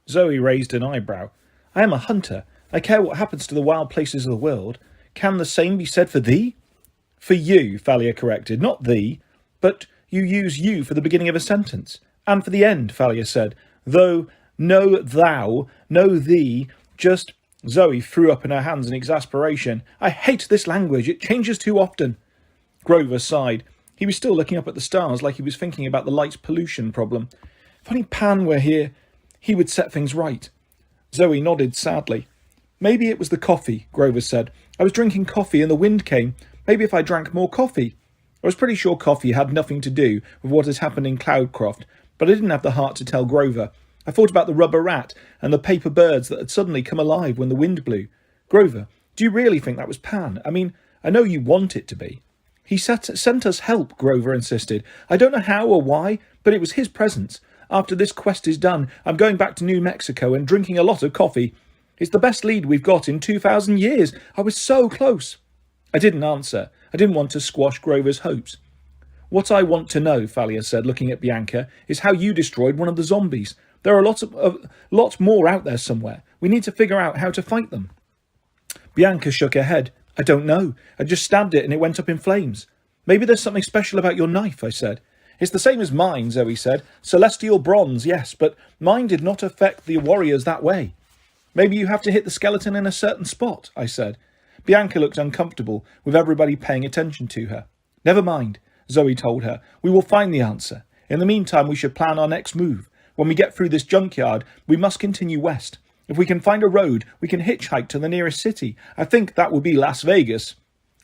Zoe raised an eyebrow. I am a hunter. I care what happens to the wild places of the world. Can the same be said for thee? For you, Thalia corrected, not thee. But you use you for the beginning of a sentence. And for the end, Thalia said. Though, no thou, no thee, just... Zoe threw up in her hands in exasperation. I hate this language. It changes too often. Grover sighed. He was still looking up at the stars like he was thinking about the light pollution problem. If only Pan were here, he would set things right. Zoe nodded sadly. Maybe it was the coffee, Grover said. I was drinking coffee and the wind came. Maybe if I drank more coffee. I was pretty sure coffee had nothing to do with what has happened in Cloudcroft, but I didn't have the heart to tell Grover. I thought about the rubber rat and the paper birds that had suddenly come alive when the wind blew. Grover, do you really think that was Pan? I mean, I know you want it to be. He sent us help, Grover insisted. I don't know how or why, but it was his presence. After this quest is done, I'm going back to New Mexico and drinking a lot of coffee. It's the best lead we've got in 2,000 years. I was so close. I didn't answer. I didn't want to squash Grover's hopes. What I want to know, Thalia said, looking at Bianca, is how you destroyed one of the zombies. There are lots more out there somewhere. We need to figure out how to fight them. Bianca shook her head. I don't know. I just stabbed it and it went up in flames. Maybe there's something special about your knife, I said. It's the same as mine, Zoe said. Celestial bronze, yes, but mine did not affect the warriors that way. Maybe you have to hit the skeleton in a certain spot, I said. Bianca looked uncomfortable, with everybody paying attention to her. Never mind, Zoe told her. We will find the answer. In the meantime, we should plan our next move. When we get through this junkyard, we must continue west. If we can find a road, we can hitchhike to the nearest city. I think that would be Las Vegas.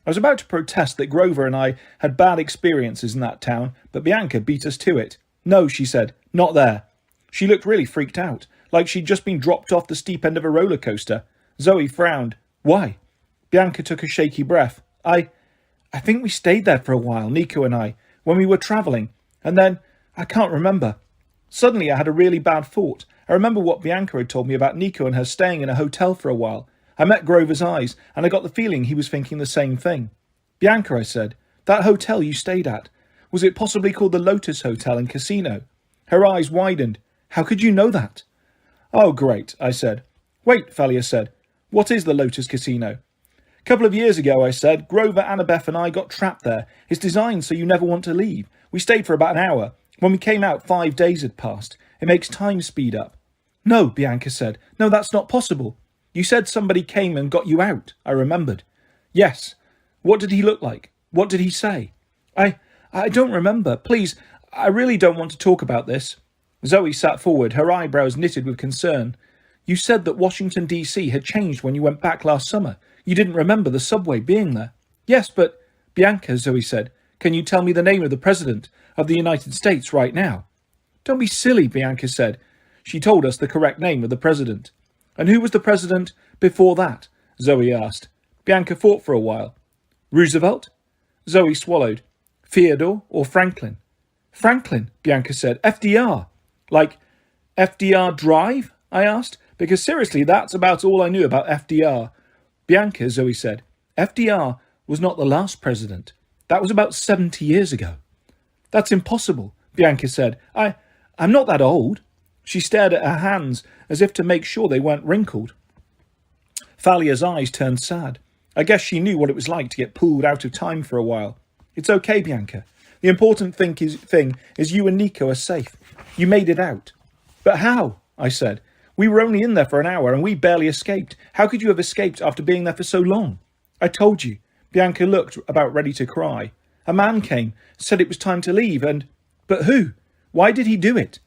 I was about to protest that Grover and I had bad experiences in that town, but Bianca beat us to it. No, she said, not there. She looked really freaked out, like she'd just been dropped off the steep end of a roller coaster. Zoe frowned. Why? Bianca took a shaky breath. I think we stayed there for a while, Nico and I, when we were travelling, and then, I can't remember. Suddenly I had a really bad thought. I remember what Bianca had told me about Nico and her staying in a hotel for a while. I met Grover's eyes, and I got the feeling he was thinking the same thing. Bianca, I said, that hotel you stayed at, was it possibly called the Lotus Hotel and Casino? Her eyes widened. How could you know that? Oh, great, I said. Wait, Thalia said. What is the Lotus Casino? A couple of years ago, I said, Grover, Annabeth and I got trapped there. It's designed so you never want to leave. We stayed for about an hour. When we came out, 5 days had passed. It makes time speed up. No, Bianca said. No, that's not possible. You said somebody came and got you out. I remembered. Yes. What did he look like? What did he say? I don't remember. Please, I really don't want to talk about this. Zoe sat forward, her eyebrows knitted with concern. You said that Washington, D.C. had changed when you went back last summer. You didn't remember the subway being there. Yes, but... Bianca, Zoe said, can you tell me the name of the President of the United States right now? Don't be silly, Bianca said. She told us the correct name of the President. And who was the President before that? Zoe asked. Bianca thought for a while. Roosevelt? Zoe swallowed. Theodore or Franklin? Franklin, Bianca said. FDR. Like FDR Drive? I asked. Because seriously, that's about all I knew about FDR. Bianca, Zoe said. FDR was not the last president. That was about 70 years ago. That's impossible, Bianca said. I'm not that old. She stared at her hands as if to make sure they weren't wrinkled. Thalia's eyes turned sad. I guess she knew what it was like to get pulled out of time for a while. It's okay, Bianca. The important thing is you and Nico are safe. You made it out. But how? I said. We were only in there for an hour and we barely escaped. How could you have escaped after being there for so long? I told you. Bianca looked about ready to cry. A man came, said it was time to leave, and... But who? Why did he do it?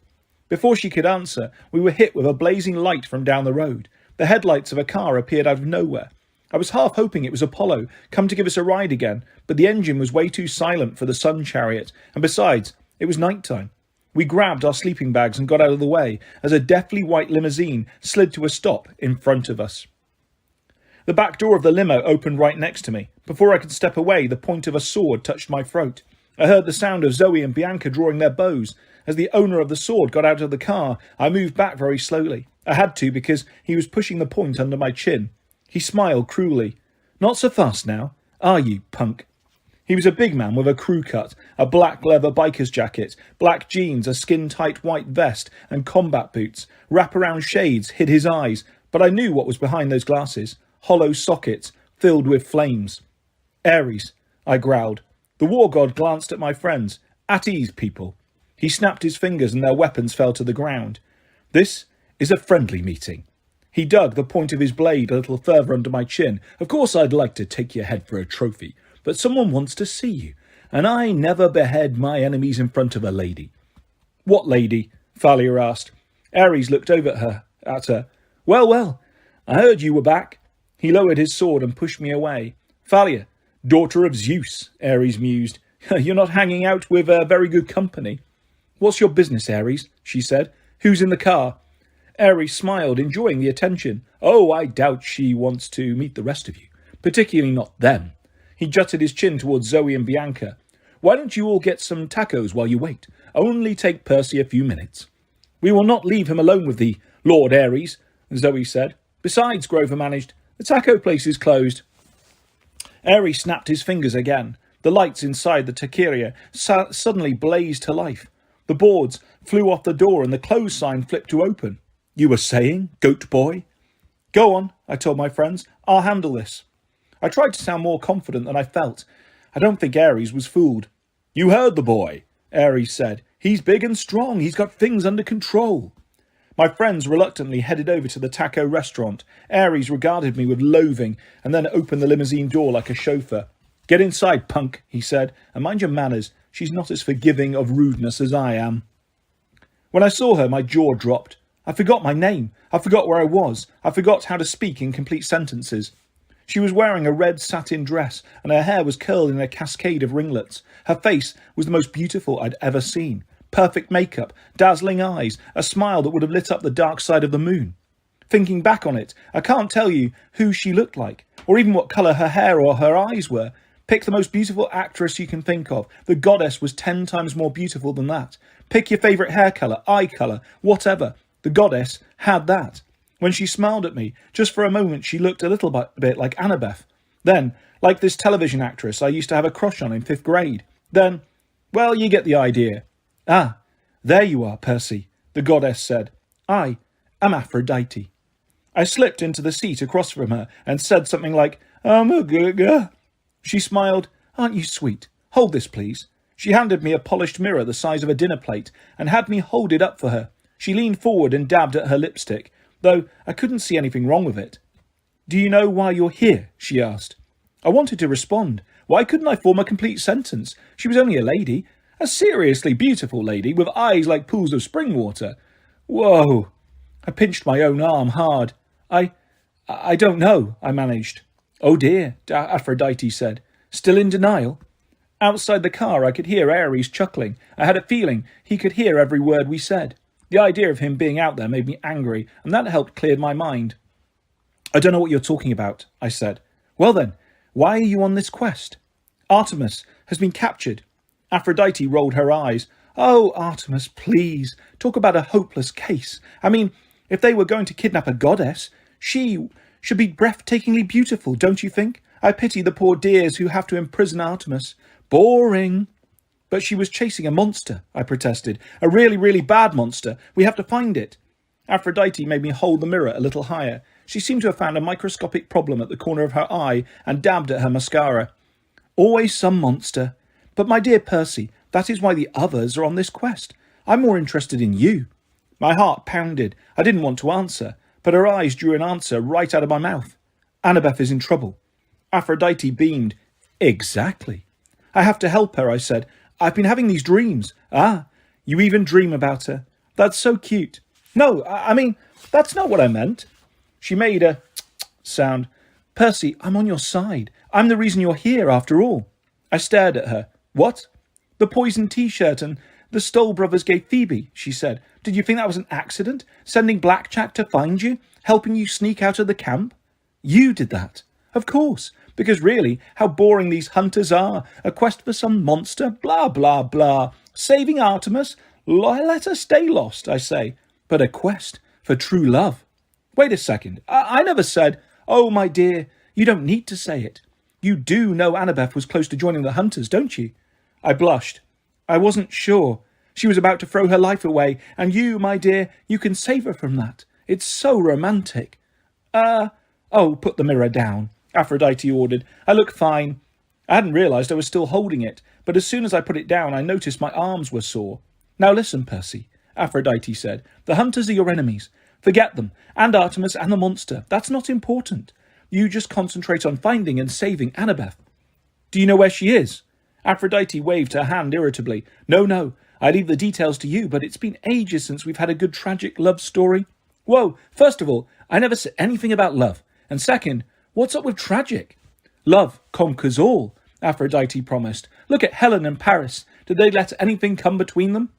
Before she could answer, we were hit with a blazing light from down the road. The headlights of a car appeared out of nowhere. I was half hoping it was Apollo, come to give us a ride again, but the engine was way too silent for the sun chariot, and besides, it was night time. We grabbed our sleeping bags and got out of the way as a deathly white limousine slid to a stop in front of us. The back door of the limo opened right next to me. Before I could step away, the point of a sword touched my throat. I heard the sound of Zoe and Bianca drawing their bows. As the owner of the sword got out of the car, I moved back very slowly. I had to because he was pushing the point under my chin. He smiled cruelly. Not so fast now, are you, punk? He was a big man with a crew cut, a black leather biker's jacket, black jeans, a skin-tight white vest, and combat boots. Wrap-around shades hid his eyes, but I knew what was behind those glasses. Hollow sockets, filled with flames. Ares, I growled. The war god glanced at my friends. At ease, people. He snapped his fingers and their weapons fell to the ground. This is a friendly meeting. He dug the point of his blade a little further under my chin. Of course I'd like to take your head for a trophy, but someone wants to see you, and I never behead my enemies in front of a lady. What lady? Thalia asked. Ares looked over at her. Well, I heard you were back. He lowered his sword and pushed me away. Thalia, daughter of Zeus, Ares mused. You're not hanging out with very good company. What's your business, Ares? She said. Who's in the car? Ares smiled, enjoying the attention. Oh, I doubt she wants to meet the rest of you, particularly not them. He jutted his chin towards Zoe and Bianca. Why don't you all get some tacos while you wait? Only take Percy a few minutes. We will not leave him alone with thee, Lord Ares, Zoe said. Besides, Grover managed, the taco place is closed. Ares snapped his fingers again. The lights inside the taqueria suddenly blazed to life. The boards flew off the door and the close sign flipped to open. You were saying, goat boy? Go on, I told my friends. I'll handle this. I tried to sound more confident than I felt. I don't think Ares was fooled. You heard the boy, Ares said. He's big and strong. He's got things under control. My friends reluctantly headed over to the taco restaurant. Ares regarded me with loathing and then opened the limousine door like a chauffeur. Get inside, punk, he said, and mind your manners. She's not as forgiving of rudeness as I am. When I saw her, my jaw dropped. I forgot my name. I forgot where I was. I forgot how to speak in complete sentences. She was wearing a red satin dress, and her hair was curled in a cascade of ringlets. Her face was the most beautiful I'd ever seen. Perfect makeup, dazzling eyes, a smile that would have lit up the dark side of the moon. Thinking back on it, I can't tell you who she looked like, or even what colour her hair or her eyes were. Pick the most beautiful actress you can think of. The goddess was 10 times more beautiful than that. Pick your favourite hair colour, eye colour, whatever. The goddess had that. When she smiled at me, just for a moment she looked a little bit like Annabeth. Then, like this television actress I used to have a crush on in 5th grade. Then, well, you get the idea. Ah, there you are, Percy, the goddess said. I am Aphrodite. I slipped into the seat across from her and said something like, She smiled. Aren't you sweet? Hold this, please. She handed me a polished mirror the size of a dinner plate and had me hold it up for her. She leaned forward and dabbed at her lipstick, though I couldn't see anything wrong with it. Do you know why you're here? She asked. I wanted to respond. Why couldn't I form a complete sentence? She was only a lady, a seriously beautiful lady with eyes like pools of spring water. Whoa! I pinched my own arm hard. I don't know, I managed. Oh dear, Aphrodite said. Still in denial? Outside the car I could hear Ares chuckling. I had a feeling he could hear every word we said. The idea of him being out there made me angry, and that helped clear my mind. I don't know what you're talking about, I said. Well then, why are you on this quest? Artemis has been captured. Aphrodite rolled her eyes. Oh, Artemis, please. Talk about a hopeless case. I mean, if they were going to kidnap a goddess, she should be breathtakingly beautiful, don't you think? I pity the poor dears who have to imprison Artemis. Boring. But she was chasing a monster, I protested. A really, really bad monster. We have to find it. Aphrodite made me hold the mirror a little higher. She seemed to have found a microscopic problem at the corner of her eye and dabbed at her mascara. Always some monster. But my dear Percy, that is why the others are on this quest. I'm more interested in you. My heart pounded. I didn't want to answer, but her eyes drew an answer right out of my mouth. Annabeth is in trouble. Aphrodite beamed. Exactly. I have to help her, I said. I've been having these dreams. Ah, you even dream about her. That's so cute. No, I mean, that's not what I meant. She made a sound. Percy, I'm on your side. I'm the reason you're here, after all. I stared at her. What? The poisoned T-shirt and the Stoll brothers gave Phoebe, she said. Did you think that was an accident? Sending Blackjack to find you? Helping you sneak out of the camp? You did that. Of course, because really, how boring these hunters are. A quest for some monster, blah, blah, blah. Saving Artemis? Let her stay lost, I say. But a quest for true love. Wait a second. I never said, oh, my dear, you don't need to say it. You do know Annabeth was close to joining the hunters, don't you? I blushed. I wasn't sure. She was about to throw her life away, and you, my dear, you can save her from that. It's so romantic. Oh, put the mirror down, Aphrodite ordered. I look fine. I hadn't realised I was still holding it, but as soon as I put it down, I noticed my arms were sore. Now listen, Percy, Aphrodite said. The hunters are your enemies. Forget them, and Artemis and the monster. That's not important. You just concentrate on finding and saving Annabeth. Do you know where she is? Aphrodite waved her hand irritably. No, I leave the details to you, but it's been ages since we've had a good tragic love story. Whoa, first of all, I never said anything about love. And second, what's up with tragic? Love conquers all, Aphrodite promised. Look at Helen and Paris. Did they let anything come between them?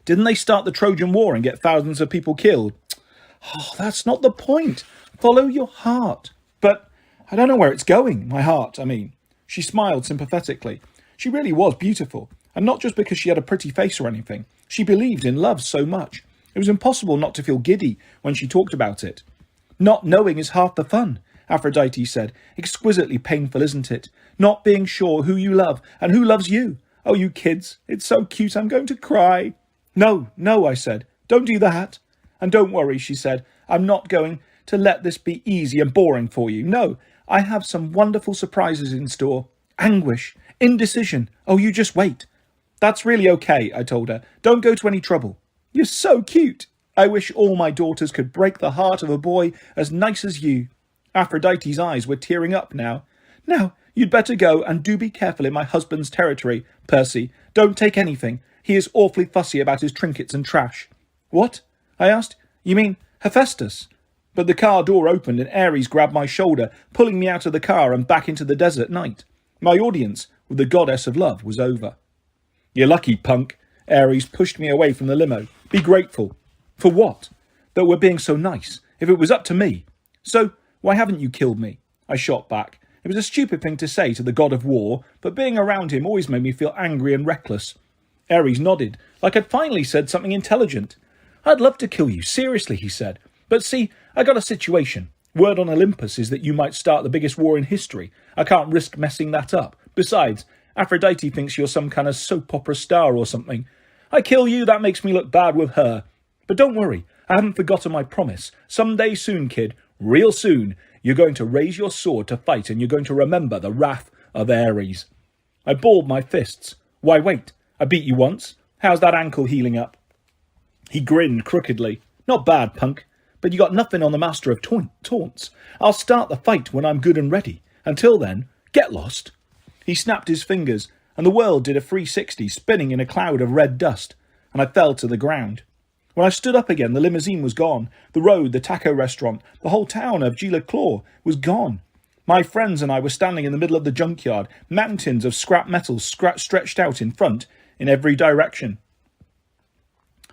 Didn't they start the Trojan War and get thousands of people killed? Oh, that's not the point. Follow your heart. But I don't know where it's going, my heart, I mean. She smiled sympathetically. She really was beautiful, and not just because she had a pretty face or anything. She believed in love so much. It was impossible not to feel giddy when she talked about it. Not knowing is half the fun, Aphrodite said. Exquisitely painful, isn't it? Not being sure who you love and who loves you. Oh, you kids, it's so cute, I'm going to cry. No, I said. Don't do that. And don't worry, she said. I'm not going to let this be easy and boring for you. No, I have some wonderful surprises in store. Anguish, indecision. Oh, you just wait. That's really okay, I told her. Don't go to any trouble. You're so cute. I wish all my daughters could break the heart of a boy as nice as you. Aphrodite's eyes were tearing up now. Now, you'd better go, and do be careful in my husband's territory, Percy. Don't take anything. He is awfully fussy about his trinkets and trash. What? I asked. You mean Hephaestus? But the car door opened and Ares grabbed my shoulder, pulling me out of the car and back into the desert night. My audience with the goddess of love was over. You're lucky, punk. Ares pushed me away from the limo. Be grateful. For what? That we're being so nice. If it was up to me. So, why haven't you killed me? I shot back. It was a stupid thing to say to the god of war, but being around him always made me feel angry and reckless. Ares nodded, like I'd finally said something intelligent. I'd love to kill you, seriously, he said. But see, I got a situation. Word on Olympus is that you might start the biggest war in history. I can't risk messing that up. Besides, Aphrodite thinks you're some kind of soap opera star or something. I kill you, that makes me look bad with her. But don't worry, I haven't forgotten my promise. Someday soon, kid, real soon, you're going to raise your sword to fight and you're going to remember the wrath of Ares. I balled my fists. Why wait? I beat you once. How's that ankle healing up? He grinned crookedly. Not bad, punk. But you got nothing on the master of taunts. I'll start the fight when I'm good and ready. Until then, get lost. He snapped his fingers, and the world did a 360, spinning in a cloud of red dust, and I fell to the ground. When I stood up again, the limousine was gone. The road, the taco restaurant, the whole town of Gila-Claw was gone. My friends and I were standing in the middle of the junkyard, mountains of scrap metal stretched out in front, in every direction.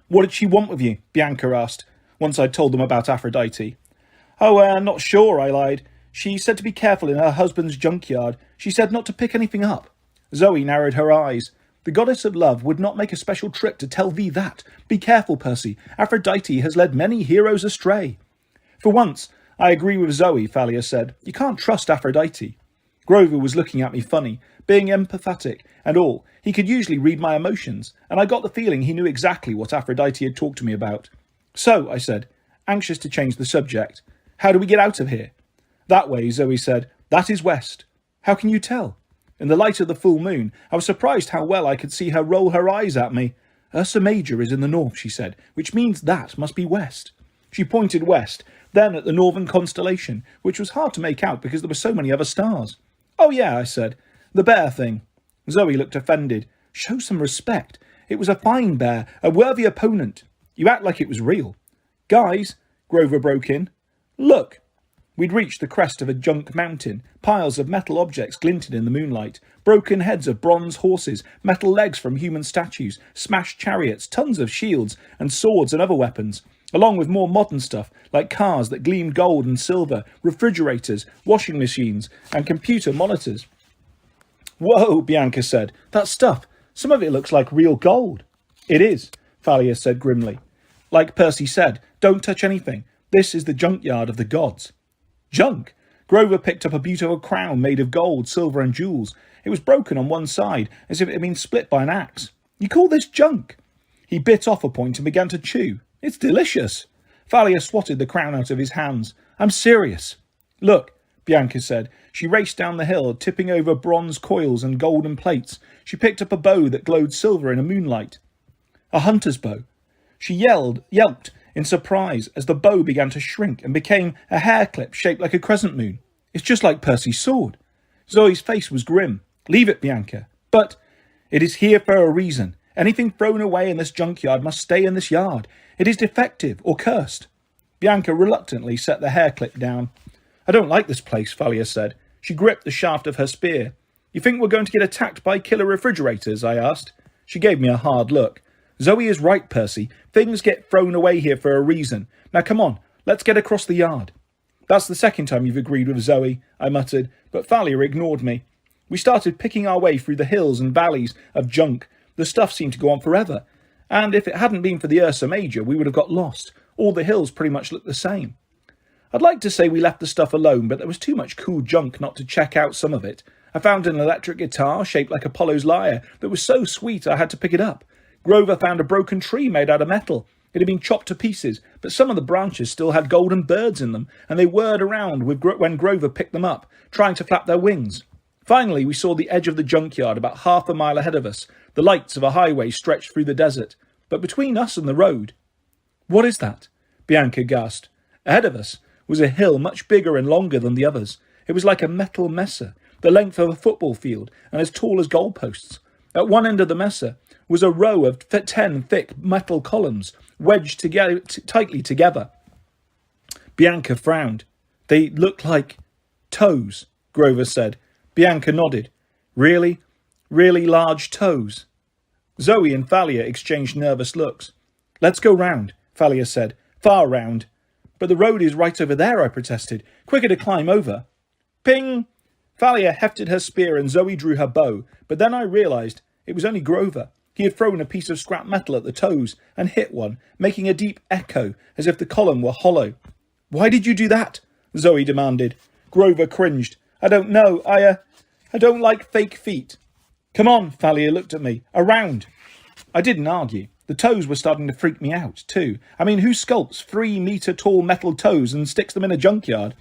What did she want with you? Bianca asked, once I'd told them about Aphrodite. Oh, not sure, I lied. She said to be careful in her husband's junkyard. She said not to pick anything up. Zoe narrowed her eyes. The goddess of love would not make a special trip to tell thee that. Be careful, Percy. Aphrodite has led many heroes astray. For once, I agree with Zoe, Thalia said. You can't trust Aphrodite. Grover was looking at me funny, being empathetic and all. He could usually read my emotions, and I got the feeling he knew exactly what Aphrodite had talked to me about. So, I said, anxious to change the subject, how do we get out of here? That way, Zoe said. That is west. How can you tell? In the light of the full moon, I was surprised how well I could see her roll her eyes at me. Ursa Major is in the north, she said, which means that must be west. She pointed west, then at the northern constellation, which was hard to make out because there were so many other stars. Oh yeah, I said. The bear thing. Zoe looked offended. Show some respect. It was a fine bear, a worthy opponent. You act like it was real. Guys, Grover broke in. Look. We'd reached the crest of a junk mountain. Piles of metal objects glinted in the moonlight. Broken heads of bronze horses, metal legs from human statues, smashed chariots, tons of shields and swords and other weapons, along with more modern stuff like cars that gleamed gold and silver, refrigerators, washing machines and computer monitors. Whoa, Bianca said. That stuff, some of it looks like real gold. It is, Thalia said grimly. Like Percy said, don't touch anything. This is the junkyard of the gods. Junk? Grover picked up a beautiful crown made of gold, silver and jewels. It was broken on one side, as if it had been split by an axe. You call this junk? He bit off a point and began to chew. It's delicious. Thalia swatted the crown out of his hands. I'm serious. Look, Bianca said. She raced down the hill, tipping over bronze coils and golden plates. She picked up a bow that glowed silver in a moonlight. A hunter's bow. She yelped in surprise as the bow began to shrink and became a hair clip shaped like a crescent moon. It's just like Percy's sword. Zoe's face was grim. Leave it, Bianca. But it is here for a reason. Anything thrown away in this junkyard must stay in this yard. It is defective or cursed. Bianca reluctantly set the hair clip down. I don't like this place, Thalia said. She gripped the shaft of her spear. You think we're going to get attacked by killer refrigerators? I asked. She gave me a hard look. Zoe is right, Percy. Things get thrown away here for a reason. Now come on, let's get across the yard. That's the second time you've agreed with Zoe, I muttered, but Thalia ignored me. We started picking our way through the hills and valleys of junk. The stuff seemed to go on forever. And if it hadn't been for the Ursa Major, we would have got lost. All the hills pretty much looked the same. I'd like to say we left the stuff alone, but there was too much cool junk not to check out some of it. I found an electric guitar shaped like Apollo's lyre that was so sweet I had to pick it up. Grover found a broken tree made out of metal. It had been chopped to pieces, but some of the branches still had golden birds in them, and they whirred around when Grover picked them up, trying to flap their wings. Finally, we saw the edge of the junkyard about half a mile ahead of us. The lights of a highway stretched through the desert. But between us and the road... What is that? Bianca gasped. Ahead of us was a hill much bigger and longer than the others. It was like a metal mesa, the length of a football field, and as tall as goalposts. At one end of the mesa was a row of 10 thick metal columns, wedged together, tightly together. Bianca frowned. They looked like toes, Grover said. Bianca nodded. Really, really large toes. Zoe and Thalia exchanged nervous looks. Let's go round, Thalia said. Far round. But the road is right over there, I protested. Quicker to climb over. Ping! Thalia hefted her spear and Zoe drew her bow, but then I realised it was only Grover. He had thrown a piece of scrap metal at the toes and hit one, making a deep echo as if the column were hollow. Why did you do that? Zoe demanded. Grover cringed. I don't know. I don't like fake feet. Come on, Thalia looked at me. Around. I didn't argue. The toes were starting to freak me out, too. I mean, who sculpts 3-metre-tall metal toes and sticks them in a junkyard?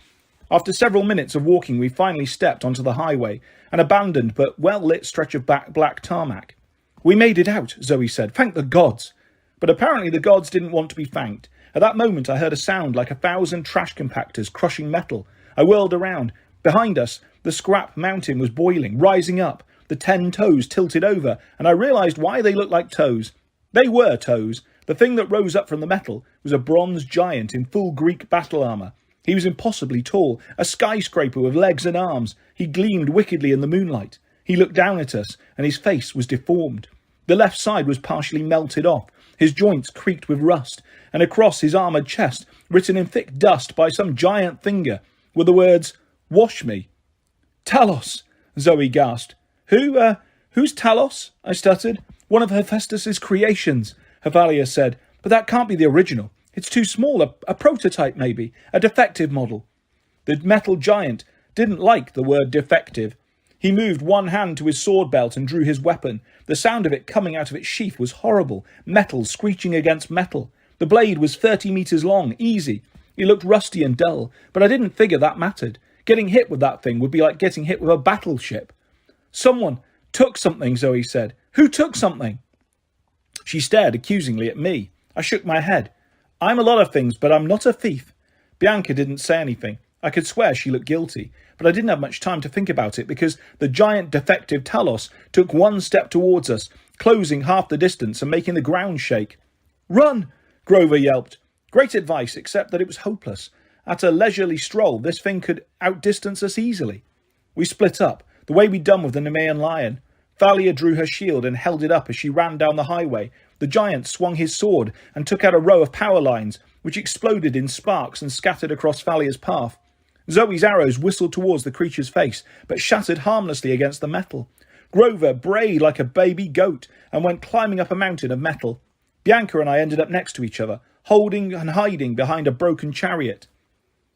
After several minutes of walking, we finally stepped onto the highway, an abandoned but well-lit stretch of black tarmac. We made it out, Zoe said. Thank the gods. But apparently the gods didn't want to be thanked. At that moment, I heard a sound like 1,000 trash compactors crushing metal. I whirled around. Behind us, the scrap mountain was boiling, rising up. The 10 toes tilted over, and I realised why they looked like toes. They were toes. The thing that rose up from the metal was a bronze giant in full Greek battle armour. He was impossibly tall, a skyscraper with legs and arms. He gleamed wickedly in the moonlight. He looked down at us, and his face was deformed. The left side was partially melted off. His joints creaked with rust, and across his armoured chest, written in thick dust by some giant finger, were the words, "Wash me." Talos, Zoe gasped. Who's Talos? I stuttered. One of Hephaestus's creations, Thalia said. But that can't be the original. It's too small, a prototype maybe, a defective model. The metal giant didn't like the word defective. He moved one hand to his sword belt and drew his weapon. The sound of it coming out of its sheath was horrible, metal screeching against metal. The blade was 30 metres long, easy. It looked rusty and dull, but I didn't figure that mattered. Getting hit with that thing would be like getting hit with a battleship. Someone took something, Zoe said. Who took something? She stared accusingly at me. I shook my head. I'm a lot of things, but I'm not a thief. Bianca didn't say anything. I could swear she looked guilty, but I didn't have much time to think about it because the giant defective Talos took one step towards us, closing half the distance and making the ground shake. Run! Grover yelped. Great advice, except that it was hopeless. At a leisurely stroll, this thing could outdistance us easily. We split up, the way we'd done with the Nemean lion. Thalia drew her shield and held it up as she ran down the highway. The giant swung his sword and took out a row of power lines, which exploded in sparks and scattered across Thalia's path. Zoe's arrows whistled towards the creature's face, but shattered harmlessly against the metal. Grover brayed like a baby goat and went climbing up a mountain of metal. Bianca and I ended up next to each other, holding and hiding behind a broken chariot.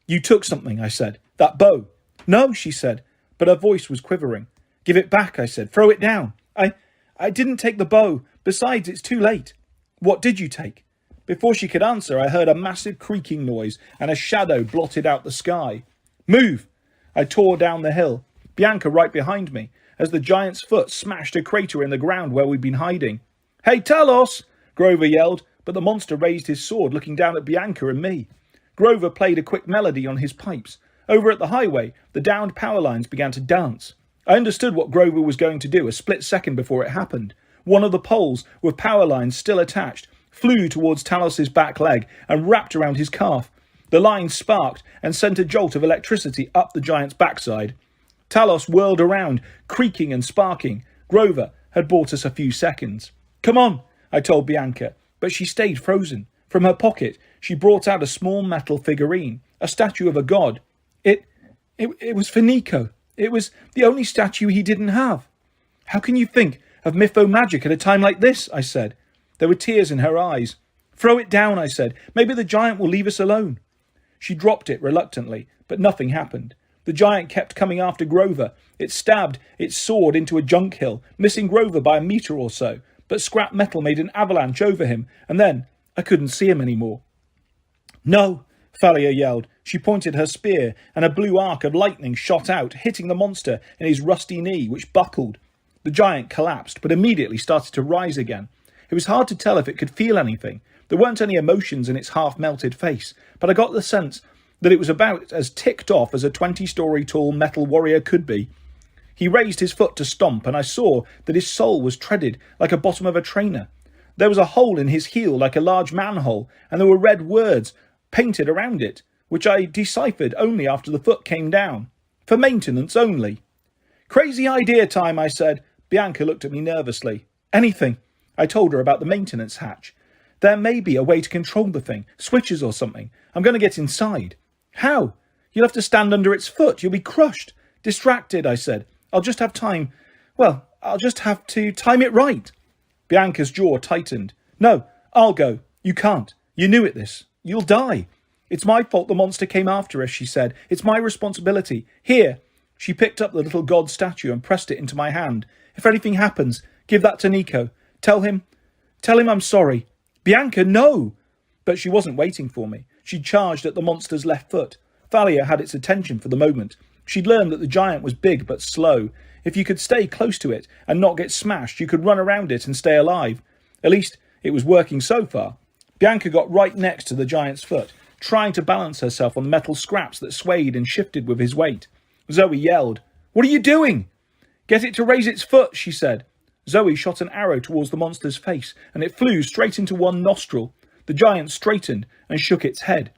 You took something, I said. That bow. No, she said, but her voice was quivering. Give it back, I said. Throw it down. I didn't take the bow. Besides, it's too late. What did you take? Before she could answer, I heard a massive creaking noise and a shadow blotted out the sky. Move! I tore down the hill, Bianca right behind me, as the giant's foot smashed a crater in the ground where we'd been hiding. Hey, Talos! Grover yelled, but the monster raised his sword, looking down at Bianca and me. Grover played a quick melody on his pipes. Over at the highway, the downed power lines began to dance. I understood what Grover was going to do a split second before it happened. One of the poles, with power lines still attached, flew towards Talos's back leg and wrapped around his calf. The line sparked and sent a jolt of electricity up the giant's backside. Talos whirled around, creaking and sparking. Grover had bought us a few seconds. Come on, I told Bianca, but she stayed frozen. From her pocket, she brought out a small metal figurine, a statue of a god. It was for Nico. It was the only statue he didn't have. How can you think of mytho-magic at a time like this? I said. There were tears in her eyes. Throw it down, I said. Maybe the giant will leave us alone. She dropped it reluctantly, but nothing happened. The giant kept coming after Grover. It stabbed its sword into a junk hill, missing Grover by a metre or so, but scrap metal made an avalanche over him, and then I couldn't see him anymore. No, Thalia yelled. She pointed her spear, and a blue arc of lightning shot out, hitting the monster in his rusty knee, which buckled. The giant collapsed, but immediately started to rise again. It was hard to tell if it could feel anything. There weren't any emotions in its half-melted face, but I got the sense that it was about as ticked off as a 20-story tall metal warrior could be. He raised his foot to stomp, and I saw that his sole was treaded like a bottom of a trainer. There was a hole in his heel like a large manhole, and there were red words painted around it, which I deciphered only after the foot came down. For maintenance only. Crazy idea time, I said. Bianca looked at me nervously. Anything. I told her about the maintenance hatch. There may be a way to control the thing, switches or something. I'm going to get inside. How? You'll have to stand under its foot. You'll be crushed. Distracted, I said. I'll just have time. Well, I'll just have to time it right. Bianca's jaw tightened. No, I'll go. You can't. You knew it this. You'll die. It's my fault the monster came after us, she said. It's my responsibility. Here. She picked up the little god statue and pressed it into my hand. If anything happens, give that to Nico. Tell him I'm sorry. Bianca, no! But she wasn't waiting for me. She charged at the monster's left foot. Thalia had its attention for the moment. She'd learned that the giant was big but slow. If you could stay close to it and not get smashed, you could run around it and stay alive. At least, it was working so far. Bianca got right next to the giant's foot, trying to balance herself on the metal scraps that swayed and shifted with his weight. Zoe yelled, What are you doing? Get it to raise its foot, she said. Zoe shot an arrow towards the monster's face, and it flew straight into one nostril. The giant straightened and shook its head.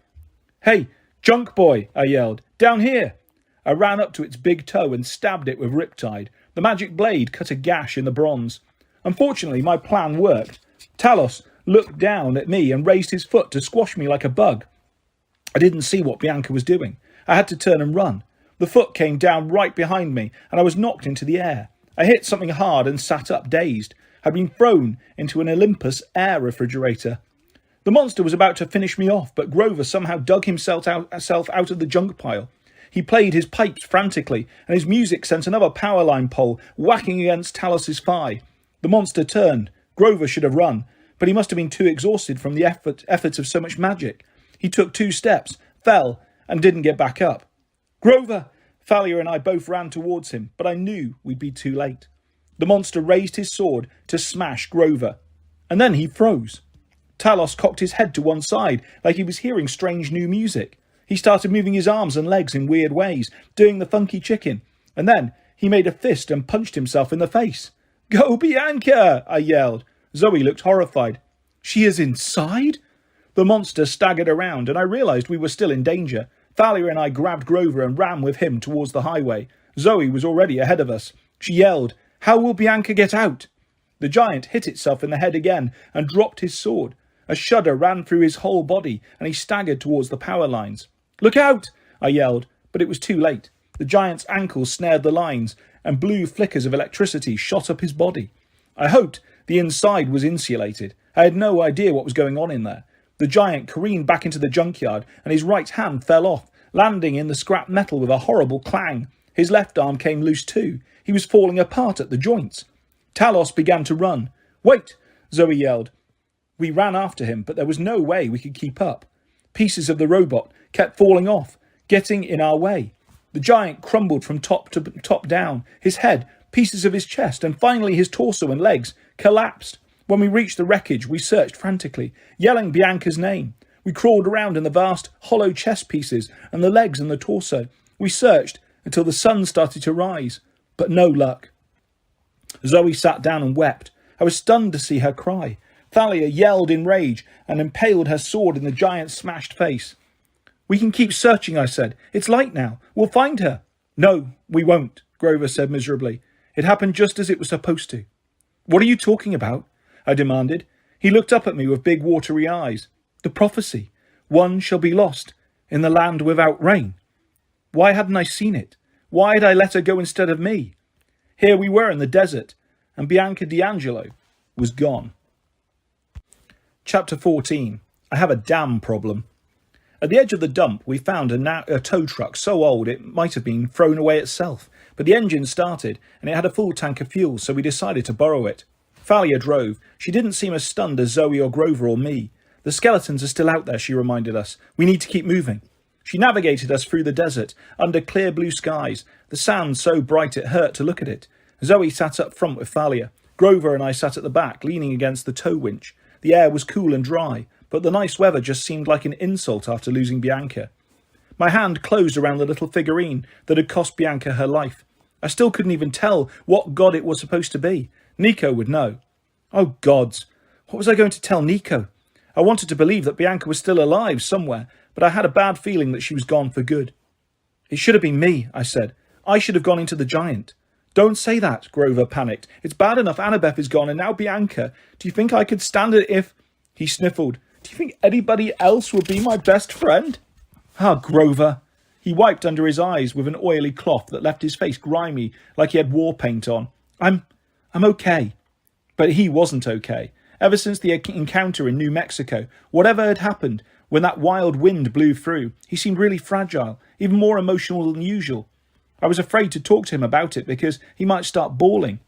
Hey, junk boy, I yelled. Down here. I ran up to its big toe and stabbed it with riptide. The magic blade cut a gash in the bronze. Unfortunately, my plan worked. Talos looked down at me and raised his foot to squash me like a bug. I didn't see what Bianca was doing. I had to turn and run. The foot came down right behind me, and I was knocked into the air. I hit something hard and sat up, dazed. I'd been thrown into an Olympus air refrigerator. The monster was about to finish me off, but Grover somehow dug himself out of the junk pile. He played his pipes frantically, and his music sent another power line pole whacking against Talos's thigh. The monster turned. Grover should have run, but he must have been too exhausted from the effort of so much magic. He took 2 steps, fell, and didn't get back up. Grover! Thalia and I both ran towards him, but I knew we'd be too late. The monster raised his sword to smash Grover, and then he froze. Talos cocked his head to one side like he was hearing strange new music. He started moving his arms and legs in weird ways, doing the funky chicken, and then he made a fist and punched himself in the face. "Go, Bianca!" I yelled. Zoe looked horrified. "She is inside?" The monster staggered around, and I realised we were still in danger. Thalia and I grabbed Grover and ran with him towards the highway. Zoe was already ahead of us. She yelled, "How will Bianca get out?" The giant hit itself in the head again and dropped his sword. A shudder ran through his whole body, and he staggered towards the power lines. "Look out!" I yelled, but it was too late. The giant's ankles snared the lines, and blue flickers of electricity shot up his body. I hoped the inside was insulated. I had no idea what was going on in there. The giant careened back into the junkyard, and his right hand fell off, landing in the scrap metal with a horrible clang. His left arm came loose too. He was falling apart at the joints. Talos began to run. "Wait!" Zoe yelled. We ran after him, but there was no way we could keep up. Pieces of the robot kept falling off, getting in our way. The giant crumbled from top to top down. His head, pieces of his chest, and finally his torso and legs collapsed. When we reached the wreckage, we searched frantically, yelling Bianca's name. We crawled around in the vast, hollow chest pieces and the legs and the torso. We searched until the sun started to rise, but no luck. Zoe sat down and wept. I was stunned to see her cry. Thalia yelled in rage and impaled her sword in the giant's smashed face. "We can keep searching," I said. "It's light now. We'll find her." "No, we won't," Grover said miserably. "It happened just as it was supposed to." "What are you talking about?" I demanded. He looked up at me with big watery eyes. "The prophecy. One shall be lost in the land without rain." Why hadn't I seen it? Why had I let her go instead of me? Here we were in the desert, and Bianca D'Angelo was gone. Chapter 14. I have a damn problem. At the edge of the dump, we found a tow truck so old it might have been thrown away itself, but the engine started, and it had a full tank of fuel, so we decided to borrow it. Thalia drove. She didn't seem as stunned as Zoe or Grover or me. "The skeletons are still out there," she reminded us. "We need to keep moving." She navigated us through the desert, under clear blue skies, the sand so bright it hurt to look at it. Zoe sat up front with Thalia. Grover and I sat at the back, leaning against the tow winch. The air was cool and dry, but the nice weather just seemed like an insult after losing Bianca. My hand closed around the little figurine that had cost Bianca her life. I still couldn't even tell what god it was supposed to be. Nico would know. Oh gods, what was I going to tell Nico? I wanted to believe that Bianca was still alive somewhere, but I had a bad feeling that she was gone for good. "It should have been me," I said. "I should have gone into the giant." "Don't say that," Grover panicked. "It's bad enough Annabeth is gone and now Bianca. Do you think I could stand it if—" He sniffled. "Do you think anybody else would be my best friend?" "Ah, Grover." He wiped under his eyes with an oily cloth that left his face grimy like he had war paint on. I'm okay." But he wasn't okay. Ever since the encounter in New Mexico, whatever had happened, when that wild wind blew through, he seemed really fragile, even more emotional than usual. I was afraid to talk to him about it because he might start bawling.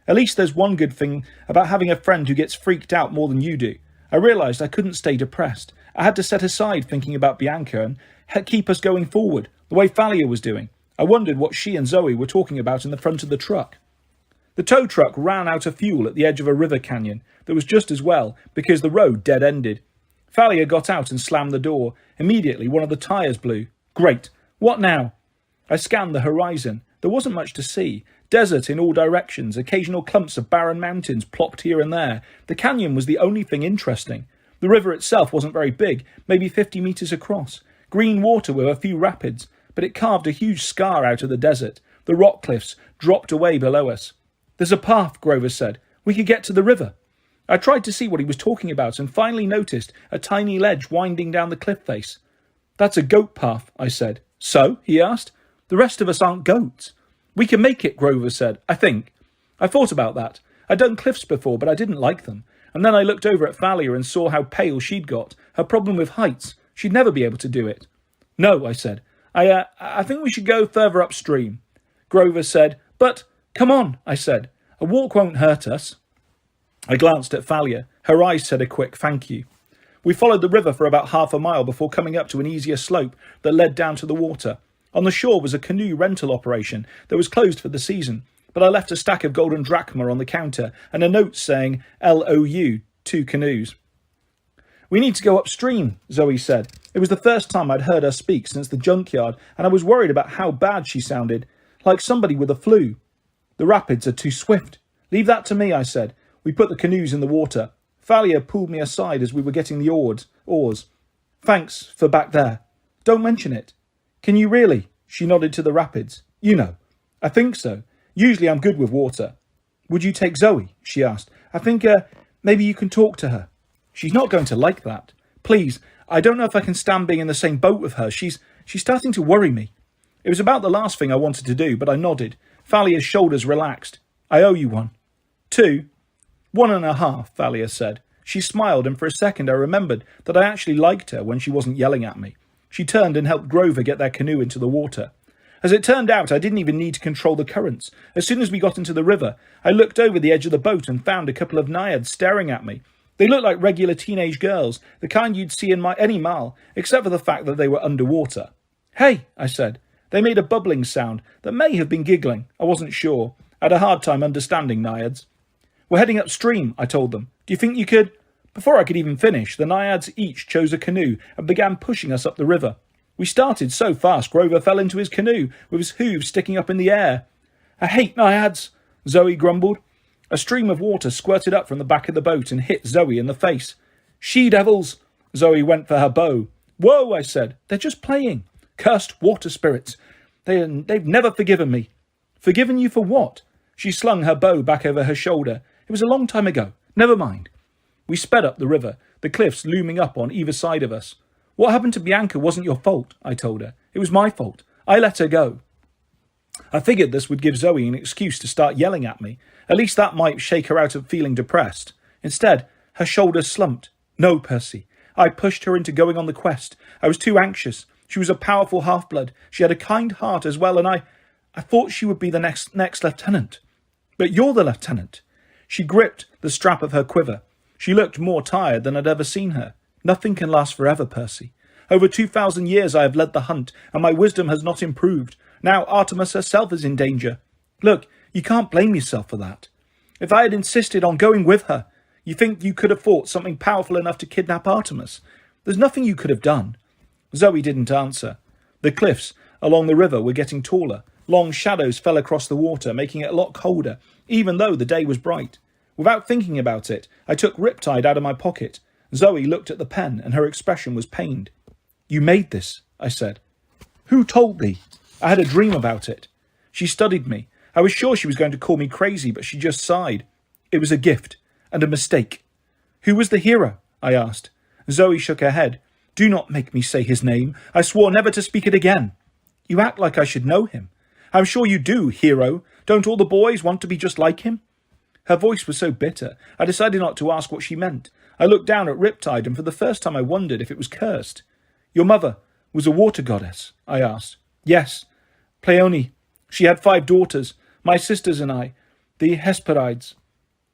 At least there's one good thing about having a friend who gets freaked out more than you do. I realised I couldn't stay depressed. I had to set aside thinking about Bianca and keep us going forward, the way Thalia was doing. I wondered what she and Zoe were talking about in the front of the truck. The tow truck ran out of fuel at the edge of a river canyon that was just as well because the road dead-ended. Thalia got out and slammed the door. Immediately, one of the tyres blew. Great. What now? I scanned the horizon. There wasn't much to see. Desert in all directions, occasional clumps of barren mountains plopped here and there. The canyon was the only thing interesting. The river itself wasn't very big, maybe 50 metres across. Green water with a few rapids, but it carved a huge scar out of the desert. The rock cliffs dropped away below us. "There's a path," Grover said. "We could get to the river." I tried to see what he was talking about and finally noticed a tiny ledge winding down the cliff face. "That's a goat path," I said. "So?" he asked. "The rest of us aren't goats." "We can make it," Grover said. "I think." I thought about that. I'd done cliffs before, but I didn't like them. And then I looked over at Thalia and saw how pale she'd got. Her problem with heights. She'd never be able to do it. "No," I said. I think we should go further upstream." Grover said, "But, come on," I said. "A walk won't hurt us." I glanced at Thalia. Her eyes said a quick thank you. We followed the river for about half a mile before coming up to an easier slope that led down to the water. On the shore was a canoe rental operation that was closed for the season, but I left a stack of golden drachma on the counter and a note saying LOU 2 canoes. "We need to go upstream," Zoe said. It was the first time I'd heard her speak since the junkyard, and I was worried about how bad she sounded, like somebody with the flu. "The rapids are too swift." "Leave that to me," I said. We put the canoes in the water. Thalia pulled me aside as we were getting the oars. "Thanks for back there. Don't mention it." "Can you really?" She nodded to the rapids. "You know." "I think so. Usually I'm good with water." "Would you take Zoe?" she asked. "I think, maybe you can talk to her." "She's not going to like that." "Please, I don't know if I can stand being in the same boat with her. She's starting to worry me." It was about the last thing I wanted to do, but I nodded. Thalia's shoulders relaxed. "I owe you one." "2? 1.5, Thalia said. She smiled, and for a second I remembered that I actually liked her when she wasn't yelling at me. She turned and helped Grover get their canoe into the water. As it turned out, I didn't even need to control the currents. As soon as we got into the river, I looked over the edge of the boat and found a couple of naiads staring at me. They looked like regular teenage girls, the kind you'd see in any mall, except for the fact that they were underwater. "Hey," I said. They made a bubbling sound that may have been giggling. I wasn't sure. I had a hard time understanding naiads. "We're heading upstream," I told them. "Do you think you could—" Before I could even finish, the naiads each chose a canoe and began pushing us up the river. We started so fast Grover fell into his canoe, with his hooves sticking up in the air. "I hate naiads," Zoe grumbled. A stream of water squirted up from the back of the boat and hit Zoe in the face. "She-devils!" Zoe went for her bow. "Whoa," I said. "They're just playing. Cursed water spirits. They've never forgiven me." "Forgiven you for what?" She slung her bow back over her shoulder. "It was a long time ago. Never mind." We sped up the river, the cliffs looming up on either side of us. "What happened to Bianca wasn't your fault," I told her. "It was my fault. I let her go." I figured this would give Zoe an excuse to start yelling at me. At least that might shake her out of feeling depressed. Instead, her shoulders slumped. "No, Percy. I pushed her into going on the quest. I was too anxious. She was a powerful half-blood. She had a kind heart as well, and I thought she would be the next lieutenant." "But you're the lieutenant." She gripped the strap of her quiver. She looked more tired than I'd ever seen her. "Nothing can last forever, Percy. Over 2,000 years I have led the hunt, and my wisdom has not improved. Now Artemis herself is in danger. Look, you can't blame yourself for that. If I had insisted on going with her, you think you could have fought something powerful enough to kidnap Artemis? There's nothing you could have done." Zoe didn't answer. The cliffs along the river were getting taller. Long shadows fell across the water, making it a lot colder, even though the day was bright. Without thinking about it, I took Riptide out of my pocket. Zoe looked at the pen, and her expression was pained. "You made this," I said. "Who told thee?" "I had a dream about it." She studied me. I was sure she was going to call me crazy, but she just sighed. "It was a gift, and a mistake." "Who was the hero?" I asked. Zoe shook her head. "Do not make me say his name. I swore never to speak it again." "You act like I should know him." "I'm sure you do, hero. Don't all the boys want to be just like him?" Her voice was so bitter, I decided not to ask what she meant. I looked down at Riptide, and for the first time I wondered if it was cursed. "Your mother was a water goddess?" I asked. "Yes. Pleione. She had 5 daughters, my sisters and I, the Hesperides.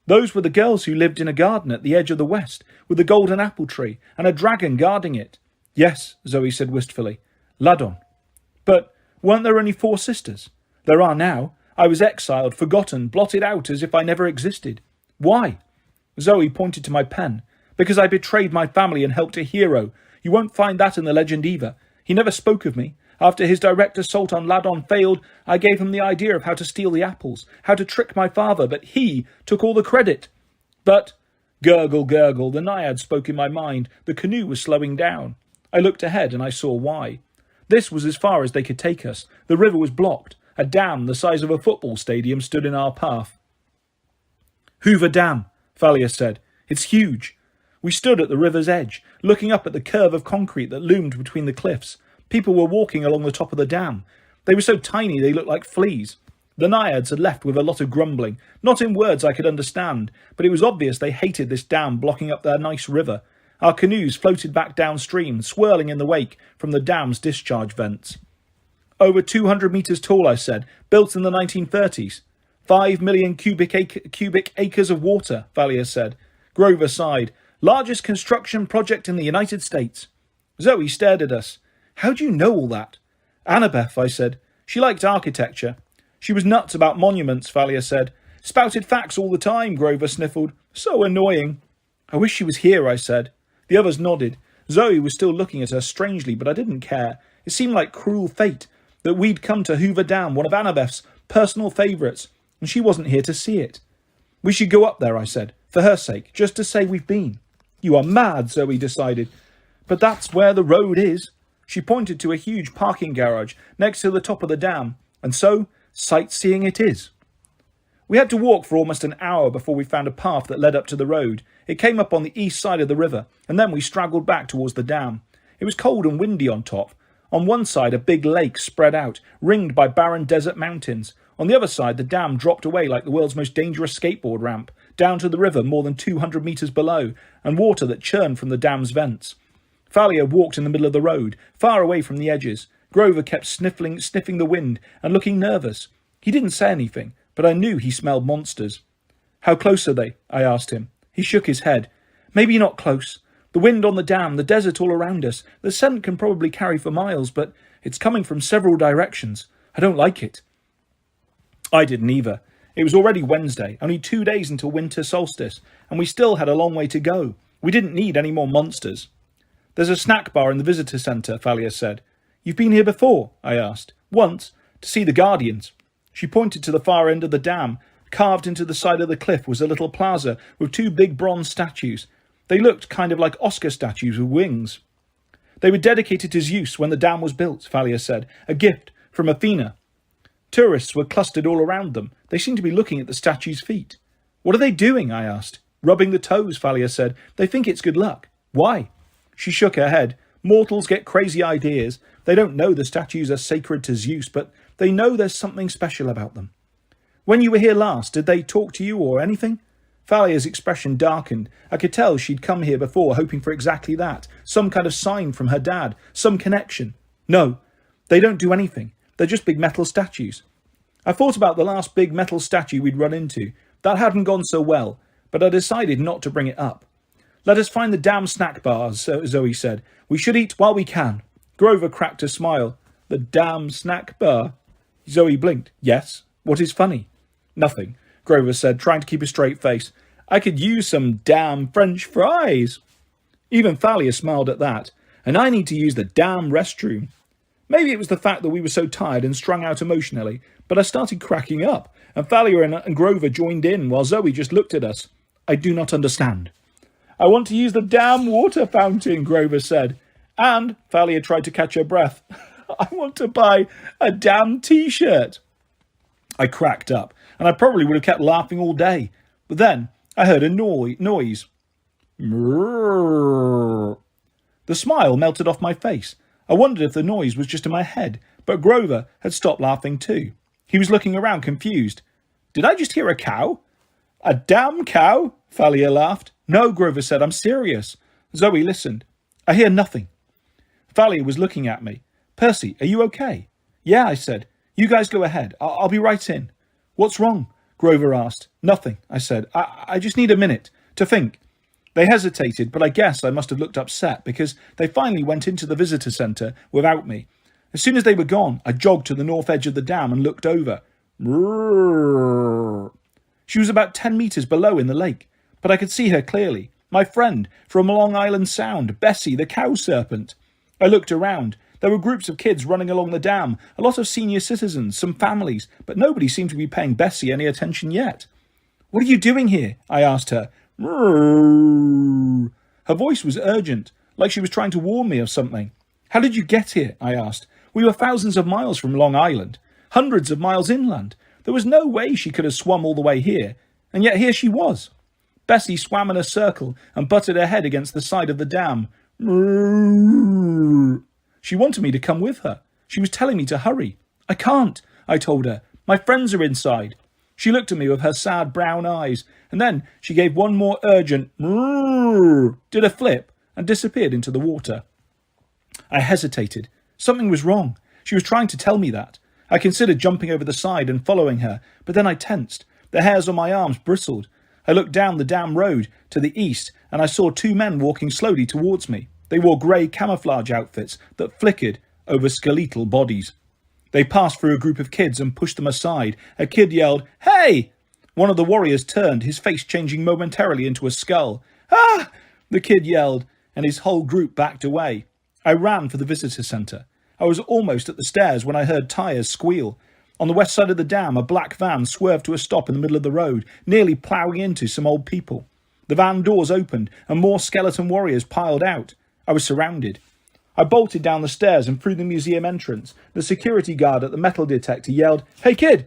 Those were the girls who lived in a garden at the edge of the west, with a golden apple tree, and a dragon guarding it." "Yes," Zoe said wistfully. "Ladon." "But weren't there only 4 sisters?" "There are now. I was exiled, forgotten, blotted out as if I never existed." "Why?" Zoe pointed to my pen. "Because I betrayed my family and helped a hero. You won't find that in the legend either. He never spoke of me. After his direct assault on Ladon failed, I gave him the idea of how to steal the apples, how to trick my father, but he took all the credit." "But—" Gurgle, gurgle, the naiad spoke in my mind. The canoe was slowing down. I looked ahead and I saw why. This was as far as they could take us. The river was blocked. A dam the size of a football stadium stood in our path. "Hoover Dam," Thalia said. "It's huge." We stood at the river's edge, looking up at the curve of concrete that loomed between the cliffs. People were walking along the top of the dam. They were so tiny they looked like fleas. The naiads had left with a lot of grumbling, not in words I could understand, but it was obvious they hated this dam blocking up their nice river. Our canoes floated back downstream, swirling in the wake from the dam's discharge vents. "Over 200 metres tall," I said, "built in the 1930s. 5 million cubic acres of water," Thalia said. Grover sighed. "Largest construction project in the United States." Zoe stared at us. "How do you know all that?" "Annabeth," I said. "She liked architecture." "She was nuts about monuments," Thalia said. "Spouted facts all the time," Grover sniffled. "So annoying." I wish she was here, I said. The others nodded. Zoe was still looking at her strangely, but I didn't care. It seemed like cruel fate that we'd come to Hoover Dam, one of Annabeth's personal favourites, and she wasn't here to see it. We should go up there, I said, for her sake, just to say we've been. You are mad, Zoe decided. But that's where the road is. She pointed to a huge parking garage next to the top of the dam, and so sightseeing it is. We had to walk for almost an hour before we found a path that led up to the road. It came up on the east side of the river, and then we straggled back towards the dam. It was cold and windy on top. On one side, a big lake spread out, ringed by barren desert mountains. On the other side, the dam dropped away like the world's most dangerous skateboard ramp, down to the river more than 200 metres below, and water that churned from the dam's vents. Thalia walked in the middle of the road, far away from the edges. Grover kept sniffing the wind and looking nervous. He didn't say anything, but I knew he smelled monsters. How close are they? I asked him. He shook his head. Maybe not close. The wind on the dam, the desert all around us. The scent can probably carry for miles, but it's coming from several directions. I don't like it. I didn't either. It was already Wednesday, only 2 days until winter solstice, and we still had a long way to go. We didn't need any more monsters. There's a snack bar in the visitor centre, Thalia said. You've been here before? I asked. Once, to see the Guardians. She pointed to the far end of the dam. Carved into the side of the cliff was a little plaza with 2 big bronze statues. They looked kind of like Oscar statues with wings. They were dedicated to Zeus when the dam was built, Thalia said. A gift from Athena. Tourists were clustered all around them. They seemed to be looking at the statue's feet. What are they doing? I asked. Rubbing the toes, Thalia said. They think it's good luck. Why? She shook her head. Mortals get crazy ideas. They don't know the statues are sacred to Zeus, but they know there's something special about them. When you were here last, did they talk to you or anything? Thalia's expression darkened. I could tell she'd come here before hoping for exactly that. Some kind of sign from her dad. Some connection. No, they don't do anything. They're just big metal statues. I thought about the last big metal statue we'd run into. That hadn't gone so well, but I decided not to bring it up. Let us find the damn snack bars, Zoe said. We should eat while we can. Grover cracked a smile. The damn snack bar? Zoe blinked. Yes. What is funny? Nothing, Grover said, trying to keep a straight face. I could use some damn French fries. Even Thalia smiled at that. And I need to use the damn restroom. Maybe it was the fact that we were so tired and strung out emotionally, but I started cracking up, and Thalia and Grover joined in while Zoe just looked at us. I do not understand. I want to use the damn water fountain, Grover said. And Thalia tried to catch her breath. I want to buy a damn t-shirt. I cracked up, and I probably would have kept laughing all day. But then I heard a noise. The smile melted off my face. I wondered if the noise was just in my head, but Grover had stopped laughing too. He was looking around confused. Did I just hear a cow? A damn cow? Thalia laughed. No, Grover said, I'm serious. Zoe listened. I hear nothing. Thalia was looking at me. Percy, are you okay? Yeah, I said. You guys go ahead. I'll be right in. What's wrong? Grover asked. Nothing, I said. I just need a minute to think. They hesitated, but I guess I must have looked upset because they finally went into the visitor centre without me. As soon as they were gone, I jogged to the north edge of the dam and looked over. She was about 10 metres below in the lake, but I could see her clearly. My friend from Long Island Sound, Bessie, the cow serpent. I looked around. There were groups of kids running along the dam, a lot of senior citizens, some families, but nobody seemed to be paying Bessie any attention yet. What are you doing here? I asked her. Her voice was urgent, like she was trying to warn me of something. How did you get here? I asked. We were thousands of miles from Long Island, hundreds of miles inland. There was no way she could have swum all the way here, and yet here she was. Bessie swam in a circle and butted her head against the side of the dam. She wanted me to come with her. She was telling me to hurry. I can't, I told her. My friends are inside. She looked at me with her sad brown eyes, and then she gave one more urgent did a flip, and disappeared into the water. I hesitated. Something was wrong. She was trying to tell me that. I considered jumping over the side and following her, but then I tensed. The hairs on my arms bristled. I looked down the dam road to the east, and I saw 2 men walking slowly towards me. They wore grey camouflage outfits that flickered over skeletal bodies. They passed through a group of kids and pushed them aside. A kid yelled, "Hey!" One of the warriors turned, his face changing momentarily into a skull. Ah! The kid yelled, and his whole group backed away. I ran for the visitor centre. I was almost at the stairs when I heard tyres squeal. On the west side of the dam, a black van swerved to a stop in the middle of the road, nearly ploughing into some old people. The van doors opened, and more skeleton warriors piled out. I was surrounded. I bolted down the stairs and through the museum entrance. The security guard at the metal detector yelled, "Hey kid!"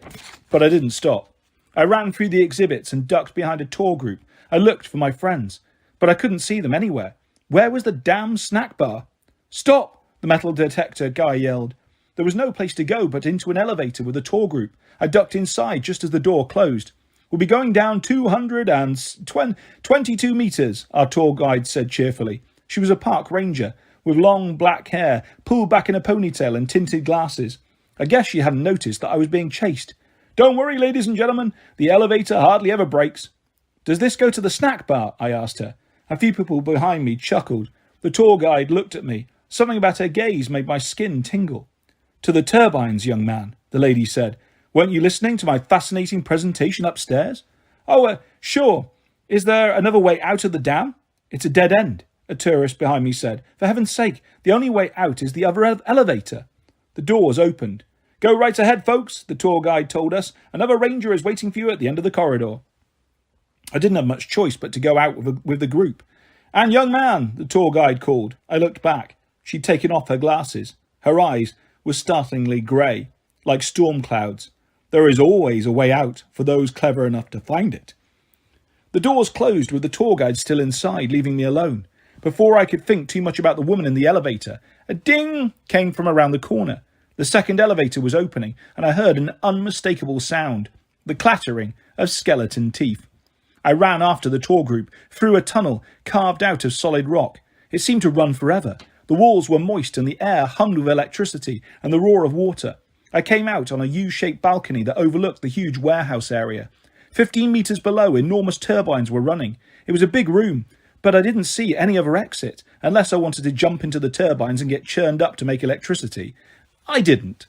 But I didn't stop. I ran through the exhibits and ducked behind a tour group. I looked for my friends, but I couldn't see them anywhere. Where was the damn snack bar? "Stop!" the metal detector guy yelled. There was no place to go but into an elevator with a tour group. I ducked inside just as the door closed. "We'll be going down 222 metres, our tour guide said cheerfully. She was a park ranger, with long black hair, pulled back in a ponytail and tinted glasses. I guess she hadn't noticed that I was being chased. "Don't worry, ladies and gentlemen, the elevator hardly ever breaks." "Does this go to the snack bar?" I asked her. A few people behind me chuckled. The tour guide looked at me. Something about her gaze made my skin tingle. "To the turbines, young man," the lady said. "Weren't you listening to my fascinating presentation upstairs?" "Oh, sure. Is there another way out of the dam?" "It's a dead end," a tourist behind me said. "For heaven's sake, the only way out is the other elevator." The doors opened. "Go right ahead, folks," the tour guide told us. "Another ranger is waiting for you at the end of the corridor." I didn't have much choice but to go out with the group. "And young man," the tour guide called. I looked back. She'd taken off her glasses. Her eyes were startlingly grey, like storm clouds. There is always a way out for those clever enough to find it. The doors closed with the tour guide still inside, leaving me alone. Before I could think too much about the woman in the elevator, a ding came from around the corner. The second elevator was opening, and I heard an unmistakable sound, the clattering of skeleton teeth. I ran after the tour group, through a tunnel carved out of solid rock. It seemed to run forever. The walls were moist and the air hummed with electricity and the roar of water. I came out on a U-shaped balcony that overlooked the huge warehouse area. 15 metres below, enormous turbines were running. It was a big room, but I didn't see any other exit, unless I wanted to jump into the turbines and get churned up to make electricity. I didn't.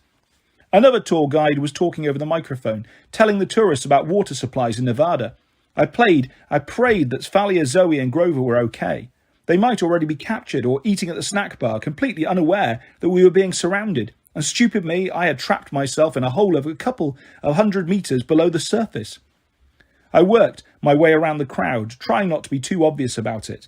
Another tour guide was talking over the microphone, telling the tourists about water supplies in Nevada. I prayed that Thalia, Zoe and Grover were okay. They might already be captured or eating at the snack bar, completely unaware that we were being surrounded. And stupid me, I had trapped myself in a hole of a couple of 100 metres below the surface. I worked my way around the crowd, trying not to be too obvious about it.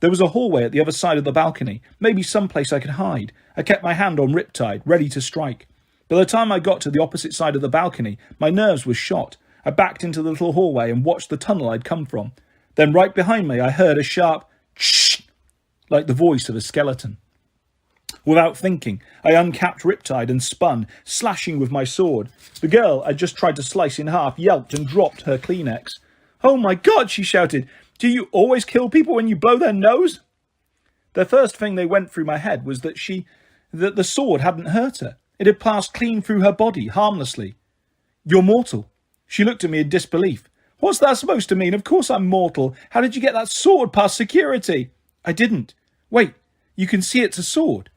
There was a hallway at the other side of the balcony, maybe someplace I could hide. I kept my hand on Riptide, ready to strike. By the time I got to the opposite side of the balcony, my nerves were shot. I backed into the little hallway and watched the tunnel I'd come from. Then right behind me I heard a sharp shh, like the voice of a skeleton. Without thinking, I uncapped Riptide and spun, slashing with my sword. The girl I'd just tried to slice in half yelped and dropped her Kleenex. "Oh my God," she shouted. "Do you always kill people when you blow their nose?" The first thing that went through my head was that the sword hadn't hurt her. It had passed clean through her body, harmlessly. "You're mortal." She looked at me in disbelief. "What's that supposed to mean? Of course I'm mortal. How did you get that sword past security?" "I didn't." "Wait, you can see it's a sword."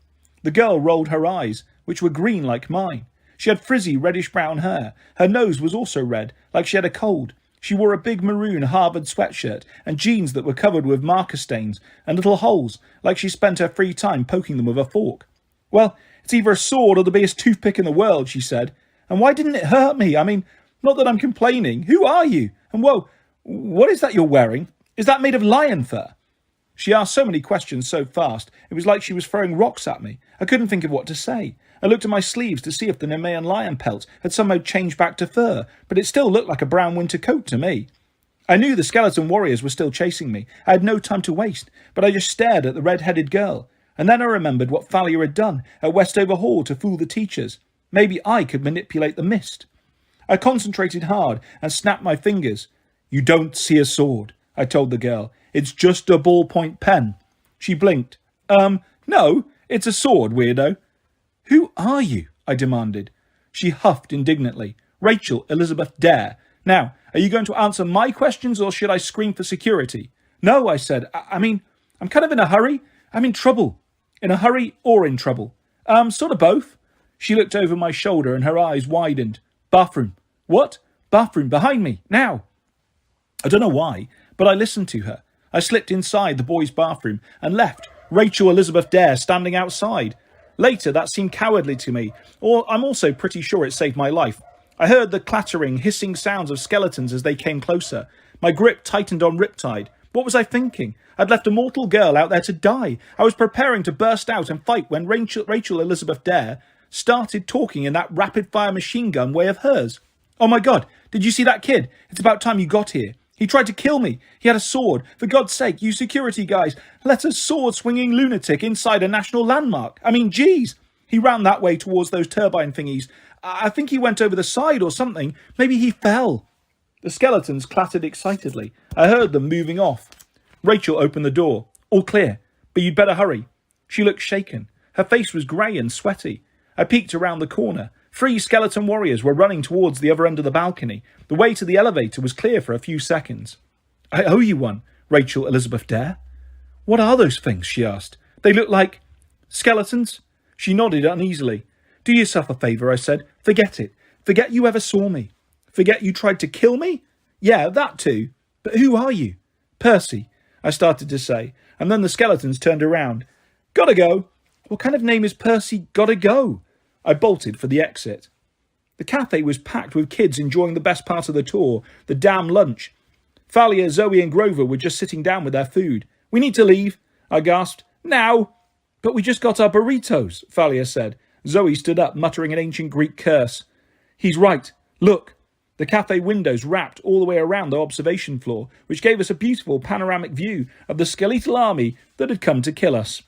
The girl rolled her eyes, which were green like mine. She had frizzy reddish-brown hair. Her nose was also red, like she had a cold. She wore a big maroon Harvard sweatshirt and jeans that were covered with marker stains and little holes, like she spent her free time poking them with a fork. "Well, it's either a sword or the biggest toothpick in the world," she said. "And why didn't it hurt me? I mean, not that I'm complaining. Who are you? And whoa, what is that you're wearing? Is that made of lion fur?" She asked so many questions so fast, it was like she was throwing rocks at me. I couldn't think of what to say. I looked at my sleeves to see if the Nemean lion pelt had somehow changed back to fur, but it still looked like a brown winter coat to me. I knew the skeleton warriors were still chasing me. I had no time to waste, but I just stared at the red-headed girl. And then I remembered what Thalia had done at Westover Hall to fool the teachers. Maybe I could manipulate the mist. I concentrated hard and snapped my fingers. "You don't see a sword," I told the girl. "It's just a ballpoint pen." She blinked. No, it's a sword, weirdo." "Who are you?" I demanded. She huffed indignantly. "Rachel Elizabeth Dare. Now, are you going to answer my questions or should I scream for security?" "No," I said. I mean, I'm kind of in a hurry. I'm in trouble." "In a hurry or in trouble?" Sort of both." She looked over my shoulder and her eyes widened. "Bathroom." "What?" "Bathroom, behind me, now." I don't know why, but I listened to her. I slipped inside the boys' bathroom and left Rachel Elizabeth Dare standing outside. Later, that seemed cowardly to me, or I'm also pretty sure it saved my life. I heard the clattering, hissing sounds of skeletons as they came closer. My grip tightened on Riptide. What was I thinking? I'd left a mortal girl out there to die. I was preparing to burst out and fight when Rachel Elizabeth Dare started talking in that rapid-fire machine gun way of hers. Oh my God, did you see that kid? It's about time you got here. He tried to kill me. He had a sword. For God's sake, you security guys, let a sword-swinging lunatic inside a national landmark. I mean, geez. He ran that way towards those turbine thingies. I think he went over the side or something. Maybe he fell. The skeletons clattered excitedly. I heard them moving off. Rachel opened the door. All clear, but you'd better hurry. She looked shaken. Her face was grey and sweaty. I peeked around the corner. 3 skeleton warriors were running towards the other end of the balcony. The way to the elevator was clear for a few seconds. I owe you one, Rachel Elizabeth Dare. What are those things? She asked. They look like skeletons. She nodded uneasily. Do yourself a favour, I said. Forget it. Forget you ever saw me. Forget you tried to kill me? Yeah, that too. But who are you? Percy, I started to say, and then the skeletons turned around. Gotta go. What kind of name is Percy Gotta Go? I bolted for the exit. The cafe was packed with kids enjoying the best part of the tour, the damn lunch. Thalia, Zoe and Grover were just sitting down with their food. We need to leave, I gasped. Now! But we just got our burritos, Thalia said. Zoe stood up, muttering an ancient Greek curse. He's right. Look. The cafe windows wrapped all the way around the observation floor, which gave us a beautiful panoramic view of the skeletal army that had come to kill us.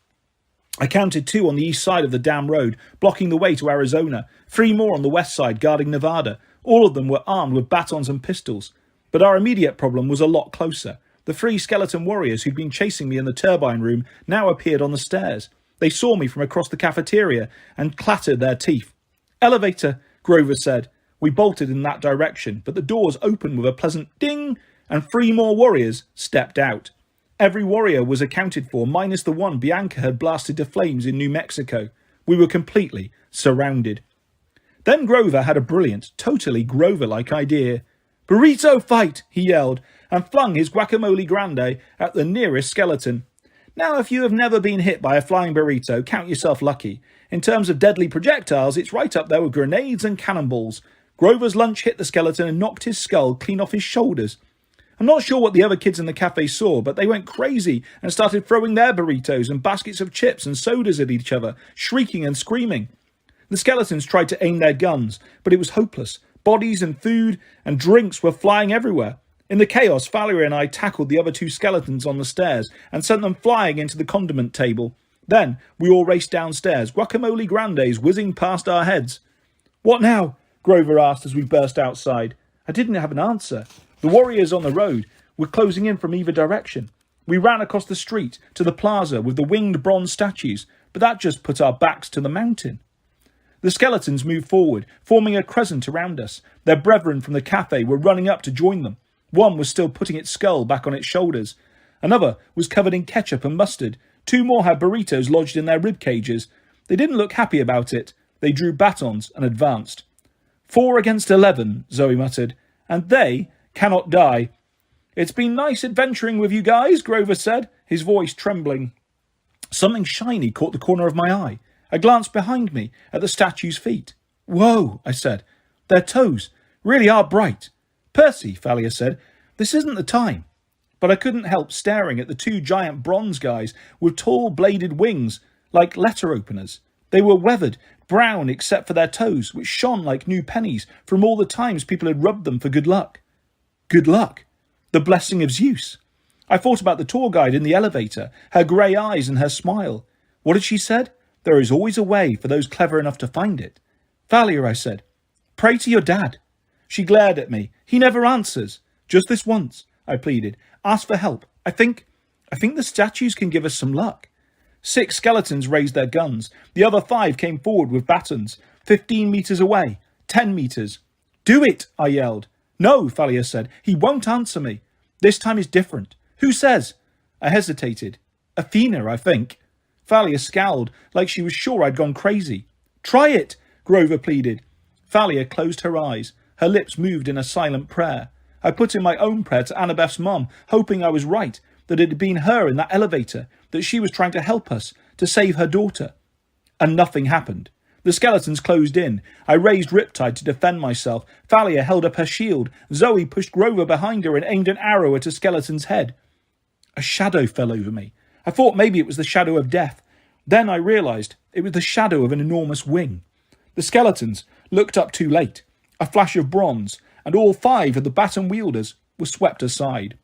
I counted 2 on the east side of the damn road, blocking the way to Arizona, 3 more on the west side guarding Nevada. All of them were armed with batons and pistols. But our immediate problem was a lot closer. The 3 skeleton warriors who'd been chasing me in the turbine room now appeared on the stairs. They saw me from across the cafeteria and clattered their teeth. Elevator, Grover said. We bolted in that direction, but the doors opened with a pleasant ding, and 3 more warriors stepped out. Every warrior was accounted for, minus the one Bianca had blasted to flames in New Mexico. We were completely surrounded. Then Grover had a brilliant, totally Grover-like idea. Burrito fight, he yelled, and flung his guacamole grande at the nearest skeleton. Now, if you have never been hit by a flying burrito, count yourself lucky. In terms of deadly projectiles, it's right up there with grenades and cannonballs. Grover's lunch hit the skeleton and knocked his skull clean off his shoulders. I'm not sure what the other kids in the cafe saw, but they went crazy and started throwing their burritos and baskets of chips and sodas at each other, shrieking and screaming. The skeletons tried to aim their guns, but it was hopeless. Bodies and food and drinks were flying everywhere. In the chaos, Valerie and I tackled the other 2 skeletons on the stairs and sent them flying into the condiment table. Then we all raced downstairs, guacamole grandes whizzing past our heads. What now? Grover asked as we burst outside. I didn't have an answer. The warriors on the road were closing in from either direction. We ran across the street to the plaza with the winged bronze statues, but that just put our backs to the mountain. The skeletons moved forward, forming a crescent around us. Their brethren from the cafe were running up to join them. One was still putting its skull back on its shoulders. Another was covered in ketchup and mustard. 2 more had burritos lodged in their rib cages. They didn't look happy about it. They drew batons and advanced. 4 against 11, Zoe muttered, and they cannot die. It's been nice adventuring with you guys, Grover said, his voice trembling. Something shiny caught the corner of my eye. I glanced behind me at the statue's feet. Whoa, I said. Their toes really are bright. Percy, Thalia said, this isn't the time. But I couldn't help staring at the 2 giant bronze guys with tall bladed wings like letter openers. They were weathered, brown except for their toes, which shone like new pennies from all the times people had rubbed them for good luck. Good luck. The blessing of Zeus. I thought about the tour guide in the elevator, her grey eyes and her smile. What had she said? There is always a way for those clever enough to find it. Thalia, I said, pray to your dad. She glared at me. He never answers. Just this once, I pleaded. Ask for help. I think the statues can give us some luck. 6 skeletons raised their guns. The other 5 came forward with batons. 15 metres away. 10 metres. Do it, I yelled. No, Thalia said. He won't answer me. This time is different. Who says? I hesitated. Athena, I think. Thalia scowled like she was sure I'd gone crazy. Try it, Grover pleaded. Thalia closed her eyes. Her lips moved in a silent prayer. I put in my own prayer to Annabeth's mum, hoping I was right. that it had been her in that elevator, that she was trying to help us, to save her daughter. And nothing happened. The skeletons closed in. I raised Riptide to defend myself. Thalia held up her shield. Zoe pushed Grover behind her and aimed an arrow at a skeleton's head. A shadow fell over me. I thought maybe it was the shadow of death. Then I realised it was the shadow of an enormous wing. The skeletons looked up too late. A flash of bronze, and all 5 of the baton wielders were swept aside.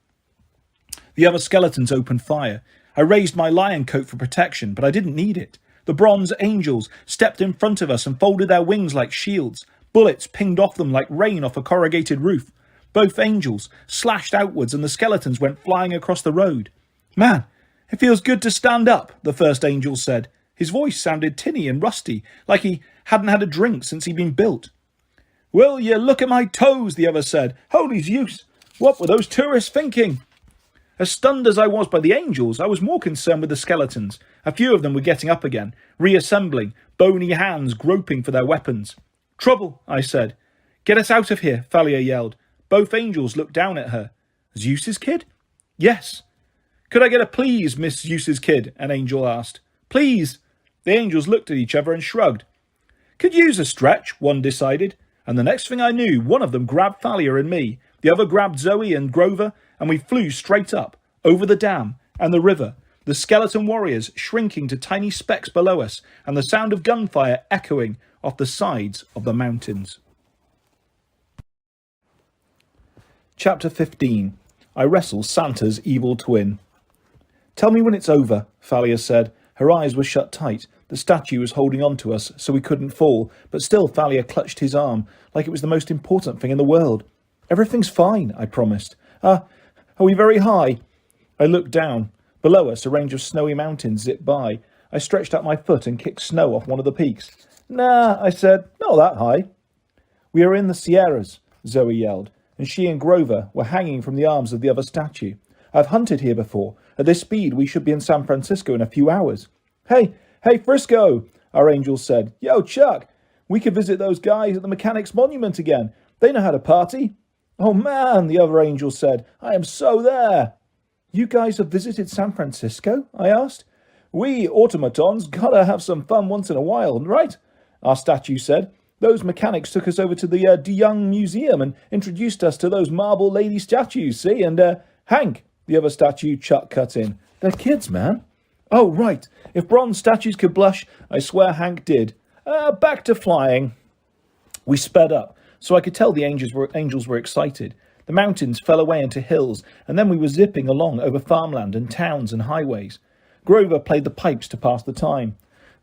The other skeletons opened fire. I raised my lion coat for protection, but I didn't need it. The bronze angels stepped in front of us and folded their wings like shields. Bullets pinged off them like rain off a corrugated roof. Both angels slashed outwards and the skeletons went flying across the road. Man, it feels good to stand up, the first angel said. His voice sounded tinny and rusty, like he hadn't had a drink since he'd been built. Will you look at my toes, the other said. Holy Zeus, what were those tourists thinking? As stunned as I was by the angels, I was more concerned with the skeletons. A few of them were getting up again, reassembling, bony hands groping for their weapons. Trouble, I said. Get us out of here, Thalia yelled. Both angels looked down at her. Zeus's kid? Yes. Could I get a please, Miss Zeus's kid? An angel asked. Please. The angels looked at each other and shrugged. Could use a stretch, one decided. And the next thing I knew, one of them grabbed Thalia and me. The other grabbed Zoe and Grover, and we flew straight up, over the dam and the river, the skeleton warriors shrinking to tiny specks below us, and the sound of gunfire echoing off the sides of the mountains. Chapter 15. I wrestle Santa's evil twin. Tell me when it's over, Thalia said. Her eyes were shut tight. The statue was holding on to us, so we couldn't fall, but still Thalia clutched his arm, like it was the most important thing in the world. Everything's fine, I promised. Are we very high? I looked down. Below us, a range of snowy mountains zipped by. I stretched out my foot and kicked snow off one of the peaks. Nah, I said, not that high. We are in the Sierras, Zoe yelled, and she and Grover were hanging from the arms of the other statue. I've hunted here before. At this speed, we should be in San Francisco in a few hours. Hey, Frisco, our angel said. Yo, Chuck, we could visit those guys at the Mechanics Monument again. They know how to party. Oh, man, the other angel said. I am so there. You guys have visited San Francisco? I asked. We automatons gotta have some fun once in a while, right? Our statue said. Those mechanics took us over to the DeYoung Museum and introduced us to those marble lady statues, see? And, Hank, the other statue, Chuck cut in. They're kids, man. Oh, right. If bronze statues could blush, I swear Hank did. Back to flying. We sped up, so I could tell the angels were excited. The mountains fell away into hills, and then we were zipping along over farmland and towns and highways. Grover played the pipes to pass the time.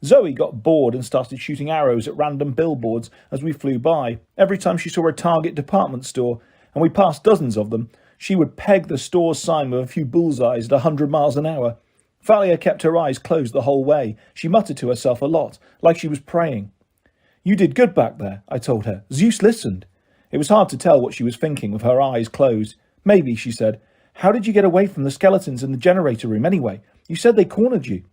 Zoe got bored and started shooting arrows at random billboards as we flew by. Every time she saw a Target department store, and we passed dozens of them, she would peg the store's sign with a few bullseyes at 100 miles an hour. Thalia kept her eyes closed the whole way. She muttered to herself a lot, like she was praying. You did good back there, I told her. Zeus listened. It was hard to tell what she was thinking with her eyes closed. Maybe, she said. How did you get away from the skeletons in the generator room anyway? You said they cornered you.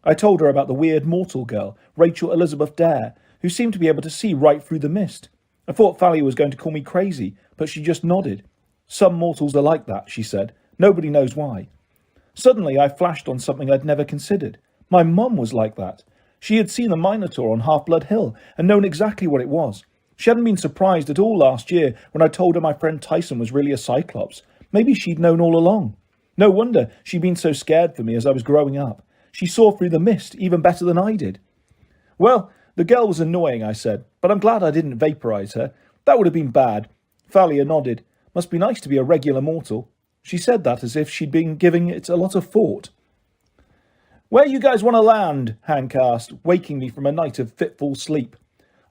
I told her about the weird mortal girl, Rachel Elizabeth Dare, who seemed to be able to see right through the mist. I thought Thalia was going to call me crazy, but she just nodded. Some mortals are like that, she said. Nobody knows why. Suddenly I flashed on something I'd never considered. My mum was like that. She had seen the Minotaur on Half-Blood Hill and known exactly what it was. She hadn't been surprised at all last year when I told her my friend Tyson was really a Cyclops. Maybe she'd known all along. No wonder she'd been so scared for me as I was growing up. She saw through the mist even better than I did. Well, the girl was annoying, I said, but I'm glad I didn't vaporize her. That would have been bad. Thalia nodded. Must be nice to be a regular mortal. She said that as if she'd been giving it a lot of thought. Where you guys want to land? Hank asked, waking me from a night of fitful sleep.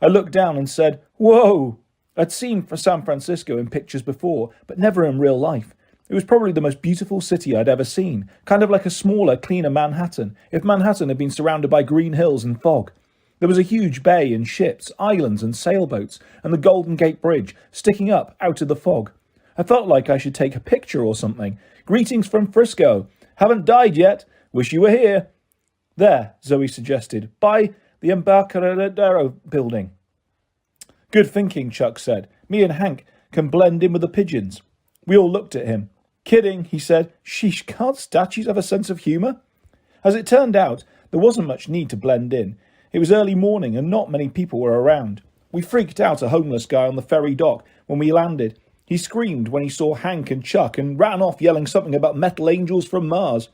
I looked down and said, Whoa! I'd seen San Francisco in pictures before, but never in real life. It was probably the most beautiful city I'd ever seen, kind of like a smaller, cleaner Manhattan, if Manhattan had been surrounded by green hills and fog. There was a huge bay and ships, islands and sailboats, and the Golden Gate Bridge sticking up out of the fog. I felt like I should take a picture or something. Greetings from Frisco. Haven't died yet. Wish you were here. There, Zoe suggested, by the Embarcadero building. Good thinking, Chuck said. Me and Hank can blend in with the pigeons. We all looked at him. Kidding, he said. Sheesh, can't statues have a sense of humour? As it turned out, there wasn't much need to blend in. It was early morning and not many people were around. We freaked out a homeless guy on the ferry dock when we landed. He screamed when he saw Hank and Chuck and ran off yelling something about metal angels from Mars.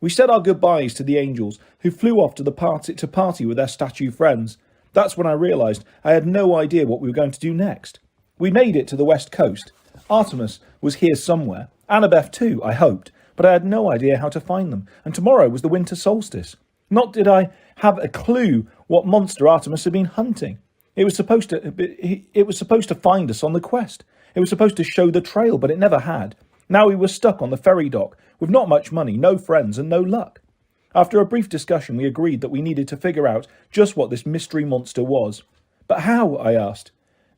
We said our goodbyes to the angels, who flew off to party with their statue friends. That's when I realised I had no idea what we were going to do next. We made it to the west coast. Artemis was here somewhere. Annabeth too, I hoped, but I had no idea how to find them, and tomorrow was the winter solstice. Not did I have a clue what monster Artemis had been hunting. It was supposed to find us on the quest. It was supposed to show the trail, but it never had. Now we were stuck on the ferry dock, with not much money, no friends, and no luck. After a brief discussion, we agreed that we needed to figure out just what this mystery monster was. But how? I asked.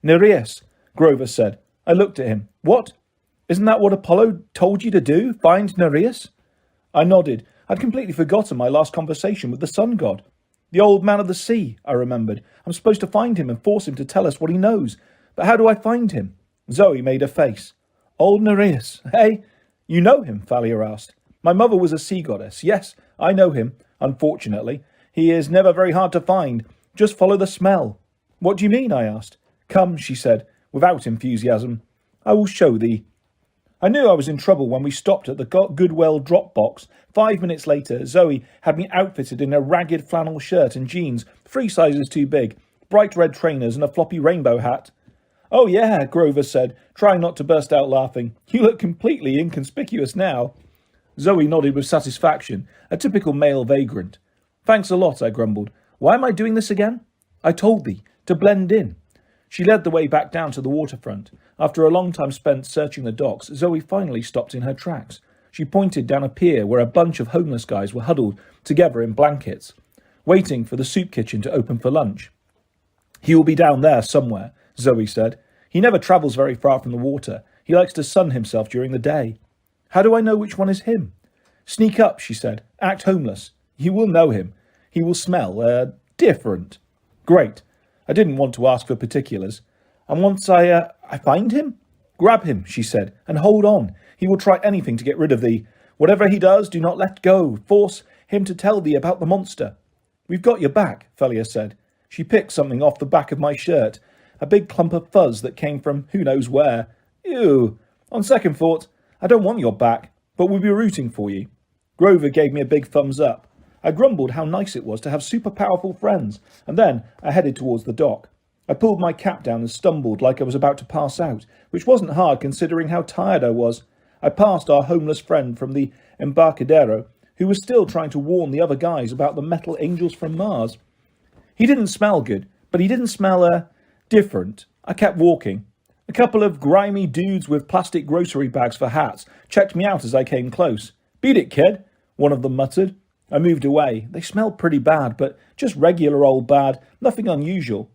Nereus, Grover said. I looked at him. What? Isn't that what Apollo told you to do? Find Nereus? I nodded. I'd completely forgotten my last conversation with the sun god. The old man of the sea, I remembered. I'm supposed to find him and force him to tell us what he knows. But how do I find him? Zoe made a face. Old Nereus, hey? You know him, Thalia asked. My mother was a sea goddess. Yes, I know him, unfortunately. He is never very hard to find. Just follow the smell. What do you mean? I asked. Come, she said, without enthusiasm. I will show thee. I knew I was in trouble when we stopped at the Goodwell drop box. 5 minutes later, Zoe had me outfitted in a ragged flannel shirt and jeans, 3 sizes too big, bright red trainers and a floppy rainbow hat. Oh yeah, Grover said, trying not to burst out laughing. You look completely inconspicuous now. Zoe nodded with satisfaction, a typical male vagrant. Thanks a lot, I grumbled. Why am I doing this again? I told thee, to blend in. She led the way back down to the waterfront. After a long time spent searching the docks, Zoe finally stopped in her tracks. She pointed down a pier where a bunch of homeless guys were huddled together in blankets, waiting for the soup kitchen to open for lunch. He will be down there somewhere, Zoe said. He never travels very far from the water. He likes to sun himself during the day. How do I know which one is him? Sneak up, she said. Act homeless. You will know him. He will smell, different. Great. I didn't want to ask for particulars. And once I find him? Grab him, she said, and hold on. He will try anything to get rid of thee. Whatever he does, do not let go. Force him to tell thee about the monster. We've got your back, Thalia said. She picked something off the back of my shirt, a big clump of fuzz that came from who knows where. Ew. On second thought, I don't want your back, but we'll be rooting for you. Grover gave me a big thumbs up. I grumbled how nice it was to have super powerful friends, and then I headed towards the dock. I pulled my cap down and stumbled like I was about to pass out, which wasn't hard considering how tired I was. I passed our homeless friend from the Embarcadero, who was still trying to warn the other guys about the metal angels from Mars. He didn't smell good, but he didn't smell, different. I kept walking. A couple of grimy dudes with plastic grocery bags for hats checked me out as I came close. Beat it, kid, one of them muttered. I moved away. They smelled pretty bad, but just regular old bad, nothing unusual.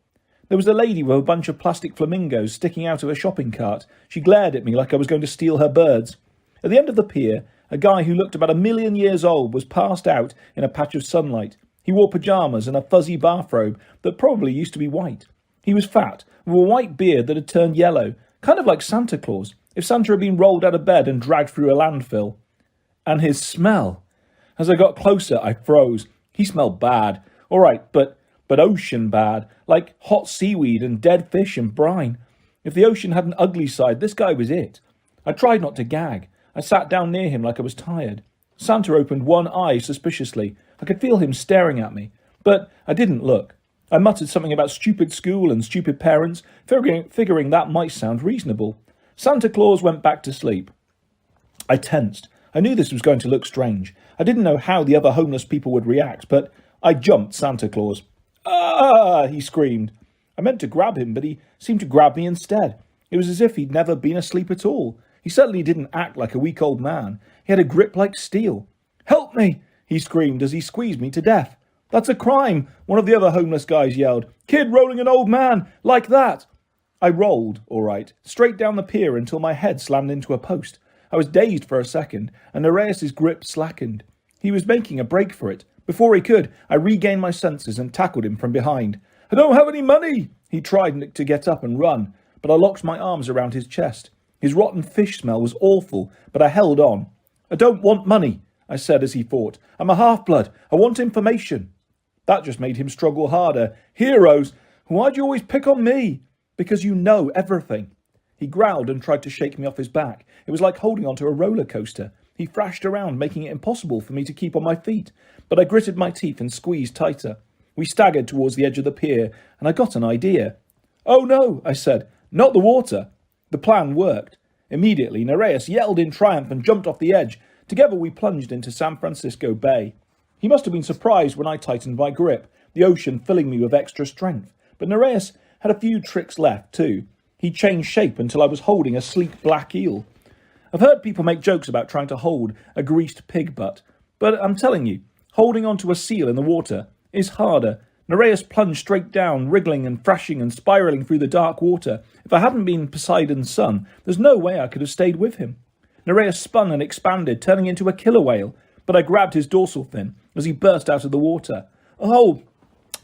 There was a lady with a bunch of plastic flamingos sticking out of a shopping cart. She glared at me like I was going to steal her birds. At the end of the pier, a guy who looked about 1,000,000 years old was passed out in a patch of sunlight. He wore pyjamas and a fuzzy bathrobe that probably used to be white. He was fat, with a white beard that had turned yellow, kind of like Santa Claus, if Santa had been rolled out of bed and dragged through a landfill. And his smell. As I got closer, I froze. He smelled bad. All right, but ocean bad, like hot seaweed and dead fish and brine. If the ocean had an ugly side, this guy was it. I tried not to gag. I sat down near him like I was tired. Santa opened one eye suspiciously. I could feel him staring at me, but I didn't look. I muttered something about stupid school and stupid parents, figuring that might sound reasonable. Santa Claus went back to sleep. I tensed. I knew this was going to look strange. I didn't know how the other homeless people would react, but I jumped Santa Claus. Ah! He screamed. I meant to grab him, but he seemed to grab me instead. It was as if he'd never been asleep at all. He certainly didn't act like a weak old man. He had a grip like steel. Help me! He screamed as he squeezed me to death. That's a crime! One of the other homeless guys yelled. Kid rolling an old man! Like that! I rolled, all right, straight down the pier until my head slammed into a post. I was dazed for a second, and Nereus' grip slackened. He was making a break for it. Before he could, I regained my senses and tackled him from behind. I don't have any money! He tried to get up and run, but I locked my arms around his chest. His rotten fish smell was awful, but I held on. I don't want money, I said as he fought. I'm a half-blood. I want information. That just made him struggle harder. Heroes! Why'd you always pick on me? Because you know everything. He growled and tried to shake me off his back. It was like holding onto a roller coaster. He thrashed around, making it impossible for me to keep on my feet. But I gritted my teeth and squeezed tighter. We staggered towards the edge of the pier, and I got an idea. Oh no, I said. Not the water. The plan worked. Immediately, Nereus yelled in triumph and jumped off the edge. Together we plunged into San Francisco Bay. He must have been surprised when I tightened my grip, the ocean filling me with extra strength. But Nereus had a few tricks left, too. He changed shape until I was holding a sleek black eel. I've heard people make jokes about trying to hold a greased pig butt, but I'm telling you, holding onto a seal in the water is harder. Nereus plunged straight down, wriggling and thrashing and spiralling through the dark water. If I hadn't been Poseidon's son, there's no way I could have stayed with him. Nereus spun and expanded, turning into a killer whale, but I grabbed his dorsal fin as he burst out of the water. A whole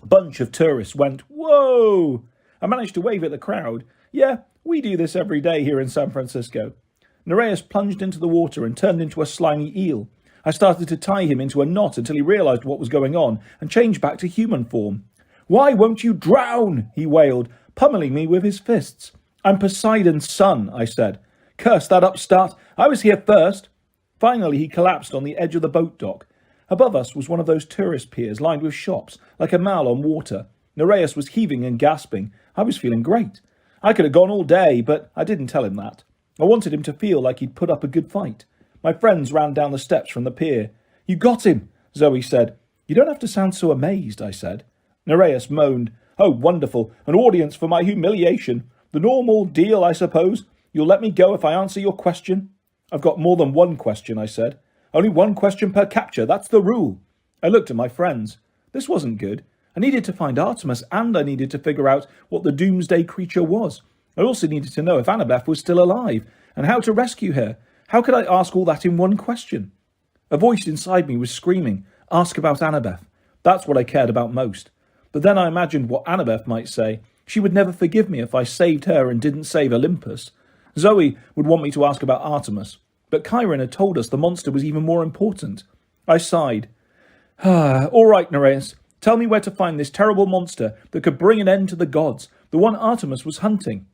bunch of tourists went, "Whoa!" I managed to wave at the crowd. Yeah, we do this every day here in San Francisco. Nereus plunged into the water and turned into a slimy eel. I started to tie him into a knot until he realized what was going on and changed back to human form. "Why won't you drown?" he wailed, pummeling me with his fists. "I'm Poseidon's son," I said. "Curse that upstart. I was here first." Finally, he collapsed on the edge of the boat dock. Above us was one of those tourist piers lined with shops, like a mall on water. Nereus was heaving and gasping. I was feeling great. I could have gone all day, but I didn't tell him that. I wanted him to feel like he'd put up a good fight. My friends ran down the steps from the pier. "You got him," Zoe said. "You don't have to sound so amazed," I said. Nereus moaned. "Oh, wonderful. An audience for my humiliation. The normal deal, I suppose. You'll let me go if I answer your question?" "I've got more than one question," I said. "Only one question per capture. That's the rule." I looked at my friends. This wasn't good. I needed to find Artemis, and I needed to figure out what the doomsday creature was. I also needed to know if Annabeth was still alive, and how to rescue her. How could I ask all that in one question? A voice inside me was screaming, "Ask about Annabeth." That's what I cared about most. But then I imagined what Annabeth might say. She would never forgive me if I saved her and didn't save Olympus. Zoe would want me to ask about Artemis, but Chiron had told us the monster was even more important. I sighed. All right, Nereus, tell me where to find this terrible monster that could bring an end to the gods, the one Artemis was hunting.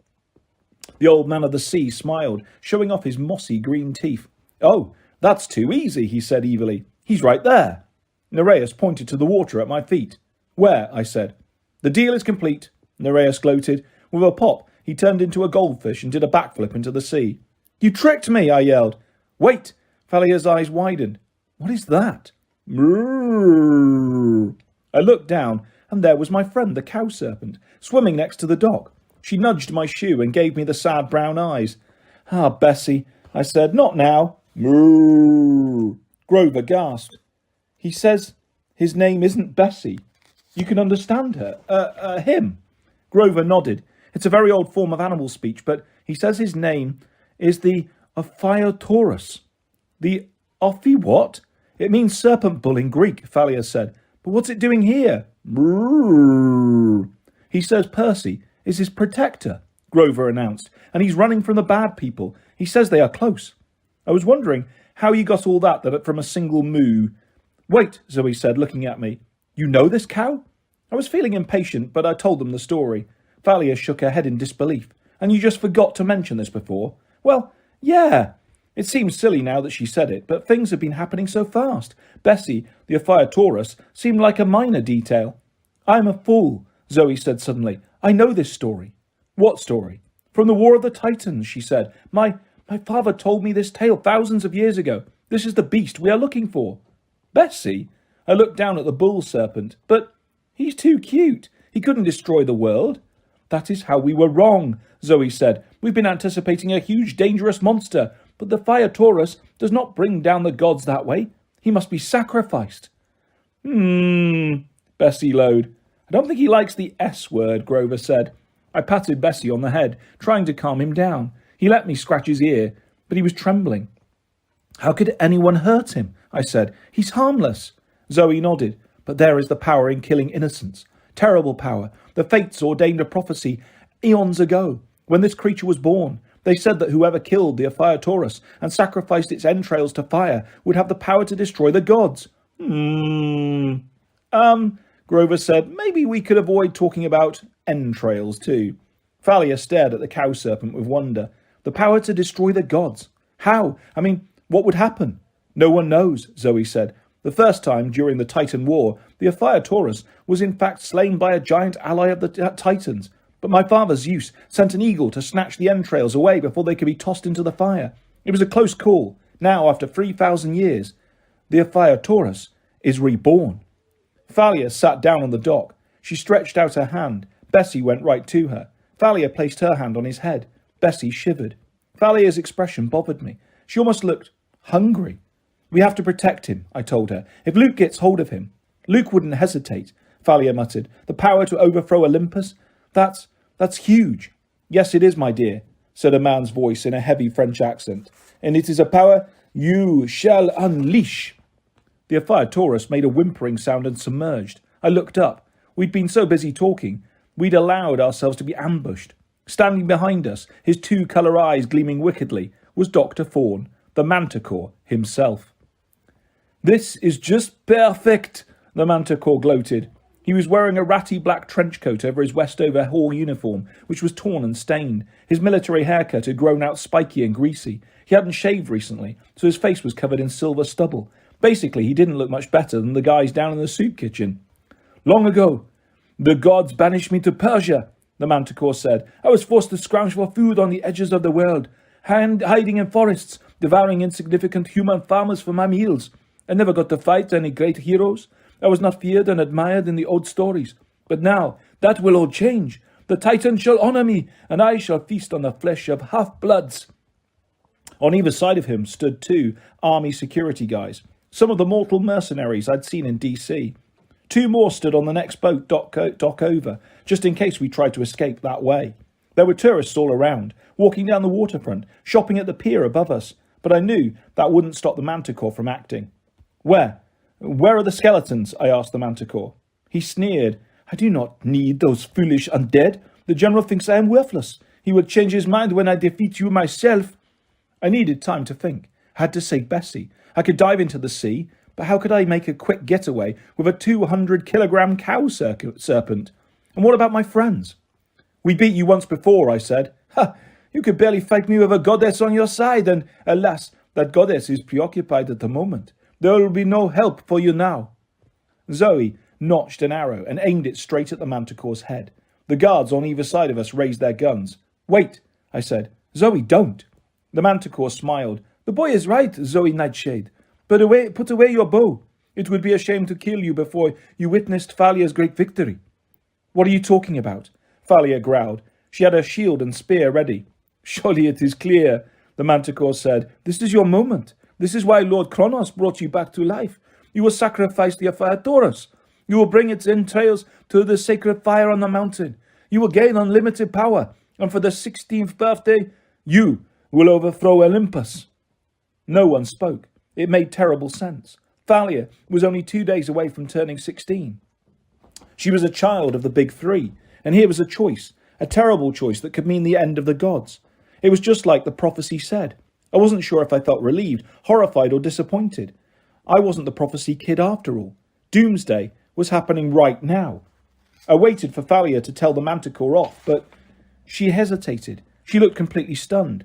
The old man of the sea smiled, showing off his mossy green teeth. "Oh, that's too easy," he said evilly. "He's right there." Nereus pointed to the water at my feet. "Where?" I said. "The deal is complete," Nereus gloated. With a pop, he turned into a goldfish and did a backflip into the sea. "You tricked me," I yelled. "Wait!" Thalia's eyes widened. "What is that?" "Mrrr." I looked down, and there was my friend, the cow serpent, swimming next to the dock. She nudged my shoe and gave me the sad brown eyes. "Ah, Bessie," I said, "not now." "Mrrr." Grover gasped. "He says his name isn't Bessie. You can understand her. Him." Grover nodded. "It's a very old form of animal speech, but he says his name is the Ophiutorus." "The Ophi what?" "It means serpent bull in Greek," Thalia said. "But what's it doing here?" "Mrrr." "He says Percy is his protector," Grover announced, "and he's running from the bad people. He says they are close." I was wondering how you got all that from a single moo. "Wait," Zoe said, looking at me. "You know this cow?" I was feeling impatient, but I told them the story. Thalia shook her head in disbelief. "And you just forgot to mention this before?" "Well, yeah." It seems silly now that she said it, but things have been happening so fast. Bessie, the Ophiutorus, seemed like a minor detail. "I'm a fool," Zoe said suddenly. "I know this story." "What story?" "From the War of the Titans," she said. My father told me this tale thousands of years ago. This is the beast we are looking for." "Bessie?" I looked down at the bull serpent. "But he's too cute. He couldn't destroy the world." "That is how we were wrong," Zoe said. "We've been anticipating a huge, dangerous monster, but the Ophiutorus does not bring down the gods that way. He must be sacrificed." Bessie lowed. "I don't think he likes the S word," Grover said. I patted Bessie on the head, trying to calm him down. He let me scratch his ear, but he was trembling. "How could anyone hurt him?" I said. "He's harmless." Zoe nodded. "But there is the power in killing innocents. Terrible power. The fates ordained a prophecy eons ago, when this creature was born. They said that whoever killed the Ephialtaurus and sacrificed its entrails to fire would have the power to destroy the gods. Grover said, maybe we could avoid talking about entrails too. Thalia stared at the cow serpent with wonder. The power to destroy the gods. How? I mean, what would happen? No one knows, Zoe said. The first time during the Titan War, the Ephialtaurus was in fact slain by a giant ally of the Titans. But my father Zeus sent an eagle to snatch the entrails away before they could be tossed into the fire. It was a close call. Now, after 3,000 years, the Ephialtaurus is reborn. Thalia sat down on the dock. She stretched out her hand. Bessie went right to her. Thalia placed her hand on his head. Bessie shivered. Thalia's expression bothered me. She almost looked hungry. We have to protect him, I told her. If Luke gets hold of him. Luke wouldn't hesitate, Thalia muttered. The power to overthrow Olympus? That's huge. Yes, it is, my dear, said a man's voice in a heavy French accent. And it is a power you shall unleash. The Ephialtaurus made a whimpering sound and submerged. I looked up. We'd been so busy talking, we'd allowed ourselves to be ambushed. Standing behind us, his two colour eyes gleaming wickedly, was Dr. Fawn, the Manticore himself. This is just perfect, the Manticore gloated. He was wearing a ratty black trench coat over his Westover Hall uniform, which was torn and stained. His military haircut had grown out spiky and greasy. He hadn't shaved recently, so his face was covered in silver stubble. Basically, he didn't look much better than the guys down in the soup kitchen. Long ago, the gods banished me to Persia, the Manticore said. I was forced to scrounge for food on the edges of the world, hiding in forests, devouring insignificant human farmers for my meals. I never got to fight any great heroes. I was not feared and admired in the old stories. But now, that will all change. The Titan shall honour me, and I shall feast on the flesh of half-bloods. On either side of him stood two army security guys, some of the mortal mercenaries I'd seen in DC. Two more stood on the next boat dock over, just in case we tried to escape that way. There were tourists all around, walking down the waterfront, shopping at the pier above us, but I knew that wouldn't stop the Manticore from acting. Where are the skeletons? I asked the Manticore. He sneered. I do not need those foolish undead. The general thinks I am worthless. He will change his mind when I defeat you myself. I needed time to think. I had to save Bessie. I could dive into the sea, but how could I make a quick getaway with a 200-kilogram cow serpent? And what about my friends? We beat you once before, I said. Ha! You could barely fight me with a goddess on your side, and alas, that goddess is preoccupied at the moment. There will be no help for you now. Zoe notched an arrow and aimed it straight at the Manticore's head. The guards on either side of us raised their guns. Wait, I said. Zoe, don't. The Manticore smiled. The boy is right, Zoe Nightshade. Put away your bow. It would be a shame to kill you before you witnessed Thalia's great victory. What are you talking about? Thalia growled. She had her shield and spear ready. Surely it is clear, the Manticore said. This is your moment. This is why Lord Kronos brought you back to life. You will sacrifice the Ephialtaurus. You will bring its entrails to the sacred fire on the mountain. You will gain unlimited power, and for the 16th birthday, you will overthrow Olympus. No one spoke. It made terrible sense. Thalia was only 2 days away from turning 16. She was a child of the big three, and here was a choice, a terrible choice that could mean the end of the gods. It was just like the prophecy said. I wasn't sure if I felt relieved, horrified, or disappointed. I wasn't the prophecy kid after all. Doomsday was happening right now. I waited for Thalia to tell the Manticore off, but she hesitated. She looked completely stunned.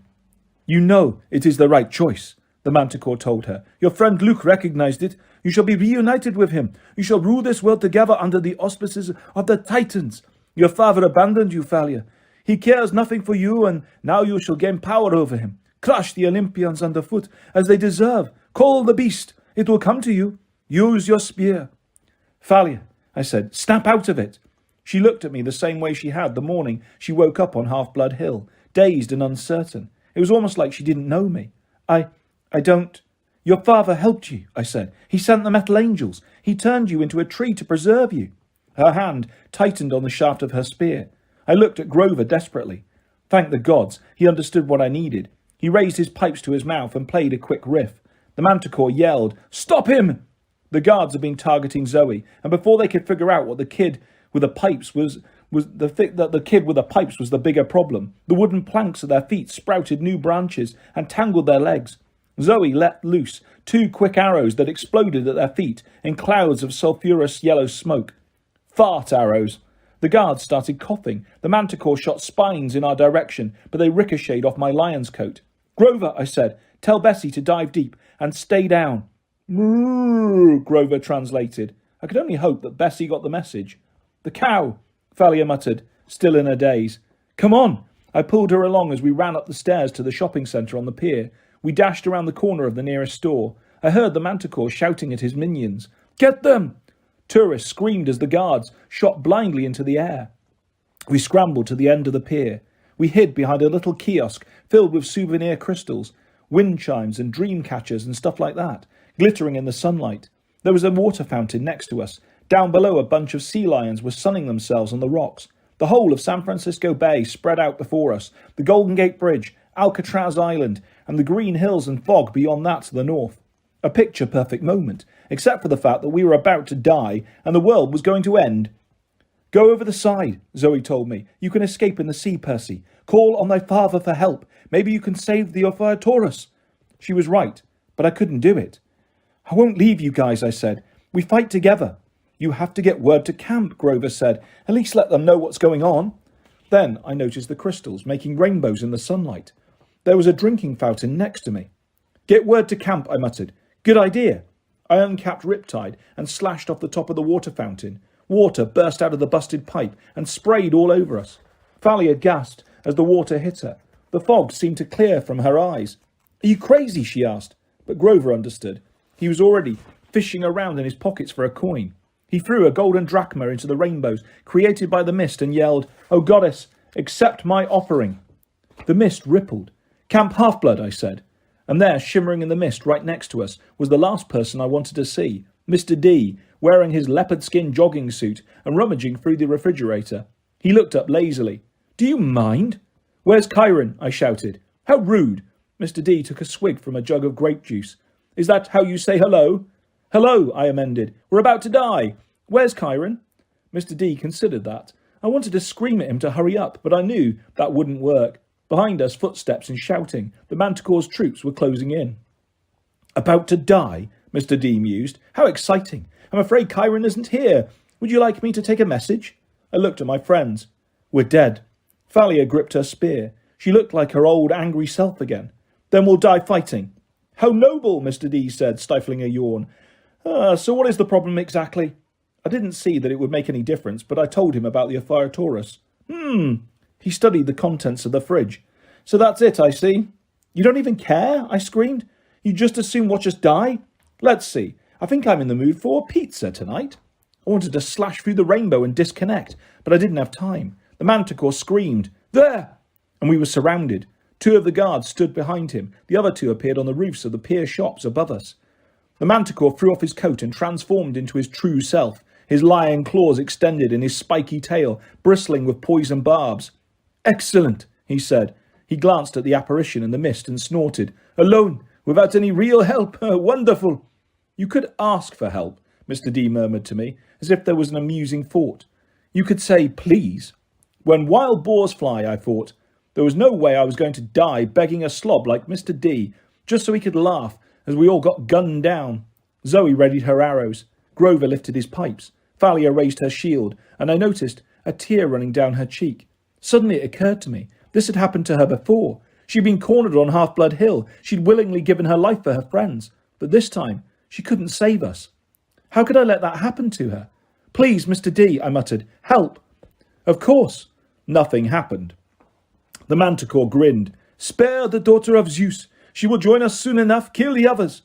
You know it is the right choice, the Manticore told her. Your friend Luke recognized it. You shall be reunited with him. You shall rule this world together under the auspices of the Titans. Your father abandoned you, Thalia. He cares nothing for you, and now you shall gain power over him. Crush the Olympians underfoot, as they deserve. Call the beast. It will come to you. Use your spear. Thalia, I said, snap out of it. She looked at me the same way she had the morning she woke up on Half-Blood Hill, dazed and uncertain. It was almost like she didn't know me. I don't... Your father helped you, I said. He sent the metal angels. He turned you into a tree to preserve you. Her hand tightened on the shaft of her spear. I looked at Grover desperately. Thank the gods, he understood what I needed. He raised his pipes to his mouth and played a quick riff. The Manticore yelled, Stop him! The guards had been targeting Zoe, and before they could figure out what the kid with the pipes was was that the kid with the pipes was the bigger problem. The wooden planks at their feet sprouted new branches and tangled their legs. Zoe let loose 2 quick arrows that exploded at their feet in clouds of sulphurous yellow smoke. Fart arrows. The guards started coughing. The manticore shot spines in our direction, but they ricocheted off my lion's coat. Grover, I said, tell Bessie to dive deep and stay down. Moo, Grover translated. I could only hope that Bessie got the message. The cow, Thalia muttered, still in a daze. Come on! I pulled her along as we ran up the stairs to the shopping centre on the pier. We dashed around the corner of the nearest store. I heard the manticore shouting at his minions. Get them! Tourists screamed as the guards shot blindly into the air. We scrambled to the end of the pier. We hid behind a little kiosk filled with souvenir crystals, wind chimes and dream catchers and stuff like that, glittering in the sunlight. There was a water fountain next to us. Down below, a bunch of sea lions were sunning themselves on the rocks. The whole of San Francisco Bay spread out before us, the Golden Gate Bridge, Alcatraz Island, and the green hills and fog beyond that to the north. A picture-perfect moment, except for the fact that we were about to die and the world was going to end. Go over the side, Zoe told me. You can escape in the sea, Percy. Call on thy father for help. Maybe you can save the Ophiutorus. She was right, but I couldn't do it. I won't leave you guys, I said. We fight together. You have to get word to camp, Grover said. At least let them know what's going on. Then I noticed the crystals making rainbows in the sunlight. There was a drinking fountain next to me. Get word to camp, I muttered. Good idea. I uncapped Riptide and slashed off the top of the water fountain. Water burst out of the busted pipe and sprayed all over us. Thalia gasped as the water hit her. The fog seemed to clear from her eyes. Are you crazy? She asked. But Grover understood. He was already fishing around in his pockets for a coin. He threw a golden drachma into the rainbows created by the mist and yelled, "O goddess, accept my offering." The mist rippled. Camp Half-Blood, I said. And there, shimmering in the mist right next to us, was the last person I wanted to see, Mr. D, wearing his leopard skin jogging suit and rummaging through the refrigerator. He looked up lazily. Do you mind? Where's Chiron? I shouted. How rude. Mr. D took a swig from a jug of grape juice. Is that how you say hello? Hello, I amended. We're about to die. Where's Chiron? Mr. D considered that. I wanted to scream at him to hurry up, but I knew that wouldn't work. Behind us, footsteps and shouting. The Manticore's troops were closing in. About to die? Mr. D mused. How exciting. I'm afraid Chiron isn't here. Would you like me to take a message? I looked at my friends. We're dead. Thalia gripped her spear. She looked like her old angry self again. Then we'll die fighting. How noble, Mr. D said, stifling a yawn. So what is the problem exactly? I didn't see that it would make any difference, but I told him about the Ophiutorus. He studied the contents of the fridge. So that's it, I see. You don't even care? I screamed. You just as soon watch us die? Let's see. I think I'm in the mood for pizza tonight. I wanted to slash through the rainbow and disconnect, but I didn't have time. The Manticore screamed, There! And we were surrounded. 2 of the guards stood behind him. The other 2 appeared on the roofs of the pier shops above us. The Manticore threw off his coat and transformed into his true self, his lion claws extended and his spiky tail bristling with poison barbs. Excellent, he said. He glanced at the apparition in the mist and snorted. Alone, without any real help. Wonderful. You could ask for help, Mr. D murmured to me, as if there was an amusing thought. You could say, please. When wild boars fly, I thought. There was no way I was going to die begging a slob like Mr. D, just so he could laugh as we all got gunned down. Zoe readied her arrows. Grover lifted his pipes. Thalia raised her shield, and I noticed a tear running down her cheek. Suddenly it occurred to me. This had happened to her before. She'd been cornered on Half-Blood Hill. She'd willingly given her life for her friends. But this time, she couldn't save us. How could I let that happen to her? Please, Mr. D, I muttered. Help. Of course. Nothing happened. The Manticore grinned. Spare the daughter of Zeus. She will join us soon enough. Kill the others.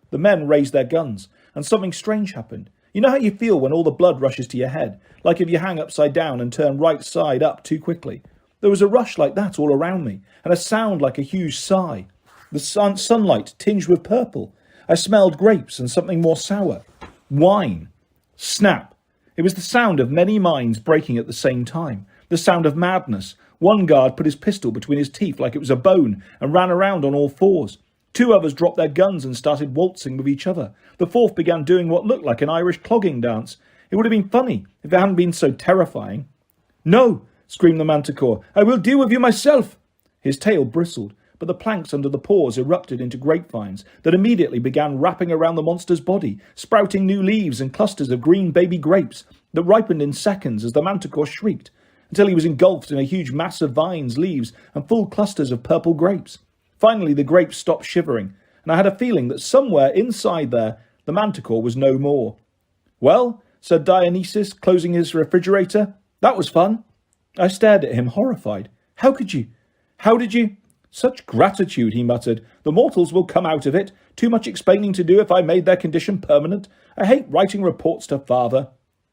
The men raised their guns, and something strange happened. You know how you feel when all the blood rushes to your head, like if you hang upside down and turn right side up too quickly? There was a rush like that all around me, and a sound like a huge sigh. The sunlight tinged with purple. I smelled grapes and something more sour. Wine. Snap. It was the sound of many minds breaking at the same time. The sound of madness. One guard put his pistol between his teeth like it was a bone and ran around on all fours. 2 others dropped their guns and started waltzing with each other. The 4th began doing what looked like an Irish clogging dance. It would have been funny if it hadn't been so terrifying. "No," screamed the manticore. "I will deal with you myself." His tail bristled, but the planks under the paws erupted into grapevines that immediately began wrapping around the monster's body, sprouting new leaves and clusters of green baby grapes that ripened in seconds as the manticore shrieked, until he was engulfed in a huge mass of vines, leaves, and full clusters of purple grapes. Finally, the grapes stopped shivering, and I had a feeling that somewhere inside there, the manticore was no more. "Well," said Dionysus, closing his refrigerator, "that was fun." I stared at him, horrified. "How could you? How did you?" "Such gratitude," he muttered. "The mortals will come out of it. Too much explaining to do if I made their condition permanent. I hate writing reports to father."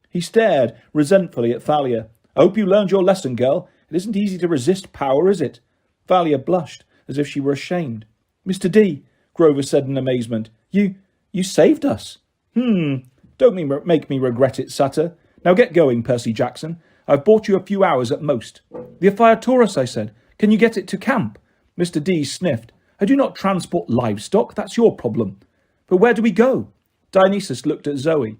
He stared resentfully at Thalia. "I hope you learned your lesson, girl. It isn't easy to resist power, is it?" Thalia blushed, as if she were ashamed. "Mr. D," Grover said in amazement, You saved us." Don't make me regret it, Sutter. Now get going, Percy Jackson. I've bought you a few hours at most." "The Ephiaurus," I said. "Can you get it to camp?" Mr. D sniffed. "I do not transport livestock. That's your problem." "But where do we go?" Dionysus looked at Zoe.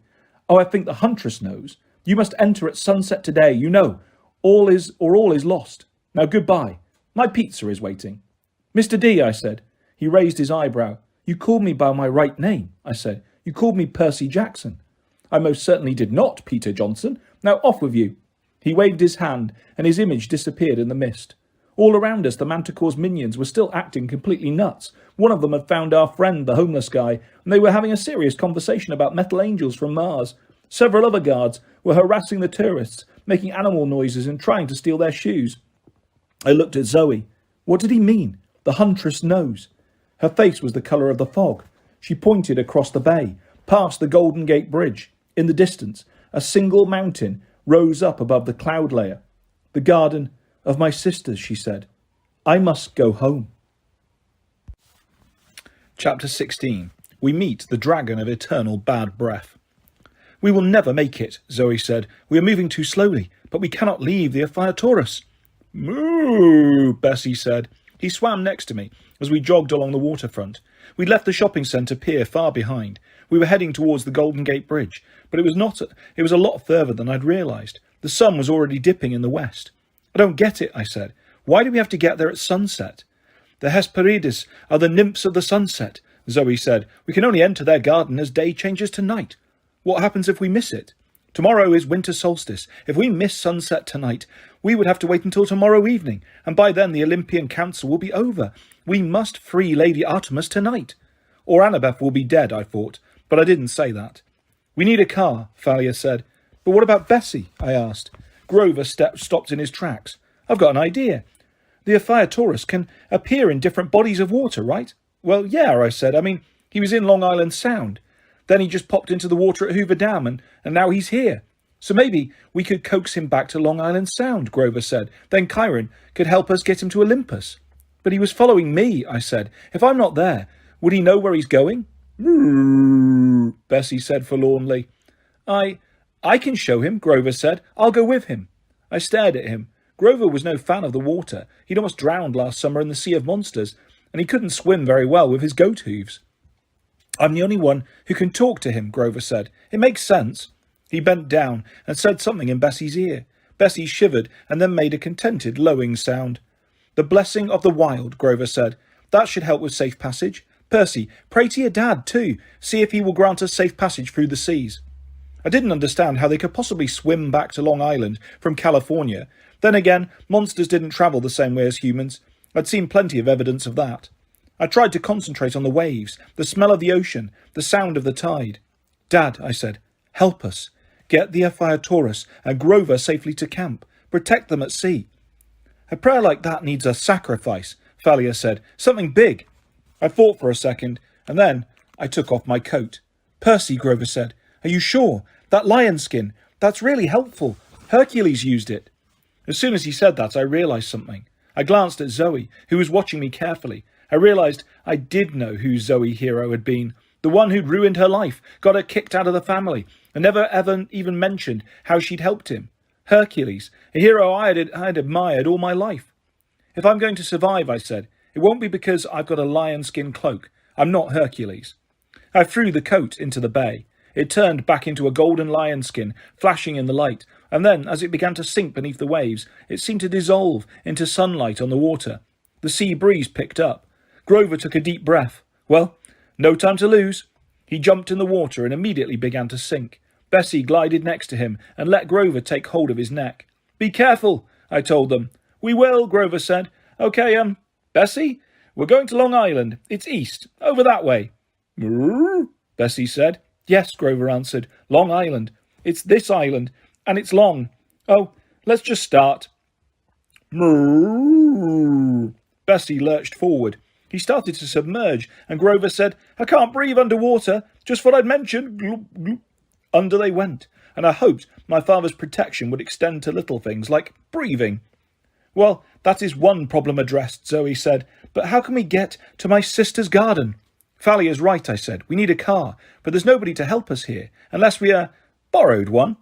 "Oh, I think the huntress knows. You must enter at sunset today. You know, all is lost. Now goodbye. My pizza is waiting." "Mr. D," I said. He raised his eyebrow. "You called me by my right name," I said. "You called me Percy Jackson." "I most certainly did not, Peter Johnson. Now off with you." He waved his hand, and his image disappeared in the mist. All around us, the Manticore's minions were still acting completely nuts. One of them had found our friend, the homeless guy, and they were having a serious conversation about metal angels from Mars. Several other guards were harassing the tourists, making animal noises and trying to steal their shoes. I looked at Zoe. What did he mean? The huntress knows. Her face was the colour of the fog. She pointed across the bay, past the Golden Gate Bridge. In the distance, a single mountain rose up above the cloud layer. "The garden of my sisters," she said. "I must go home." Chapter 16. We meet the dragon of eternal bad breath. "We will never make it," Zoe said. "We are moving too slowly, but we cannot leave the Ephiaurus." "Moo," Percy said. He swam next to me as we jogged along the waterfront. We'd left the shopping centre pier far behind. We were heading towards the Golden Gate Bridge, but it was a lot further than I'd realised. The sun was already dipping in the west. "I don't get it," I said. "Why do we have to get there at sunset?" "The Hesperides are the nymphs of the sunset," Zoe said. "We can only enter their garden as day changes to night." "What happens if we miss it?" "Tomorrow is winter solstice. If we miss sunset tonight, we would have to wait until tomorrow evening, and by then the Olympian Council will be over. We must free Lady Artemis tonight." "Or Annabeth will be dead," I thought, but I didn't say that. "We need a car," Thalia said. "But what about Bessie?" I asked. Grover stopped in his tracks. "I've got an idea. The Ephiaurus can appear in different bodies of water, right?" "Well, yeah," I said. "I mean, he was in Long Island Sound. Then he just popped into the water at Hoover Dam, and now he's here. So maybe we could coax him back to Long Island Sound," Grover said. "Then Chiron could help us get him to Olympus." "But he was following me," I said. "If I'm not there, would he know where he's going?" Bessie said forlornly. I can show him," Grover said. "I'll go with him." I stared at him. Grover was no fan of the water. He'd almost drowned last summer in the Sea of Monsters, and he couldn't swim very well with his goat hooves. "I'm the only one who can talk to him," Grover said. "It makes sense." He bent down and said something in Bessie's ear. Bessie shivered and then made a contented lowing sound. "The blessing of the wild," Grover said. "That should help with safe passage. Percy, pray to your dad too. See if he will grant us safe passage through the seas." I didn't understand how they could possibly swim back to Long Island from California. Then again, monsters didn't travel the same way as humans. I'd seen plenty of evidence of that. I tried to concentrate on the waves, the smell of the ocean, the sound of the tide. "Dad," I said, "help us. Get the Ephiaurus and Grover safely to camp. Protect them at sea." "A prayer like that needs a sacrifice," Thalia said. "Something big." I thought for a second, and then I took off my coat. "Percy," Grover said, "are you sure? That lion skin, that's really helpful. Hercules used it." As soon as he said that, I realised something. I glanced at Zoe, who was watching me carefully. I realised I did know who Zoe Hero had been. The one who'd ruined her life, got her kicked out of the family, and never ever even mentioned how she'd helped him. Hercules, a hero I had admired all my life. "If I'm going to survive," I said, "it won't be because I've got a lion skin cloak. I'm not Hercules." I threw the coat into the bay. It turned back into a golden lion skin, flashing in the light. and then, as it began to sink beneath the waves, it seemed to dissolve into sunlight on the water. The sea breeze picked up. Grover took a deep breath. Well, no time to lose. He jumped in the water and immediately began to sink. Bessie glided next to him and let Grover take hold of his neck. Be careful, I told them. We will, Grover said. Okay, Bessie? We're going to Long Island. It's east, over that way. Bessie said. Yes, Grover answered. Long Island. It's this island, and it's long. Oh, let's just start. Bessie lurched forward. He started to submerge, and Grover said, I can't breathe underwater. Just what I'd mentioned. Gloop, gloop. Under they went, and I hoped my father's protection would extend to little things like breathing. Well, that is one problem addressed, Zoe said, but how can we get to my sister's garden? Thalia's right, I said. We need a car, but there's nobody to help us here, unless we borrowed one.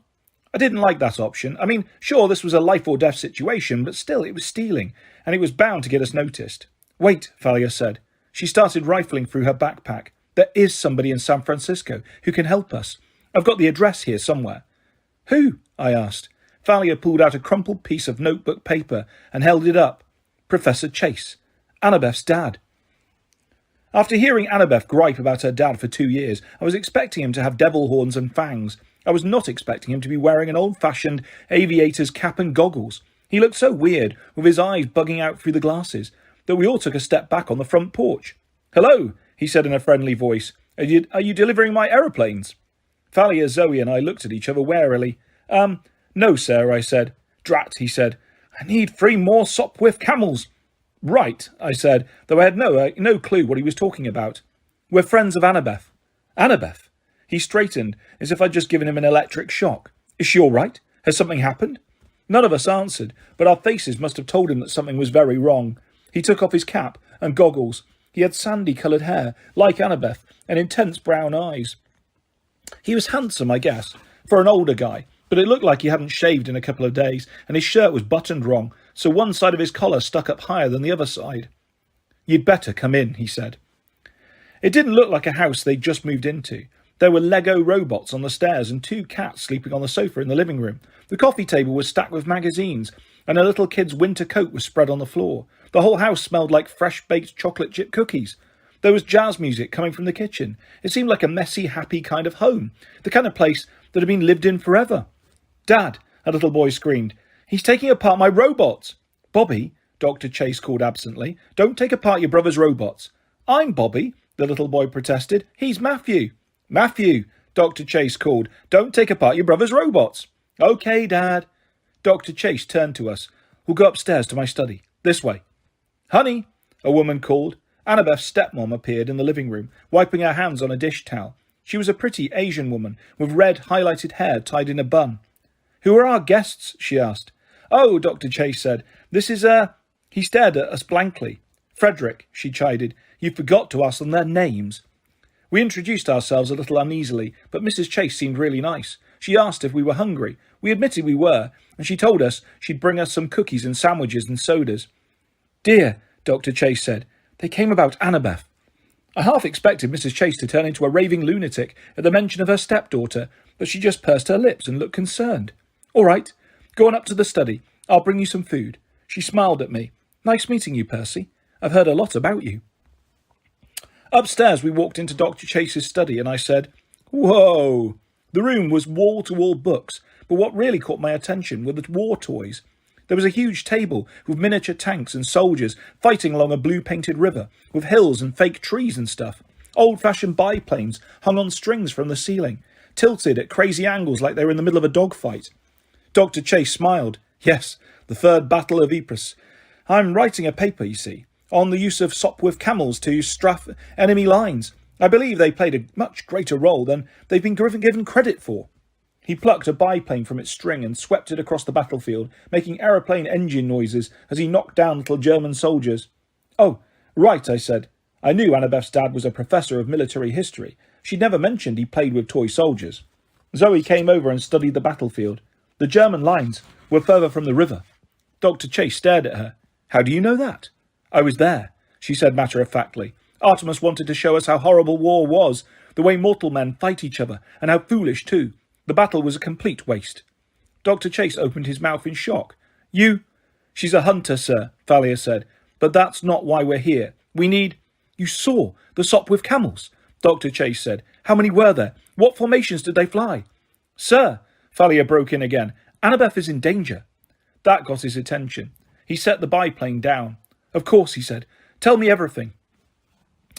I didn't like that option. I mean, sure, this was a life or death situation, but still, it was stealing, and it was bound to get us noticed. Wait, Thalia said. She started rifling through her backpack. There is somebody in San Francisco who can help us. I've got the address here somewhere. Who? I asked. Thalia pulled out a crumpled piece of notebook paper and held it up. Professor Chase. Annabeth's dad. After hearing Annabeth gripe about her dad for 2 years, I was expecting him to have devil horns and fangs. I was not expecting him to be wearing an old-fashioned aviator's cap and goggles. He looked so weird, with his eyes bugging out through the glasses, that we all took a step back on the front porch. Hello, he said in a friendly voice. Are you delivering my aeroplanes? Thalia, Zoe and I looked at each other warily. No, sir, I said. Drat, he said. I need 3 more Sopwith camels. Right, I said, though I had no clue what he was talking about. We're friends of Annabeth. Annabeth? He straightened, as if I'd just given him an electric shock. Is she all right? Has something happened? None of us answered, but our faces must have told him that something was very wrong. He took off his cap and goggles. He had sandy-coloured hair, like Annabeth, and intense brown eyes. He was handsome, I guess, for an older guy, but it looked like he hadn't shaved in a couple of days, and his shirt was buttoned wrong, so one side of his collar stuck up higher than the other side. You'd better come in, he said. It didn't look like a house they'd just moved into. There were Lego robots on the stairs and 2 cats sleeping on the sofa in the living room. The coffee table was stacked with magazines, and a little kid's winter coat was spread on the floor. The whole house smelled like fresh-baked chocolate chip cookies. There was jazz music coming from the kitchen. It seemed like a messy, happy kind of home, the kind of place that had been lived in forever. Dad, a little boy screamed. He's taking apart my robots. Bobby, Dr. Chase called absently, don't take apart your brother's robots. I'm Bobby, the little boy protested. He's Matthew. Matthew, Dr. Chase called, don't take apart your brother's robots. Okay, Dad. Dr. Chase turned to us. We'll go upstairs to my study. This way. Honey, a woman called. Annabeth's stepmom appeared in the living room, wiping her hands on a dish towel. She was a pretty Asian woman, with red, highlighted hair tied in a bun. Who are our guests? She asked. Oh, Dr. Chase said. This is, He stared at us blankly. Frederick, she chided. You forgot to ask them their names. We introduced ourselves a little uneasily, but Mrs. Chase seemed really nice. She asked if we were hungry. We admitted we were, and she told us she'd bring us some cookies and sandwiches and sodas. Dear, Dr. Chase said, they came about Annabeth. I half expected Mrs. Chase to turn into a raving lunatic at the mention of her stepdaughter, but she just pursed her lips and looked concerned. All right, go on up to the study. I'll bring you some food. She smiled at me. Nice meeting you, Percy. I've heard a lot about you. Upstairs we walked into Dr. Chase's study and I said, Whoa! The room was wall-to-wall books, but what really caught my attention were the war toys. There was a huge table with miniature tanks and soldiers fighting along a blue-painted river, with hills and fake trees and stuff. Old-fashioned biplanes hung on strings from the ceiling, tilted at crazy angles like they were in the middle of a dogfight. Dr. Chase smiled. Yes, the Third Battle of Ypres. I'm writing a paper, you see, on the use of Sopwith camels to strafe enemy lines. I believe they played a much greater role than they've been given credit for. He plucked a biplane from its string and swept it across the battlefield, making aeroplane engine noises as he knocked down little German soldiers. Oh, right, I said. I knew Annabeth's dad was a professor of military history. She'd never mentioned he played with toy soldiers. Zoe came over and studied the battlefield. The German lines were further from the river. Dr. Chase stared at her. How do you know that? I was there, she said matter-of-factly. Artemis wanted to show us how horrible war was, the way mortal men fight each other, and how foolish too. The battle was a complete waste. Dr. Chase opened his mouth in shock. You? She's a hunter, sir, Thalia said. But that's not why we're here. We need... You saw the Sopwith camels, Dr. Chase said. How many were there? What formations did they fly? Sir, Thalia broke in again, Annabeth is in danger. That got his attention. He set the biplane down. Of course, he said. Tell me everything.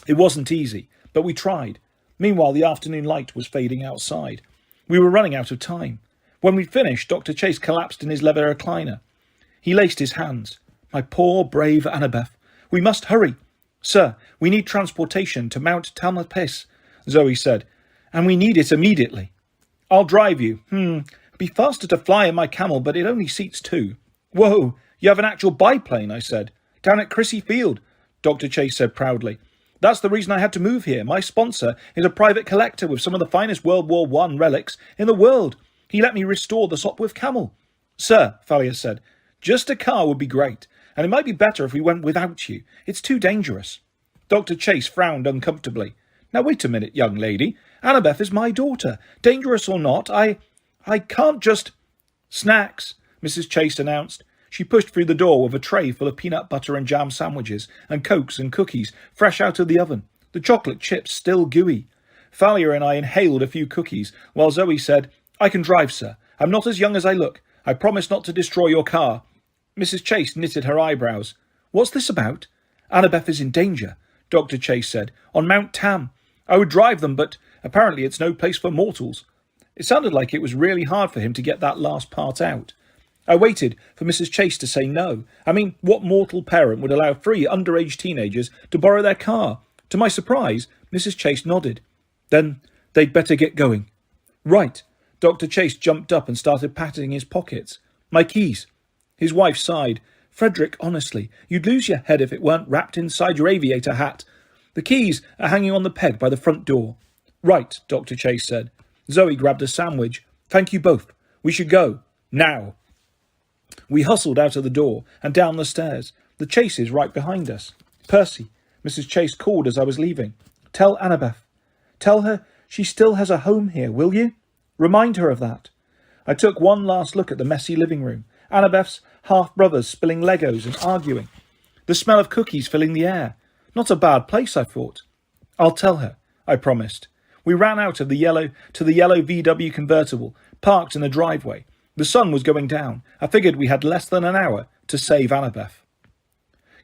It wasn't easy, but we tried. Meanwhile, the afternoon light was fading outside. We were running out of time. When we'd finished, Dr. Chase collapsed in his leather recliner. He laced his hands. My poor, brave Annabeth. We must hurry. Sir, we need transportation to Mount Tamalpais, Zoe said, and we need it immediately. I'll drive you. It'd be faster to fly in my camel, but it only seats 2. Whoa, you have an actual biplane, I said. Down at Crissy Field, Dr. Chase said proudly. That's the reason I had to move here. My sponsor is a private collector with some of the finest World War I relics in the world. He let me restore the Sopwith camel. Sir, Thalia said, just a car would be great, and it might be better if we went without you. It's too dangerous. Dr. Chase frowned uncomfortably. Now wait a minute, young lady. Annabeth is my daughter. Dangerous or not, I can't just... Snacks, Mrs. Chase announced. She pushed through the door with a tray full of peanut butter and jam sandwiches and cokes and cookies fresh out of the oven, the chocolate chips still gooey. Thalia and I inhaled a few cookies, while Zoe said, I can drive, sir. I'm not as young as I look. I promise not to destroy your car. Mrs. Chase knitted her eyebrows. What's this about? Annabeth is in danger, Dr. Chase said, on Mount Tam. I would drive them, but apparently it's no place for mortals. It sounded like it was really hard for him to get that last part out. I waited for Mrs. Chase to say no. I mean, what mortal parent would allow 3 underage teenagers to borrow their car? To my surprise, Mrs. Chase nodded. Then they'd better get going. Right. Dr. Chase jumped up and started patting his pockets. My keys. His wife sighed. Frederick, honestly, you'd lose your head if it weren't wrapped inside your aviator hat. The keys are hanging on the peg by the front door. Right, Dr. Chase said. Zoe grabbed a sandwich. Thank you both. We should go. Now. We hustled out of the door and down the stairs. The Chases right behind us. Percy, Mrs. Chase called as I was leaving. Tell Annabeth. Tell her she still has a home here, will you? Remind her of that. I took one last look at the messy living room. Annabeth's half-brothers spilling Legos and arguing. The smell of cookies filling the air. Not a bad place, I thought. I'll tell her, I promised. We ran out of the yellow VW convertible, parked in the driveway. The sun was going down. I figured we had less than an hour to save Annabeth.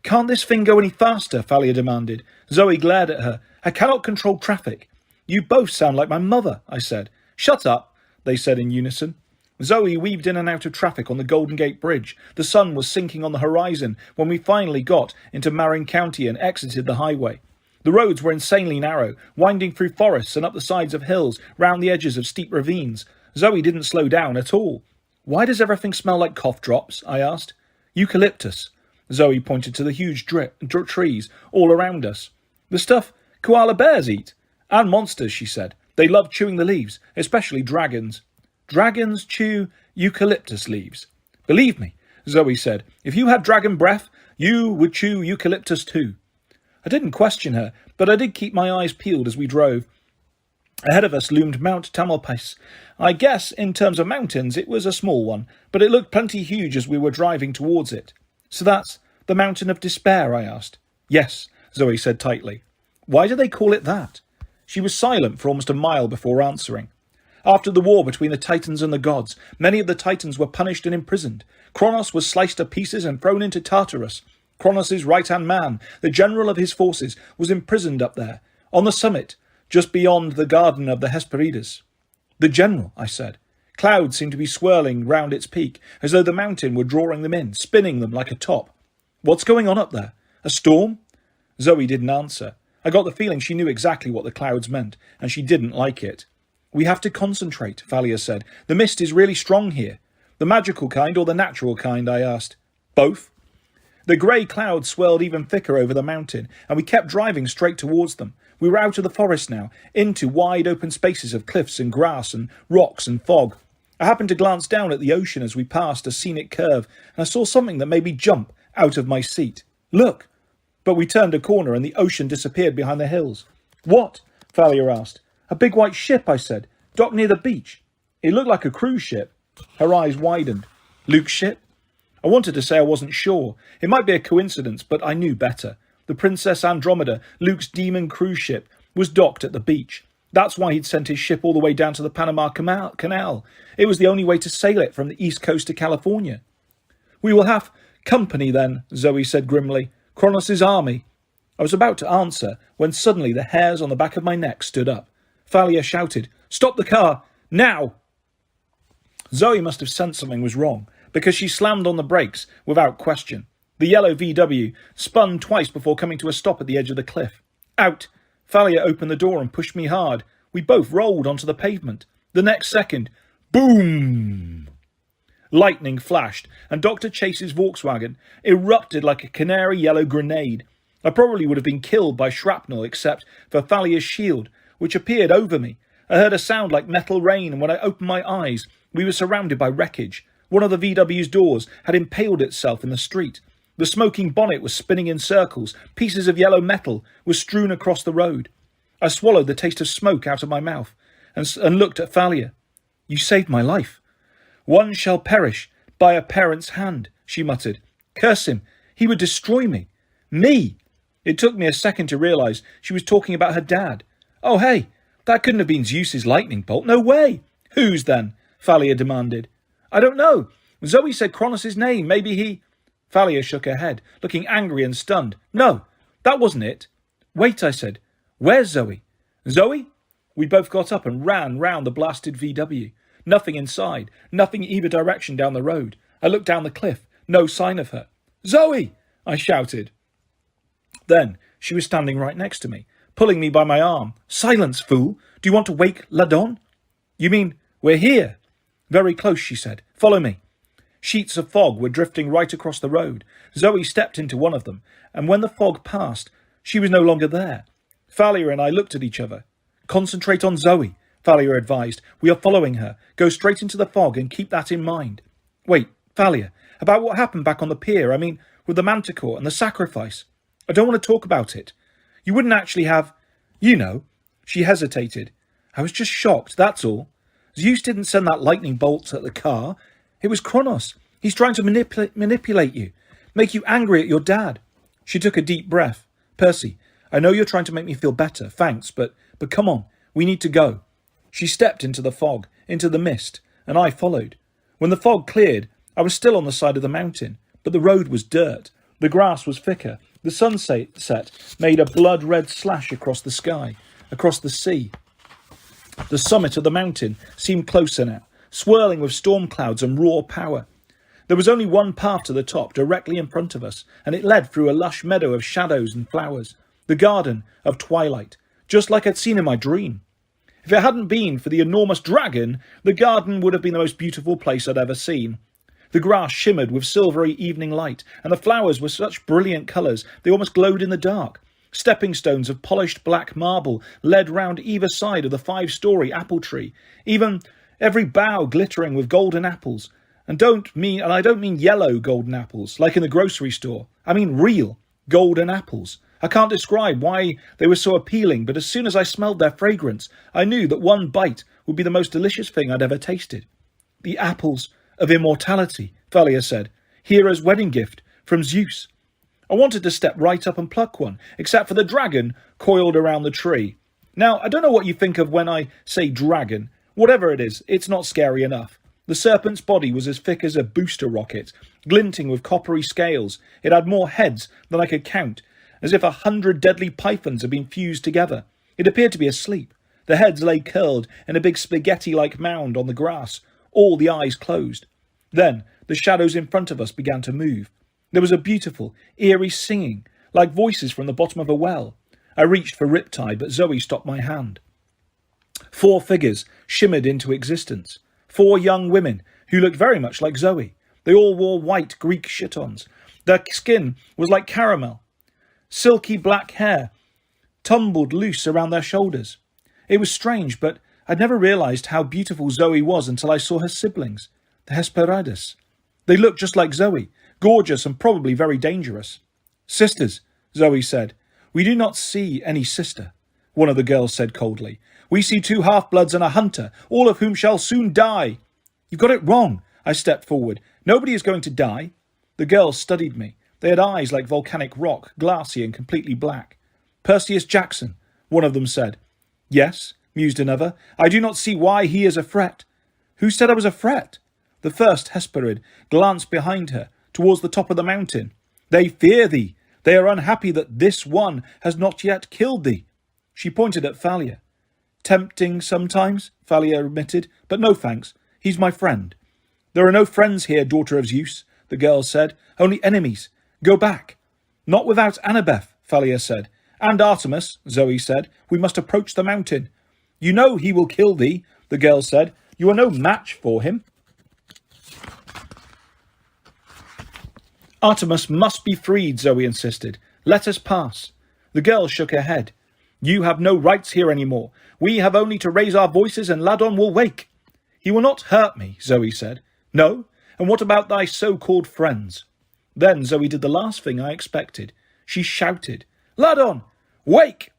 Can't this thing go any faster? Thalia demanded. Zoe glared at her. I cannot control traffic. You both sound like my mother, I said. Shut up, they said in unison. Zoe weaved in and out of traffic on the Golden Gate Bridge. The sun was sinking on the horizon when we finally got into Marin County and exited the highway. The roads were insanely narrow, winding through forests and up the sides of hills, round the edges of steep ravines. Zoe didn't slow down at all. Why does everything smell like cough drops? I asked. Eucalyptus. Zoe pointed to the huge trees all around us. The stuff koala bears eat. And monsters, she said. They love chewing the leaves, especially dragons. Dragons chew eucalyptus leaves. Believe me, Zoe said, if you had dragon breath, you would chew eucalyptus too. I didn't question her, but I did keep my eyes peeled as we drove. Ahead of us loomed Mount Tamalpais. I guess, in terms of mountains, it was a small one, but it looked plenty huge as we were driving towards it. So that's the Mountain of Despair, I asked. Yes, Zoe said tightly. Why do they call it that? She was silent for almost a mile before answering. After the war between the Titans and the gods, many of the Titans were punished and imprisoned. Kronos was sliced to pieces and thrown into Tartarus. Kronos' right-hand man, the general of his forces, was imprisoned up there, on the summit, just beyond the garden of the Hesperides. The general, I said. Clouds seemed to be swirling round its peak, as though the mountain were drawing them in, spinning them like a top. What's going on up there? A storm? Zoe didn't answer. I got the feeling she knew exactly what the clouds meant, and she didn't like it. We have to concentrate, Thalia said. The mist is really strong here. The magical kind or the natural kind, I asked. Both. The grey clouds swirled even thicker over the mountain, and we kept driving straight towards them. We were out of the forest now, into wide open spaces of cliffs and grass and rocks and fog. I happened to glance down at the ocean as we passed a scenic curve, and I saw something that made me jump out of my seat. Look! But we turned a corner and the ocean disappeared behind the hills. What? Thalia asked. A big white ship, I said. Docked near the beach. It looked like a cruise ship. Her eyes widened. Luke's ship? I wanted to say I wasn't sure. It might be a coincidence, but I knew better. The Princess Andromeda, Luke's demon cruise ship, was docked at the beach. That's why he'd sent his ship all the way down to the Panama Canal. It was the only way to sail it from the east coast to California. We will have company then, Zoe said grimly. Kronos' army. I was about to answer when suddenly the hairs on the back of my neck stood up. Thalia shouted, "Stop the car! Now!" Zoe must have sensed something was wrong, because she slammed on the brakes without question. The yellow VW spun twice before coming to a stop at the edge of the cliff. Out! Thalia opened the door and pushed me hard. We both rolled onto the pavement. The next second, boom! Lightning flashed, and Dr. Chase's Volkswagen erupted like a canary yellow grenade. I probably would have been killed by shrapnel except for Thalia's shield, which appeared over me. I heard a sound like metal rain, and when I opened my eyes, we were surrounded by wreckage. One of the VW's doors had impaled itself in the street. The smoking bonnet was spinning in circles. Pieces of yellow metal were strewn across the road. I swallowed the taste of smoke out of my mouth and looked at Thalia. "You saved my life." "One shall perish by a parent's hand," she muttered. "Curse him. He would destroy me." Me! It took me a second to realise she was talking about her dad. Oh, hey, that couldn't have been Zeus's lightning bolt. No way. Whose then? Thalia demanded. I don't know. Zoe said Kronos' name. Maybe he... Thalia shook her head, looking angry and stunned. No, that wasn't it. Wait, I said. Where's Zoe? Zoe? We both got up and ran round the blasted VW. Nothing inside, nothing either direction down the road. I looked down the cliff. No sign of her. Zoe! I shouted. Then she was standing right next to me, pulling me by my arm. Silence, fool! Do you want to wake Ladon? You mean we're here? Very close, she said. Follow me. Sheets of fog were drifting right across the road. Zoe stepped into one of them, and when the fog passed, she was no longer there. Thalia and I looked at each other. Concentrate on Zoe, Thalia advised. We are following her. Go straight into the fog and keep that in mind. Wait, Thalia, about what happened back on the pier, I mean, with the manticore and the sacrifice. I don't want to talk about it. You wouldn't actually have... You know. She hesitated. I was just shocked, that's all. Zeus didn't send that lightning bolt at the car. It was Kronos. He's trying to manipulate you, make you angry at your dad. She took a deep breath. Percy, I know you're trying to make me feel better, thanks, but come on, we need to go. She stepped into the fog, into the mist, and I followed. When the fog cleared, I was still on the side of the mountain, but the road was dirt. The grass was thicker. The sunset made a blood-red slash across the sky, across the sea. The summit of the mountain seemed closer now, swirling with storm clouds and raw power. There was only one path to the top, directly in front of us, and it led through a lush meadow of shadows and flowers, the garden of twilight, just like I'd seen in my dream. If it hadn't been for the enormous dragon, the garden would have been the most beautiful place I'd ever seen. The grass shimmered with silvery evening light, and the flowers were such brilliant colours they almost glowed in the dark. Stepping stones of polished black marble led round either side of the 5-story apple tree, even every bough glittering with golden apples. And I don't mean yellow golden apples, like in the grocery store. I mean real golden apples. I can't describe why they were so appealing, but as soon as I smelled their fragrance, I knew that one bite would be the most delicious thing I'd ever tasted. The apples of immortality, Thalia said. Hera's wedding gift from Zeus. I wanted to step right up and pluck one, except for the dragon coiled around the tree. Now, I don't know what you think of when I say dragon. Whatever it is, it's not scary enough. The serpent's body was as thick as a booster rocket, glinting with coppery scales. It had more heads than I could count, as if 100 deadly pythons had been fused together. It appeared to be asleep. The heads lay curled in a big spaghetti-like mound on the grass, all the eyes closed. Then the shadows in front of us began to move. There was a beautiful, eerie singing, like voices from the bottom of a well. I reached for Riptide, but Zoe stopped my hand. 4 figures shimmered into existence. 4 young women who looked very much like Zoe. They all wore white Greek chitons. Their skin was like caramel. Silky black hair tumbled loose around their shoulders. It was strange, but I'd never realised how beautiful Zoe was until I saw her siblings, the Hesperides. They looked just like Zoe, gorgeous and probably very dangerous. Sisters, Zoe said. We do not see any sister, one of the girls said coldly. We see 2 half-bloods and a hunter, all of whom shall soon die. "You've got it wrong." I stepped forward. "Nobody is going to die." The girls studied me. They had eyes like volcanic rock, glassy and completely black. "Percy Jackson," one of them said. "Yes," mused another. "I do not see why he is a threat." "Who said I was a threat?" The first Hesperid glanced behind her, towards the top of the mountain. "They fear thee. They are unhappy that this one has not yet killed thee." She pointed at Thalia. "Tempting sometimes," Thalia admitted, "but no thanks. He's my friend." "There are no friends here, daughter of Zeus," the girl said. "Only enemies. Go back." "Not without Annabeth," Thalia said. "And Artemis," Zoe said. "We must approach the mountain." "You know he will kill thee," the girl said. "You are no match for him." "Artemis must be freed," Zoe insisted. "Let us pass." The girl shook her head. "You have no rights here any more. We have only to raise our voices and Ladon will wake." "He will not hurt me," Zoe said. "No? And what about thy so-called friends?" Then Zoe did the last thing I expected. She shouted, "Ladon, wake!"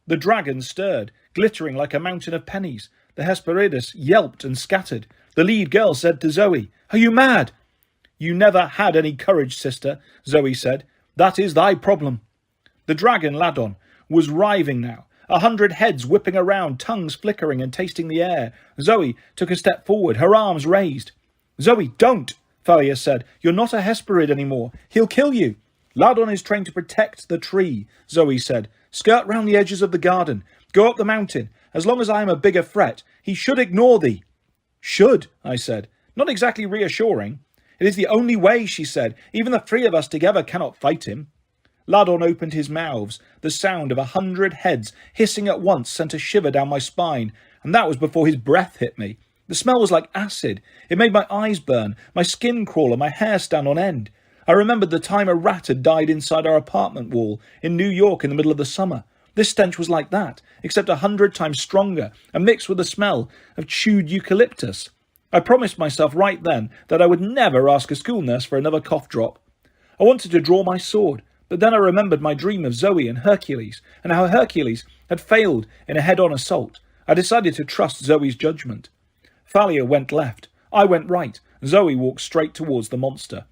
The dragon stirred, glittering like a mountain of pennies. The Hesperides yelped and scattered. The lead girl said to Zoe, "Are you mad?" "You never had any courage, sister," Zoe said. "That is thy problem." The dragon Ladon was writhing now, 100 heads whipping around, tongues flickering and tasting the air. Zoe took a step forward, her arms raised. "Zoe, don't," Thalia said. "You're not a Hesperid anymore. He'll kill you." "Ladon is trained to protect the tree," Zoe said. "Skirt round the edges of the garden. Go up the mountain. As long as I am a bigger threat, he should ignore thee." "Should," I said. Not exactly reassuring. "It is the only way," she said. "Even the three of us together cannot fight him." Ladon opened his mouths. The sound of 100 heads hissing at once sent a shiver down my spine, and that was before his breath hit me. The smell was like acid. It made my eyes burn, my skin crawl, and my hair stand on end. I remembered the time a rat had died inside our apartment wall in New York in the middle of the summer. This stench was like that, except 100 times stronger and mixed with the smell of chewed eucalyptus. I promised myself right then that I would never ask a school nurse for another cough drop. I wanted to draw my sword, but then I remembered my dream of Zoe and Hercules, and how Hercules had failed in a head-on assault. I decided to trust Zoe's judgment. Thalia went left. I went right. Zoe walked straight towards the monster.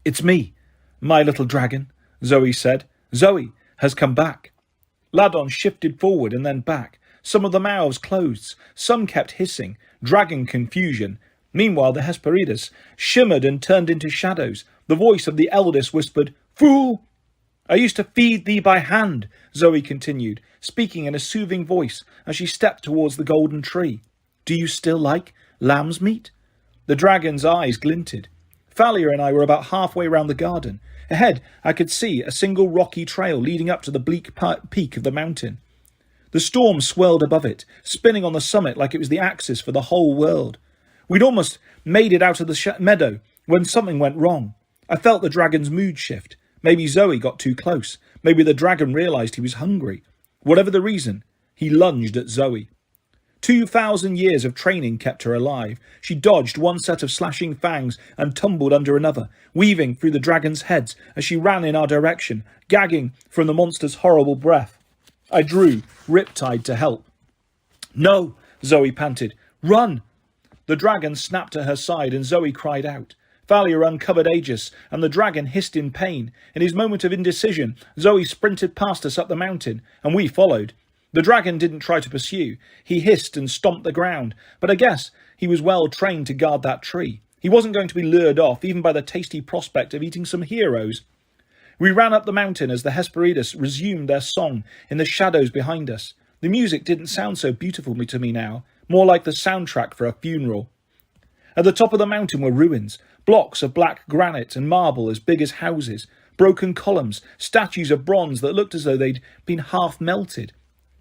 "It's me, my little dragon," Zoe said. "Zoe has come back." Ladon shifted forward and then back. Some of the mouths closed. Some kept hissing, dragging confusion. Meanwhile, the Hesperides shimmered and turned into shadows. The voice of the eldest whispered, "Fool!" "I used to feed thee by hand," Zoe continued, speaking in a soothing voice as she stepped towards the golden tree. "Do you still like lamb's meat?" The dragon's eyes glinted. Thalia and I were about halfway round the garden. Ahead, I could see a single rocky trail leading up to the bleak peak of the mountain. The storm swirled above it, spinning on the summit like it was the axis for the whole world. We'd almost made it out of the meadow when something went wrong. I felt the dragon's mood shift. Maybe Zoe got too close. Maybe the dragon realised he was hungry. Whatever the reason, he lunged at Zoe. 2,000 years of training kept her alive. She dodged one set of slashing fangs and tumbled under another, weaving through the dragon's heads as she ran in our direction, gagging from the monster's horrible breath. I drew, Riptide, to help. "No," Zoe panted. "Run!" The dragon snapped at her side and Zoe cried out. Thalia uncovered Aegis, and the dragon hissed in pain. In his moment of indecision, Zoe sprinted past us up the mountain, and we followed. The dragon didn't try to pursue. He hissed and stomped the ground, but I guess he was well trained to guard that tree. He wasn't going to be lured off, even by the tasty prospect of eating some heroes. We ran up the mountain as the Hesperides resumed their song in the shadows behind us. The music didn't sound so beautiful to me now, more like the soundtrack for a funeral. At the top of the mountain were ruins, blocks of black granite and marble as big as houses, broken columns, statues of bronze that looked as though they'd been half melted.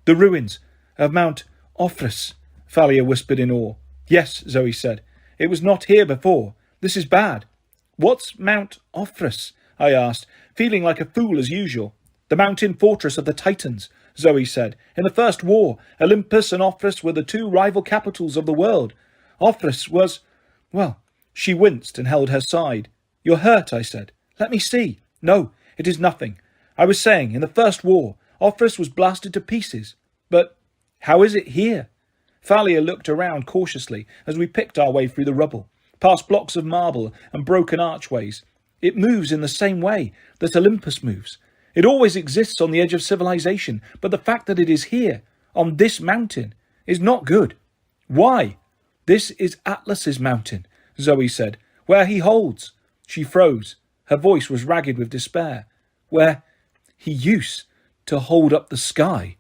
"The ruins of Mount Ophrys," Thalia whispered in awe. "Yes," Zoe said. "It was not here before. This is bad." "What's Mount Ophrys?" I asked, feeling like a fool as usual. "The mountain fortress of the Titans," Zoe said. "In the First War, Olympus and Ophrys were the two rival capitals of the world. Ophrys was... well..." She winced and held her side. "You're hurt," I said. "Let me see." "No, it is nothing. I was saying, in the First War, Ophrys was blasted to pieces. But how is it here?" Thalia looked around cautiously as we picked our way through the rubble, past blocks of marble and broken archways. It moves in the same way that Olympus moves. It always exists on the edge of civilization, but the fact that it is here, on this mountain, is not good. Why? This is Atlas's mountain, Zoe said, where he holds. She froze. Her voice was ragged with despair. Where he used to hold up the sky.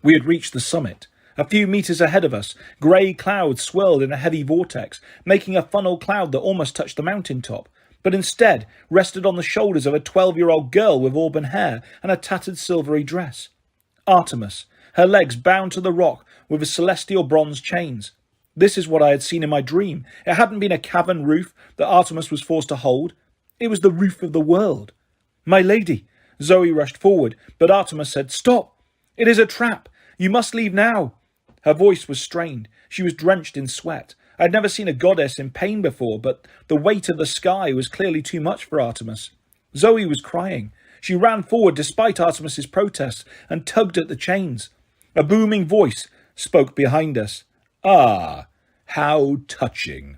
We had reached the summit. A few meters ahead of us, grey clouds swirled in a heavy vortex, making a funnel cloud that almost touched the mountain top, but instead rested on the shoulders of a 12-year-old girl with auburn hair and a tattered silvery dress. Artemis, her legs bound to the rock with celestial bronze chains. This is what I had seen in my dream. It hadn't been a cavern roof that Artemis was forced to hold. It was the roof of the world. My lady, Zoe rushed forward, but Artemis said, "Stop! It is a trap! You must leave now!" Her voice was strained. She was drenched in sweat. I had never seen a goddess in pain before, but the weight of the sky was clearly too much for Artemis. Zoe was crying. She ran forward despite Artemis's protests and tugged at the chains. A booming voice spoke behind us. "Ah, how touching."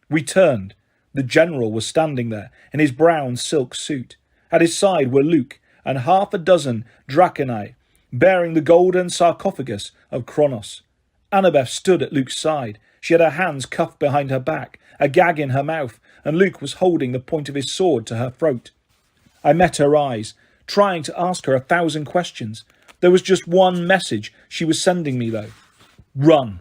We turned. The general was standing there in his brown silk suit. At his side were Luke and half a dozen Dracanae, bearing the golden sarcophagus of Kronos. Annabeth stood at Luke's side. She had her hands cuffed behind her back, a gag in her mouth, and Luke was holding the point of his sword to her throat. I met her eyes, trying to ask her 1,000 questions. There was just one message she was sending me, though. Run.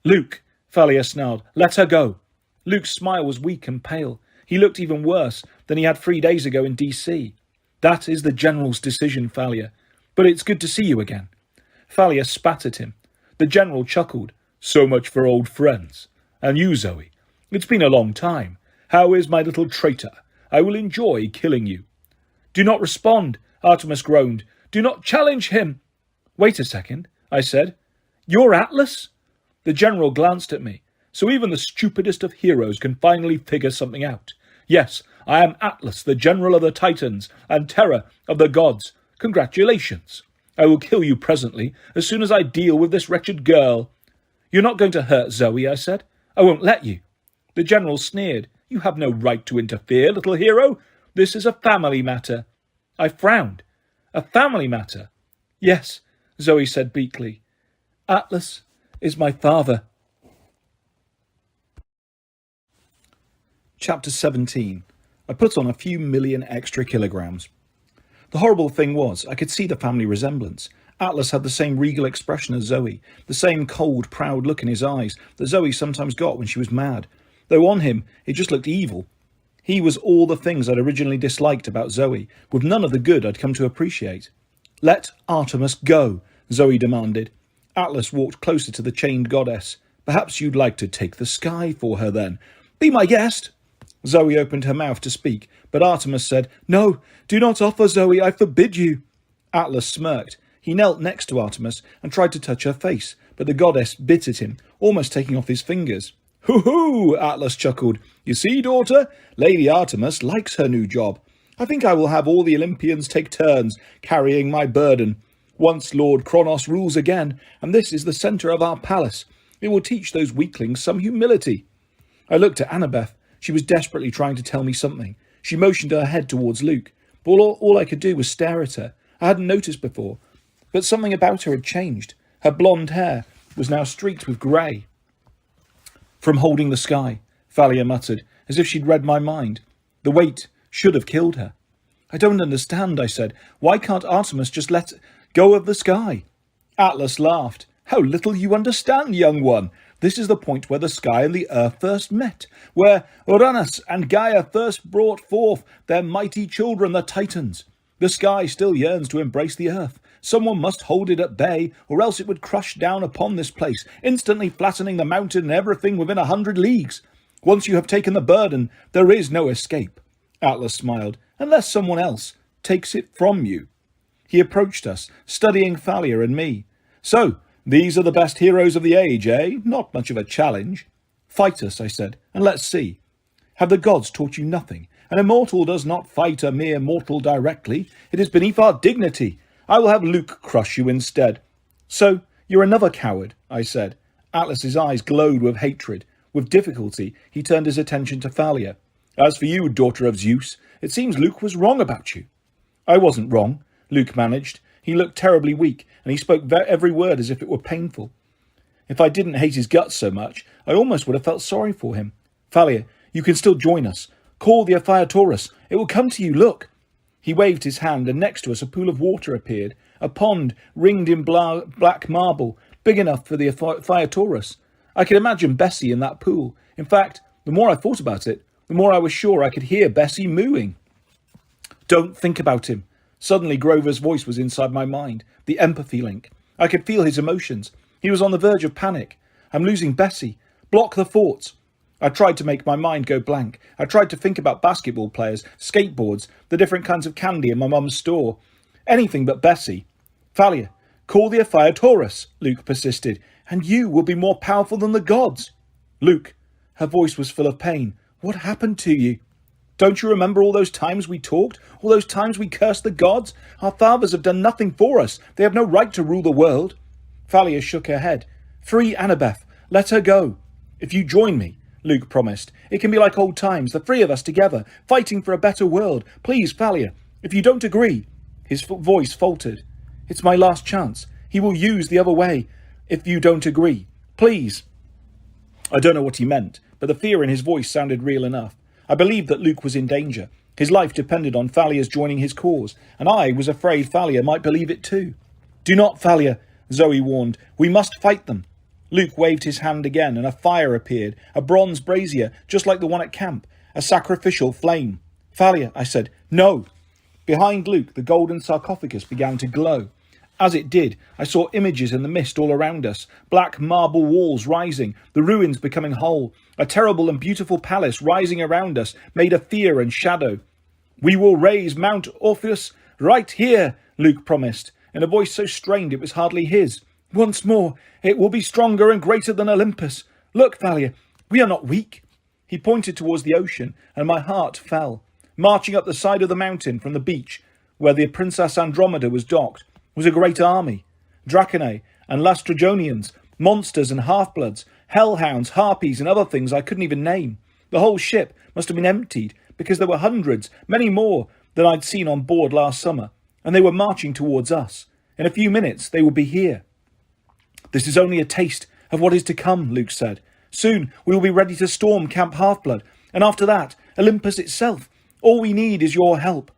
Luke, Thalia snarled, let her go. Luke's smile was weak and pale. He looked even worse than he had 3 days ago in D.C. That is the general's decision, Thalia. But it's good to see you again. Thalia spat at him. The general chuckled. So much for old friends. And you, Zoe? It's been a long time. How is my little traitor? I will enjoy killing you. Do not respond, Artemis groaned. Do not challenge him. Wait a second, I said. You're Atlas? The general glanced at me. So even the stupidest of heroes can finally figure something out. Yes, I am Atlas, the general of the Titans, and terror of the gods. Congratulations. I will kill you presently, as soon as I deal with this wretched girl. You're not going to hurt Zoe, I said. I won't let you. The general sneered. You have no right to interfere, little hero. This is a family matter. I frowned. A family matter? Yes, Zoe said meekly. Atlas is my father. Chapter 17. I put on a few million extra kilograms. The horrible thing was, I could see the family resemblance. Atlas had the same regal expression as Zoe, the same cold, proud look in his eyes that Zoe sometimes got when she was mad. Though on him, it just looked evil. He was all the things I'd originally disliked about Zoe, with none of the good I'd come to appreciate. Let Artemis go, Zoe demanded. Atlas walked closer to the chained goddess. Perhaps you'd like to take the sky for her then. Be my guest. Zoe opened her mouth to speak, but Artemis said, No, do not offer, Zoe, I forbid you. Atlas smirked. He knelt next to Artemis and tried to touch her face, but the goddess bit at him, almost taking off his fingers. Hoo-hoo, Atlas chuckled. You see, daughter, Lady Artemis likes her new job. I think I will have all the Olympians take turns carrying my burden. Once Lord Kronos rules again, and this is the centre of our palace, it will teach those weaklings some humility. I looked at Annabeth. She was desperately trying to tell me something. She motioned her head towards Luke, but all I could do was stare at her. I hadn't noticed before, but something about her had changed. Her blonde hair was now streaked with grey. From holding the sky, Thalia muttered, as if she'd read my mind. The weight should have killed her. I don't understand, I said. Why can't Artemis just let go of the sky? Atlas laughed. How little you understand, young one. This is the point where the sky and the earth first met, where Uranus and Gaia first brought forth their mighty children, the Titans. The sky still yearns to embrace the earth. Someone must hold it at bay, or else it would crush down upon this place, instantly flattening the mountain and everything within 100 leagues. Once you have taken the burden, there is no escape. Atlas smiled, unless someone else takes it from you. He approached us, studying Thalia and me. So, these are the best heroes of the age, eh? Not much of a challenge. Fight us, I said, and let's see. Have the gods taught you nothing? An immortal does not fight a mere mortal directly. It is beneath our dignity. I will have Luke crush you instead. So, You're another coward, I said. Atlas's eyes glowed with hatred. With difficulty, he turned his attention to Thalia. As for you, daughter of Zeus, it seems Luke was wrong about you. I wasn't wrong, Luke managed. He looked terribly weak, and he spoke every word as if it were painful. If I didn't hate his guts so much, I almost would have felt sorry for him. Thalia, you can still join us. Call the Aphiatorus. It will come to you, look. He waved his hand, and next to us a pool of water appeared, a pond ringed in black marble, big enough for the Aphiatorus. I could imagine Bessie in that pool. In fact, the more I thought about it, the more I was sure I could hear Bessie mooing. Don't think about him. Suddenly Grover's voice was inside my mind, the empathy link. I could feel his emotions. He was on the verge of panic. I'm losing Bessie. Block the thoughts. I tried to make my mind go blank. I tried to think about basketball players, skateboards, the different kinds of candy in my mum's store. Anything but Bessie. Thalia, call the Aphiatorus, Luke persisted, and you will be more powerful than the gods. Luke, her voice was full of pain. What happened to you? Don't you remember all those times we talked? All those times we cursed the gods? Our fathers have done nothing for us. They have no right to rule the world. Thalia shook her head. Free Annabeth. Let her go. If you join me, Luke promised, it can be like old times, the three of us together, fighting for a better world. Please, Thalia, if you don't agree. His voice faltered. It's my last chance. He will use the other way. If you don't agree. Please. I don't know what he meant, but the fear in his voice sounded real enough. I believed that Luke was in danger. His life depended on Thalia's joining his cause, and I was afraid Thalia might believe it too. Do not, Thalia, Zoe warned. We must fight them. Luke waved his hand again, and a fire appeared, a bronze brazier, just like the one at camp, a sacrificial flame. Thalia, I said, no. Behind Luke, the golden sarcophagus began to glow. As it did, I saw images in the mist all around us, black marble walls rising, the ruins becoming whole, a terrible and beautiful palace rising around us, made of fear and shadow. We will raise Mount Orpheus right here, Luke promised, in a voice so strained it was hardly his. Once more, it will be stronger and greater than Olympus. Look, Thalia, we are not weak. He pointed towards the ocean, and my heart fell. Marching up the side of the mountain from the beach, where the Princess Andromeda was docked, was a great army. Draconae and Lastrygonians, monsters and half-bloods, hellhounds, harpies and other things I couldn't even name. The whole ship must have been emptied, because there were hundreds, many more, than I'd seen on board last summer, and they were marching towards us. In a few minutes they would be here. This is only a taste of what is to come, Luke said. Soon we will be ready to storm Camp Half-Blood, and after that, Olympus itself. All we need is your help.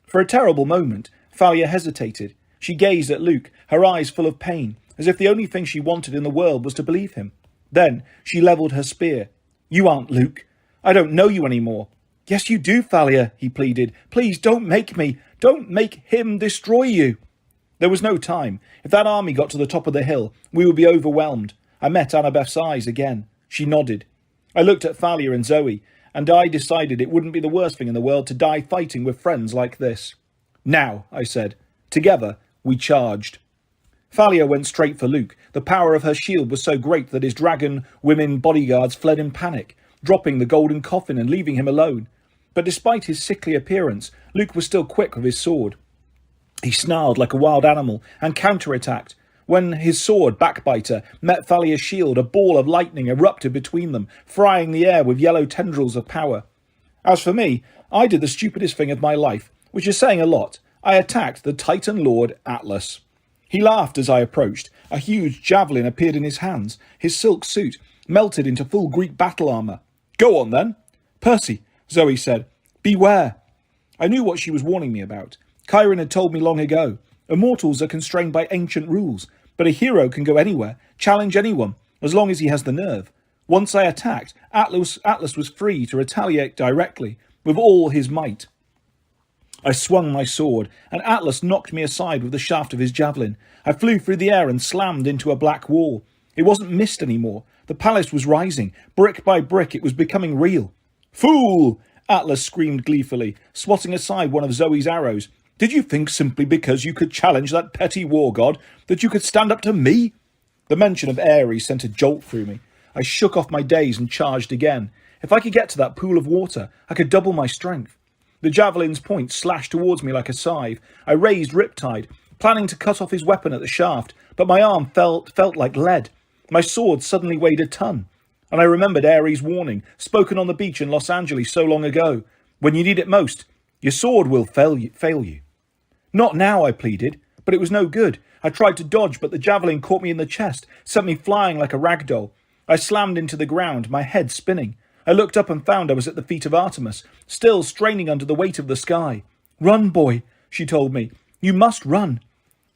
For a terrible moment, Thalia hesitated. She gazed at Luke, her eyes full of pain, as if the only thing she wanted in the world was to believe him. Then she levelled her spear. You aren't Luke. I don't know you any more. Yes, you do, Thalia, he pleaded. Please don't make me. Don't make him destroy you. There was no time. If that army got to the top of the hill, we would be overwhelmed. I met Annabeth's eyes again. She nodded. I looked at Thalia and Zoe, and I decided it wouldn't be the worst thing in the world to die fighting with friends like this. Now, I said. Together, we charged. Thalia went straight for Luke. The power of her shield was so great that his dragon women bodyguards fled in panic, dropping the golden coffin and leaving him alone. But despite his sickly appearance, Luke was still quick with his sword. He snarled like a wild animal and counterattacked. When his sword, Backbiter, met Thalia's shield, a ball of lightning erupted between them, frying the air with yellow tendrils of power. As for me, I did the stupidest thing of my life, which is saying a lot. I attacked the Titan Lord Atlas. He laughed as I approached. A huge javelin appeared in his hands. His silk suit melted into full Greek battle armour. Go on, then. Percy, Zoe said. Beware. I knew what she was warning me about. Chiron had told me long ago. Immortals are constrained by ancient rules, but a hero can go anywhere, challenge anyone, as long as he has the nerve. Once I attacked, Atlas was free to retaliate directly, with all his might. I swung my sword, and Atlas knocked me aside with the shaft of his javelin. I flew through the air and slammed into a black wall. It wasn't mist anymore. The palace was rising. Brick by brick, it was becoming real. Fool! Atlas screamed gleefully, swatting aside one of Zoe's arrows. Did you think simply because you could challenge that petty war god that you could stand up to me? The mention of Ares sent a jolt through me. I shook off my daze and charged again. If I could get to that pool of water, I could double my strength. The javelin's point slashed towards me like a scythe. I raised Riptide, planning to cut off his weapon at the shaft, but my arm felt like lead. My sword suddenly weighed a ton. And I remembered Ares' warning, spoken on the beach in Los Angeles so long ago. When you need it most, your sword will fail you. Not now, I pleaded, but it was no good. I tried to dodge, but the javelin caught me in the chest, sent me flying like a rag doll. I slammed into the ground, my head spinning. I looked up and found I was at the feet of Artemis, still straining under the weight of the sky. Run, boy, she told me. You must run.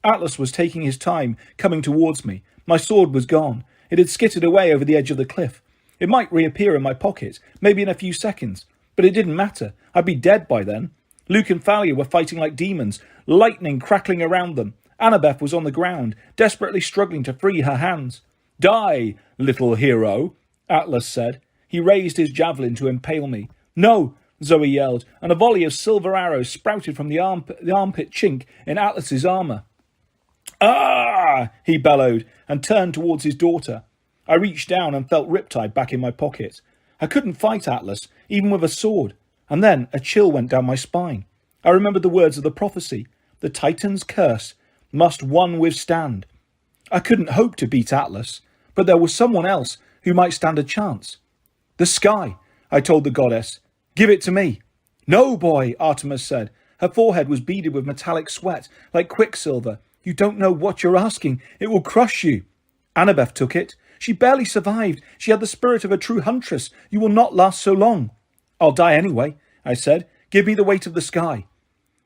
Atlas was taking his time, coming towards me. My sword was gone. It had skittered away over the edge of the cliff. It might reappear in my pocket, maybe in a few seconds, but it didn't matter. I'd be dead by then. Luke and Thalia were fighting like demons, lightning crackling around them. Annabeth was on the ground, desperately struggling to free her hands. Die, little hero, Atlas said. He raised his javelin to impale me. No, Zoe yelled, and a volley of silver arrows sprouted from the armpit chink in Atlas's armour. Ah! He bellowed, and turned towards his daughter. I reached down and felt Riptide back in my pocket. I couldn't fight Atlas, even with a sword. And then a chill went down my spine. I remembered the words of the prophecy. The Titan's curse must one withstand. I couldn't hope to beat Atlas, but there was someone else who might stand a chance. The sky, I told the goddess. Give it to me. No, boy, Artemis said. Her forehead was beaded with metallic sweat, like quicksilver. You don't know what you're asking. It will crush you. Annabeth took it. She barely survived. She had the spirit of a true huntress. You will not last so long. I'll die anyway, I said. Give me the weight of the sky.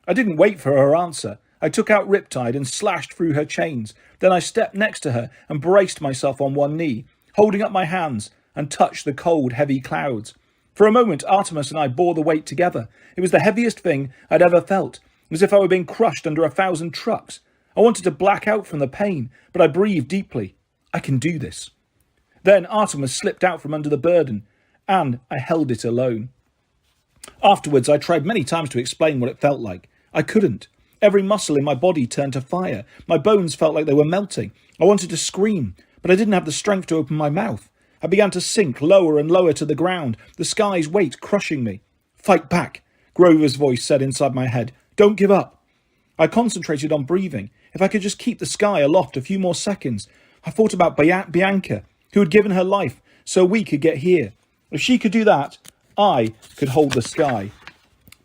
I didn't wait for her answer. I took out Riptide and slashed through her chains. Then I stepped next to her and braced myself on one knee, holding up my hands, and touched the cold, heavy clouds. For a moment, Artemis and I bore the weight together. It was the heaviest thing I'd ever felt, as if I were being crushed under 1,000 trucks. I wanted to black out from the pain, but I breathed deeply. I can do this. Then Artemis slipped out from under the burden, and I held it alone. Afterwards, I tried many times to explain what it felt like. I couldn't. Every muscle in my body turned to fire. My bones felt like they were melting. I wanted to scream, but I didn't have the strength to open my mouth. I began to sink lower and lower to the ground, the sky's weight crushing me. Fight back, Grover's voice said inside my head. Don't give up. I concentrated on breathing. If I could just keep the sky aloft a few more seconds. I thought about Bianca, who had given her life so we could get here. If she could do that, I could hold the sky.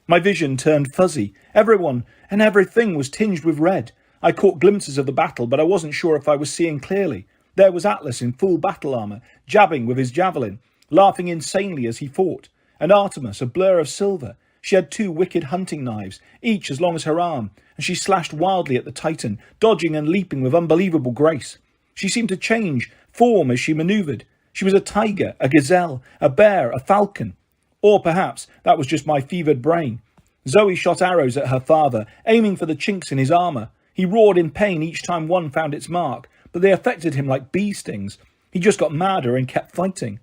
My vision turned fuzzy. Everyone and everything was tinged with red. I caught glimpses of the battle, but I wasn't sure if I was seeing clearly. There was Atlas in full battle armour, jabbing with his javelin, laughing insanely as he fought. And Artemis, a blur of silver. She had 2 wicked hunting knives, each as long as her arm, and she slashed wildly at the Titan, dodging and leaping with unbelievable grace. She seemed to change form as she manoeuvred. She was a tiger, a gazelle, a bear, a falcon. Or perhaps that was just my fevered brain. Zoe shot arrows at her father, aiming for the chinks in his armour. He roared in pain each time one found its mark, but they affected him like bee stings. He just got madder and kept fighting.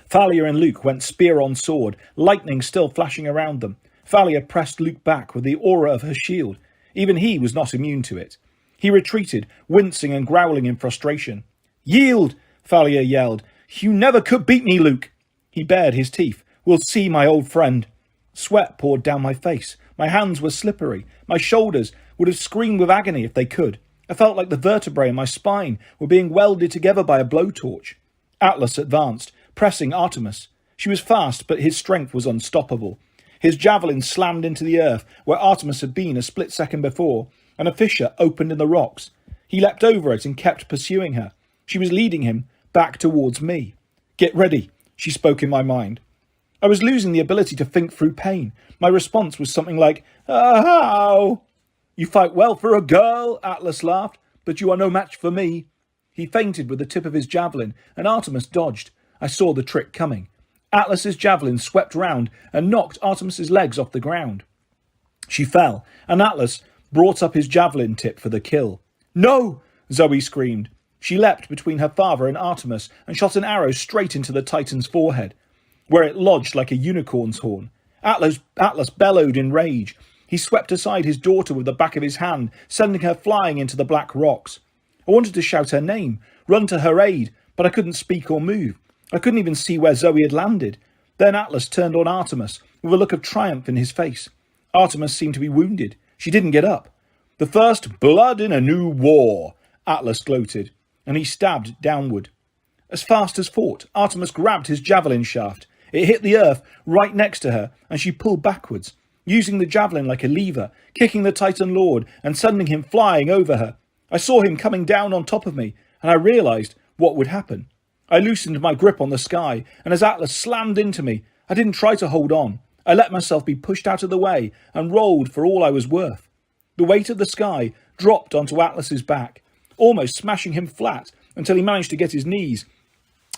Thalia and Luke went spear on sword, lightning still flashing around them. Thalia pressed Luke back with the aura of her shield. Even he was not immune to it. He retreated, wincing and growling in frustration. Yield, Thalia yelled. You never could beat me, Luke. He bared his teeth. We'll see, my old friend. Sweat poured down my face. My hands were slippery. My shoulders would have screamed with agony if they could. I felt like the vertebrae in my spine were being welded together by a blowtorch. Atlas advanced, pressing Artemis. She was fast, but his strength was unstoppable. His javelin slammed into the earth where Artemis had been a split second before, and a fissure opened in the rocks. He leapt over it and kept pursuing her. She was leading him back towards me. Get ready, she spoke in my mind. I was losing the ability to think through pain. My response was something like, ow! You fight well for a girl, Atlas laughed, but you are no match for me. He feinted with the tip of his javelin, and Artemis dodged. I saw the trick coming. Atlas's javelin swept round and knocked Artemis's legs off the ground. She fell, and Atlas brought up his javelin tip for the kill. No! Zoe screamed. She leapt between her father and Artemis and shot an arrow straight into the Titan's forehead, where it lodged like a unicorn's horn. Atlas bellowed in rage. He swept aside his daughter with the back of his hand, sending her flying into the black rocks. I wanted to shout her name, run to her aid, but I couldn't speak or move. I couldn't even see where Zoe had landed. Then Atlas turned on Artemis with a look of triumph in his face. Artemis seemed to be wounded. She didn't get up. The first blood in a new war, Atlas gloated, and he stabbed downward. As fast as thought, Artemis grabbed his javelin shaft. It hit the earth right next to her, and she pulled backwards, using the javelin like a lever, kicking the Titan Lord and sending him flying over her. I saw him coming down on top of me, and I realised what would happen. I loosened my grip on the sky, and as Atlas slammed into me, I didn't try to hold on. I let myself be pushed out of the way and rolled for all I was worth. The weight of the sky dropped onto Atlas's back, almost smashing him flat until he managed to get his knees,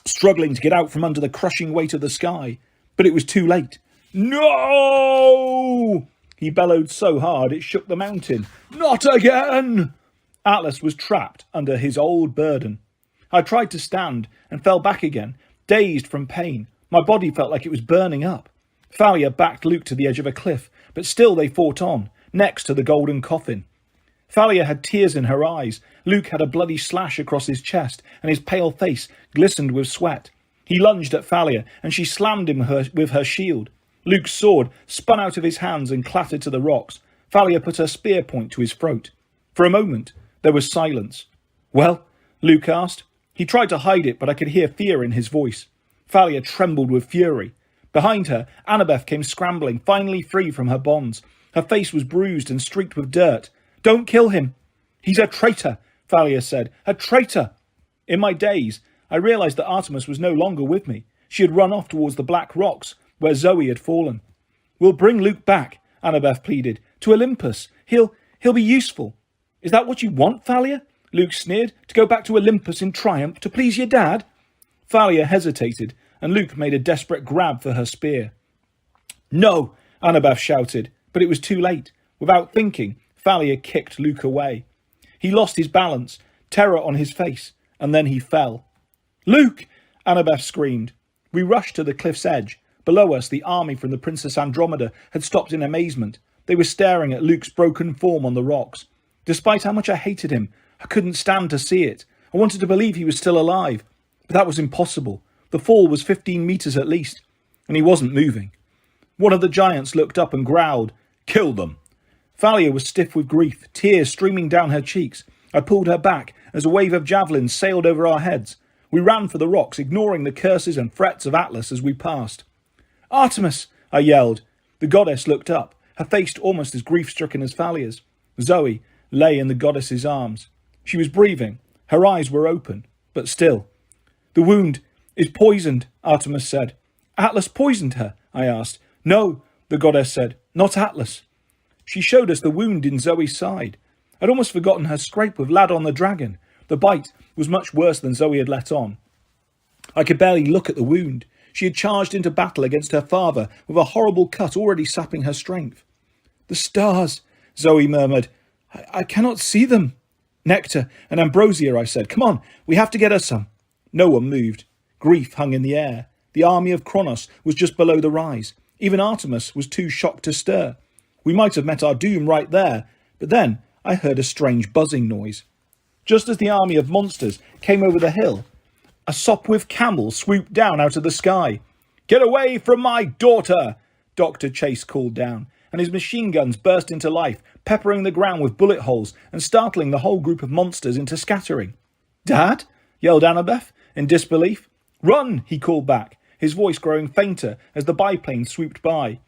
struggling to get out from under the crushing weight of the sky. But it was too late. No! He bellowed so hard it shook the mountain. Not again! Atlas was trapped under his old burden. I tried to stand and fell back again, dazed from pain. My body felt like it was burning up. Thalia backed Luke to the edge of a cliff, but still they fought on, next to the golden coffin. Thalia had tears in her eyes. Luke had a bloody slash across his chest, and his pale face glistened with sweat. He lunged at Thalia, and she slammed him with her shield. Luke's sword spun out of his hands and clattered to the rocks. Thalia put her spear point to his throat. For a moment, there was silence. Well? Luke asked. He tried to hide it, but I could hear fear in his voice. Thalia trembled with fury. Behind her, Annabeth came scrambling, finally free from her bonds. Her face was bruised and streaked with dirt. Don't kill him. He's a traitor, Thalia said. A traitor. In my daze, I realised that Artemis was no longer with me. She had run off towards the black rocks, where Zoe had fallen. We'll bring Luke back, Annabeth pleaded. To Olympus. He'll be useful. Is that what you want, Thalia? Luke sneered. To go back to Olympus in triumph, to please your dad? Thalia hesitated, and Luke made a desperate grab for her spear. No, Annabeth shouted, but it was too late. Without thinking, Thalia kicked Luke away. He lost his balance, terror on his face, and then he fell. Luke! Annabeth screamed. We rushed to the cliff's edge. Below us, the army from the Princess Andromeda had stopped in amazement. They were staring at Luke's broken form on the rocks. Despite how much I hated him, I couldn't stand to see it. I wanted to believe he was still alive, but that was impossible. The fall was 15 meters at least, and he wasn't moving. One of the giants looked up and growled, Kill them! Thalia was stiff with grief, tears streaming down her cheeks. I pulled her back as a wave of javelins sailed over our heads. We ran for the rocks, ignoring the curses and threats of Atlas as we passed. Artemis! I yelled. The goddess looked up, her face almost as grief-stricken as Thalia's. Zoe lay in the goddess's arms. She was breathing. Her eyes were open, but still. The wound is poisoned, Artemis said. Atlas poisoned her, I asked. No, the goddess said. Not Atlas. She showed us the wound in Zoe's side. I'd almost forgotten her scrape with Ladon the dragon. The bite was much worse than Zoe had let on. I could barely look at the wound. She had charged into battle against her father with a horrible cut already sapping her strength. The stars, Zoe murmured. I cannot see them. Nectar and ambrosia, I said. Come on, we have to get her some. No one moved. Grief hung in the air. The army of Kronos was just below the rise. Even Artemis was too shocked to stir. We might have met our doom right there, but then I heard a strange buzzing noise. Just as the army of monsters came over the hill, a Sopwith camel swooped down out of the sky. Get away from my daughter, Dr. Chase called down, and his machine guns burst into life, peppering the ground with bullet holes and startling the whole group of monsters into scattering. Dad? Yelled Annabeth in disbelief. Run, he called back, his voice growing fainter as the biplane swooped by.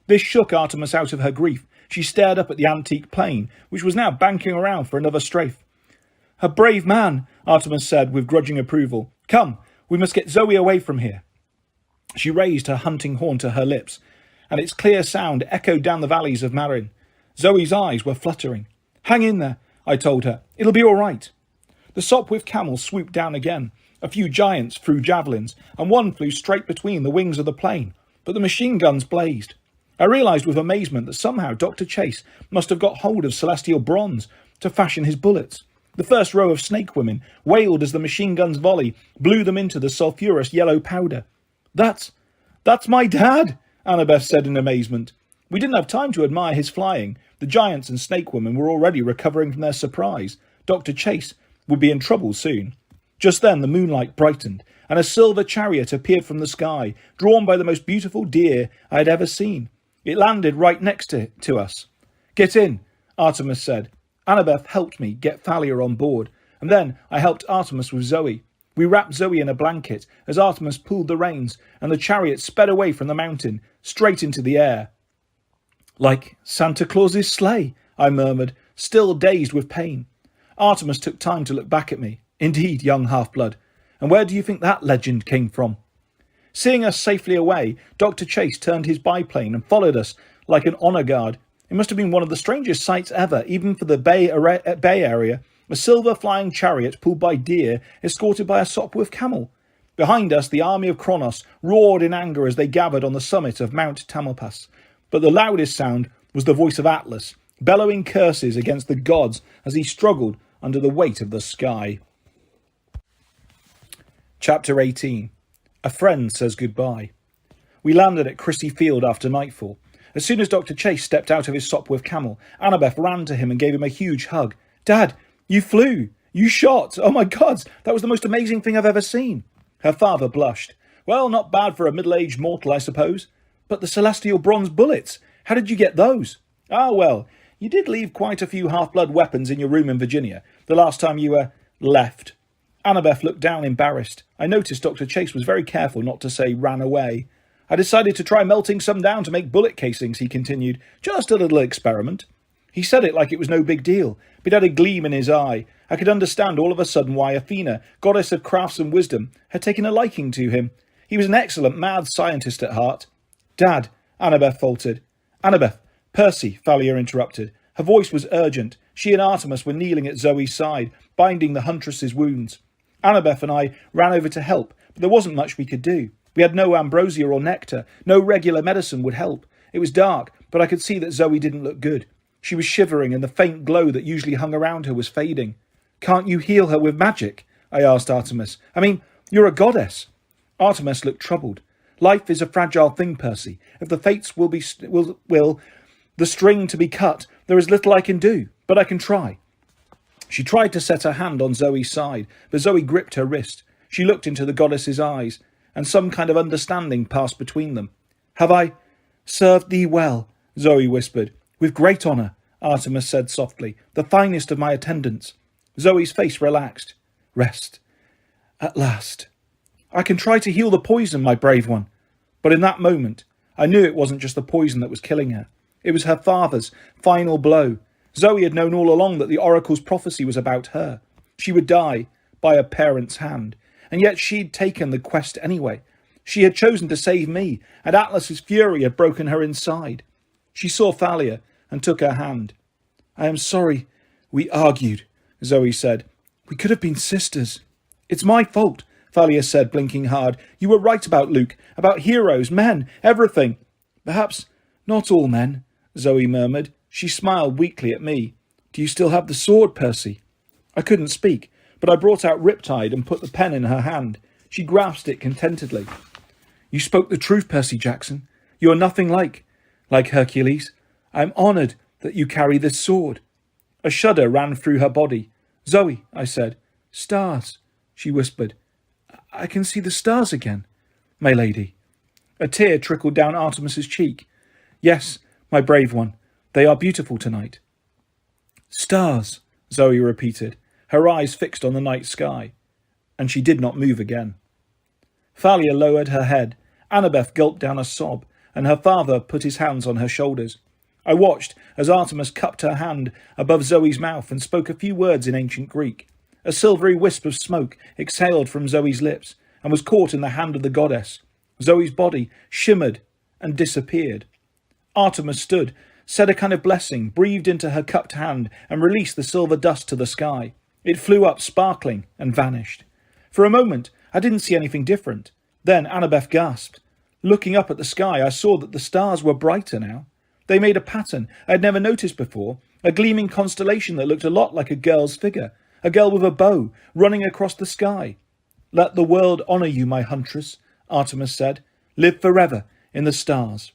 This shook Artemis out of her grief. She stared up at the antique plane, which was now banking around for another strafe. A brave man, Artemis said with grudging approval. Come, we must get Zoe away from here. She raised her hunting horn to her lips, and its clear sound echoed down the valleys of Marin. Zoe's eyes were fluttering. Hang in there, I told her. It'll be all right. The Sopwith camel swooped down again. A few giants threw javelins, and one flew straight between the wings of the plane, but the machine guns blazed. I realised with amazement that somehow Dr. Chase must have got hold of celestial bronze to fashion his bullets. The first row of snake women wailed as the machine gun's volley blew them into the sulphurous yellow powder. That's my dad, Annabeth said in amazement. We didn't have time to admire his flying. The giants and snake women were already recovering from their surprise. Dr. Chase would be in trouble soon. Just then the moonlight brightened, and a silver chariot appeared from the sky, drawn by the most beautiful deer I had ever seen. It landed right next to us. Get in, Artemis said. Annabeth helped me get Thalia on board, and then I helped Artemis with Zoe. We wrapped Zoe in a blanket as Artemis pulled the reins, and the chariot sped away from the mountain, straight into the air. "Like Santa Claus's sleigh," I murmured, still dazed with pain. Artemis took time to look back at me. "Indeed, young half-blood. And where do you think that legend came from?" Seeing us safely away, Dr. Chase turned his biplane and followed us like an honour guard. It must have been one of the strangest sights ever, even for the Bay Area. A silver flying chariot pulled by deer, escorted by a Sopwith camel. Behind us, the army of Kronos roared in anger as they gathered on the summit of Mount Tamalpais. But the loudest sound was the voice of Atlas, bellowing curses against the gods as he struggled under the weight of the sky. Chapter 18. A friend says goodbye. We landed at Christie Field after nightfall. As soon as Dr. Chase stepped out of his Sopwith camel, Annabeth ran to him and gave him a huge hug. "Dad, you flew! You shot! Oh my gods, that was the most amazing thing I've ever seen!" Her father blushed. "Well, not bad for a middle-aged mortal, I suppose. But the celestial bronze bullets, how did you get those?" "Ah, well, you did leave quite a few half-blood weapons in your room in Virginia, the last time you were left." Annabeth looked down embarrassed. I noticed Dr. Chase was very careful not to say ran away. "I decided to try melting some down to make bullet casings," he continued. "Just a little experiment." He said it like it was no big deal, but it had a gleam in his eye. I could understand all of a sudden why Athena, goddess of crafts and wisdom, had taken a liking to him. He was an excellent mad scientist at heart. "Dad," Annabeth faltered. "Annabeth, Percy," Thalia interrupted. Her voice was urgent. She and Artemis were kneeling at Zoe's side, binding the huntress's wounds. Annabeth and I ran over to help, but there wasn't much we could do. We had no ambrosia or nectar. No regular medicine would help. It was dark, but I could see that Zoe didn't look good. She was shivering, and the faint glow that usually hung around her was fading. "Can't you heal her with magic?" I asked Artemis. "I mean, you're a goddess." Artemis looked troubled. "Life is a fragile thing, Percy. If the fates will the string to be cut, there is little I can do, but I can try." She tried to set her hand on Zoe's side, but Zoe gripped her wrist. She looked into the goddess's eyes, and some kind of understanding passed between them. "Have I served thee well?" Zoe whispered. "With great honour," Artemis said softly, "the finest of my attendants." Zoe's face relaxed. "Rest. At last. I can try to heal the poison, my brave one." But in that moment, I knew it wasn't just the poison that was killing her. It was her father's final blow. Zoe had known all along that the oracle's prophecy was about her. She would die by a parent's hand, and yet she'd taken the quest anyway. She had chosen to save me, and Atlas's fury had broken her inside. She saw Thalia and took her hand. "I am sorry we argued," Zoe said. "We could have been sisters." "It's my fault," Thalia said, blinking hard. "You were right about Luke, about heroes, men, everything." "Perhaps not all men," Zoe murmured. She smiled weakly at me. "Do you still have the sword, Percy?" I couldn't speak, but I brought out Riptide and put the pen in her hand. She grasped it contentedly. "You spoke the truth, Percy Jackson. You are nothing like Hercules. I am honoured that you carry this sword." A shudder ran through her body. "Zoe," I said. "Stars," she whispered. "I can see the stars again, my lady." A tear trickled down Artemis's cheek. "Yes, my brave one. They are beautiful tonight." "Stars," Zoe repeated, her eyes fixed on the night sky. And she did not move again. Thalia lowered her head. Annabeth gulped down a sob, and her father put his hands on her shoulders. I watched as Artemis cupped her hand above Zoe's mouth and spoke a few words in ancient Greek. A silvery wisp of smoke exhaled from Zoe's lips and was caught in the hand of the goddess. Zoe's body shimmered and disappeared. Artemis stood, said a kind of blessing, breathed into her cupped hand, and released the silver dust to the sky. It flew up sparkling and vanished. For a moment, I didn't see anything different. Then Annabeth gasped. Looking up at the sky, I saw that the stars were brighter now. They made a pattern I had never noticed before, a gleaming constellation that looked a lot like a girl's figure, a girl with a bow running across the sky. "Let the world honour you, my huntress," Artemis said. "Live forever in the stars."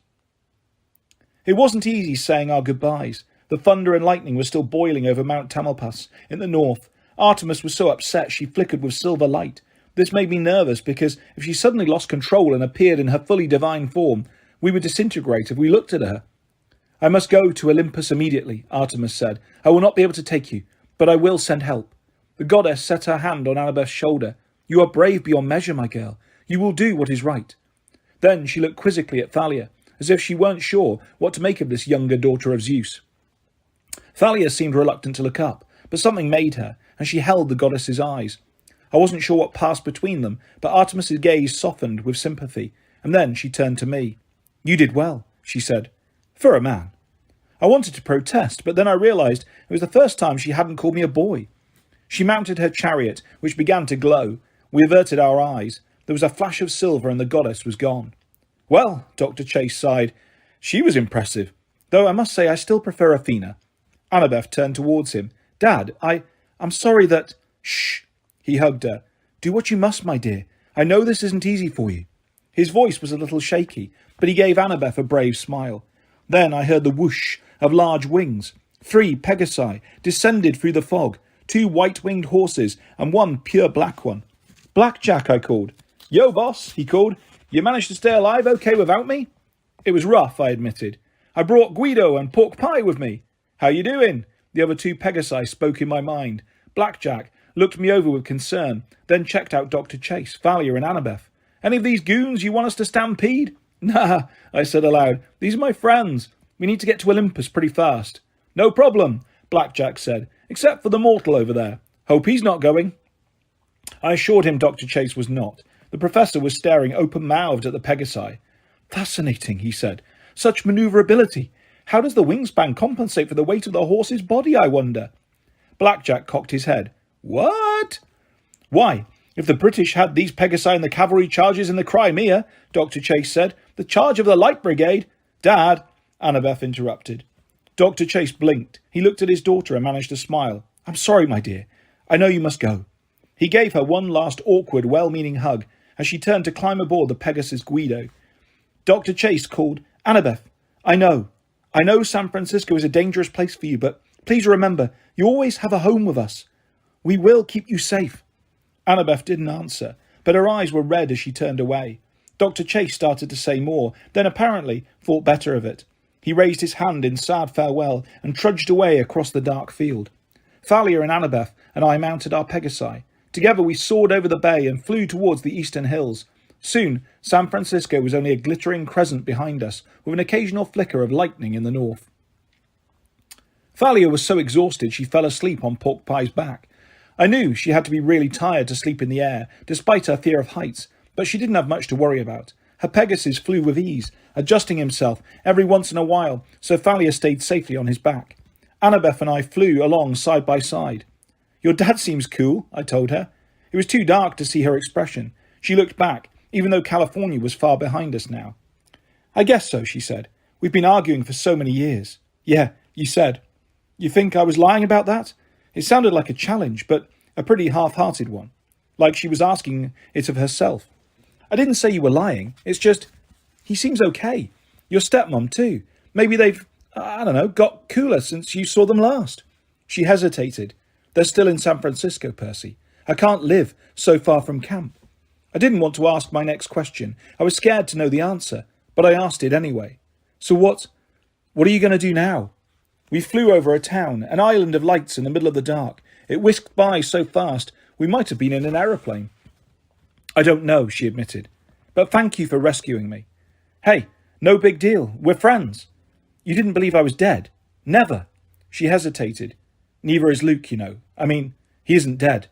It wasn't easy saying our goodbyes. The thunder and lightning were still boiling over Mount Tamalpais in the north. Artemis was so upset she flickered with silver light. This made me nervous because if she suddenly lost control and appeared in her fully divine form, we would disintegrate if we looked at her. I must go to Olympus immediately, Artemis said. I will not be able to take you, but I will send help. The goddess set her hand on Annabeth's shoulder. You are brave beyond measure, my girl. You will do what is right. Then she looked quizzically at Thalia, as if she weren't sure what to make of this younger daughter of Zeus. Thalia seemed reluctant to look up, but something made her, and she held the goddess's eyes. I wasn't sure what passed between them, but Artemis's gaze softened with sympathy, and then she turned to me. You did well, she said. For a man. I wanted to protest, but then I realised it was the first time she hadn't called me a boy. She mounted her chariot, which began to glow. We averted our eyes. There was a flash of silver and the goddess was gone. Well, Dr. Chase sighed. She was impressive, though I must say I still prefer Athena. Annabeth turned towards him. Dad, I'm sorry that... Shh. He hugged her. Do what you must, my dear. I know this isn't easy for you. His voice was a little shaky, but he gave Annabeth a brave smile. Then I heard the whoosh of large wings. 3 Pegasi descended through the fog, 2 white-winged horses and 1 pure black one. Blackjack, I called. Yo, boss, he called. You managed to stay alive okay without me? It was rough, I admitted. I brought Guido and pork pie with me. How you doing? The other 2 Pegasi spoke in my mind. Blackjack looked me over with concern, then checked out Dr. Chase, Thalia and Annabeth. Any of these goons you want us to stampede? Nah, I said aloud. These are my friends. We need to get to Olympus pretty fast. No problem, Blackjack said, except for the mortal over there. Hope he's not going. I assured him Dr. Chase was not. The professor was staring open-mouthed at the Pegasi. Fascinating, he said. Such manoeuvrability. How does the wingspan compensate for the weight of the horse's body, I wonder? Blackjack cocked his head. What? Why, if the British had these Pegasi in the cavalry charges in the Crimea, Dr. Chase said, the charge of the Light Brigade... Dad, Annabeth interrupted. Dr. Chase blinked. He looked at his daughter and managed to smile. I'm sorry, my dear. I know you must go. He gave her one last awkward, well-meaning hug as she turned to climb aboard the Pegasus Guido. Dr. Chase called, Annabeth, I know San Francisco is a dangerous place for you, but please remember, you always have a home with us. We will keep you safe. Annabeth didn't answer, but her eyes were red as she turned away. Dr. Chase started to say more, then apparently thought better of it. He raised his hand in sad farewell and trudged away across the dark field. Thalia and Annabeth and I mounted our Pegasi. Together we soared over the bay and flew towards the eastern hills. Soon, San Francisco was only a glittering crescent behind us, with an occasional flicker of lightning in the north. Thalia was so exhausted she fell asleep on Pork Pie's back. I knew she had to be really tired to sleep in the air, despite her fear of heights, but she didn't have much to worry about. Her Pegasus flew with ease, adjusting himself every once in a while, so Thalia stayed safely on his back. Annabeth and I flew along side by side. Your dad seems cool, I told her. It was too dark to see her expression. She looked back, even though California was far behind us now. I guess so, she said. We've been arguing for so many years. Yeah, you said. You think I was lying about that? It sounded like a challenge, but a pretty half-hearted one. Like she was asking it of herself. I didn't say you were lying. It's just, he seems okay. Your stepmom too. Maybe they've, got cooler since you saw them last. She hesitated. They're still in San Francisco, Percy. I can't live so far from camp. I didn't want to ask my next question. I was scared to know the answer, but I asked it anyway. So what are you going to do now? We flew over a town, an island of lights in the middle of the dark. It whisked by so fast, we might have been in an aeroplane. I don't know, she admitted. But thank you for rescuing me. Hey, no big deal. We're friends. You didn't believe I was dead? Never. She hesitated. Neither is Luke, you know. I mean, he isn't dead.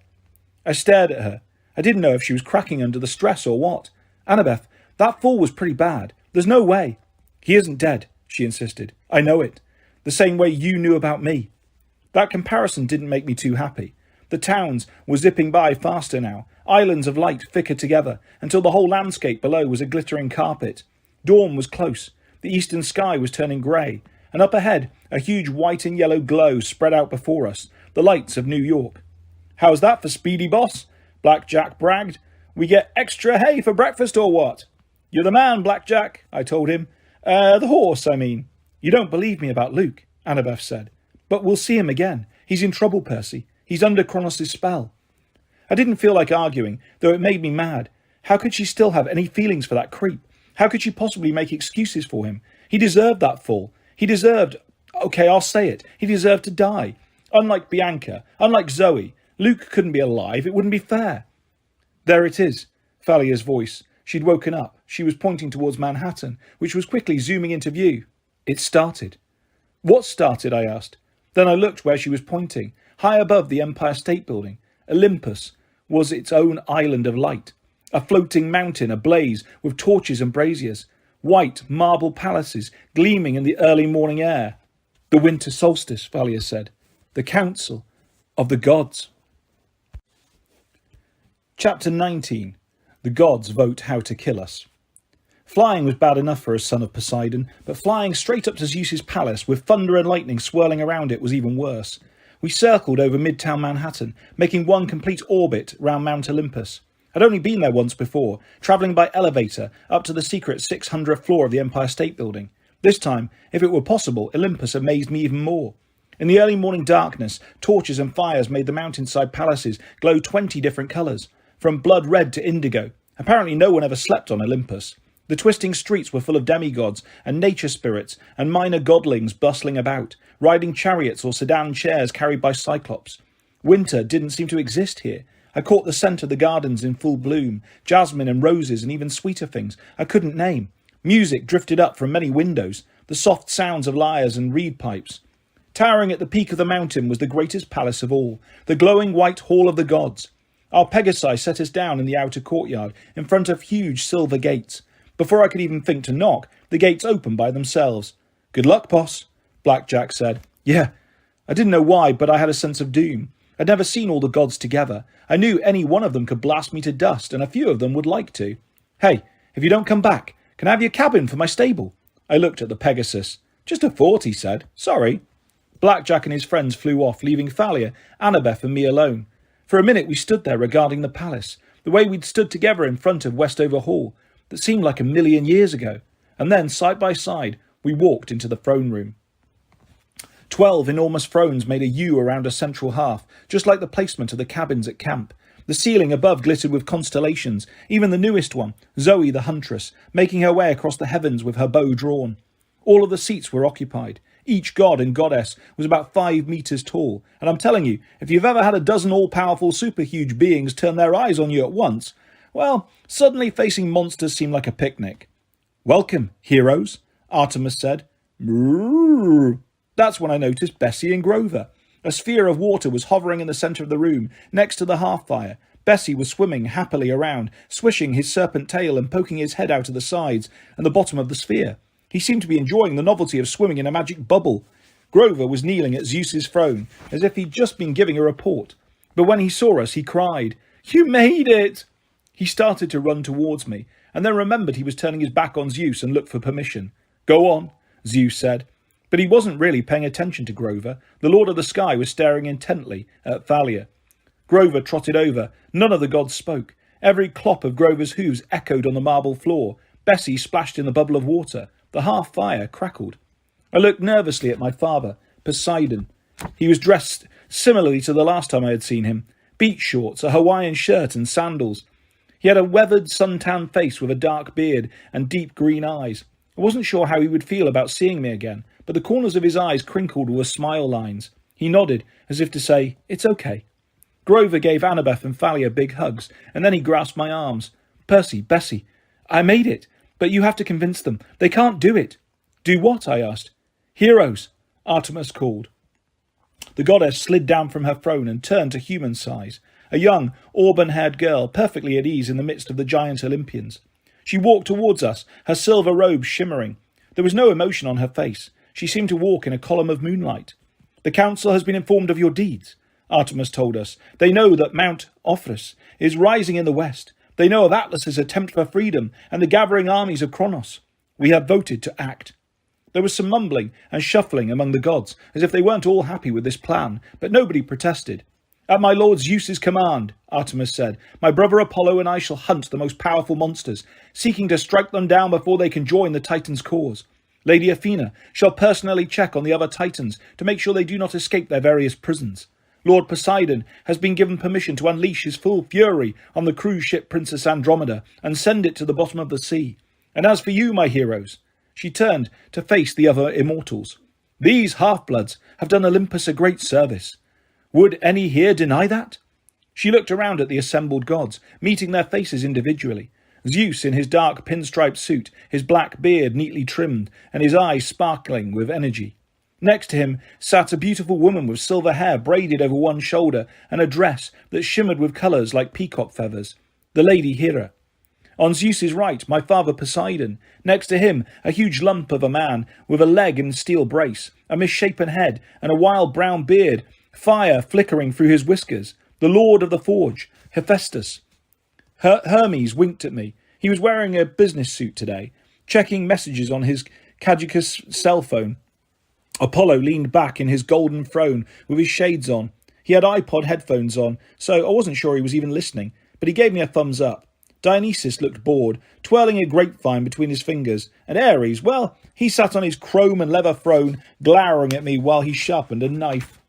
I stared at her. I didn't know if she was cracking under the stress or what. Annabeth, that fall was pretty bad. There's no way. He isn't dead, she insisted. I know it. The same way you knew about me. That comparison didn't make me too happy. The towns were zipping by faster now, islands of light thicker together, until the whole landscape below was a glittering carpet. Dawn was close. The eastern sky was turning grey, and up ahead, a huge white and yellow glow spread out before us, the lights of New York. How's that for speedy, boss? Blackjack bragged. We get extra hay for breakfast or what? You're the man, Blackjack, I told him. The horse, I mean. You don't believe me about Luke, Annabeth said. But we'll see him again. He's in trouble, Percy. He's under Kronos' spell. I didn't feel like arguing, though it made me mad. How could she still have any feelings for that creep? How could she possibly make excuses for him? He deserved that fall. He deserved, okay, I'll say it, he deserved to die. Unlike Bianca, unlike Zoe, Luke couldn't be alive, it wouldn't be fair. There it is, Thalia's voice. She'd woken up. She was pointing towards Manhattan, which was quickly zooming into view. It started. What started? I asked. Then I looked where she was pointing. High above the Empire State Building, Olympus was its own island of light. A floating mountain ablaze with torches and braziers. White marble palaces gleaming in the early morning air. The winter solstice, Thalia said. The council of the gods. Chapter 19. The gods vote how to kill us. Flying was bad enough for a son of Poseidon, but flying straight up to Zeus's palace with thunder and lightning swirling around it was even worse. We circled over midtown Manhattan, making one complete orbit round Mount Olympus. I'd only been there once before, travelling by elevator up to the secret 600th floor of the Empire State Building. This time, if it were possible, Olympus amazed me even more. In the early morning darkness, torches and fires made the mountainside palaces glow 20 different colours, from blood red to indigo. Apparently no one ever slept on Olympus. The twisting streets were full of demigods and nature spirits and minor godlings bustling about, riding chariots or sedan chairs carried by cyclops. Winter didn't seem to exist here. I caught the scent of the gardens in full bloom, jasmine and roses and even sweeter things I couldn't name. Music drifted up from many windows, the soft sounds of lyres and reed pipes. Towering at the peak of the mountain was the greatest palace of all, the glowing white hall of the gods. Our Pegasi set us down in the outer courtyard in front of huge silver gates. Before I could even think to knock, the gates opened by themselves. "Good luck, boss," Blackjack said. Yeah, I didn't know why, but I had a sense of doom. I'd never seen all the gods together. I knew any one of them could blast me to dust, and a few of them would like to. "Hey, if you don't come back, can I have your cabin for my stable?" I looked at the Pegasus. "Just a thought," he said. "Sorry." Blackjack and his friends flew off, leaving Thalia, Annabeth and me alone. For a minute we stood there regarding the palace, the way we'd stood together in front of Westover Hall, that seemed like 1,000,000 years ago. And then, side by side, we walked into the throne room. 12 enormous thrones made a U around a central hearth, just like the placement of the cabins at camp. The ceiling above glittered with constellations, even the newest one, Zoe the Huntress, making her way across the heavens with her bow drawn. All of the seats were occupied. Each god and goddess was about 5 meters tall, and I'm telling you, if you've ever had a dozen all-powerful super-huge beings turn their eyes on you at once, well, suddenly facing monsters seemed like a picnic. "Welcome, heroes," Artemis said. "Mrrr." That's when I noticed Bessie and Grover. A sphere of water was hovering in the centre of the room, next to the hearth fire. Bessie was swimming happily around, swishing his serpent tail and poking his head out of the sides and the bottom of the sphere. He seemed to be enjoying the novelty of swimming in a magic bubble. Grover was kneeling at Zeus's throne, as if he'd just been giving a report. But when he saw us, he cried, "You made it!" He started to run towards me, and then remembered he was turning his back on Zeus and looked for permission. "Go on," Zeus said. But he wasn't really paying attention to Grover. The Lord of the Sky was staring intently at Thalia. Grover trotted over. None of the gods spoke. Every clop of Grover's hooves echoed on the marble floor. Bessie splashed in the bubble of water. The hearth fire crackled. I looked nervously at my father, Poseidon. He was dressed similarly to the last time I had seen him. Beach shorts, a Hawaiian shirt and sandals. He had a weathered, sun-tanned face with a dark beard and deep green eyes. I wasn't sure how he would feel about seeing me again, but the corners of his eyes crinkled with smile lines. He nodded, as if to say, "It's okay." Grover gave Annabeth and Thalia big hugs, and then he grasped my arms. "Percy, Bessie, I made it, but you have to convince them. They can't do it." "Do what?" I asked. "Heroes," Artemis called. The goddess slid down from her throne and turned to human size, a young, auburn-haired girl perfectly at ease in the midst of the giant Olympians. She walked towards us, her silver robe shimmering. There was no emotion on her face. She seemed to walk in a column of moonlight. "The council has been informed of your deeds," Artemis told us. "They know that Mount Ophrys is rising in the west. They know of Atlas's attempt for freedom and the gathering armies of Kronos. We have voted to act." There was some mumbling and shuffling among the gods, as if they weren't all happy with this plan, but nobody protested. "At my lord Zeus's command," Artemis said, "my brother Apollo and I shall hunt the most powerful monsters, seeking to strike them down before they can join the Titans' cause. Lady Athena shall personally check on the other Titans to make sure they do not escape their various prisons. Lord Poseidon has been given permission to unleash his full fury on the cruise ship Princess Andromeda and send it to the bottom of the sea. And as for you, my heroes," She turned to face the other immortals. These half-bloods have done Olympus a great service. Would any here deny that? She looked around at the assembled gods, meeting their faces individually. Zeus in his dark pinstripe suit, his black beard neatly trimmed, and his eyes sparkling with energy. Next to him sat a beautiful woman with silver hair braided over one shoulder and a dress that shimmered with colours like peacock feathers, the Lady Hera. On Zeus's right, my father Poseidon. Next to him, a huge lump of a man with a leg in steel brace, a misshapen head, and a wild brown beard, fire flickering through his whiskers. The Lord of the Forge, Hephaestus. Hermes winked at me. He was wearing a business suit today, checking messages on his Caducus cell phone. Apollo leaned back in his golden throne with his shades on. He had iPod headphones on, so I wasn't sure he was even listening, but he gave me a thumbs up. Dionysus looked bored, twirling a grapevine between his fingers, and Ares, well, he sat on his chrome and leather throne, glowering at me while he sharpened a knife.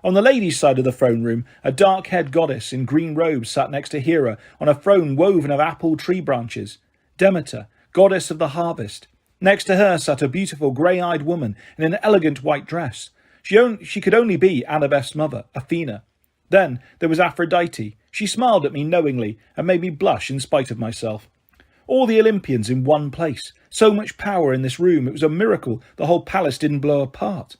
On the ladies' side of the throne room, a dark-haired goddess in green robes sat next to Hera on a throne woven of apple tree branches. Demeter, goddess of the harvest. Next to her sat a beautiful grey-eyed woman in an elegant white dress. She could only be Annabeth's mother, Athena. Then there was Aphrodite. She smiled at me knowingly and made me blush in spite of myself. All the Olympians in one place. So much power in this room, it was a miracle the whole palace didn't blow apart.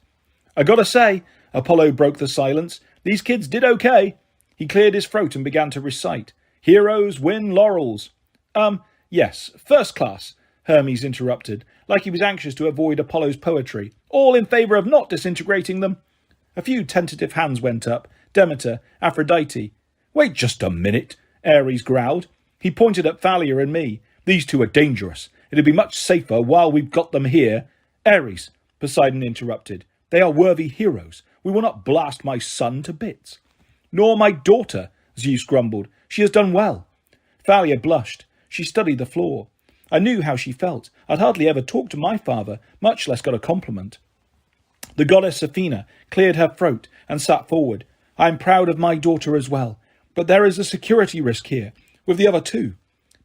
I gotta say, Apollo broke the silence, these kids did okay. He cleared his throat and began to recite. Heroes win laurels. Yes, first class, Hermes interrupted, like he was anxious to avoid Apollo's poetry. All in favour of not disintegrating them. A few tentative hands went up. Demeter, Aphrodite. Wait just a minute, Ares growled. He pointed at Thalia and me. These two are dangerous. It'd be much safer while we've got them here. Ares, Poseidon interrupted. They are worthy heroes. We will not blast my son to bits. Nor my daughter, Zeus grumbled. She has done well. Thalia blushed. She studied the floor. I knew how she felt. I'd hardly ever talked to my father, much less got a compliment. The goddess Athena cleared her throat and sat forward. I am proud of my daughter as well, but there is a security risk here, with the other two.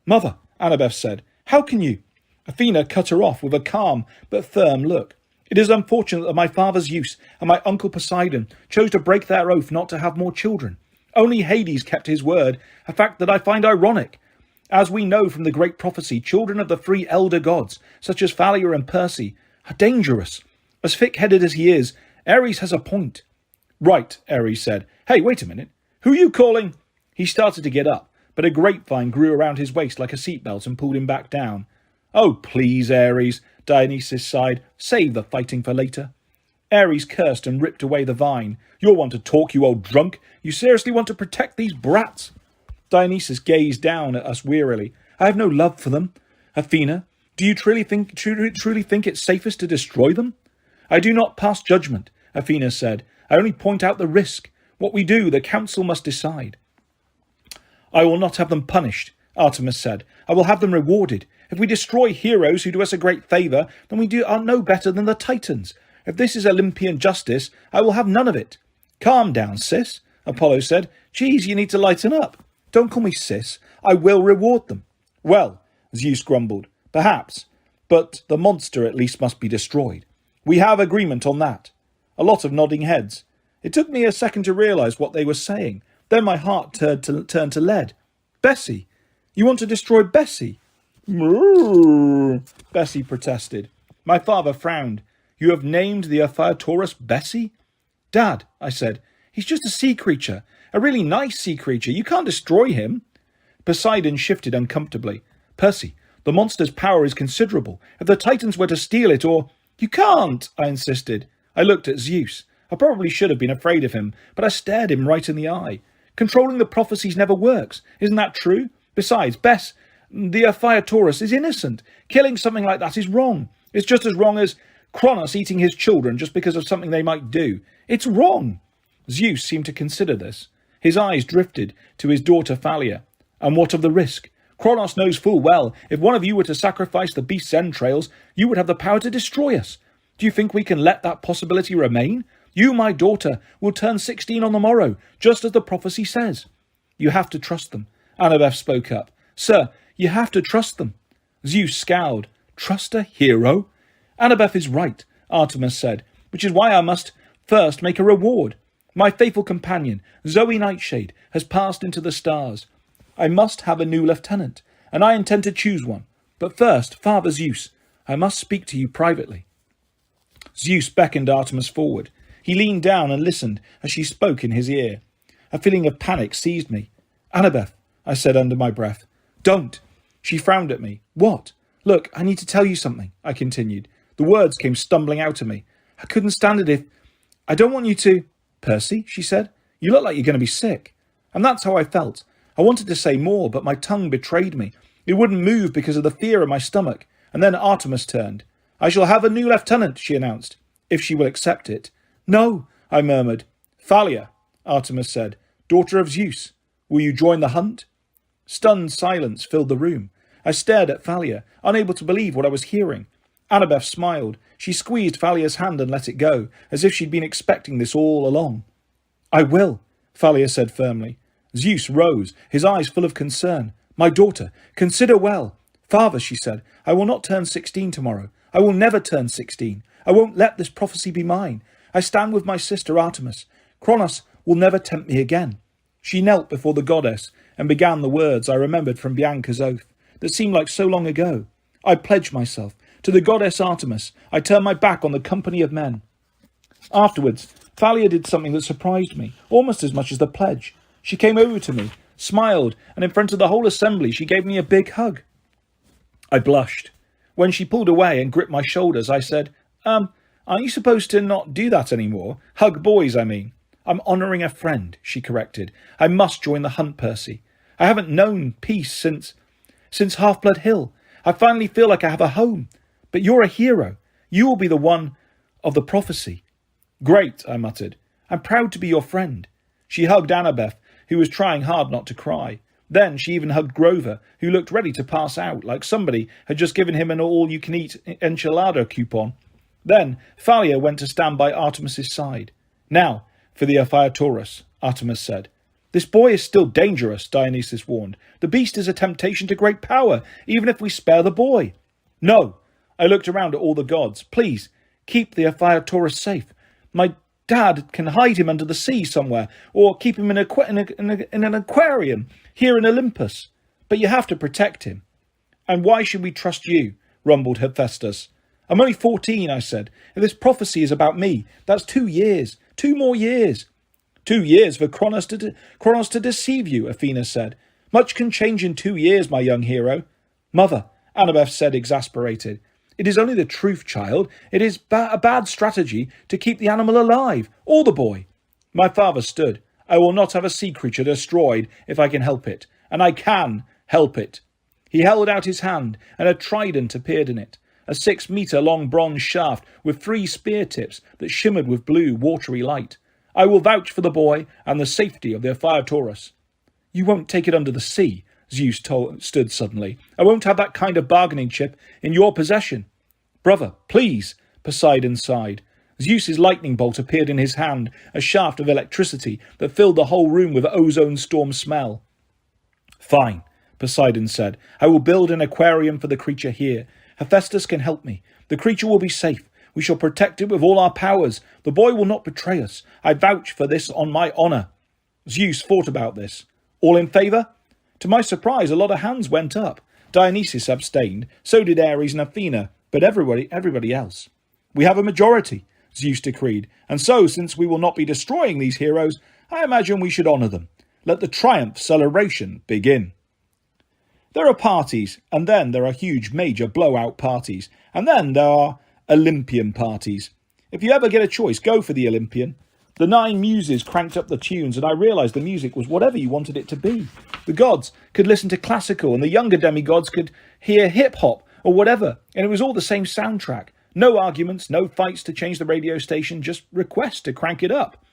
Mother, Annabeth said, how can you? Athena cut her off with a calm but firm look. It is unfortunate that my father Zeus and my uncle Poseidon chose to break their oath not to have more children. Only Hades kept his word, a fact that I find ironic. As we know from the great prophecy, children of the three elder gods, such as Thalia and Percy, are dangerous. As thick-headed as he is, Ares has a point. Right, Ares said. Hey, wait a minute. Who are you calling? He started to get up, but a grapevine grew around his waist like a seatbelt and pulled him back down. Oh, please, Ares, Dionysus sighed. Save the fighting for later. Ares cursed and ripped away the vine. You'll want to talk, you old drunk. You seriously want to protect these brats? Dionysus gazed down at us wearily. I have no love for them. Athena, do you truly think it's safest to destroy them? I do not pass judgment, Athena said. I only point out the risk. What we do, the council must decide. I will not have them punished, Artemis said. I will have them rewarded. If we destroy heroes who do us a great favour, then we are no better than the Titans. If this is Olympian justice, I will have none of it. Calm down, sis, Apollo said. Geez, you need to lighten up. Don't call me sis. I will reward them. Well, Zeus grumbled. Perhaps. But the monster at least must be destroyed. We have agreement on that. A lot of nodding heads. It took me a second to realise what they were saying. Then my heart turned to lead. Bessie. You want to destroy Bessie? Bessie protested. My father frowned. You have named the Ophiuchorus Bessie? Dad, I said, he's just a sea creature. A really nice sea creature. You can't destroy him. Poseidon shifted uncomfortably. Percy, the monster's power is considerable. If the Titans were to steal it or... You can't, I insisted. I looked at Zeus. I probably should have been afraid of him, but I stared him right in the eye. Controlling the prophecies never works. Isn't that true? Besides, Bess, the Ophiuchorus is innocent. Killing something like that is wrong. It's just as wrong as Kronos eating his children just because of something they might do. It's wrong. Zeus seemed to consider this. His eyes drifted to his daughter Thalia. And what of the risk? Kronos knows full well, if one of you were to sacrifice the beast's entrails, you would have the power to destroy us. Do you think we can let that possibility remain? You, my daughter, will turn 16 on the morrow, just as the prophecy says. You have to trust them. Annabeth spoke up. Sir, you have to trust them. Zeus scowled. Trust a hero? Annabeth is right, Artemis said, which is why I must first make a reward. My faithful companion, Zoe Nightshade, has passed into the stars. I must have a new lieutenant, and I intend to choose one. But first, Father Zeus, I must speak to you privately. Zeus beckoned Artemis forward. He leaned down and listened as she spoke in his ear. A feeling of panic seized me. Annabeth, I said under my breath. Don't. She frowned at me. What? Look, I need to tell you something, I continued. The words came stumbling out of me. I couldn't stand it if... I don't want you to... Percy, she said. You look like you're going to be sick. And that's how I felt. I wanted to say more, but my tongue betrayed me. It wouldn't move because of the fear in my stomach. And then Artemis turned. I shall have a new lieutenant, she announced, if she will accept it. No, I murmured. Thalia, Artemis said, daughter of Zeus. Will you join the hunt? Stunned silence filled the room. I stared at Thalia, unable to believe what I was hearing. Annabeth smiled. She squeezed Thalia's hand and let it go, as if she'd been expecting this all along. I will, Thalia said firmly. Zeus rose, his eyes full of concern. My daughter, consider well. Father, she said, I will not turn 16 tomorrow. I will never turn 16. I won't let this prophecy be mine. I stand with my sister Artemis. Kronos will never tempt me again. She knelt before the goddess and began the words I remembered from Bianca's oath that seemed like so long ago. I pledge myself to the goddess Artemis. I turn my back on the company of men. Afterwards, Thalia did something that surprised me, almost as much as the pledge. She came over to me, smiled, and in front of the whole assembly she gave me a big hug. I blushed. When she pulled away and gripped my shoulders, I said, aren't you supposed to not do that anymore? Hug boys, I mean. I'm honouring a friend, she corrected. I must join the hunt, Percy. I haven't known peace since Half-Blood Hill. I finally feel like I have a home. But you're a hero. You will be the one of the prophecy. Great, I muttered. I'm proud to be your friend. She hugged Annabeth, who was trying hard not to cry. Then she even hugged Grover, who looked ready to pass out, like somebody had just given him an all-you-can-eat enchilada coupon. Then Thalia went to stand by Artemis's side. Now, for the Ephialtaurus, Artemis said. This boy is still dangerous, Dionysus warned. The beast is a temptation to great power, even if we spare the boy. No. I looked around at all the gods. Please, keep the Ephialtaurus safe. My dad can hide him under the sea somewhere, or keep him in an aquarium here in Olympus. But you have to protect him. And why should we trust you? Rumbled Hephaestus. I'm only 14, I said. If this prophecy is about me, that's 2 years. 2 more years. 2 years for Kronos to deceive you, Athena said. Much can change in 2 years, my young hero. Mother, Annabeth said, exasperated. It is only the truth, child. It is a bad strategy to keep the animal alive, or the boy. My father stood. I will not have a sea creature destroyed if I can help it. And I can help it. He held out his hand, and a trident appeared in it. A 6-metre-long bronze shaft with 3 spear tips that shimmered with blue, watery light. I will vouch for the boy and the safety of the Ephialtaurus. You won't take it under the sea, Zeus stood suddenly. I won't have that kind of bargaining chip in your possession. Brother, please, Poseidon sighed. Zeus's lightning bolt appeared in his hand, a shaft of electricity that filled the whole room with ozone storm smell. Fine, Poseidon said. I will build an aquarium for the creature here. Hephaestus can help me. The creature will be safe. We shall protect it with all our powers. The boy will not betray us. I vouch for this on my honour. Zeus thought about this. All in favour? To my surprise, a lot of hands went up. Dionysus abstained. So did Ares and Athena. But everybody else. We have a majority, Zeus decreed. And so, since we will not be destroying these heroes, I imagine we should honour them. Let the triumph celebration begin. There are parties, and then there are huge major blowout parties, and then there are Olympian parties. If you ever get a choice, go for the Olympian. The 9 muses cranked up the tunes, and I realised the music was whatever you wanted it to be. The gods could listen to classical, and the younger demigods could hear hip-hop or whatever, and it was all the same soundtrack. No arguments, no fights to change the radio station, just requests to crank it up.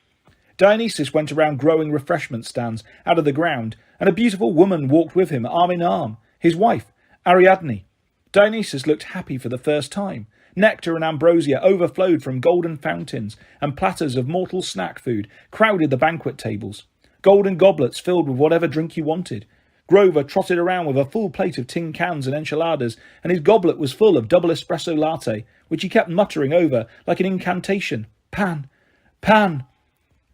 Dionysus went around growing refreshment stands out of the ground, and a beautiful woman walked with him, arm in arm, his wife, Ariadne. Dionysus looked happy for the first time. Nectar and ambrosia overflowed from golden fountains, and platters of mortal snack food crowded the banquet tables. Golden goblets filled with whatever drink you wanted. Grover trotted around with a full plate of tin cans and enchiladas, and his goblet was full of double espresso latte, which he kept muttering over like an incantation. Pan, pan.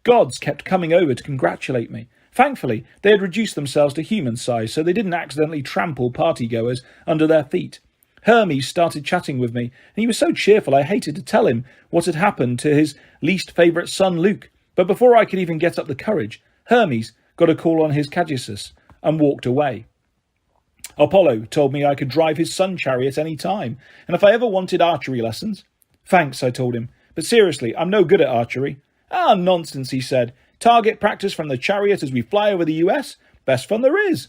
Gods kept coming over to congratulate me. Thankfully, they had reduced themselves to human size, so they didn't accidentally trample partygoers under their feet. Hermes started chatting with me, and he was so cheerful I hated to tell him what had happened to his least favourite son Luke. But before I could even get up the courage, Hermes got a call on his caduceus and walked away. Apollo told me I could drive his sun chariot any time, and if I ever wanted archery lessons. Thanks, I told him, but seriously, I'm no good at archery. Ah, nonsense, he said. Target practice from the chariot as we fly over the US? Best fun there is.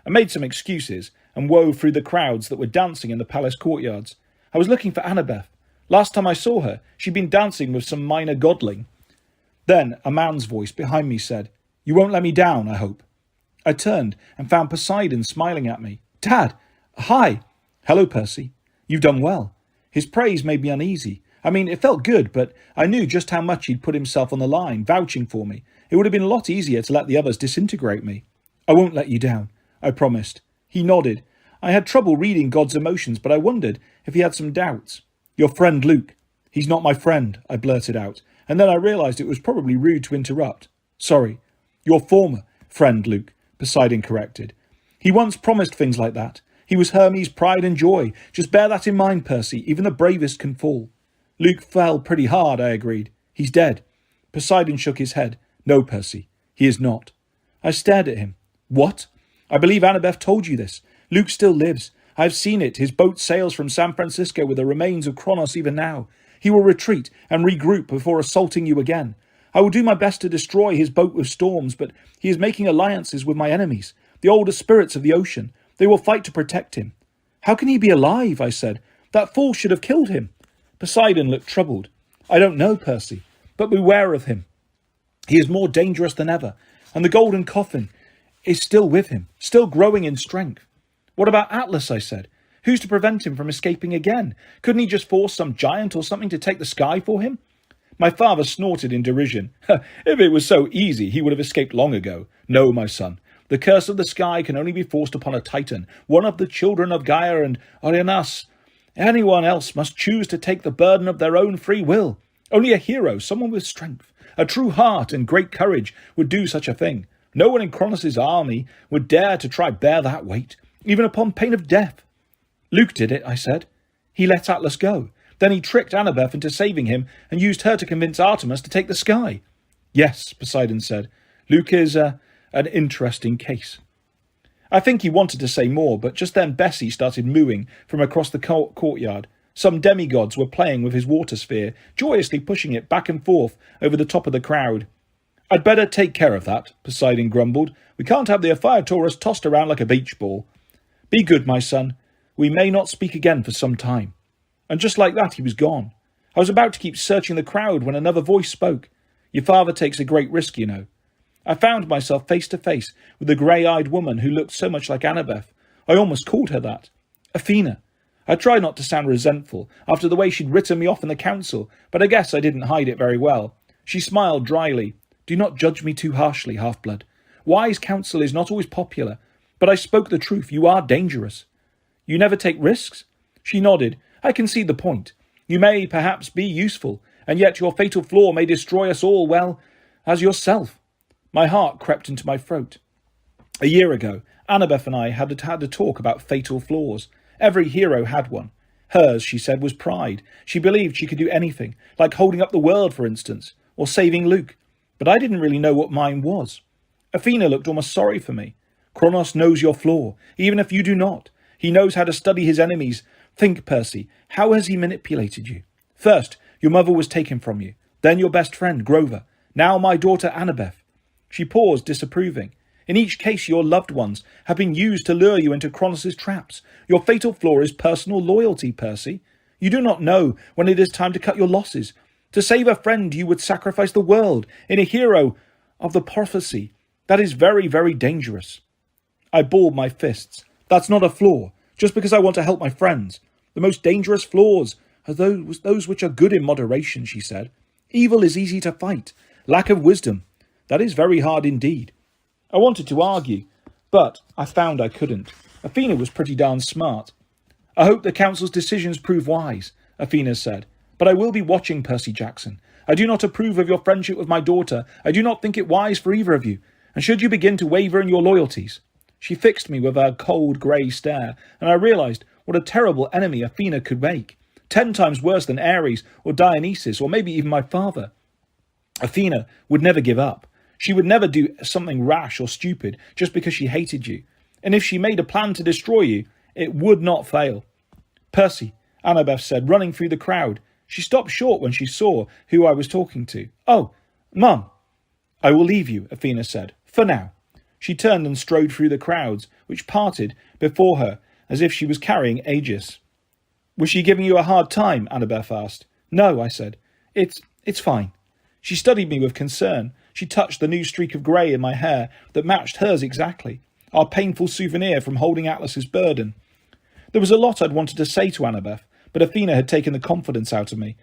I made some excuses and wove through the crowds that were dancing in the palace courtyards. I was looking for Annabeth. Last time I saw her, she'd been dancing with some minor godling. Then a man's voice behind me said, "You won't let me down, I hope." I turned and found Poseidon smiling at me. "Dad! Hi!" "Hello, Percy. You've done well." His praise made me uneasy. I mean, it felt good, but I knew just how much he'd put himself on the line, vouching for me. It would have been a lot easier to let the others disintegrate me. "I won't let you down," I promised. He nodded. I had trouble reading God's emotions, but I wondered if he had some doubts. "Your friend Luke." "He's not my friend," I blurted out, and then I realised it was probably rude to interrupt. "Sorry." "Your former friend Luke," Poseidon corrected. "He once promised things like that. He was Hermes' pride and joy. Just bear that in mind, Percy. Even the bravest can fall." "Luke fell pretty hard," I agreed. "He's dead." Poseidon shook his head. "No, Percy, he is not." I stared at him. "What?" "I believe Annabeth told you this. Luke still lives. I have seen it. His boat sails from San Francisco with the remains of Kronos even now. He will retreat and regroup before assaulting you again. I will do my best to destroy his boat with storms, but he is making alliances with my enemies, the older spirits of the ocean. They will fight to protect him." "How can he be alive?" I said. "That fool should have killed him." Poseidon looked troubled. "I don't know, Percy, but beware of him. He is more dangerous than ever, and the golden coffin is still with him, still growing in strength." "What about Atlas?" I said. "Who's to prevent him from escaping again? Couldn't he just force some giant or something to take the sky for him?" My father snorted in derision. "If it was so easy, he would have escaped long ago. No, my son. The curse of the sky can only be forced upon a Titan, one of the children of Gaia and Oreanas. Anyone else must choose to take the burden of their own free will. Only a hero, someone with strength, a true heart and great courage would do such a thing. No one in Kronos' army would dare to try bear that weight, even upon pain of death." "Luke did it," I said. "He let Atlas go. Then he tricked Annabeth into saving him and used her to convince Artemis to take the sky." "Yes," Poseidon said. "Luke is an interesting case." I think he wanted to say more, but just then Bessie started mooing from across the courtyard. Some demigods were playing with his water sphere, joyously pushing it back and forth over the top of the crowd. "I'd better take care of that," Poseidon grumbled. "We can't have the Ophiuchus tossed around like a beach ball." "Be good, my son. We may not speak again for some time." And just like that, he was gone. I was about to keep searching the crowd when another voice spoke. "Your father takes a great risk, you know." I found myself face to face with the grey-eyed woman who looked so much like Annabeth. I almost called her that. Athena. I tried not to sound resentful after the way she'd written me off in the council, but I guess I didn't hide it very well. She smiled dryly. "Do not judge me too harshly, half-blood. Wise counsel is not always popular, but I spoke the truth. You are dangerous." "You never take risks?" She nodded. "I can see the point. You may perhaps be useful, and yet your fatal flaw may destroy us all well as yourself." My heart crept into my throat. A year ago, Annabeth and I had a talk about fatal flaws. Every hero had one. Hers, she said, was pride. She believed she could do anything, like holding up the world, for instance, or saving Luke. But I didn't really know what mine was. Athena looked almost sorry for me. "Kronos knows your flaw, even if you do not. He knows how to study his enemies. Think, Percy, how has he manipulated you? First, your mother was taken from you. Then your best friend, Grover. Now my daughter, Annabeth." She paused, disapproving. "In each case, your loved ones have been used to lure you into Kronos' traps. Your fatal flaw is personal loyalty, Percy. You do not know when it is time to cut your losses. To save a friend, you would sacrifice the world. In a hero of the prophecy, that is very, very dangerous." I balled my fists. "That's not a flaw, just because I want to help my friends. The most dangerous flaws are those which are good in moderation," she said. "Evil is easy to fight. Lack of wisdom, that is very hard indeed." I wanted to argue, But I found I couldn't. Athena was pretty darn smart. I hope the council's decisions prove wise, Athena said. But I will be watching, Percy Jackson. I do not approve of your friendship with my daughter. I do not think it wise for either of you. And should you begin to waver in your loyalties? She fixed me with her cold grey stare, and I realised what a terrible enemy Athena could make. 10 times worse than Ares or Dionysus or maybe even my father. Athena would never give up. She would never do something rash or stupid just because she hated you. And if she made a plan to destroy you, it would not fail. Percy, Annabeth said, running through the crowd. She stopped short when she saw who I was talking to. Oh, Mum. I will leave you, Athena said, for now. She turned and strode through the crowds, which parted before her as if she was carrying Aegis. Was she giving you a hard time? Annabeth asked. No, I said. It's fine. She studied me with concern. She touched the new streak of grey in my hair that matched hers exactly, our painful souvenir from holding Atlas's burden. There was a lot I'd wanted to say to Annabeth, but Athena had taken the confidence out of me.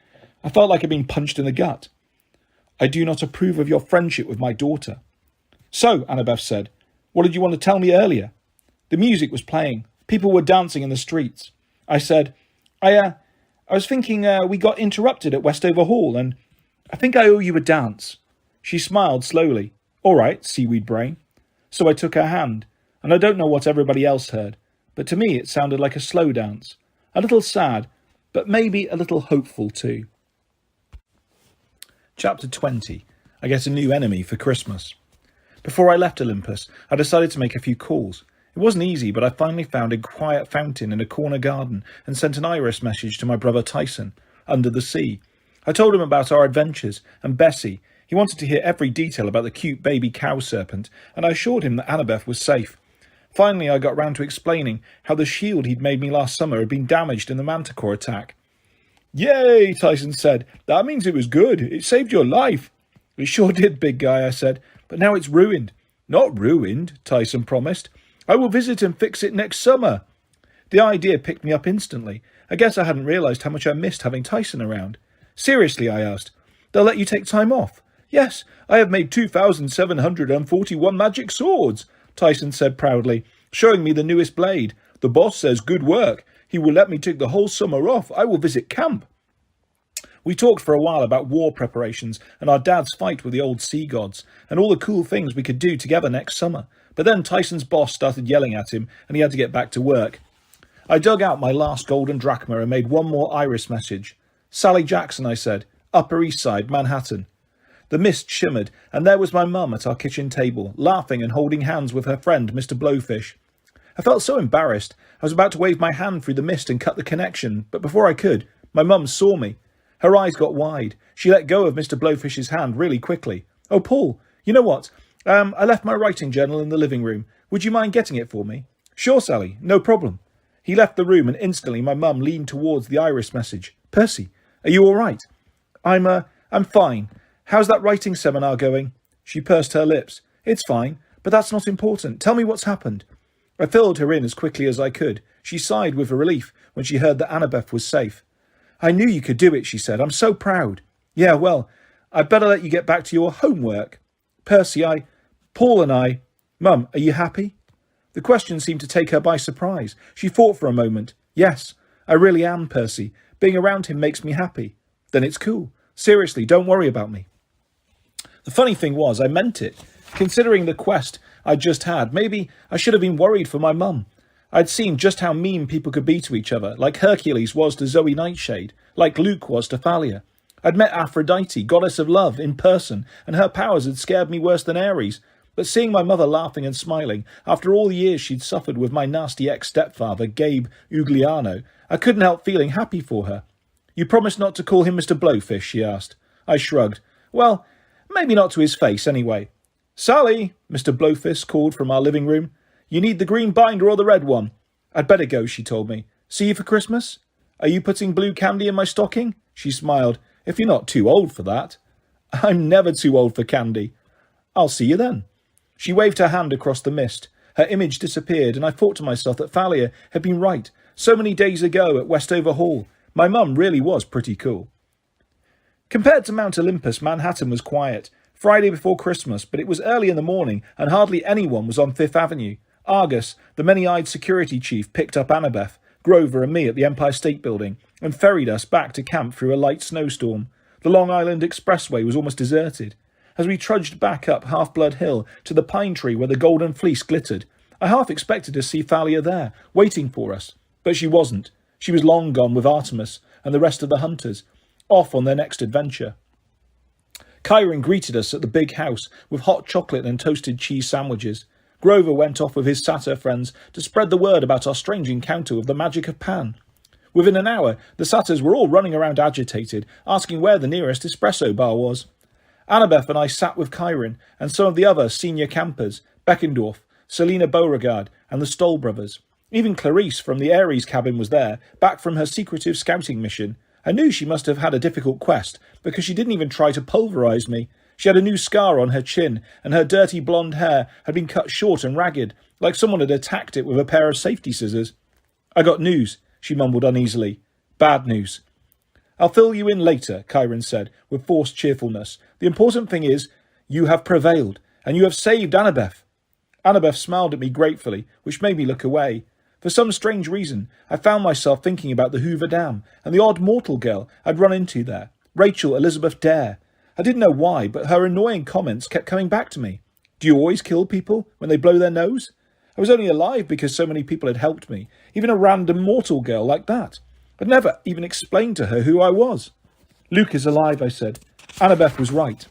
I felt like I'd been punched in the gut. I do not approve of your friendship with my daughter. So, Annabeth said, what did you want to tell me earlier? The music was playing. People were dancing in the streets. I said, I was thinking we got interrupted at Westover Hall, and I think I owe you a dance. She smiled slowly. All right, seaweed brain. So I took her hand, and I don't know what everybody else heard, but to me it sounded like a slow dance. A little sad, but maybe a little hopeful too. Chapter 20. I get a new enemy for Christmas. Before I left Olympus, I decided to make a few calls. It wasn't easy, but I finally found a quiet fountain in a corner garden and sent an iris message to my brother Tyson, under the sea. I told him about our adventures and Bessie. He wanted to hear every detail about the cute baby cow serpent, and I assured him that Annabeth was safe. Finally, I got round to explaining how the shield he'd made me last summer had been damaged in the Manticore attack. Yay, Tyson said. That means it was good. It saved your life. It sure did, big guy, I said. But now it's ruined. Not ruined, Tyson promised. I will visit and fix it next summer. The idea picked me up instantly. I guess I hadn't realised how much I missed having Tyson around. Seriously, I asked. They'll let you take time off? Yes, I have made 2,741 magic swords, Tyson said proudly, showing me the newest blade. The boss says good work. He will let me take the whole summer off. I will visit camp. We talked for a while about war preparations and our dad's fight with the old sea gods and all the cool things we could do together next summer. But then Tyson's boss started yelling at him and he had to get back to work. I dug out my last golden drachma and made one more iris message. Sally Jackson, I said. Upper East Side, Manhattan. The mist shimmered, and there was my mum at our kitchen table, laughing and holding hands with her friend, Mr. Blowfish. I felt so embarrassed. I was about to wave my hand through the mist and cut the connection, but before I could, my mum saw me. Her eyes got wide. She let go of Mr. Blowfish's hand really quickly. Oh, Paul, you know what? I left my writing journal in the living room. Would you mind getting it for me? Sure, Sally, no problem. He left the room, and instantly my mum leaned towards the iris message. Percy, are you all right? I'm fine. How's that writing seminar going? She pursed her lips. It's fine, but that's not important. Tell me what's happened. I filled her in as quickly as I could. She sighed with relief when she heard that Annabeth was safe. I knew you could do it, she said. I'm so proud. Yeah, well, I'd better let you get back to your homework. Percy, Paul and I... Mum, are you happy? The question seemed to take her by surprise. She thought for a moment. Yes, I really am, Percy. Being around him makes me happy. Then it's cool. Seriously, don't worry about me. The funny thing was, I meant it. Considering the quest I'd just had, maybe I should have been worried for my mum. I'd seen just how mean people could be to each other, like Hercules was to Zoe Nightshade, like Luke was to Thalia. I'd met Aphrodite, goddess of love, in person, and her powers had scared me worse than Ares. But seeing my mother laughing and smiling, after all the years she'd suffered with my nasty ex-stepfather, Gabe Ugliano, I couldn't help feeling happy for her. You promised not to call him Mr. Blowfish, she asked. I shrugged. Well, maybe not to his face, anyway. Sally, Mr. Blowfish called from our living room. You need the green binder or the red one? I'd better go, she told me. See you for Christmas? Are you putting blue candy in my stocking? She smiled. If you're not too old for that. I'm never too old for candy. I'll see you then. She waved her hand across the mist. Her image disappeared, and I thought to myself that Thalia had been right. So many days ago at Westover Hall, my mum really was pretty cool. Compared to Mount Olympus, Manhattan was quiet. Friday before Christmas, but it was early in the morning, and hardly anyone was on Fifth Avenue. Argus, the many-eyed security chief, picked up Annabeth, Grover and me at the Empire State Building and ferried us back to camp through a light snowstorm. The Long Island Expressway was almost deserted. As we trudged back up Half-Blood Hill to the pine tree where the golden fleece glittered, I half expected to see Thalia there, waiting for us. But she wasn't. She was long gone with Artemis and the rest of the hunters, off on their next adventure. Chiron greeted us at the big house with hot chocolate and toasted cheese sandwiches. Grover went off with his satyr friends to spread the word about our strange encounter with the magic of Pan. Within an hour, the satyrs were all running around agitated, asking where the nearest espresso bar was. Annabeth and I sat with Chiron and some of the other senior campers, Beckendorf, Selina Beauregard, and the Stoll brothers. Even Clarice from the Ares cabin was there, back from her secretive scouting mission. I knew she must have had a difficult quest, because she didn't even try to pulverise me. She had a new scar on her chin, and her dirty blonde hair had been cut short and ragged, like someone had attacked it with a pair of safety scissors. "I got news," she mumbled uneasily. "Bad news." "I'll fill you in later," Chiron said, with forced cheerfulness. "The important thing is, you have prevailed, and you have saved Annabeth." Annabeth smiled at me gratefully, which made me look away. For some strange reason, I found myself thinking about the Hoover Dam and the odd mortal girl I'd run into there, Rachel Elizabeth Dare. I didn't know why, but her annoying comments kept coming back to me. "Do you always kill people when they blow their nose?" I was only alive because so many people had helped me, even a random mortal girl like that. I'd never even explained to her who I was. "Luke is alive," I said. Annabeth was right.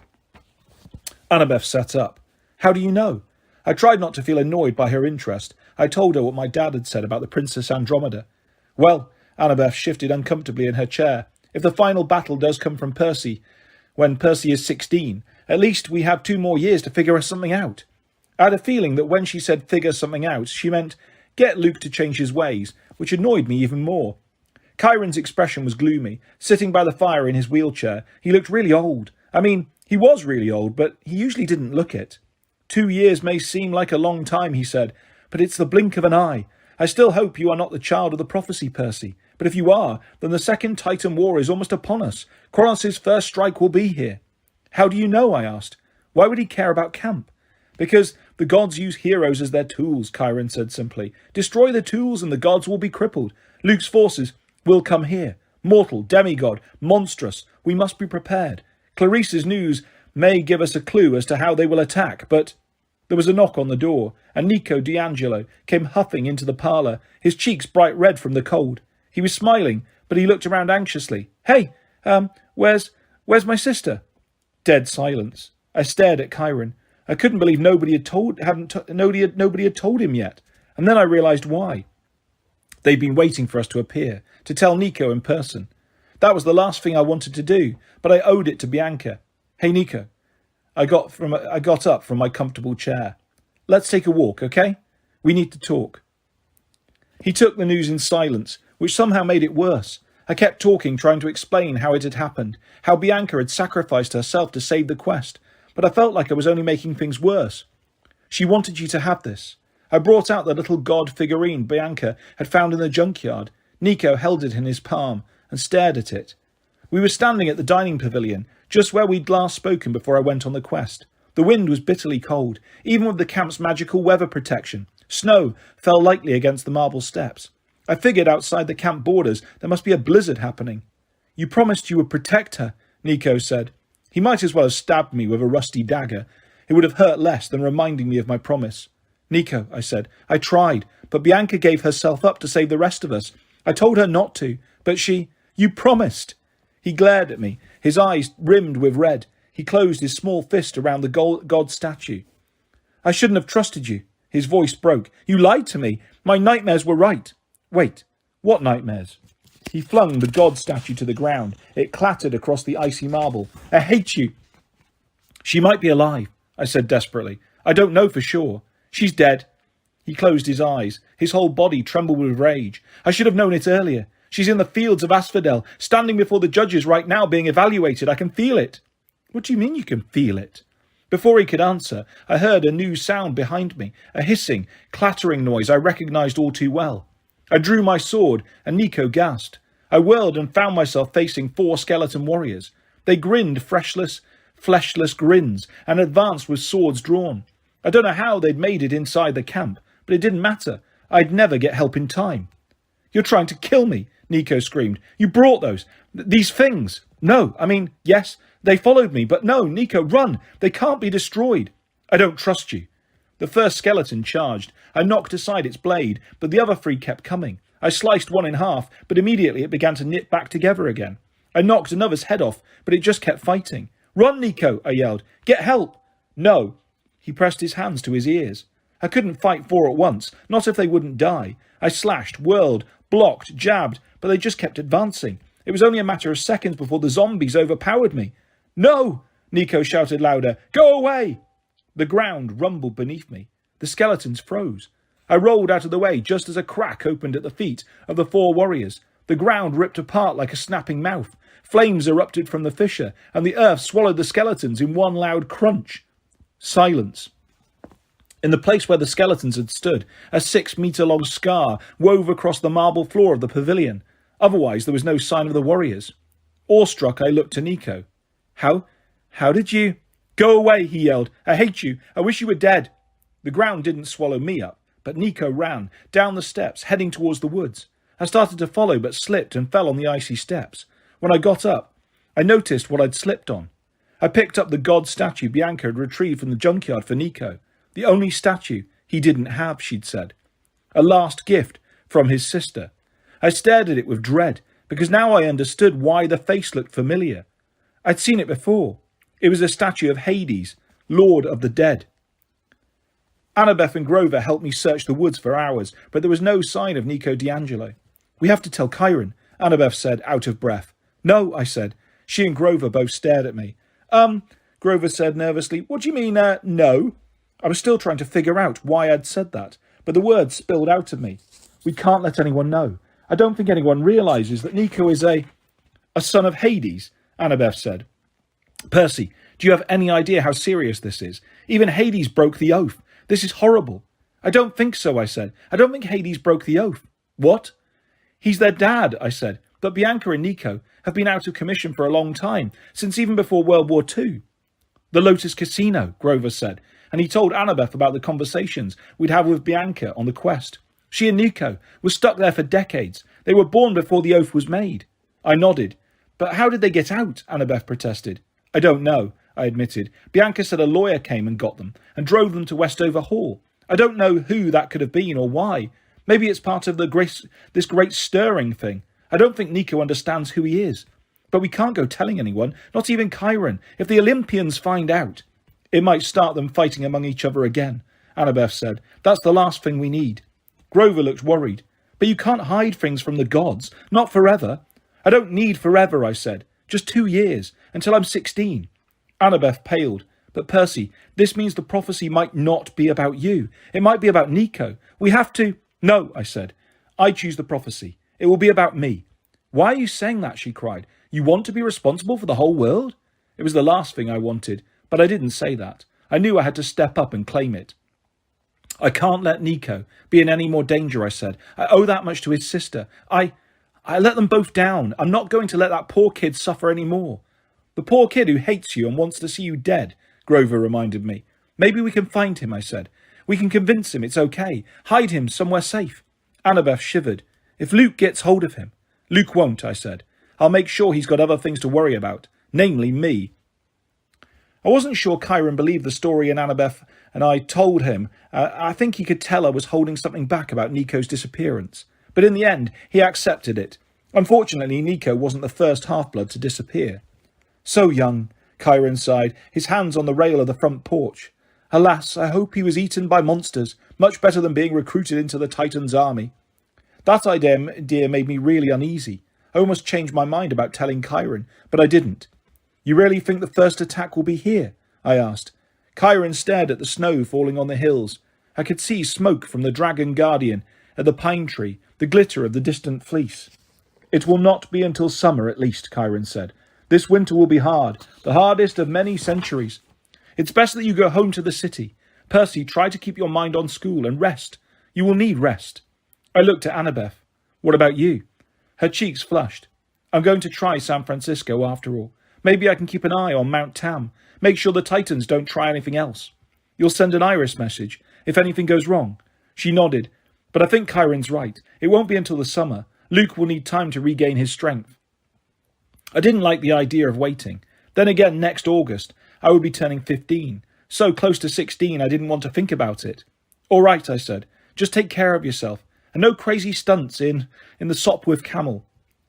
Annabeth sat up. "How do you know?" I tried not to feel annoyed by her interest. I told her what my dad had said about the Princess Andromeda. "Well," Annabeth shifted uncomfortably in her chair, "if the final battle does come from Percy, when Percy is 16, at least we have 2 more years to figure something out." I had a feeling that when she said figure something out, she meant get Luke to change his ways, which annoyed me even more. Chiron's expression was gloomy. Sitting by the fire in his wheelchair, he looked really old. I mean, he was really old, but he usually didn't look it. 2 years may seem like a long time, he said, but it's the blink of an eye. I still hope you are not the child of the prophecy, Percy. But if you are, then the Second Titan War is almost upon us. Kronos' first strike will be here. "How do you know?" I asked. "Why would he care about camp?" "Because the gods use heroes as their tools," Chiron said simply. "Destroy the tools and the gods will be crippled. Luke's forces will come here. Mortal, demigod, monstrous. We must be prepared. Clarice's news may give us a clue as to how they will attack, but..." There was a knock on the door, and Nico D'Angelo came huffing into the parlour, his cheeks bright red from the cold. He was smiling, but he looked around anxiously. "Hey, where's my sister?" Dead silence. I stared at Chiron. I couldn't believe nobody had told him yet, and then I realised why. They'd been waiting for us to appear, to tell Nico in person. That was the last thing I wanted to do, but I owed it to Bianca. "Hey, Nico." I got up from my comfortable chair. "Let's take a walk, okay? We need to talk." He took the news in silence, which somehow made it worse. I kept talking, trying to explain how it had happened, how Bianca had sacrificed herself to save the quest, but I felt like I was only making things worse. "She wanted you to have this." I brought out the little god figurine Bianca had found in the junkyard. Nico held it in his palm and stared at it. We were standing at the dining pavilion, just where we'd last spoken before I went on the quest. The wind was bitterly cold, even with the camp's magical weather protection. Snow fell lightly against the marble steps. I figured outside the camp borders there must be a blizzard happening. "You promised you would protect her," Nico said. He might as well have stabbed me with a rusty dagger. It would have hurt less than reminding me of my promise. "Nico," I said, "I tried, but Bianca gave herself up to save the rest of us. I told her not to, but she..." "You promised!" He glared at me, his eyes rimmed with red. He closed his small fist around the god statue. "I shouldn't have trusted you." His voice broke. "You lied to me. My nightmares were right." "Wait, what nightmares?" He flung the god statue to the ground. It clattered across the icy marble. "I hate you." "She might be alive," I said desperately. "I don't know for sure." "She's dead." He closed his eyes. His whole body trembled with rage. "I should have known it earlier. She's in the fields of Asphodel, standing before the judges right now being evaluated. I can feel it." "What do you mean you can feel it?" Before he could answer, I heard a new sound behind me, a hissing, clattering noise I recognised all too well. I drew my sword, and Nico gasped. I whirled and found myself facing 4 skeleton warriors. They grinned fleshless grins, and advanced with swords drawn. I don't know how they'd made it inside the camp, but it didn't matter. I'd never get help in time. You're trying to kill me, Nico screamed. You brought these things. No, I mean, yes, they followed me, but no, Nico, run. They can't be destroyed. I don't trust you. The first skeleton charged. I knocked aside its blade, but the other three kept coming. I sliced one in half, but immediately it began to knit back together again. I knocked another's head off, but it just kept fighting. Run, Nico, I yelled. Get help. No. He pressed his hands to his ears. I couldn't fight four at once, not if they wouldn't die. I slashed, whirled, blocked, jabbed, but they just kept advancing. It was only a matter of seconds before the zombies overpowered me. No! Nico shouted louder. Go away! The ground rumbled beneath me. The skeletons froze. I rolled out of the way just as a crack opened at the feet of the four warriors. The ground ripped apart like a snapping mouth. Flames erupted from the fissure, and the earth swallowed the skeletons in one loud crunch. Silence. In the place where the skeletons had stood, a 6-metre-long scar wove across the marble floor of the pavilion. Otherwise, there was no sign of the warriors. Awestruck, I looked to Nico. How did you... Go away, he yelled. I hate you. I wish you were dead. The ground didn't swallow me up, but Nico ran, down the steps, heading towards the woods. I started to follow, but slipped and fell on the icy steps. When I got up, I noticed what I'd slipped on. I picked up the god statue Bianca had retrieved from the junkyard for Nico. The only statue he didn't have, she'd said. A last gift from his sister. I stared at it with dread, because now I understood why the face looked familiar. I'd seen it before. It was a statue of Hades, Lord of the Dead. Annabeth and Grover helped me search the woods for hours, but there was no sign of Nico D'Angelo. We have to tell Chiron, Annabeth said, out of breath. No, I said. She and Grover both stared at me. Grover said nervously. What do you mean, no? I was still trying to figure out why I'd said that, but the words spilled out of me. We can't let anyone know. I don't think anyone realises that Nico is a son of Hades, Annabeth said. Percy, do you have any idea how serious this is? Even Hades broke the oath. This is horrible. I don't think so, I said. I don't think Hades broke the oath. What? He's their dad, I said. But Bianca and Nico have been out of commission for a long time, since even before World War II. The Lotus Casino, Grover said, and he told Annabeth about the conversations we'd have with Bianca on the quest. She and Nico were stuck there for decades. They were born before the oath was made. I nodded. But how did they get out? Annabeth protested. I don't know, I admitted. Bianca said a lawyer came and got them and drove them to Westover Hall. I don't know who that could have been or why. Maybe it's part of this great stirring thing. I don't think Nico understands who he is. But we can't go telling anyone, not even Chiron. If the Olympians find out, it might start them fighting among each other again, Annabeth said. That's the last thing we need. Grover looked worried. But you can't hide things from the gods, not forever. I don't need forever, I said. Just 2 years, until I'm 16. Annabeth paled. But Percy, this means the prophecy might not be about you. It might be about Nico. We have to... No, I said. I choose the prophecy. It will be about me. Why are you saying that? She cried. You want to be responsible for the whole world? It was the last thing I wanted, but I didn't say that. I knew I had to step up and claim it. I can't let Nico be in any more danger, I said. I owe that much to his sister. I let them both down. I'm not going to let that poor kid suffer any more. The poor kid who hates you and wants to see you dead, Grover reminded me. Maybe we can find him, I said. We can convince him it's okay. Hide him somewhere safe. Annabeth shivered. If Luke gets hold of him. Luke won't, I said. I'll make sure he's got other things to worry about, namely me. I wasn't sure Chiron believed the story and Annabeth and I told him. I think he could tell I was holding something back about Nico's disappearance. But in the end, he accepted it. Unfortunately, Nico wasn't the first half-blood to disappear. So young, Chiron sighed, his hands on the rail of the front porch. Alas, I hope he was eaten by monsters, much better than being recruited into the Titan's army. That idea made me really uneasy. I almost changed my mind about telling Chiron, but I didn't. You really think the first attack will be here? I asked. Chiron stared at the snow falling on the hills. I could see smoke from the Dragon Guardian, at the pine tree, the glitter of the distant fleece. It will not be until summer at least, Chiron said. This winter will be hard, the hardest of many centuries. It's best that you go home to the city. Percy, try to keep your mind on school and rest. You will need rest. I looked at Annabeth. What about you? Her cheeks flushed. I'm going to try San Francisco after all. Maybe I can keep an eye on Mount Tam. Make sure the Titans don't try anything else. You'll send an Iris message if anything goes wrong. She nodded. But I think Kyron's right. It won't be until the summer. Luke will need time to regain his strength. I didn't like the idea of waiting. Then again, next August, I would be turning 15. So close to 16, I didn't want to think about it. All right, I said. Just take care of yourself. And no crazy stunts in the Sopwith camel.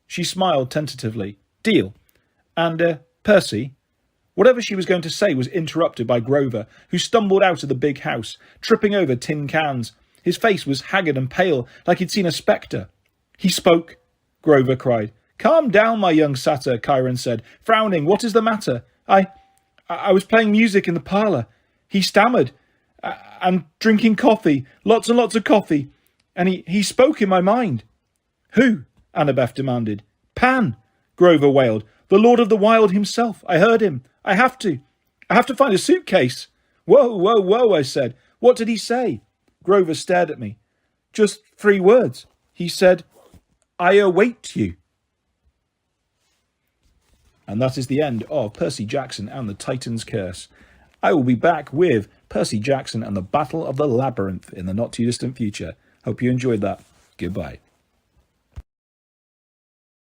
She smiled tentatively. Deal. And, Percy? Whatever she was going to say was interrupted by Grover, who stumbled out of the big house, tripping over tin cans. His face was haggard and pale, like he'd seen a spectre. He spoke, Grover cried. Calm down, my young satyr, Chiron said, frowning. What is the matter? I was playing music in the parlour. He stammered. And drinking coffee, lots and lots of coffee. And he spoke in my mind. Who? Annabeth demanded. Pan, Grover wailed. The Lord of the Wild himself. I heard him. I have to find a suitcase. Whoa, whoa, whoa, I said. What did he say? Grover stared at me. Just 3 words. He said, I await you. And that is the end of Percy Jackson and the Titan's Curse. I will be back with Percy Jackson and the Battle of the Labyrinth in the not too distant future. Hope you enjoyed that. Goodbye.